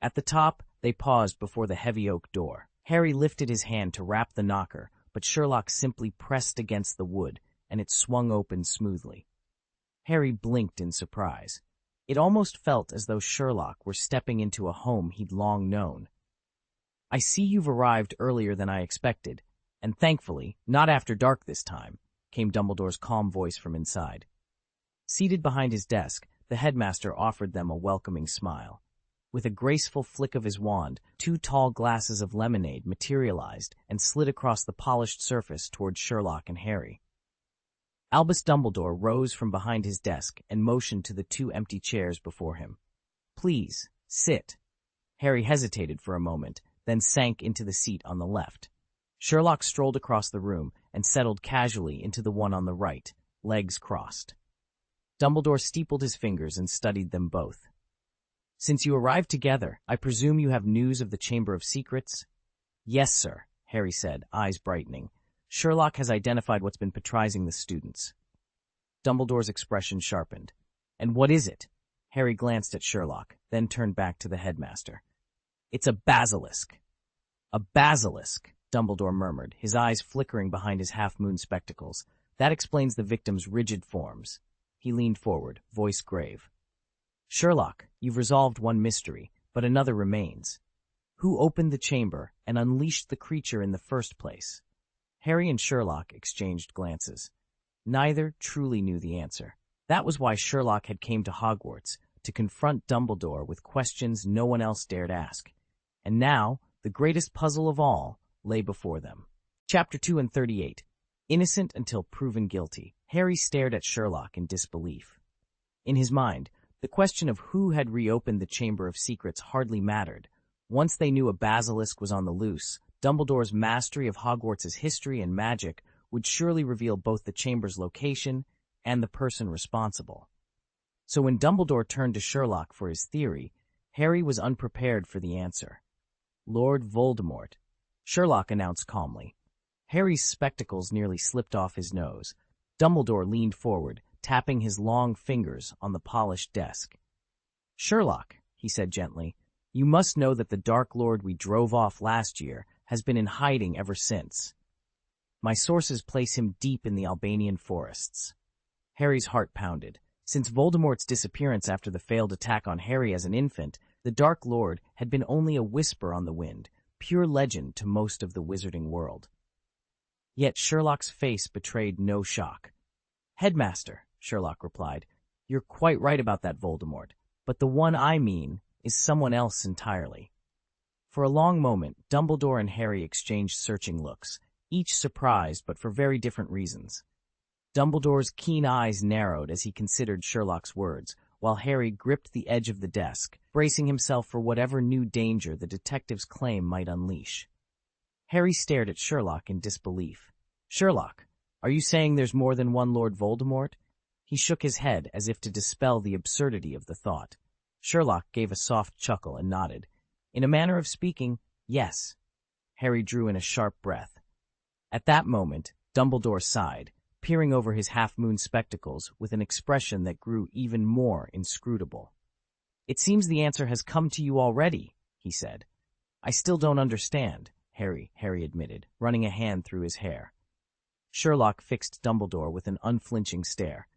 At the top, they paused before the heavy oak door. Harry lifted his hand to rap the knocker, but Sherlock simply pressed against the wood, and it swung open smoothly. Harry blinked in surprise. It almost felt as though Sherlock were stepping into a home he'd long known. "I see you've arrived earlier than I expected, and thankfully, not after dark this time," came Dumbledore's calm voice from inside. Seated behind his desk, the headmaster offered them a welcoming smile. With a graceful flick of his wand, 2 tall glasses of lemonade materialized and slid across the polished surface toward Sherlock and Harry. Albus Dumbledore rose from behind his desk and motioned to the 2 empty chairs before him. "Please, sit." Harry hesitated for a moment, then sank into the seat on the left. Sherlock strolled across the room and settled casually into the one on the right, legs crossed. Dumbledore steepled his fingers and studied them both. "Since you arrived together, I presume you have news of the Chamber of Secrets?" "Yes, sir," Harry said, eyes brightening. "Sherlock has identified what's been patronizing the students." Dumbledore's expression sharpened. "And what is it?" Harry glanced at Sherlock, then turned back to the headmaster. "It's a basilisk." "A basilisk," Dumbledore murmured, his eyes flickering behind his half-moon spectacles. "That explains the victim's rigid forms." He leaned forward, voice grave. "Sherlock, you've resolved one mystery, but another remains. Who opened the chamber and unleashed the creature in the first place?" Harry and Sherlock exchanged glances. Neither truly knew the answer. That was why Sherlock had come to Hogwarts, to confront Dumbledore with questions no one else dared ask. And now, the greatest puzzle of all lay before them. Chapter 238. Innocent until proven guilty. Harry stared at Sherlock in disbelief. In his mind, the question of who had reopened the Chamber of Secrets hardly mattered. Once they knew a basilisk was on the loose, Dumbledore's mastery of Hogwarts' history and magic would surely reveal both the chamber's location and the person responsible. So when Dumbledore turned to Sherlock for his theory, Harry was unprepared for the answer. "Lord Voldemort," Sherlock announced calmly. Harry's spectacles nearly slipped off his nose. Dumbledore leaned forward, tapping his long fingers on the polished desk. "Sherlock," he said gently, "you must know that the Dark Lord we drove off last year has been in hiding ever since. My sources place him deep in the Albanian forests." Harry's heart pounded. Since Voldemort's disappearance after the failed attack on Harry as an infant, the Dark Lord had been only a whisper on the wind, pure legend to most of the wizarding world. Yet Sherlock's face betrayed no shock. "Headmaster," Sherlock replied, "you're quite right about that Voldemort, but the one I mean is someone else entirely." For a long moment, Dumbledore and Harry exchanged searching looks, each surprised but for very different reasons. Dumbledore's keen eyes narrowed as he considered Sherlock's words, while Harry gripped the edge of the desk, bracing himself for whatever new danger the detective's claim might unleash. Harry stared at Sherlock in disbelief. "Sherlock, are you saying there's more than one Lord Voldemort?" He shook his head as if to dispel the absurdity of the thought. Sherlock gave a soft chuckle and nodded. "In a manner of speaking, yes." Harry drew in a sharp breath. At that moment, Dumbledore sighed, peering over his half-moon spectacles with an expression that grew even more inscrutable. "It seems the answer has come to you already," he said. "I still don't understand," Harry admitted, running a hand through his hair. Sherlock fixed Dumbledore with an unflinching stare.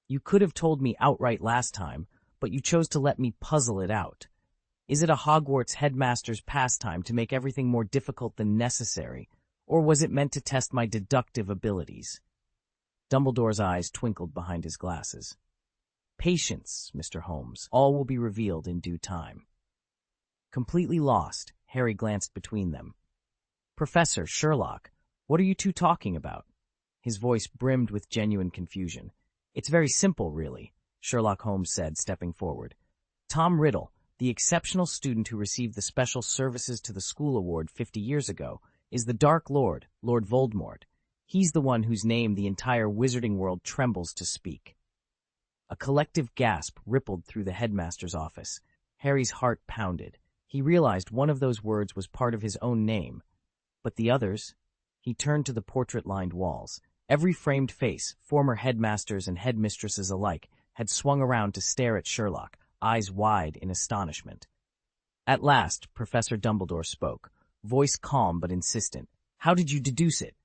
"You could have told me outright last time, but you chose to let me puzzle it out. Is it a Hogwarts headmaster's pastime to make everything more difficult than necessary, or was it meant to test my deductive abilities?" Dumbledore's eyes twinkled behind his glasses. "Patience, Mr. Holmes. All will be revealed in due time." Completely lost, Harry glanced between them. "Professor, Sherlock, what are you two talking about?" His voice brimmed with genuine confusion. "It's very simple, really," Sherlock Holmes said, stepping forward. "Tom Riddle, the exceptional student who received the Special Services to the School Award 50 years ago, is the Dark Lord, Lord Voldemort. He's the one whose name the entire wizarding world trembles to speak." A collective gasp rippled through the headmaster's office. Harry's heart pounded. He realized one of those words was part of his own name. But the others? He turned to the portrait-lined walls. Every framed face, former headmasters and headmistresses alike, had swung around to stare at Sherlock, eyes wide in astonishment. At last, Professor Dumbledore spoke, voice calm but insistent. "How did you deduce it?"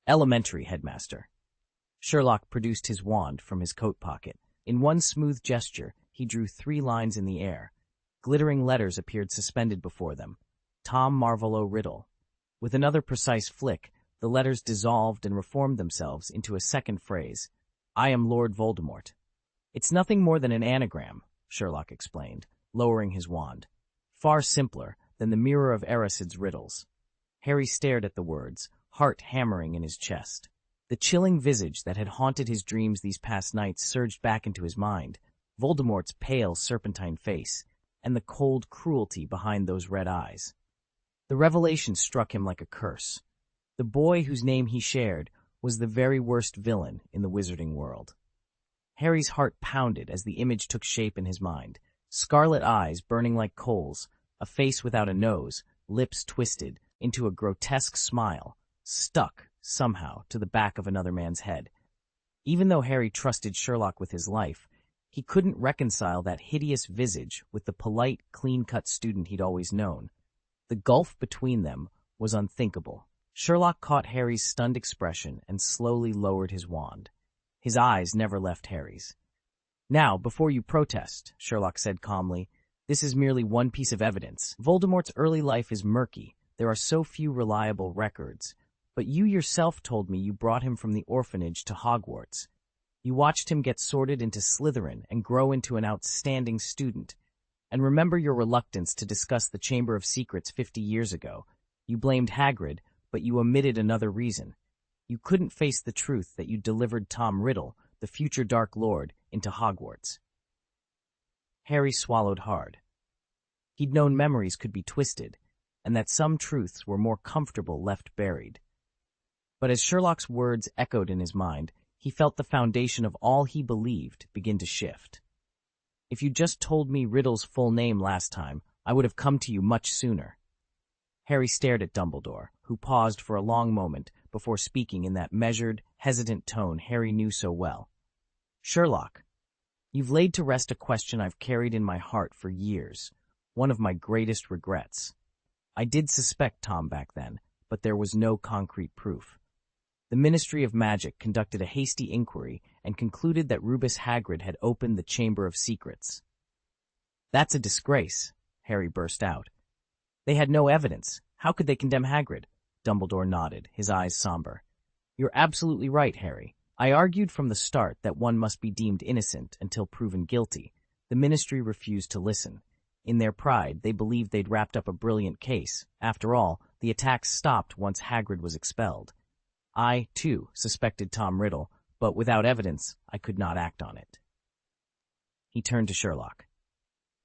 "Elementary, Headmaster." Sherlock produced his wand from his coat pocket. In one smooth gesture, he drew 3 lines in the air. Glittering letters appeared suspended before them. Tom Marvolo Riddle. With another precise flick, the letters dissolved and reformed themselves into a second phrase. "I am Lord Voldemort." "It's nothing more than an anagram," Sherlock explained, lowering his wand. "Far simpler than the Mirror of Erasid's riddles." Harry stared at the words, heart hammering in his chest. The chilling visage that had haunted his dreams these past nights surged back into his mind, Voldemort's pale, serpentine face, and the cold cruelty behind those red eyes. The revelation struck him like a curse. The boy whose name he shared was the very worst villain in the wizarding world. Harry's heart pounded as the image took shape in his mind. Scarlet eyes burning like coals, a face without a nose, lips twisted into a grotesque smile, stuck, somehow, to the back of another man's head. Even though Harry trusted Sherlock with his life, he couldn't reconcile that hideous visage with the polite, clean-cut student he'd always known. The gulf between them was unthinkable. Sherlock caught Harry's stunned expression and slowly lowered his wand. His eyes never left Harry's. "Now, before you protest," Sherlock said calmly, "this is merely one piece of evidence. Voldemort's early life is murky. There are so few reliable records. But you yourself told me you brought him from the orphanage to Hogwarts. You watched him get sorted into Slytherin and grow into an outstanding student. And remember your reluctance to discuss the Chamber of Secrets 50 years ago. You blamed Hagrid, but you omitted another reason. You couldn't face the truth that you delivered Tom Riddle, the future Dark Lord, into Hogwarts." Harry swallowed hard. He'd known memories could be twisted, and that some truths were more comfortable left buried. But as Sherlock's words echoed in his mind, he felt the foundation of all he believed begin to shift. "If you just told me Riddle's full name last time, I would have come to you much sooner." Harry stared at Dumbledore, who paused for a long moment before speaking in that measured, hesitant tone Harry knew so well. "Sherlock, you've laid to rest a question I've carried in my heart for years, one of my greatest regrets. I did suspect Tom back then, but there was no concrete proof. The Ministry of Magic conducted a hasty inquiry and concluded that Rubus Hagrid had opened the Chamber of Secrets." "That's a disgrace," Harry burst out. "They had no evidence. How could they condemn Hagrid?" Dumbledore nodded, his eyes somber. "You're absolutely right, Harry. I argued from the start that one must be deemed innocent until proven guilty. The Ministry refused to listen. In their pride, they believed they'd wrapped up a brilliant case. After all, the attacks stopped once Hagrid was expelled. I, too, suspected Tom Riddle, but without evidence, I could not act on it. He turned to Sherlock.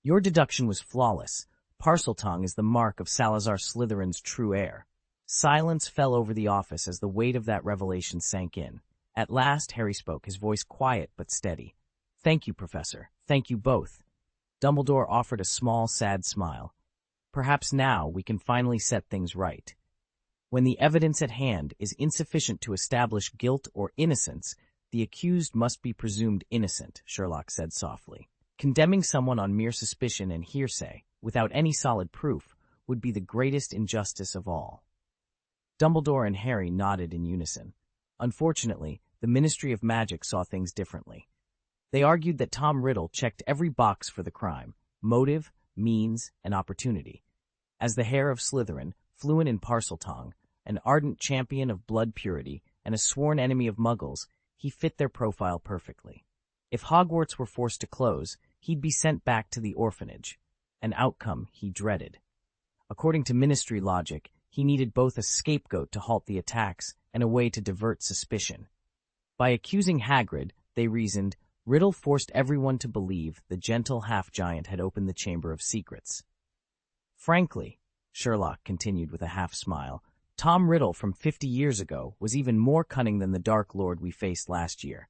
Your deduction was flawless. Parseltongue is the mark of Salazar Slytherin's true heir. Silence fell over the office as the weight of that revelation sank in. At last, Harry spoke, his voice quiet but steady. Thank you, Professor. Thank you both. Dumbledore offered a small, sad smile. Perhaps now we can finally set things right. When the evidence at hand is insufficient to establish guilt or innocence, the accused must be presumed innocent, Sherlock said softly. Condemning someone on mere suspicion and hearsay, without any solid proof, would be the greatest injustice of all. Dumbledore and Harry nodded in unison. Unfortunately, the Ministry of Magic saw things differently. They argued that Tom Riddle checked every box for the crime: motive, means, and opportunity. As the heir of Slytherin, fluent in Parseltongue, an ardent champion of blood purity, and a sworn enemy of Muggles, he fit their profile perfectly. If Hogwarts were forced to close, he'd be sent back to the orphanage, an outcome he dreaded. According to Ministry logic, he needed both a scapegoat to halt the attacks and a way to divert suspicion. By accusing Hagrid, they reasoned, Riddle forced everyone to believe the gentle half-giant had opened the Chamber of Secrets. Frankly, Sherlock continued with a half-smile, Tom Riddle from 50 years ago was even more cunning than the Dark Lord we faced last year.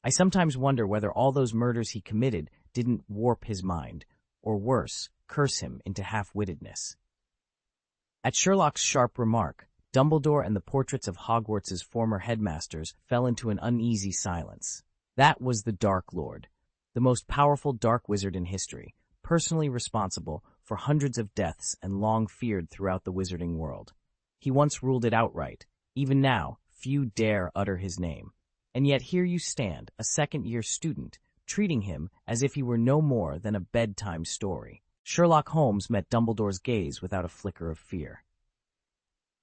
I sometimes wonder whether all those murders he committed didn't warp his mind, or worse, curse him into half-wittedness. At Sherlock's sharp remark, Dumbledore and the portraits of Hogwarts's former headmasters fell into an uneasy silence. That was the Dark Lord, the most powerful dark wizard in history, personally responsible for hundreds of deaths and long feared throughout the wizarding world. He once ruled it outright. Even now, few dare utter his name. And yet here you stand, a second-year student, treating him as if he were no more than a bedtime story. Sherlock Holmes met Dumbledore's gaze without a flicker of fear.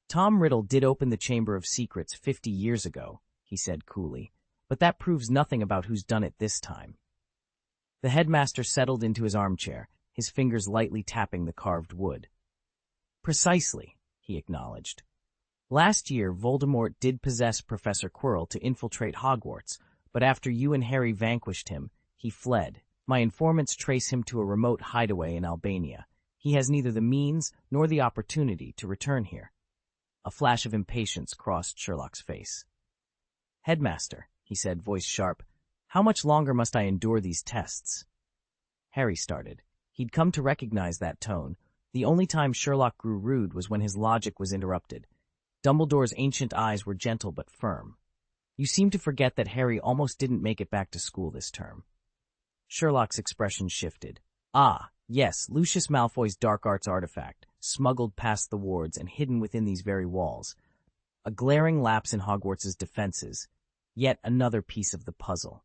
Tom Riddle did open the Chamber of Secrets 50 years ago, he said coolly, but that proves nothing about who's done it this time. The headmaster settled into his armchair, his fingers lightly tapping the carved wood. Precisely, he acknowledged. Last year, Voldemort did possess Professor Quirrell to infiltrate Hogwarts, but after you and Harry vanquished him, he fled. My informants trace him to a remote hideaway in Albania. He has neither the means nor the opportunity to return here. A flash of impatience crossed Sherlock's face. Headmaster, he said, voice sharp, how much longer must I endure these tests? Harry started. He'd come to recognize that tone. The only time Sherlock grew rude was when his logic was interrupted. Dumbledore's ancient eyes were gentle but firm. You seem to forget that Harry almost didn't make it back to school this term. Sherlock's expression shifted. Ah, yes, Lucius Malfoy's dark arts artifact, smuggled past the wards and hidden within these very walls. A glaring lapse in Hogwarts's defenses. Yet another piece of the puzzle.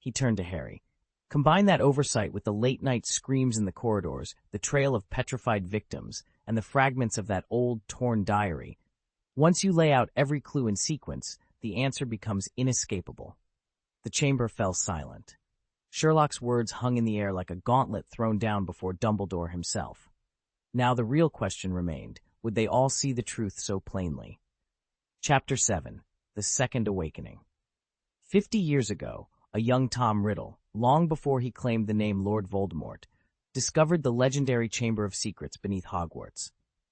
He turned to Harry. Combine that oversight with the late-night screams in the corridors, the trail of petrified victims, and the fragments of that old, torn diary. Once you lay out every clue in sequence, the answer becomes inescapable. The chamber fell silent. Sherlock's words hung in the air like a gauntlet thrown down before Dumbledore himself. Now the real question remained, would they all see the truth so plainly? Chapter 7. The Second Awakening. 50 years ago, a young Tom Riddle, long before he claimed the name Lord Voldemort, discovered the legendary Chamber of Secrets beneath Hogwarts.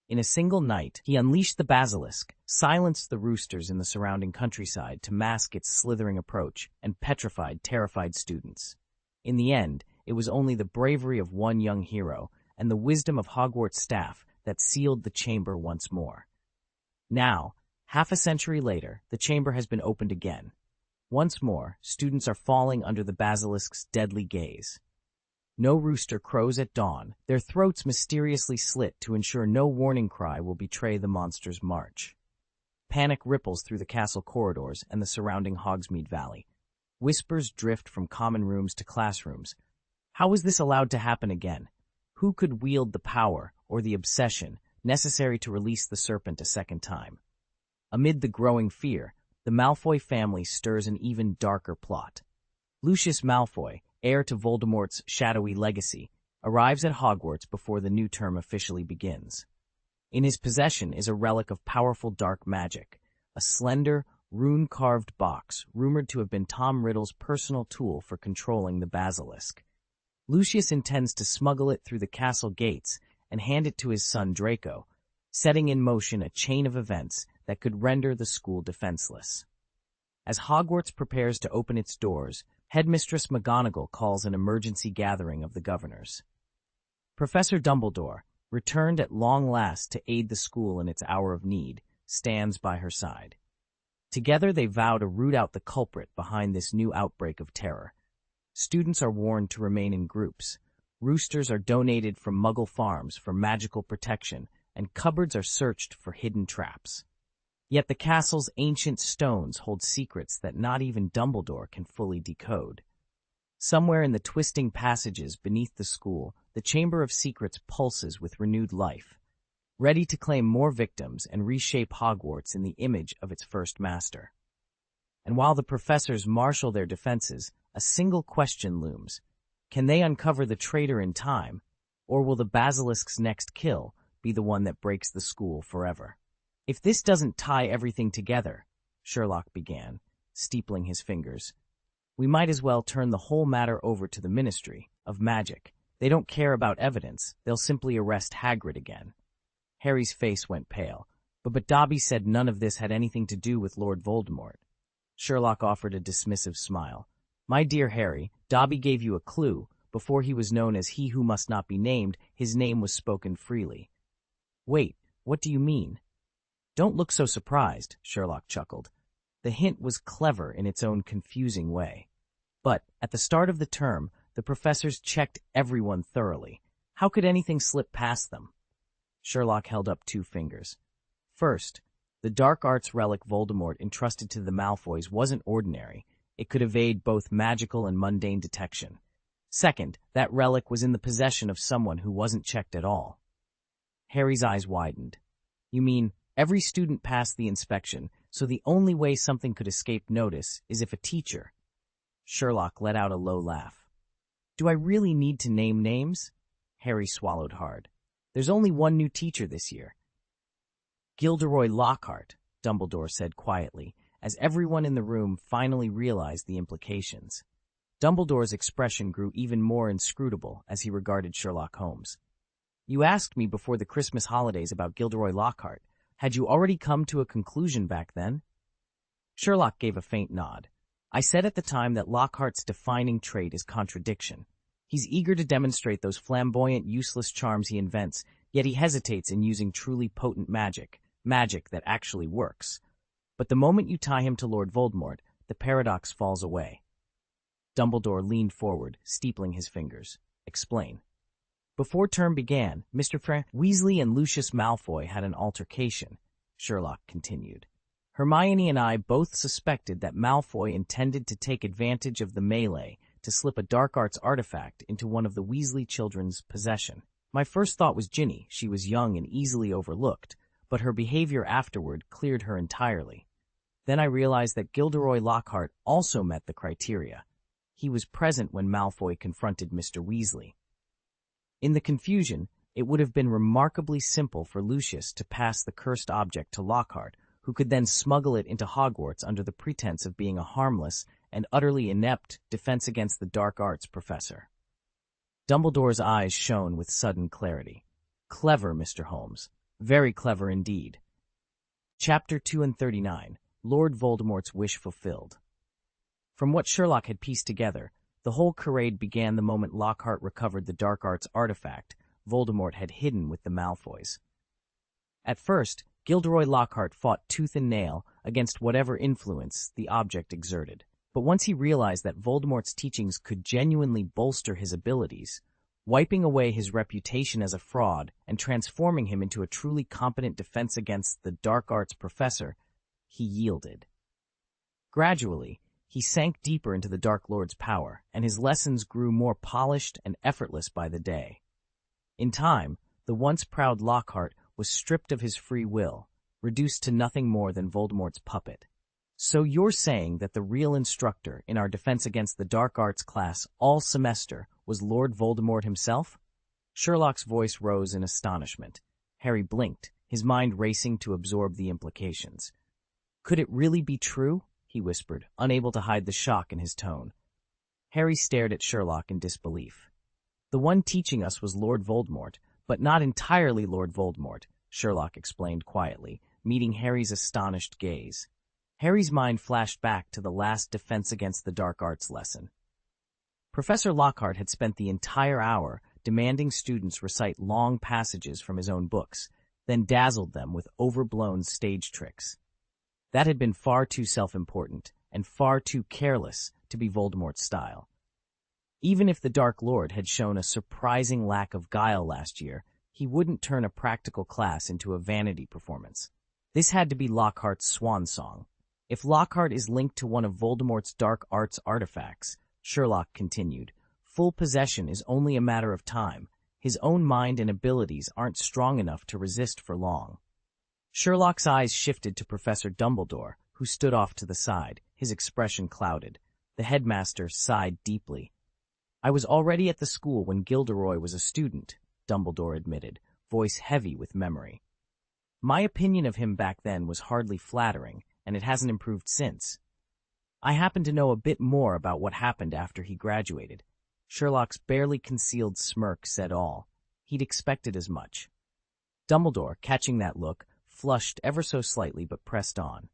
In a single night, he unleashed the basilisk, silenced the roosters in the surrounding countryside to mask its slithering approach, and petrified terrified students. In the end, it was only the bravery of one young hero and the wisdom of Hogwarts staff that sealed the chamber once more. Now, half a century later, the chamber has been opened again. Once more, students are falling under the basilisk's deadly gaze. No rooster crows at dawn, their throats mysteriously slit to ensure no warning cry will betray the monster's march. Panic ripples through the castle corridors and the surrounding Hogsmeade Valley. Whispers drift from common rooms to classrooms. How was this allowed to happen again? Who could wield the power or the obsession necessary to release the serpent a second time? Amid the growing fear, the Malfoy family stirs an even darker plot. Lucius Malfoy, heir to Voldemort's shadowy legacy, arrives at Hogwarts before the new term officially begins. In his possession is a relic of powerful dark magic, a slender, rune-carved box rumored to have been Tom Riddle's personal tool for controlling the basilisk. Lucius intends to smuggle it through the castle gates and hand it to his son Draco, setting in motion a chain of events that could render the school defenseless. As Hogwarts prepares to open its doors, Headmistress McGonagall calls an emergency gathering of the governors. Professor Dumbledore, returned at long last to aid the school in its hour of need, stands by her side. Together they vow to root out the culprit behind this new outbreak of terror. Students are warned to remain in groups. Roosters are donated from Muggle farms for magical protection, and cupboards are searched for hidden traps. Yet the castle's ancient stones hold secrets that not even Dumbledore can fully decode. Somewhere in the twisting passages beneath the school, the Chamber of Secrets pulses with renewed life, ready to claim more victims and reshape Hogwarts in the image of its first master. And while the professors marshal their defenses, a single question looms. Can they uncover the traitor in time, or will the basilisk's next kill be the one that breaks the school forever? If this doesn't tie everything together, Sherlock began, steepling his fingers, we might as well turn the whole matter over to the Ministry of Magic. They don't care about evidence, they'll simply arrest Hagrid again. Harry's face went pale, but Dobby said none of this had anything to do with Lord Voldemort. Sherlock offered a dismissive smile. My dear Harry, Dobby gave you a clue. Before he was known as He Who Must Not Be Named, his name was spoken freely. Wait, what do you mean? Don't look so surprised, Sherlock chuckled. The hint was clever in its own confusing way. But, at the start of the term, the professors checked everyone thoroughly. How could anything slip past them? Sherlock held up 2 fingers. First, the dark arts relic Voldemort entrusted to the Malfoys wasn't ordinary. It could evade both magical and mundane detection. Second, that relic was in the possession of someone who wasn't checked at all. Harry's eyes widened. You mean, every student passed the inspection, so the only way something could escape notice is if a teacher... Sherlock let out a low laugh. Do I really need to name names? Harry swallowed hard. There's only one new teacher this year. Gilderoy Lockhart, Dumbledore said quietly, as everyone in the room finally realized the implications. Dumbledore's expression grew even more inscrutable as he regarded Sherlock Holmes. You asked me before the Christmas holidays about Gilderoy Lockhart. Had you already come to a conclusion back then? Sherlock gave a faint nod. I said at the time that Lockhart's defining trait is contradiction. He's eager to demonstrate those flamboyant, useless charms he invents, yet he hesitates in using truly potent magic that actually works. But the moment you tie him to Lord Voldemort, the paradox falls away. Dumbledore leaned forward, steepling his fingers. Explain. Before term began, Mr. Weasley and Lucius Malfoy had an altercation, Sherlock continued. Hermione and I both suspected that Malfoy intended to take advantage of the melee to slip a dark arts artifact into one of the Weasley children's possession. My first thought was Ginny. She was young and easily overlooked, but her behavior afterward cleared her entirely. Then I realized that Gilderoy Lockhart also met the criteria. He was present when Malfoy confronted Mr. Weasley. In the confusion, it would have been remarkably simple for Lucius to pass the cursed object to Lockhart, who could then smuggle it into Hogwarts under the pretense of being a harmless and utterly inept defense against the dark arts professor. Dumbledore's eyes shone with sudden clarity. Clever, Mr. Holmes. Very clever indeed. Chapter 239, Lord Voldemort's Wish Fulfilled. From what Sherlock had pieced together, the whole charade began the moment Lockhart recovered the dark arts artifact Voldemort had hidden with the Malfoys. At first, Gilderoy Lockhart fought tooth and nail against whatever influence the object exerted. But once he realized that Voldemort's teachings could genuinely bolster his abilities, wiping away his reputation as a fraud and transforming him into a truly competent defense against the dark arts professor, he yielded. Gradually, he sank deeper into the Dark Lord's power, and his lessons grew more polished and effortless by the day. In time, the once proud Lockhart was stripped of his free will, reduced to nothing more than Voldemort's puppet. So you're saying that the real instructor in our Defense Against the Dark Arts class all semester was Lord Voldemort himself? Sherlock's voice rose in astonishment. Harry blinked, his mind racing to absorb the implications. Could it really be true? He whispered, unable to hide the shock in his tone. Harry stared at Sherlock in disbelief. The one teaching us was Lord Voldemort, but not entirely Lord Voldemort, Sherlock explained quietly, meeting Harry's astonished gaze. Harry's mind flashed back to the last Defense Against the Dark Arts lesson. Professor Lockhart had spent the entire hour demanding students recite long passages from his own books, then dazzled them with overblown stage tricks. That had been far too self-important and far too careless to be Voldemort's style. Even if the Dark Lord had shown a surprising lack of guile last year, he wouldn't turn a practical class into a vanity performance. This had to be Lockhart's swan song. If Lockhart is linked to one of Voldemort's dark arts artifacts, Sherlock continued, full possession is only a matter of time. His own mind and abilities aren't strong enough to resist for long. Sherlock's eyes shifted to Professor Dumbledore, who stood off to the side, his expression clouded. The headmaster sighed deeply. I was already at the school when Gilderoy was a student, Dumbledore admitted, voice heavy with memory. My opinion of him back then was hardly flattering, and it hasn't improved since. I happen to know a bit more about what happened after he graduated. Sherlock's barely concealed smirk said all. He'd expected as much. Dumbledore, catching that look, flushed ever so slightly but pressed on.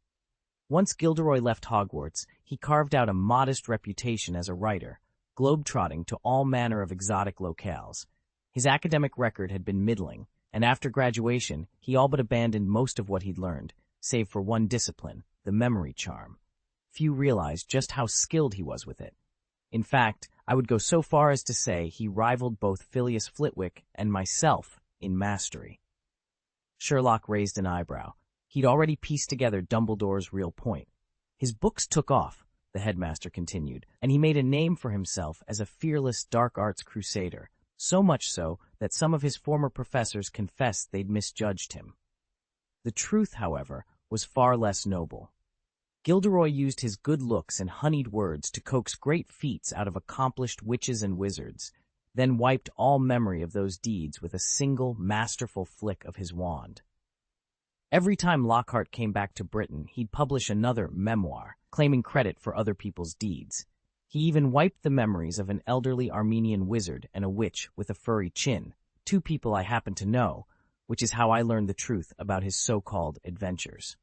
Once Gilderoy left Hogwarts, he carved out a modest reputation as a writer, globe-trotting to all manner of exotic locales. His academic record had been middling, and after graduation, he all but abandoned most of what he'd learned, save for one discipline, the memory charm. Few realized just how skilled he was with it. In fact, I would go so far as to say he rivaled both Phileas Flitwick and myself in mastery. Sherlock raised an eyebrow. He'd already pieced together Dumbledore's real point. His books took off, the headmaster continued, and he made a name for himself as a fearless dark arts crusader, so much so that some of his former professors confessed they'd misjudged him. The truth, however, was far less noble. Gilderoy used his good looks and honeyed words to coax great feats out of accomplished witches and wizards, then wiped all memory of those deeds with a single masterful flick of his wand. Every time Lockhart came back to Britain, he'd publish another memoir, claiming credit for other people's deeds. He even wiped the memories of an elderly Armenian wizard and a witch with a furry chin, two people I happen to know, which is how I learned the truth about his so-called adventures.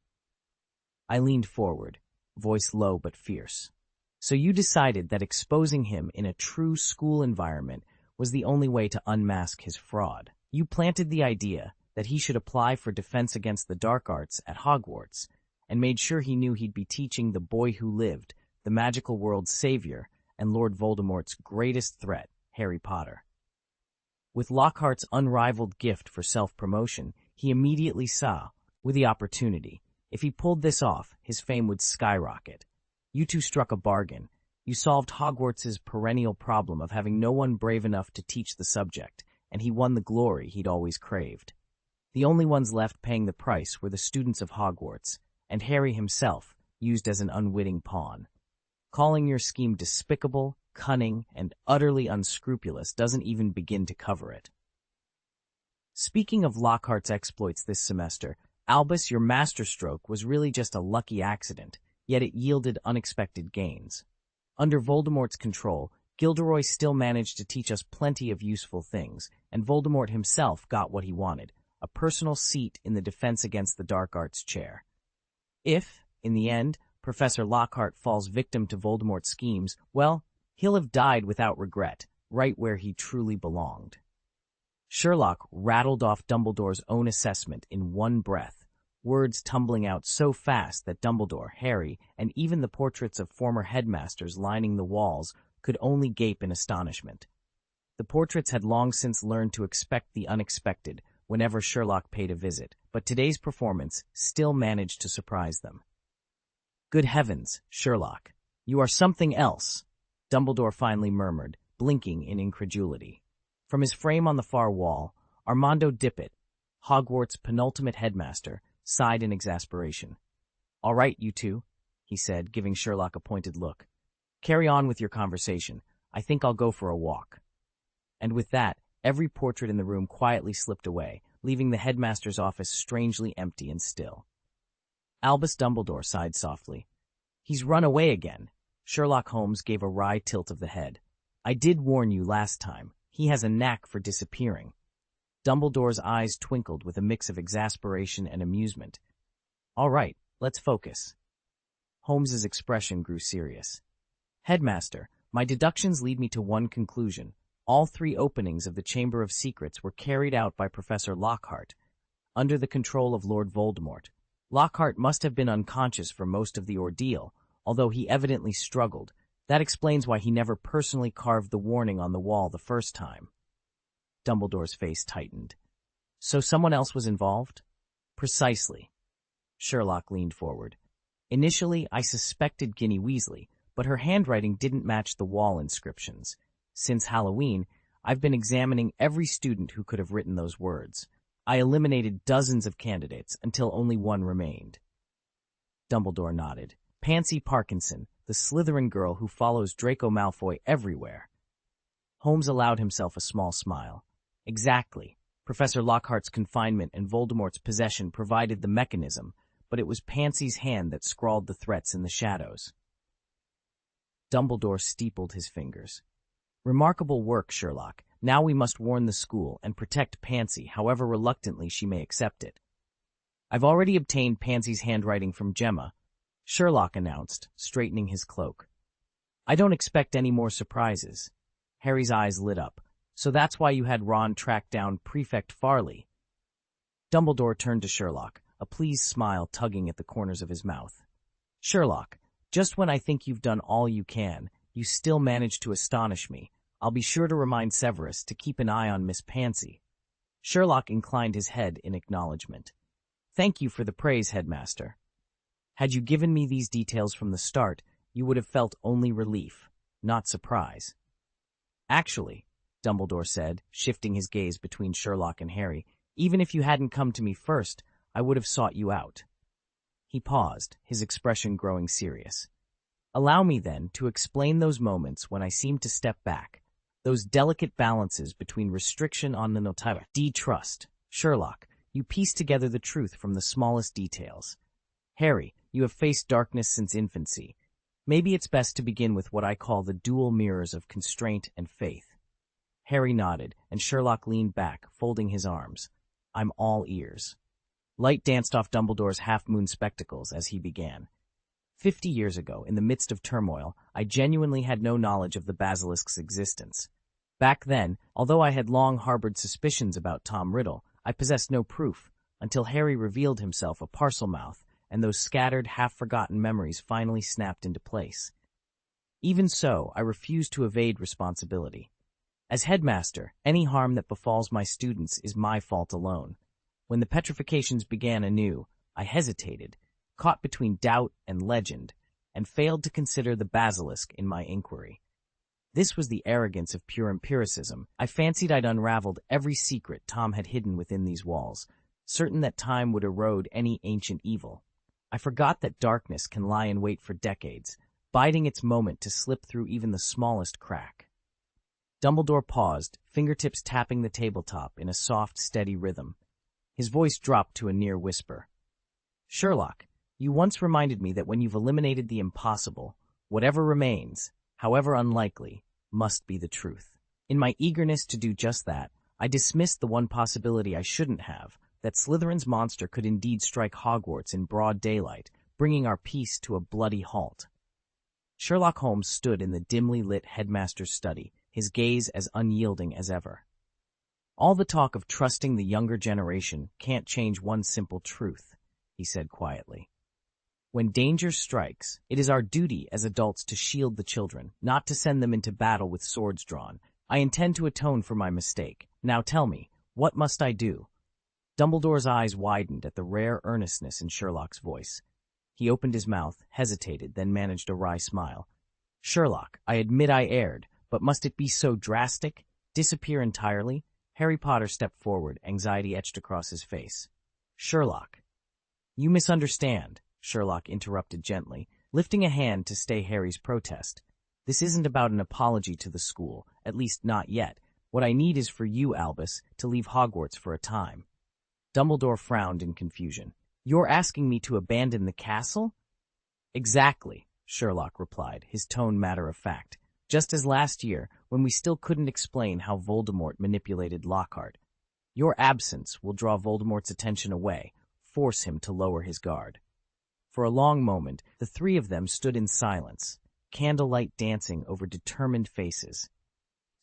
I leaned forward, voice low but fierce. So you decided that exposing him in a true school environment was the only way to unmask his fraud. You planted the idea that he should apply for Defense Against the Dark Arts at Hogwarts, and made sure he knew he'd be teaching the boy who lived, the magical world's savior, and Lord Voldemort's greatest threat, Harry Potter. With Lockhart's unrivaled gift for self-promotion, he immediately saw, with the opportunity, if he pulled this off, his fame would skyrocket. You two struck a bargain. You solved Hogwarts's perennial problem of having no one brave enough to teach the subject, and he won the glory he'd always craved. The only ones left paying the price were the students of Hogwarts, and Harry himself, used as an unwitting pawn. Calling your scheme despicable, cunning, and utterly unscrupulous doesn't even begin to cover it. Speaking of Lockhart's exploits this semester, Albus, your masterstroke was really just a lucky accident, yet it yielded unexpected gains. Under Voldemort's control, Gilderoy still managed to teach us plenty of useful things, and Voldemort himself got what he wanted, a personal seat in the Defense Against the Dark Arts chair. If, in the end, Professor Lockhart falls victim to Voldemort's schemes, well, he'll have died without regret, right where he truly belonged. Sherlock rattled off Dumbledore's own assessment in one breath, words tumbling out so fast that Dumbledore, Harry, and even the portraits of former headmasters lining the walls could only gape in astonishment. The portraits had long since learned to expect the unexpected whenever Sherlock paid a visit, but today's performance still managed to surprise them. Good heavens, Sherlock, you are something else, Dumbledore finally murmured, blinking in incredulity. From his frame on the far wall, Armando Dippet, Hogwarts' penultimate headmaster, sighed in exasperation. All right, you two, he said, giving Sherlock a pointed look. Carry on with your conversation. I think I'll go for a walk. And with that, Every portrait in the room quietly slipped away, leaving the headmaster's office strangely empty and still. Albus Dumbledore sighed softly. He's run away again. Sherlock Holmes gave a wry tilt of the head. I did warn you last time. He has a knack for disappearing. Dumbledore's eyes twinkled with a mix of exasperation and amusement. All right, let's focus. Holmes's expression grew serious. Headmaster, my deductions lead me to one conclusion. All 3 openings of the Chamber of Secrets were carried out by Professor Lockhart, under the control of Lord Voldemort. Lockhart must have been unconscious for most of the ordeal, although he evidently struggled. That explains why he never personally carved the warning on the wall the first time. Dumbledore's face tightened. So someone else was involved? Precisely. Sherlock leaned forward. Initially, I suspected Ginny Weasley, but her handwriting didn't match the wall inscriptions. Since Halloween, I've been examining every student who could have written those words. I eliminated dozens of candidates until only one remained. Dumbledore nodded. Pansy Parkinson, the Slytherin girl who follows Draco Malfoy everywhere. Holmes allowed himself a small smile. Exactly. Professor Lockhart's confinement and Voldemort's possession provided the mechanism, but it was Pansy's hand that scrawled the threats in the shadows. Dumbledore steepled his fingers. Remarkable work, Sherlock. Now we must warn the school and protect Pansy, however reluctantly she may accept it. I've already obtained Pansy's handwriting from Gemma, Sherlock announced, straightening his cloak. I don't expect any more surprises. Harry's eyes lit up. So that's why you had Ron track down Prefect Farley. Dumbledore turned to Sherlock, a pleased smile tugging at the corners of his mouth. Sherlock, just when I think you've done all you can, you still manage to astonish me. I'll be sure to remind Severus to keep an eye on Miss Pansy. Sherlock inclined his head in acknowledgement. Thank you for the praise, Headmaster. Had you given me these details from the start, you would have felt only relief, not surprise. Actually, Dumbledore said, shifting his gaze between Sherlock and Harry, even if you hadn't come to me first, I would have sought you out. He paused, his expression growing serious. Allow me, then, to explain those moments when I seemed to step back, those delicate balances between restriction on the notara, trust. Sherlock, you piece together the truth from the smallest details. Harry, you have faced darkness since infancy. Maybe it's best to begin with what I call the dual mirrors of constraint and faith. Harry nodded, and Sherlock leaned back, folding his arms. I'm all ears. Light danced off Dumbledore's half-moon spectacles as he began. 50 years ago, in the midst of turmoil, I genuinely had no knowledge of the basilisk's existence. Back then, although I had long harbored suspicions about Tom Riddle, I possessed no proof, until Harry revealed himself a Parselmouth, and those scattered, half-forgotten memories finally snapped into place. Even so, I refused to evade responsibility. As headmaster, any harm that befalls my students is my fault alone. When the petrifications began anew, I hesitated, caught between doubt and legend, and failed to consider the basilisk in my inquiry. This was the arrogance of pure empiricism. I fancied I'd unraveled every secret Tom had hidden within these walls, certain that time would erode any ancient evil. I forgot that darkness can lie in wait for decades, biding its moment to slip through even the smallest crack. Dumbledore paused, fingertips tapping the tabletop in a soft, steady rhythm. His voice dropped to a near whisper. Sherlock, you once reminded me that when you've eliminated the impossible, whatever remains, however unlikely, must be the truth. In my eagerness to do just that, I dismissed the one possibility I shouldn't have, that Slytherin's monster could indeed strike Hogwarts in broad daylight, bringing our peace to a bloody halt. Sherlock Holmes stood in the dimly lit headmaster's study, his gaze as unyielding as ever. All the talk of trusting the younger generation can't change one simple truth, he said quietly. When danger strikes, it is our duty as adults to shield the children, not to send them into battle with swords drawn. I intend to atone for my mistake. Now tell me, what must I do? Dumbledore's eyes widened at the rare earnestness in Sherlock's voice. He opened his mouth, hesitated, then managed a wry smile. Sherlock, I admit I erred, but must it be so drastic? Disappear entirely? Harry Potter stepped forward, anxiety etched across his face. Sherlock. You misunderstand, Sherlock interrupted gently, lifting a hand to stay Harry's protest. This isn't about an apology to the school, at least not yet. What I need is for you, Albus, to leave Hogwarts for a time. Dumbledore frowned in confusion. You're asking me to abandon the castle? Exactly, Sherlock replied, his tone matter-of-fact. Just as last year, when we still couldn't explain how Voldemort manipulated Lockhart. Your absence will draw Voldemort's attention away, force him to lower his guard. For a long moment, the three of them stood in silence, candlelight dancing over determined faces.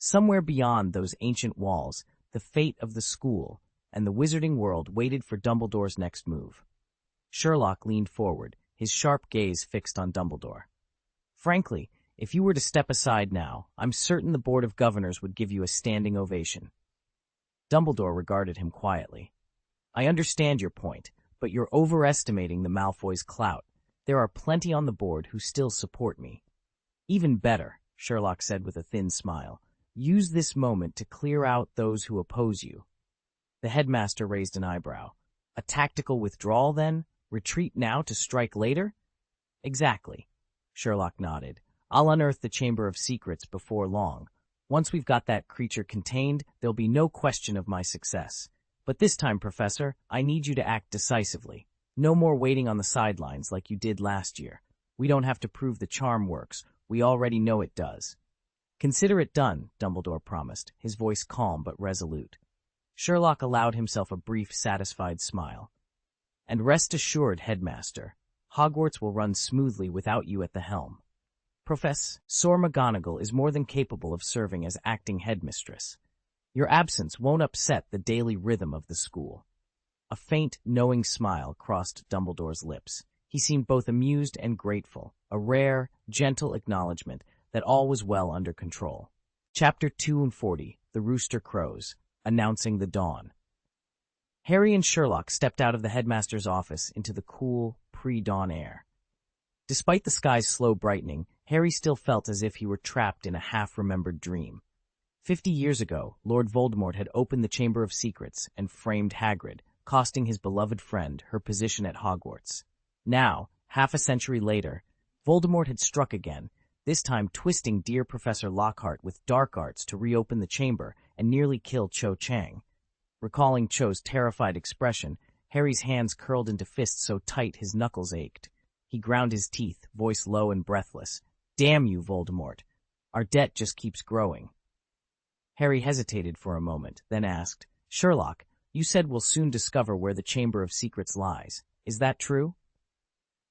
Somewhere beyond those ancient walls, the fate of the school and the wizarding world waited for Dumbledore's next move. Sherlock leaned forward, his sharp gaze fixed on Dumbledore. Frankly, if you were to step aside now, I'm certain the Board of Governors would give you a standing ovation. Dumbledore regarded him quietly. I understand your point, but you're overestimating the Malfoys' clout. There are plenty on the board who still support me. Even better, Sherlock said with a thin smile. Use this moment to clear out those who oppose you. The headmaster raised an eyebrow. A tactical withdrawal, then? Retreat now to strike later? Exactly. Sherlock nodded. I'll unearth the Chamber of Secrets before long. Once we've got that creature contained, there'll be no question of my success. But this time, Professor, I need you to act decisively. No more waiting on the sidelines like you did last year. We don't have to prove the charm works. We already know it does. Consider it done, Dumbledore promised, his voice calm but resolute. Sherlock allowed himself a brief, satisfied smile. And rest assured, Headmaster, Hogwarts will run smoothly without you at the helm. Professor McGonagall is more than capable of serving as acting headmistress. Your absence won't upset the daily rhythm of the school. A faint, knowing smile crossed Dumbledore's lips. He seemed both amused and grateful, a rare, gentle acknowledgement that all was well under control. Chapter 240, The Rooster Crows, Announcing the Dawn. Harry and Sherlock stepped out of the headmaster's office into the cool, pre-dawn air. Despite the sky's slow brightening, Harry still felt as if he were trapped in a half-remembered dream. 50 years ago, Lord Voldemort had opened the Chamber of Secrets and framed Hagrid, costing his beloved friend her position at Hogwarts. Now, half a century later, Voldemort had struck again, this time twisting dear Professor Lockhart with dark arts to reopen the chamber and nearly kill Cho Chang. Recalling Cho's terrified expression, Harry's hands curled into fists so tight his knuckles ached. He ground his teeth, voice low and breathless. Damn you, Voldemort. Our debt just keeps growing. Harry hesitated for a moment, then asked, Sherlock, you said we'll soon discover where the Chamber of Secrets lies. Is that true?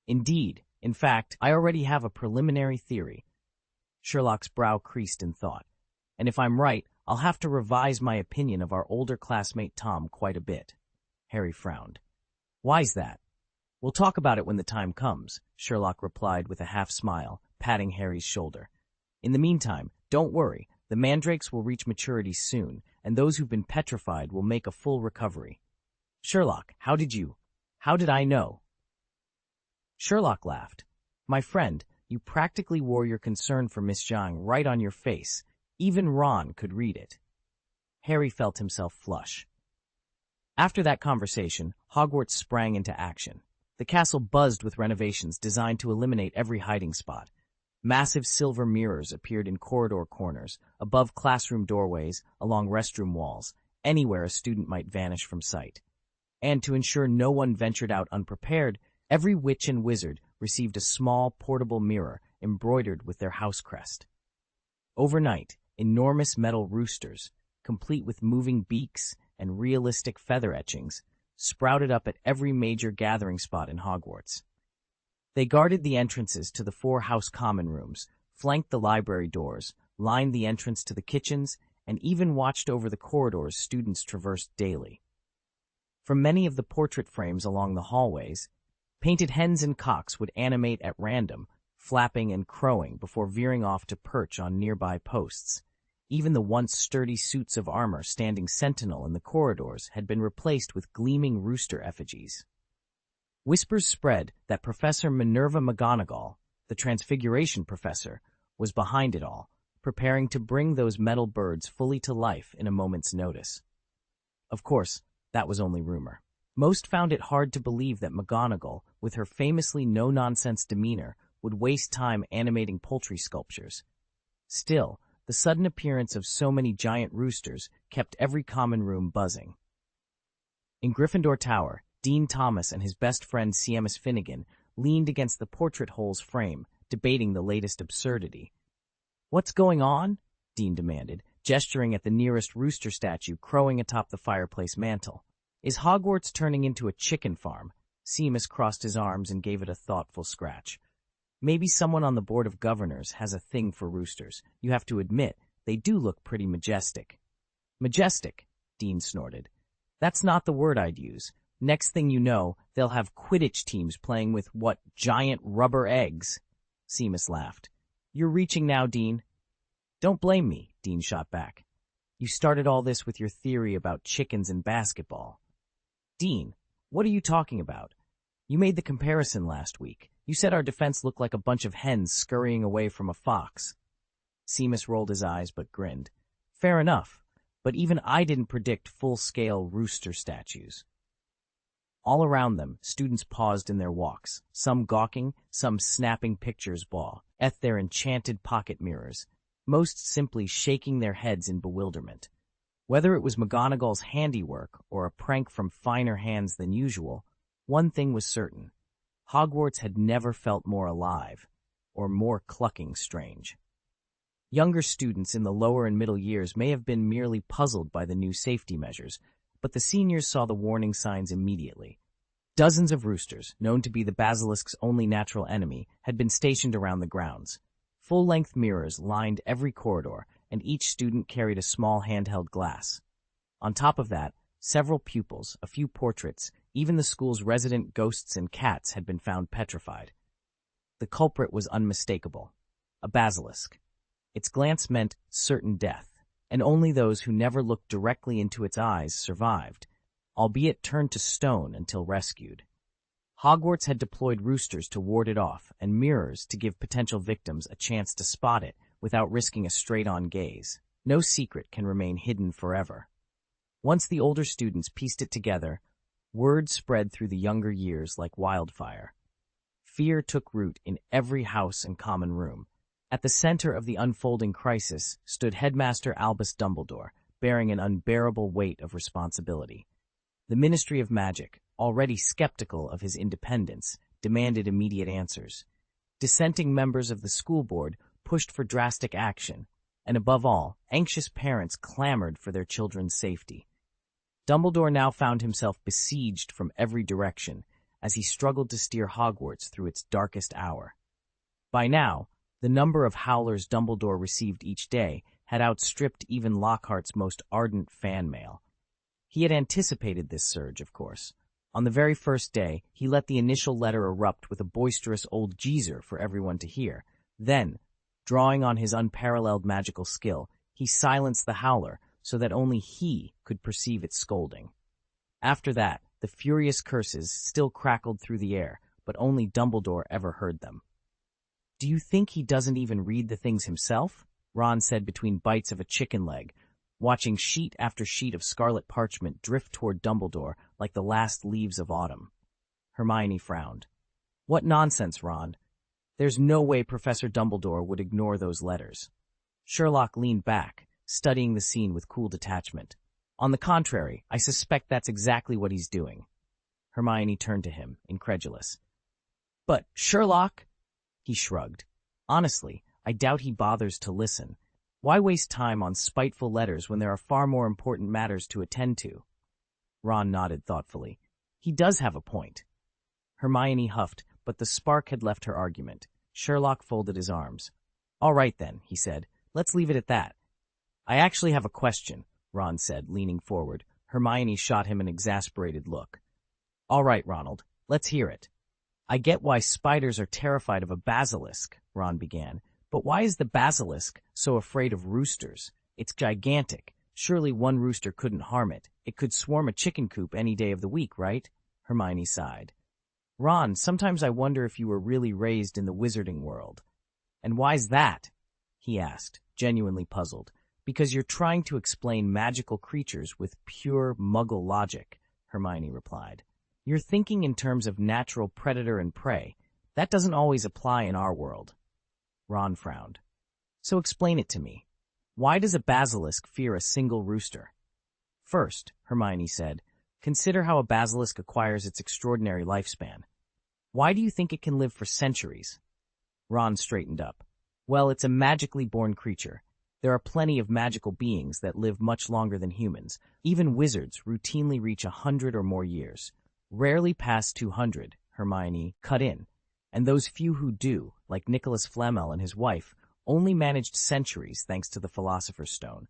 Indeed. In fact, I already have a preliminary theory. Sherlock's brow creased in thought. And if I'm right, I'll have to revise my opinion of our older classmate Tom quite a bit. Harry frowned. Why's that? We'll talk about it when the time comes, Sherlock replied with a half-smile, patting Harry's shoulder. In the meantime, don't worry, the mandrakes will reach maturity soon, and those who've been petrified will make a full recovery. Sherlock, how did I know? Sherlock laughed. My friend, you practically wore your concern for Miss Zhang right on your face. Even Ron could read it. Harry felt himself flush. After that conversation, Hogwarts sprang into action. The castle buzzed with renovations designed to eliminate every hiding spot. Massive silver mirrors appeared in corridor corners, above classroom doorways, along restroom walls, anywhere a student might vanish from sight. And to ensure no one ventured out unprepared, every witch and wizard received a small, portable mirror embroidered with their house crest. Overnight, enormous metal roosters, complete with moving beaks and realistic feather etchings, sprouted up at every major gathering spot in Hogwarts. They guarded the entrances to the 4 house common rooms, flanked the library doors, lined the entrance to the kitchens, and even watched over the corridors students traversed daily. From many of the portrait frames along the hallways, painted hens and cocks would animate at random, flapping and crowing before veering off to perch on nearby posts. Even the once sturdy suits of armor standing sentinel in the corridors had been replaced with gleaming rooster effigies. Whispers spread that Professor Minerva McGonagall, the Transfiguration Professor, was behind it all, preparing to bring those metal birds fully to life in a moment's notice. Of course, that was only rumor. Most found it hard to believe that McGonagall, with her famously no-nonsense demeanor, would waste time animating poultry sculptures. Still, the sudden appearance of so many giant roosters kept every common room buzzing. In Gryffindor Tower, Dean Thomas and his best friend Seamus Finnegan leaned against the portrait hole's frame, debating the latest absurdity. "What's going on?" Dean demanded, gesturing at the nearest rooster statue crowing atop the fireplace mantel. "Is Hogwarts turning into a chicken farm?" Seamus crossed his arms and gave it a thoughtful scratch. "Maybe someone on the Board of Governors has a thing for roosters. You have to admit, they do look pretty majestic." "Majestic," Dean snorted. "That's not the word I'd use. Next thing you know, they'll have Quidditch teams playing with, what, giant rubber eggs?" Seamus laughed. "You're reaching now, Dean." "Don't blame me," Dean shot back. "You started all this with your theory about chickens and basketball." "Dean, what are you talking about? You made the comparison last week. You said our defense looked like a bunch of hens scurrying away from a fox." Seamus rolled his eyes but grinned. "Fair enough, but even I didn't predict full-scale rooster statues." All around them, students paused in their walks, some gawking, some snapping pictures at their enchanted pocket mirrors, most simply shaking their heads in bewilderment. Whether it was McGonagall's handiwork or a prank from finer hands than usual, one thing was certain. Hogwarts had never felt more alive, or more clucking strange. Younger students in the lower and middle years may have been merely puzzled by the new safety measures, but the seniors saw the warning signs immediately. Dozens of roosters, known to be the basilisk's only natural enemy, had been stationed around the grounds. Full-length mirrors lined every corridor, and each student carried a small handheld glass. On top of that, several pupils, a few portraits, even the school's resident ghosts and cats had been found petrified. The culprit was unmistakable. A basilisk. Its glance meant certain death, and only those who never looked directly into its eyes survived, albeit turned to stone until rescued. Hogwarts had deployed roosters to ward it off and mirrors to give potential victims a chance to spot it without risking a straight-on gaze. No secret can remain hidden forever. Once the older students pieced it together, word spread through the younger years like wildfire. Fear took root in every house and common room. At the center of the unfolding crisis stood Headmaster Albus Dumbledore, bearing an unbearable weight of responsibility. The Ministry of Magic, already skeptical of his independence, demanded immediate answers. Dissenting members of the school board pushed for drastic action, and above all, anxious parents clamored for their children's safety. Dumbledore now found himself besieged from every direction as he struggled to steer Hogwarts through its darkest hour. By now, the number of howlers Dumbledore received each day had outstripped even Lockhart's most ardent fan mail. He had anticipated this surge, of course. On the very first day, he let the initial letter erupt with a boisterous old geezer for everyone to hear. Then, drawing on his unparalleled magical skill, he silenced the howler so that only he could perceive its scolding. After that, the furious curses still crackled through the air, but only Dumbledore ever heard them. "Do you think he doesn't even read the things himself?" Ron said between bites of a chicken leg, watching sheet after sheet of scarlet parchment drift toward Dumbledore like the last leaves of autumn. Hermione frowned. "What nonsense, Ron. There's no way Professor Dumbledore would ignore those letters." Sherlock leaned back, studying the scene with cool detachment. "On the contrary, I suspect that's exactly what he's doing." Hermione turned to him, incredulous. "But, Sherlock—" He shrugged. "Honestly, I doubt he bothers to listen. Why waste time on spiteful letters when there are far more important matters to attend to?" Ron nodded thoughtfully. "He does have a point." Hermione huffed, but the spark had left her argument. Sherlock folded his arms. "All right then," he said. "Let's leave it at that." "I actually have a question," Ron said, leaning forward. Hermione shot him an exasperated look. "All right, Ronald, let's hear it." "I get why spiders are terrified of a basilisk," Ron began. "But why is the basilisk so afraid of roosters? It's gigantic. Surely one rooster couldn't harm it. It could swarm a chicken coop any day of the week, right?" Hermione sighed. "Ron, sometimes I wonder if you were really raised in the wizarding world." "And why's that?" he asked, genuinely puzzled. "Because you're trying to explain magical creatures with pure muggle logic," Hermione replied. "You're thinking in terms of natural predator and prey. That doesn't always apply in our world." Ron frowned. "So explain it to me." Why does a basilisk fear a single rooster? First, Hermione said, consider how a basilisk acquires its extraordinary lifespan. Why do you think it can live for centuries? Ron straightened up. Well, it's a magically born creature. There are plenty of magical beings that live much longer than humans. Even wizards routinely reach 100 or more years. Rarely past 200, Hermione cut in. And those few who do, like Nicholas Flamel and his wife, only managed centuries thanks to the Philosopher's Stone.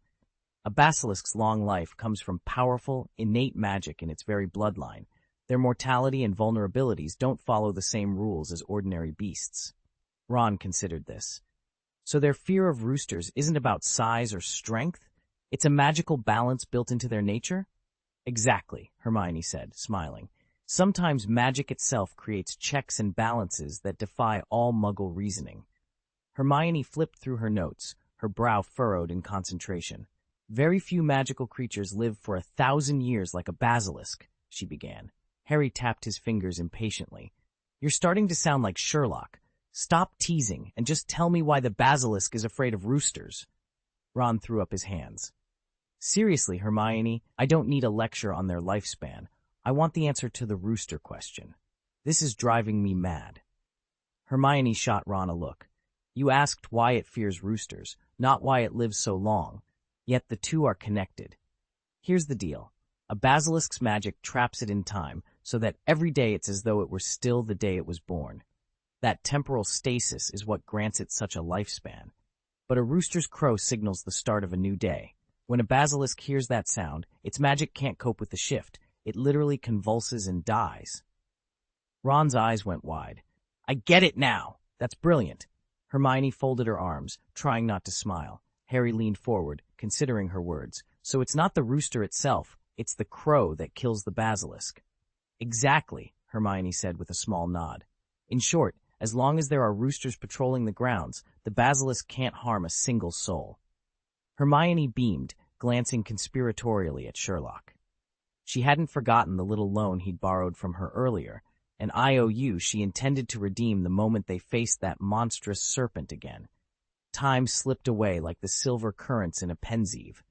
A basilisk's long life comes from powerful, innate magic in its very bloodline. Their mortality and vulnerabilities don't follow the same rules as ordinary beasts. Ron considered this. So their fear of roosters isn't about size or strength? It's a magical balance built into their nature? Exactly, Hermione said, smiling. Sometimes magic itself creates checks and balances that defy all Muggle reasoning. Hermione flipped through her notes, her brow furrowed in concentration. Very few magical creatures live for 1,000 years like a basilisk, she began. Harry tapped his fingers impatiently. You're starting to sound like Sherlock. Stop teasing and just tell me why the basilisk is afraid of roosters. Ron threw up his hands. Seriously, Hermione, I don't need a lecture on their lifespan. I want the answer to the rooster question. This is driving me mad. Hermione shot Ron a look. You asked why it fears roosters, not why it lives so long. Yet the two are connected. Here's the deal. A basilisk's magic traps it in time, so that every day it's as though it were still the day it was born. That temporal stasis is what grants it such a lifespan. But a rooster's crow signals the start of a new day. When a basilisk hears that sound, its magic can't cope with the shift. It literally convulses and dies. Ron's eyes went wide. I get it now. That's brilliant. Hermione folded her arms, trying not to smile. Harry leaned forward, considering her words. So it's not the rooster itself, it's the crow that kills the basilisk. Exactly, Hermione said with a small nod. In short, as long as there are roosters patrolling the grounds, the basilisk can't harm a single soul. Hermione beamed, glancing conspiratorially at Sherlock. She hadn't forgotten the little loan he'd borrowed from her earlier, an IOU she intended to redeem the moment they faced that monstrous serpent again. Time slipped away like the silver currents in a Pensieve.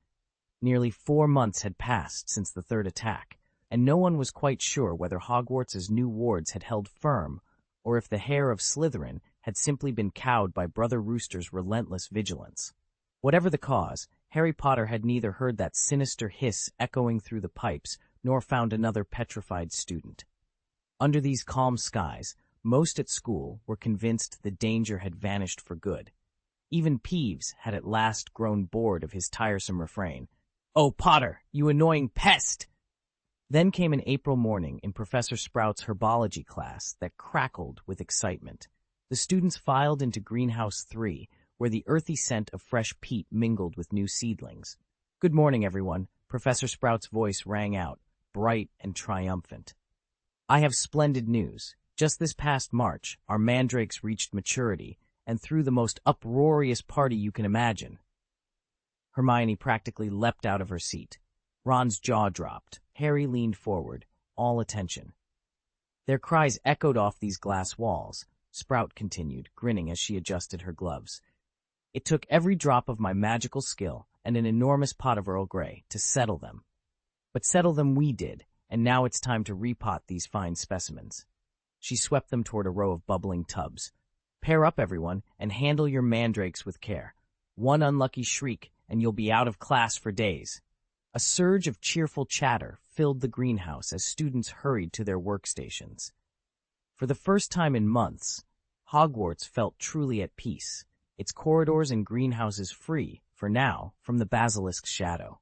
Nearly 4 months had passed since the third attack, and no one was quite sure whether Hogwarts' new wards had held firm or if the hair of Slytherin had simply been cowed by Brother Rooster's relentless vigilance. Whatever the cause, Harry Potter had neither heard that sinister hiss echoing through the pipes nor found another petrified student. Under these calm skies, most at school were convinced the danger had vanished for good. Even Peeves had at last grown bored of his tiresome refrain, "Oh, Potter, you annoying pest!" Then came an April morning in Professor Sprout's herbology class that crackled with excitement. The students filed into Greenhouse 3, where the earthy scent of fresh peat mingled with new seedlings. "Good morning, everyone," Professor Sprout's voice rang out, bright and triumphant. "I have splendid news. Just this past March, our mandrakes reached maturity and threw the most uproarious party you can imagine." Hermione practically leapt out of her seat. Ron's jaw dropped. Harry leaned forward, all attention. Their cries echoed off these glass walls, Sprout continued, grinning as she adjusted her gloves. It took every drop of my magical skill and an enormous pot of Earl Grey to settle them. But settle them we did, and now it's time to repot these fine specimens. She swept them toward a row of bubbling tubs. Pair up, everyone, and handle your mandrakes with care. One unlucky shriek, and you'll be out of class for days. A surge of cheerful chatter filled the greenhouse as students hurried to their workstations. For the first time in months, Hogwarts felt truly at peace, its corridors and greenhouses free, for now, from the basilisk's shadow.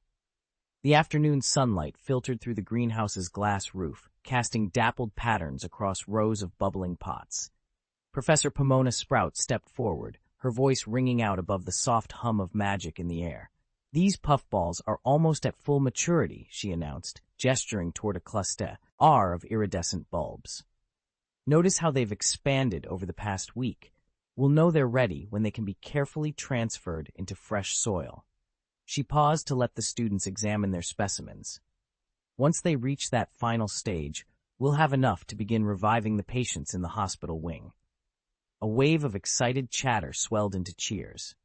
The afternoon sunlight filtered through the greenhouse's glass roof, casting dappled patterns across rows of bubbling pots. Professor Pomona Sprout stepped forward, her voice ringing out above the soft hum of magic in the air. "These puffballs are almost at full maturity," she announced, gesturing toward a cluster of iridescent bulbs. "Notice how they've expanded over the past week. We'll know they're ready when they can be carefully transferred into fresh soil." She paused to let the students examine their specimens. "Once they reach that final stage, we'll have enough to begin reviving the patients in the hospital wing." A wave of excited chatter swelled into cheers.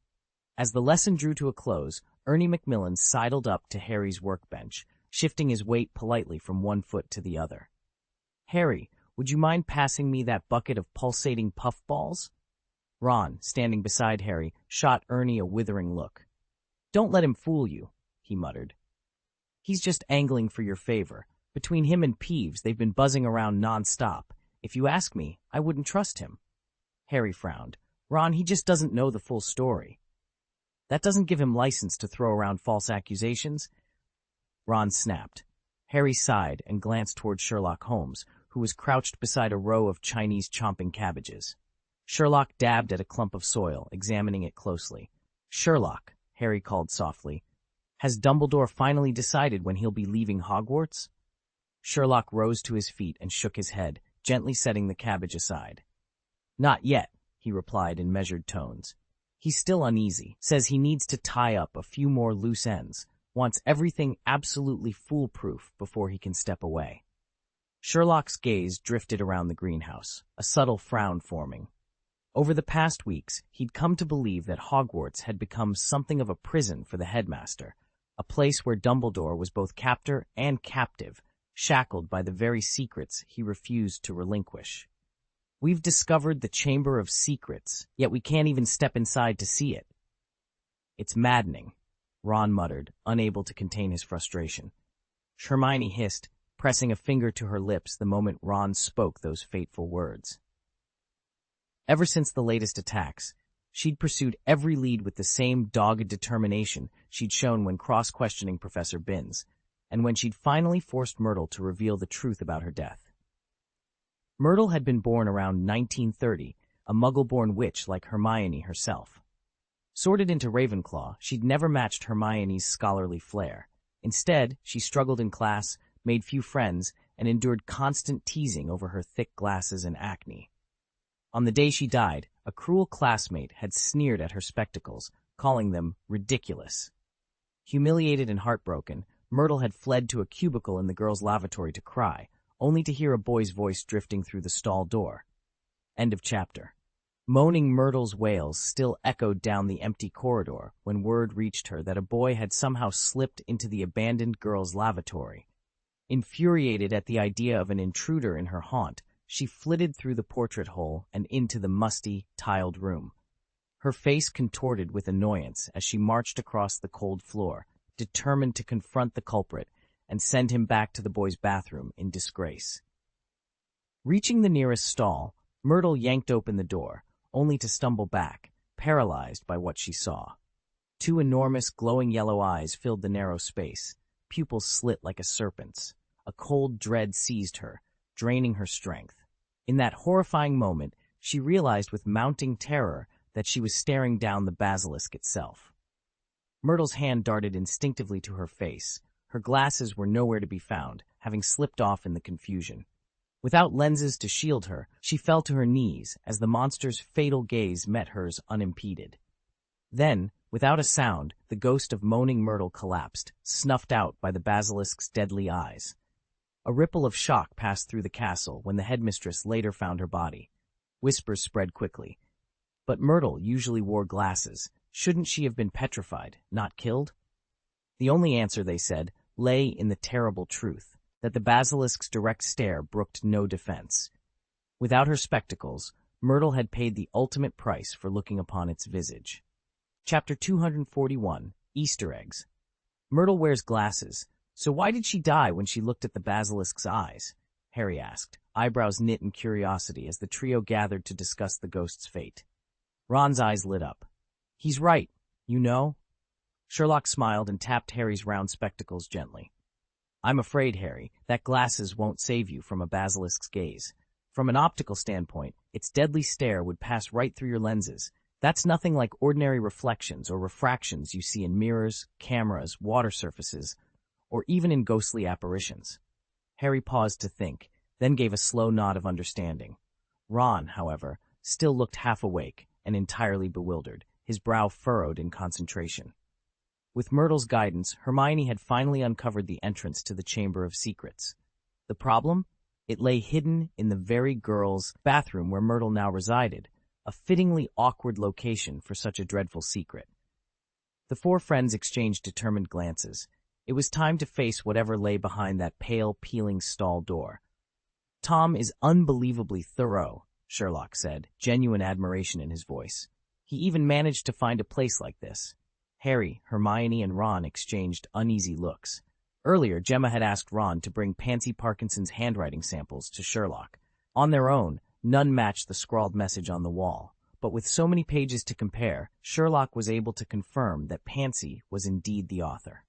As the lesson drew to a close, Ernie Macmillan sidled up to Harry's workbench, shifting his weight politely from one foot to the other. "Harry, would you mind passing me that bucket of pulsating puffballs?" Ron, standing beside Harry, shot Ernie a withering look. "Don't let him fool you," he muttered. "He's just angling for your favor. Between him and Peeves, they've been buzzing around non-stop. If you ask me, I wouldn't trust him." Harry frowned. "Ron, he just doesn't know the full story." "That doesn't give him license to throw around false accusations." Ron snapped. Harry sighed and glanced toward Sherlock Holmes, who was crouched beside a row of Chinese chomping cabbages. Sherlock dabbed at a clump of soil, examining it closely. "Sherlock," Harry called softly, "has Dumbledore finally decided when he'll be leaving Hogwarts?" Sherlock rose to his feet and shook his head, gently setting the cabbage aside. "Not yet," he replied in measured tones. "He's still uneasy, says he needs to tie up a few more loose ends, wants everything absolutely foolproof before he can step away." Sherlock's gaze drifted around the greenhouse, a subtle frown forming. Over the past weeks, he'd come to believe that Hogwarts had become something of a prison for the headmaster, a place where Dumbledore was both captor and captive, shackled by the very secrets he refused to relinquish. "We've discovered the Chamber of Secrets, yet we can't even step inside to see it." "It's maddening," Ron muttered, unable to contain his frustration. Hermione hissed, pressing a finger to her lips the moment Ron spoke those fateful words. Ever since the latest attacks, she'd pursued every lead with the same dogged determination she'd shown when cross-questioning Professor Binns, and when she'd finally forced Myrtle to reveal the truth about her death. Myrtle had been born around 1930, a Muggle-born witch like Hermione herself. Sorted into Ravenclaw, she'd never matched Hermione's scholarly flair. Instead, she struggled in class, made few friends, and endured constant teasing over her thick glasses and acne. On the day she died, a cruel classmate had sneered at her spectacles, calling them ridiculous. Humiliated and heartbroken, Myrtle had fled to a cubicle in the girls' lavatory to cry, only to hear a boy's voice drifting through the stall door. End of chapter. Moaning Myrtle's wails still echoed down the empty corridor when word reached her that a boy had somehow slipped into the abandoned girls' lavatory. Infuriated at the idea of an intruder in her haunt, she flitted through the portrait hole and into the musty, tiled room. Her face contorted with annoyance as she marched across the cold floor, determined to confront the culprit and send him back to the boys' bathroom in disgrace. Reaching the nearest stall, Myrtle yanked open the door, only to stumble back, paralyzed by what she saw. Two enormous, glowing yellow eyes filled the narrow space, pupils slit like a serpent's. A cold dread seized her, draining her strength. In that horrifying moment, she realized with mounting terror that she was staring down the basilisk itself. Myrtle's hand darted instinctively to her face. Her glasses were nowhere to be found, having slipped off in the confusion. Without lenses to shield her, she fell to her knees as the monster's fatal gaze met hers unimpeded. Then, without a sound, the ghost of moaning Myrtle collapsed, snuffed out by the basilisk's deadly eyes. A ripple of shock passed through the castle when the headmistress later found her body. Whispers spread quickly. But Myrtle usually wore glasses. Shouldn't she have been petrified, not killed? The only answer, they said, lay in the terrible truth, that the basilisk's direct stare brooked no defense. Without her spectacles, Myrtle had paid the ultimate price for looking upon its visage. Chapter 241, Easter Eggs. Myrtle wears glasses, so why did she die when she looked at the basilisk's eyes? Harry asked, eyebrows knit in curiosity as the trio gathered to discuss the ghost's fate. Ron's eyes lit up. He's right, you know. Sherlock smiled and tapped Harry's round spectacles gently. I'm afraid, Harry, that glasses won't save you from a basilisk's gaze. From an optical standpoint, its deadly stare would pass right through your lenses. That's nothing like ordinary reflections or refractions you see in mirrors, cameras, water surfaces, or even in ghostly apparitions. Harry paused to think, then gave a slow nod of understanding. Ron, however, still looked half awake and entirely bewildered, his brow furrowed in concentration. With Myrtle's guidance, Hermione had finally uncovered the entrance to the Chamber of Secrets. The problem? It lay hidden in the very girls' bathroom where Myrtle now resided, a fittingly awkward location for such a dreadful secret. The four friends exchanged determined glances. It was time to face whatever lay behind that pale, peeling stall door. "Tom is unbelievably thorough," Sherlock said, genuine admiration in his voice. "He even managed to find a place like this." Harry, Hermione, and Ron exchanged uneasy looks. Earlier, Gemma had asked Ron to bring Pansy Parkinson's handwriting samples to Sherlock. On their own, none matched the scrawled message on the wall. But with so many pages to compare, Sherlock was able to confirm that Pansy was indeed the author.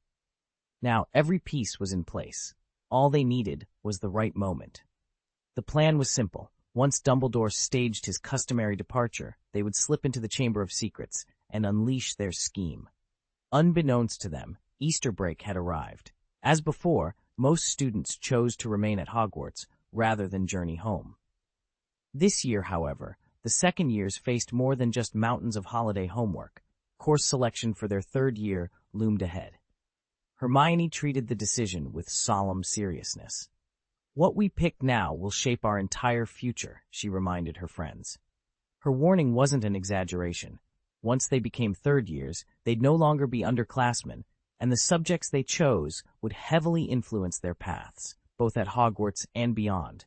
Now, every piece was in place. All they needed was the right moment. The plan was simple. Once Dumbledore staged his customary departure, they would slip into the Chamber of Secrets and unleash their scheme. Unbeknownst to them, Easter break had arrived. As before, most students chose to remain at Hogwarts rather than journey home. This year, however, the second years faced more than just mountains of holiday homework. Course selection for their third year loomed ahead. Hermione treated the decision with solemn seriousness. "What we pick now will shape our entire future," she reminded her friends. Her warning wasn't an exaggeration. Once they became third years, they'd no longer be underclassmen, and the subjects they chose would heavily influence their paths, both at Hogwarts and beyond.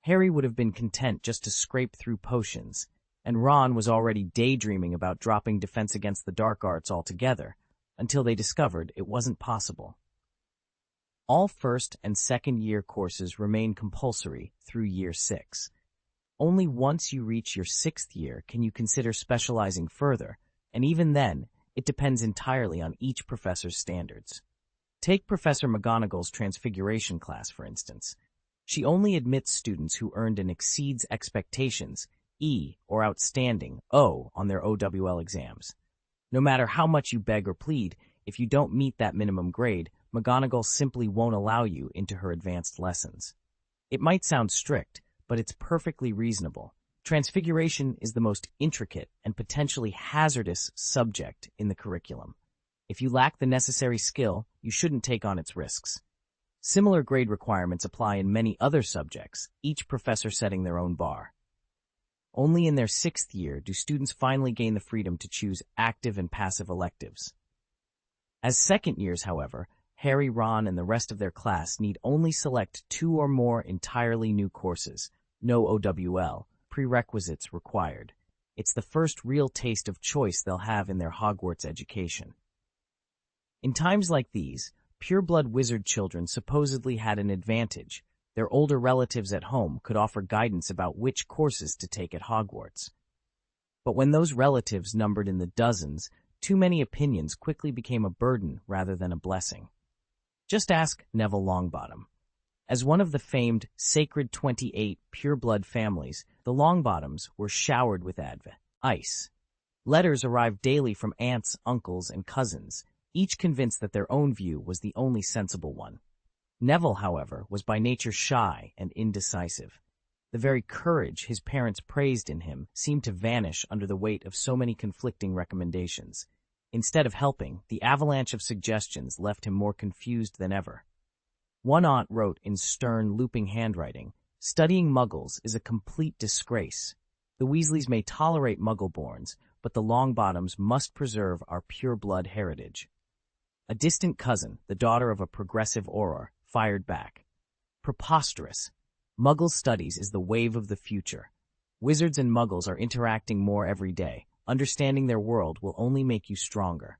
Harry would have been content just to scrape through potions, and Ron was already daydreaming about dropping Defense Against the Dark Arts altogether, until they discovered it wasn't possible. All first and second year courses remain compulsory through year 6. Only once you reach your 6th year can you consider specializing further, and even then, it depends entirely on each professor's standards. Take Professor McGonagall's Transfiguration class, for instance. She only admits students who earned an exceeds expectations, E, or outstanding, O, on their OWL exams. No matter how much you beg or plead, if you don't meet that minimum grade, McGonagall simply won't allow you into her advanced lessons. It might sound strict, but it's perfectly reasonable. Transfiguration is the most intricate and potentially hazardous subject in the curriculum. If you lack the necessary skill, you shouldn't take on its risks. Similar grade requirements apply in many other subjects, each professor setting their own bar. Only in their 6th year do students finally gain the freedom to choose active and passive electives. As second years, however, Harry, Ron, and the rest of their class need only select 2 or more entirely new courses, no OWL, prerequisites required. It's the first real taste of choice they'll have in their Hogwarts education. In times like these, pure-blood wizard children supposedly had an advantage. Their older relatives at home could offer guidance about which courses to take at Hogwarts. But when those relatives numbered in the dozens, too many opinions quickly became a burden rather than a blessing. Just ask Neville Longbottom. As one of the famed Sacred 28 pure-blood families, the Longbottoms were showered with advice. Letters arrived daily from aunts, uncles, and cousins, each convinced that their own view was the only sensible one. Neville, however, was by nature shy and indecisive. The very courage his parents praised in him seemed to vanish under the weight of so many conflicting recommendations. Instead of helping, the avalanche of suggestions left him more confused than ever. One aunt wrote in stern, looping handwriting, "Studying Muggles is a complete disgrace. The Weasleys may tolerate Muggle-borns, but the Longbottoms must preserve our pure-blood heritage." A distant cousin, the daughter of a progressive Auror, fired back. "Preposterous. Muggle studies is the wave of the future. Wizards and Muggles are interacting more every day. Understanding their world will only make you stronger."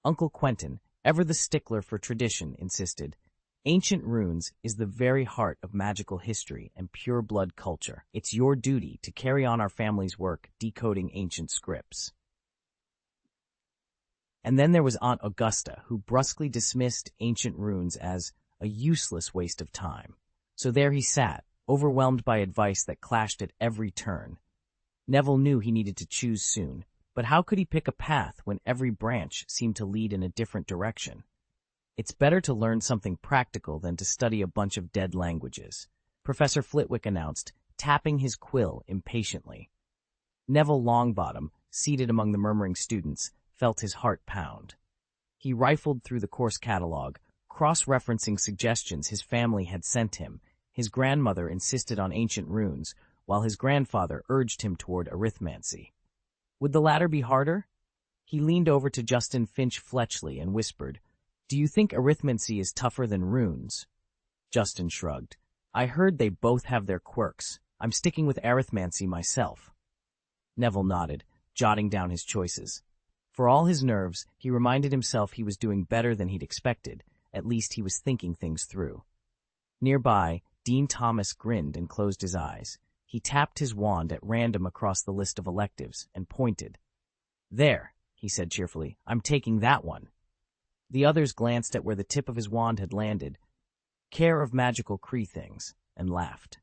Uncle Quentin, ever the stickler for tradition, insisted, "Ancient runes is the very heart of magical history and pure-blood culture. It's your duty to carry on our family's work decoding ancient scripts." And then there was Aunt Augusta, who brusquely dismissed ancient runes as a useless waste of time. So there he sat, overwhelmed by advice that clashed at every turn. Neville knew he needed to choose soon, but how could he pick a path when every branch seemed to lead in a different direction? It's better to learn something practical than to study a bunch of dead languages, Professor Flitwick announced, tapping his quill impatiently. Neville Longbottom, seated among the murmuring students, felt his heart pound. He rifled through the course catalog, cross-referencing suggestions his family had sent him. His grandmother insisted on ancient runes, while his grandfather urged him toward arithmancy. Would the latter be harder? He leaned over to Justin Finch Fletchley and whispered, "Do you think arithmancy is tougher than runes?" Justin shrugged. "I heard they both have their quirks. I'm sticking with arithmancy myself." Neville nodded, jotting down his choices. For all his nerves, he reminded himself he was doing better than he'd expected. At least he was thinking things through. Nearby, Dean Thomas grinned and closed his eyes. He tapped his wand at random across the list of electives and pointed. "There," he said cheerfully, "I'm taking that one." The others glanced at where the tip of his wand had landed, care of magical Cree things, and laughed.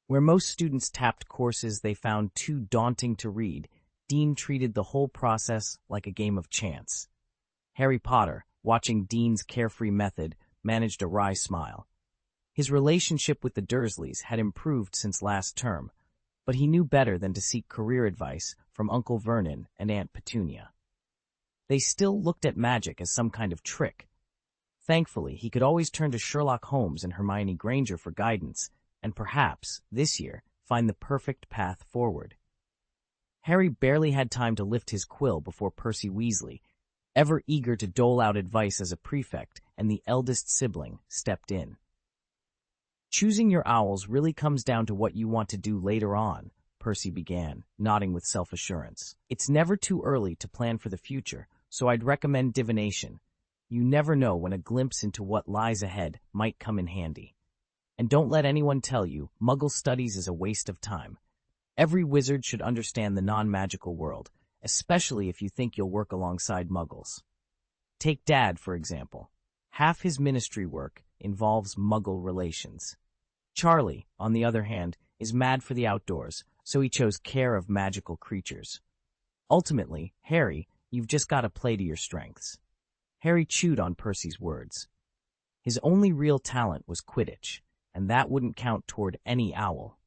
Where most students tapped courses they found too daunting to read, Dean treated the whole process like a game of chance. Harry Potter, watching Dean's carefree method, managed a wry smile. His relationship with the Dursleys had improved since last term, but he knew better than to seek career advice from Uncle Vernon and Aunt Petunia. They still looked at magic as some kind of trick. Thankfully, he could always turn to Sherlock Holmes and Hermione Granger for guidance, and perhaps, this year, find the perfect path forward. Harry barely had time to lift his quill before Percy Weasley, ever eager to dole out advice as a prefect, and the eldest sibling, stepped in. "Choosing your owls really comes down to what you want to do later on," Percy began, nodding with self-assurance. "It's never too early to plan for the future, so I'd recommend divination. You never know when a glimpse into what lies ahead might come in handy. And don't let anyone tell you Muggle studies is a waste of time. Every wizard should understand the non-magical world, especially if you think you'll work alongside Muggles. Take Dad, for example. Half his ministry work involves Muggle relations. Charlie, on the other hand, is mad for the outdoors, so he chose care of magical creatures. Ultimately, Harry, you've just got to play to your strengths." Harry chewed on Percy's words. His only real talent was Quidditch, and that wouldn't count toward any owl.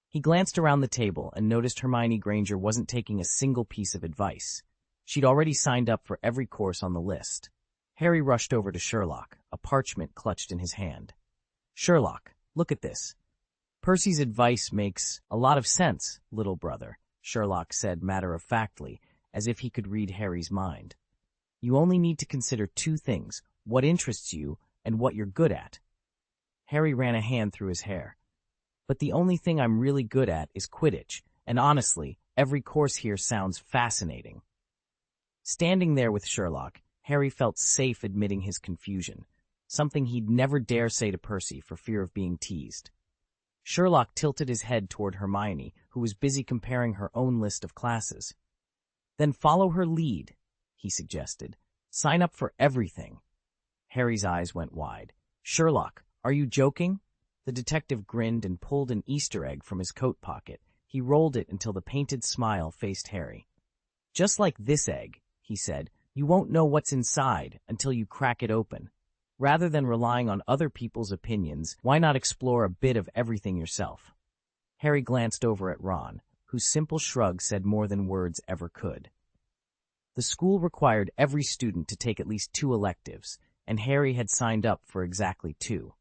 He glanced around the table and noticed Hermione Granger wasn't taking a single piece of advice. She'd already signed up for every course on the list. Harry rushed over to Sherlock, a parchment clutched in his hand. "Sherlock, look at this. Percy's advice makes a lot of sense, little brother," Sherlock said matter-of-factly, as if he could read Harry's mind. "You only need to consider two things, what interests you and what you're good at." Harry ran a hand through his hair. "But the only thing I'm really good at is Quidditch, and honestly, every course here sounds fascinating." Standing there with Sherlock, Harry felt safe admitting his confusion, something he'd never dare say to Percy for fear of being teased. Sherlock tilted his head toward Hermione, who was busy comparing her own list of classes. "Then follow her lead," he suggested. "Sign up for everything." Harry's eyes went wide. "Sherlock, are you joking?" The detective grinned and pulled an Easter egg from his coat pocket. He rolled it until the painted smile faced Harry. "Just like this egg," he said, "you won't know what's inside until you crack it open. Rather than relying on other people's opinions, why not explore a bit of everything yourself?" Harry glanced over at Ron, whose simple shrug said more than words ever could. The school required every student to take at least 2 electives, and Harry had signed up for exactly 2.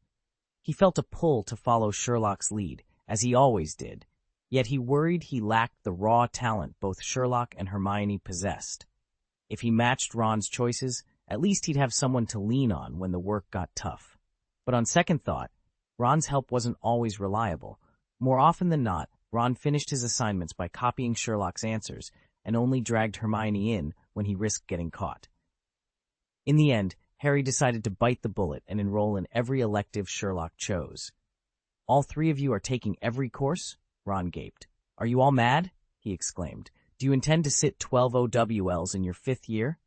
He felt a pull to follow Sherlock's lead, as he always did, yet he worried he lacked the raw talent both Sherlock and Hermione possessed. If he matched Ron's choices, at least he'd have someone to lean on when the work got tough. But on second thought, Ron's help wasn't always reliable. More often than not, Ron finished his assignments by copying Sherlock's answers and only dragged Hermione in when he risked getting caught. In the end, Harry decided to bite the bullet and enroll in every elective Sherlock chose. "All 3 of you are taking every course?" Ron gaped. "Are you all mad?" he exclaimed. "Do you intend to sit 12 OWLs in your 5th year?"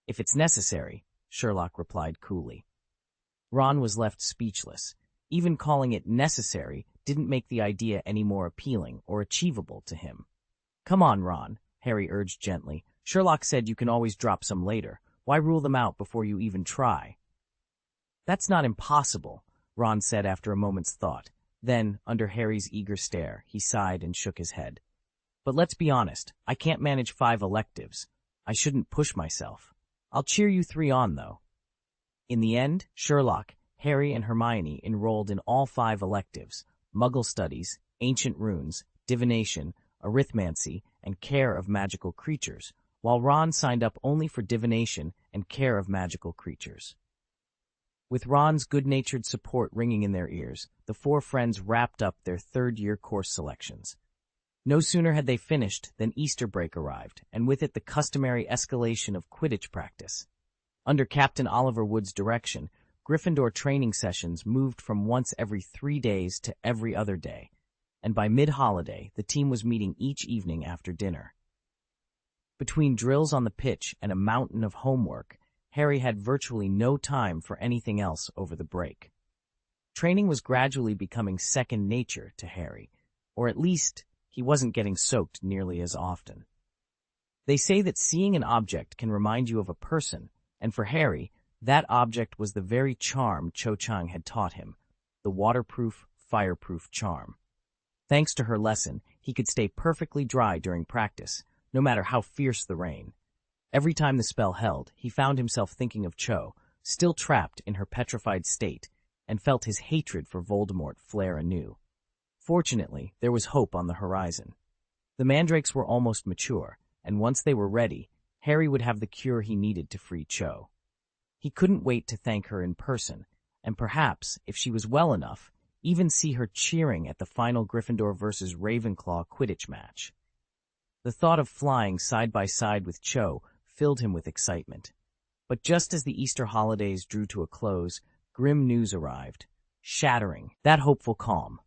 "If it's necessary," Sherlock replied coolly. Ron was left speechless. Even calling it necessary didn't make the idea any more appealing or achievable to him. "Come on, Ron," Harry urged gently. "Sherlock said you can always drop some later. Why rule them out before you even try?" "That's not impossible," Ron said after a moment's thought. Then, under Harry's eager stare, he sighed and shook his head. "But let's be honest, I can't manage 5 electives. I shouldn't push myself. I'll cheer you 3 on, though." In the end, Sherlock, Harry, and Hermione enrolled in all 5 electives: Muggle Studies, Ancient Runes, Divination, Arithmancy, and Care of Magical Creatures, while Ron signed up only for divination and care of magical creatures. With Ron's good-natured support ringing in their ears, the four friends wrapped up their third-year course selections. No sooner had they finished than Easter break arrived, and with it the customary escalation of Quidditch practice. Under Captain Oliver Wood's direction, Gryffindor training sessions moved from once every 3 days to every other day, and by mid-holiday the team was meeting each evening after dinner. Between drills on the pitch and a mountain of homework, Harry had virtually no time for anything else over the break. Training was gradually becoming second nature to Harry, or at least he wasn't getting soaked nearly as often. They say that seeing an object can remind you of a person, and for Harry, that object was the very charm Cho Chang had taught him, the waterproof, fireproof charm. Thanks to her lesson, he could stay perfectly dry during practice, no matter how fierce the rain. Every time the spell held, he found himself thinking of Cho, still trapped in her petrified state, and felt his hatred for Voldemort flare anew. Fortunately, there was hope on the horizon. The mandrakes were almost mature, and once they were ready, Harry would have the cure he needed to free Cho. He couldn't wait to thank her in person, and perhaps, if she was well enough, even see her cheering at the final Gryffindor versus Ravenclaw Quidditch match. The thought of flying side by side with Cho filled him with excitement. But just as the Easter holidays drew to a close, grim news arrived, shattering that hopeful calm.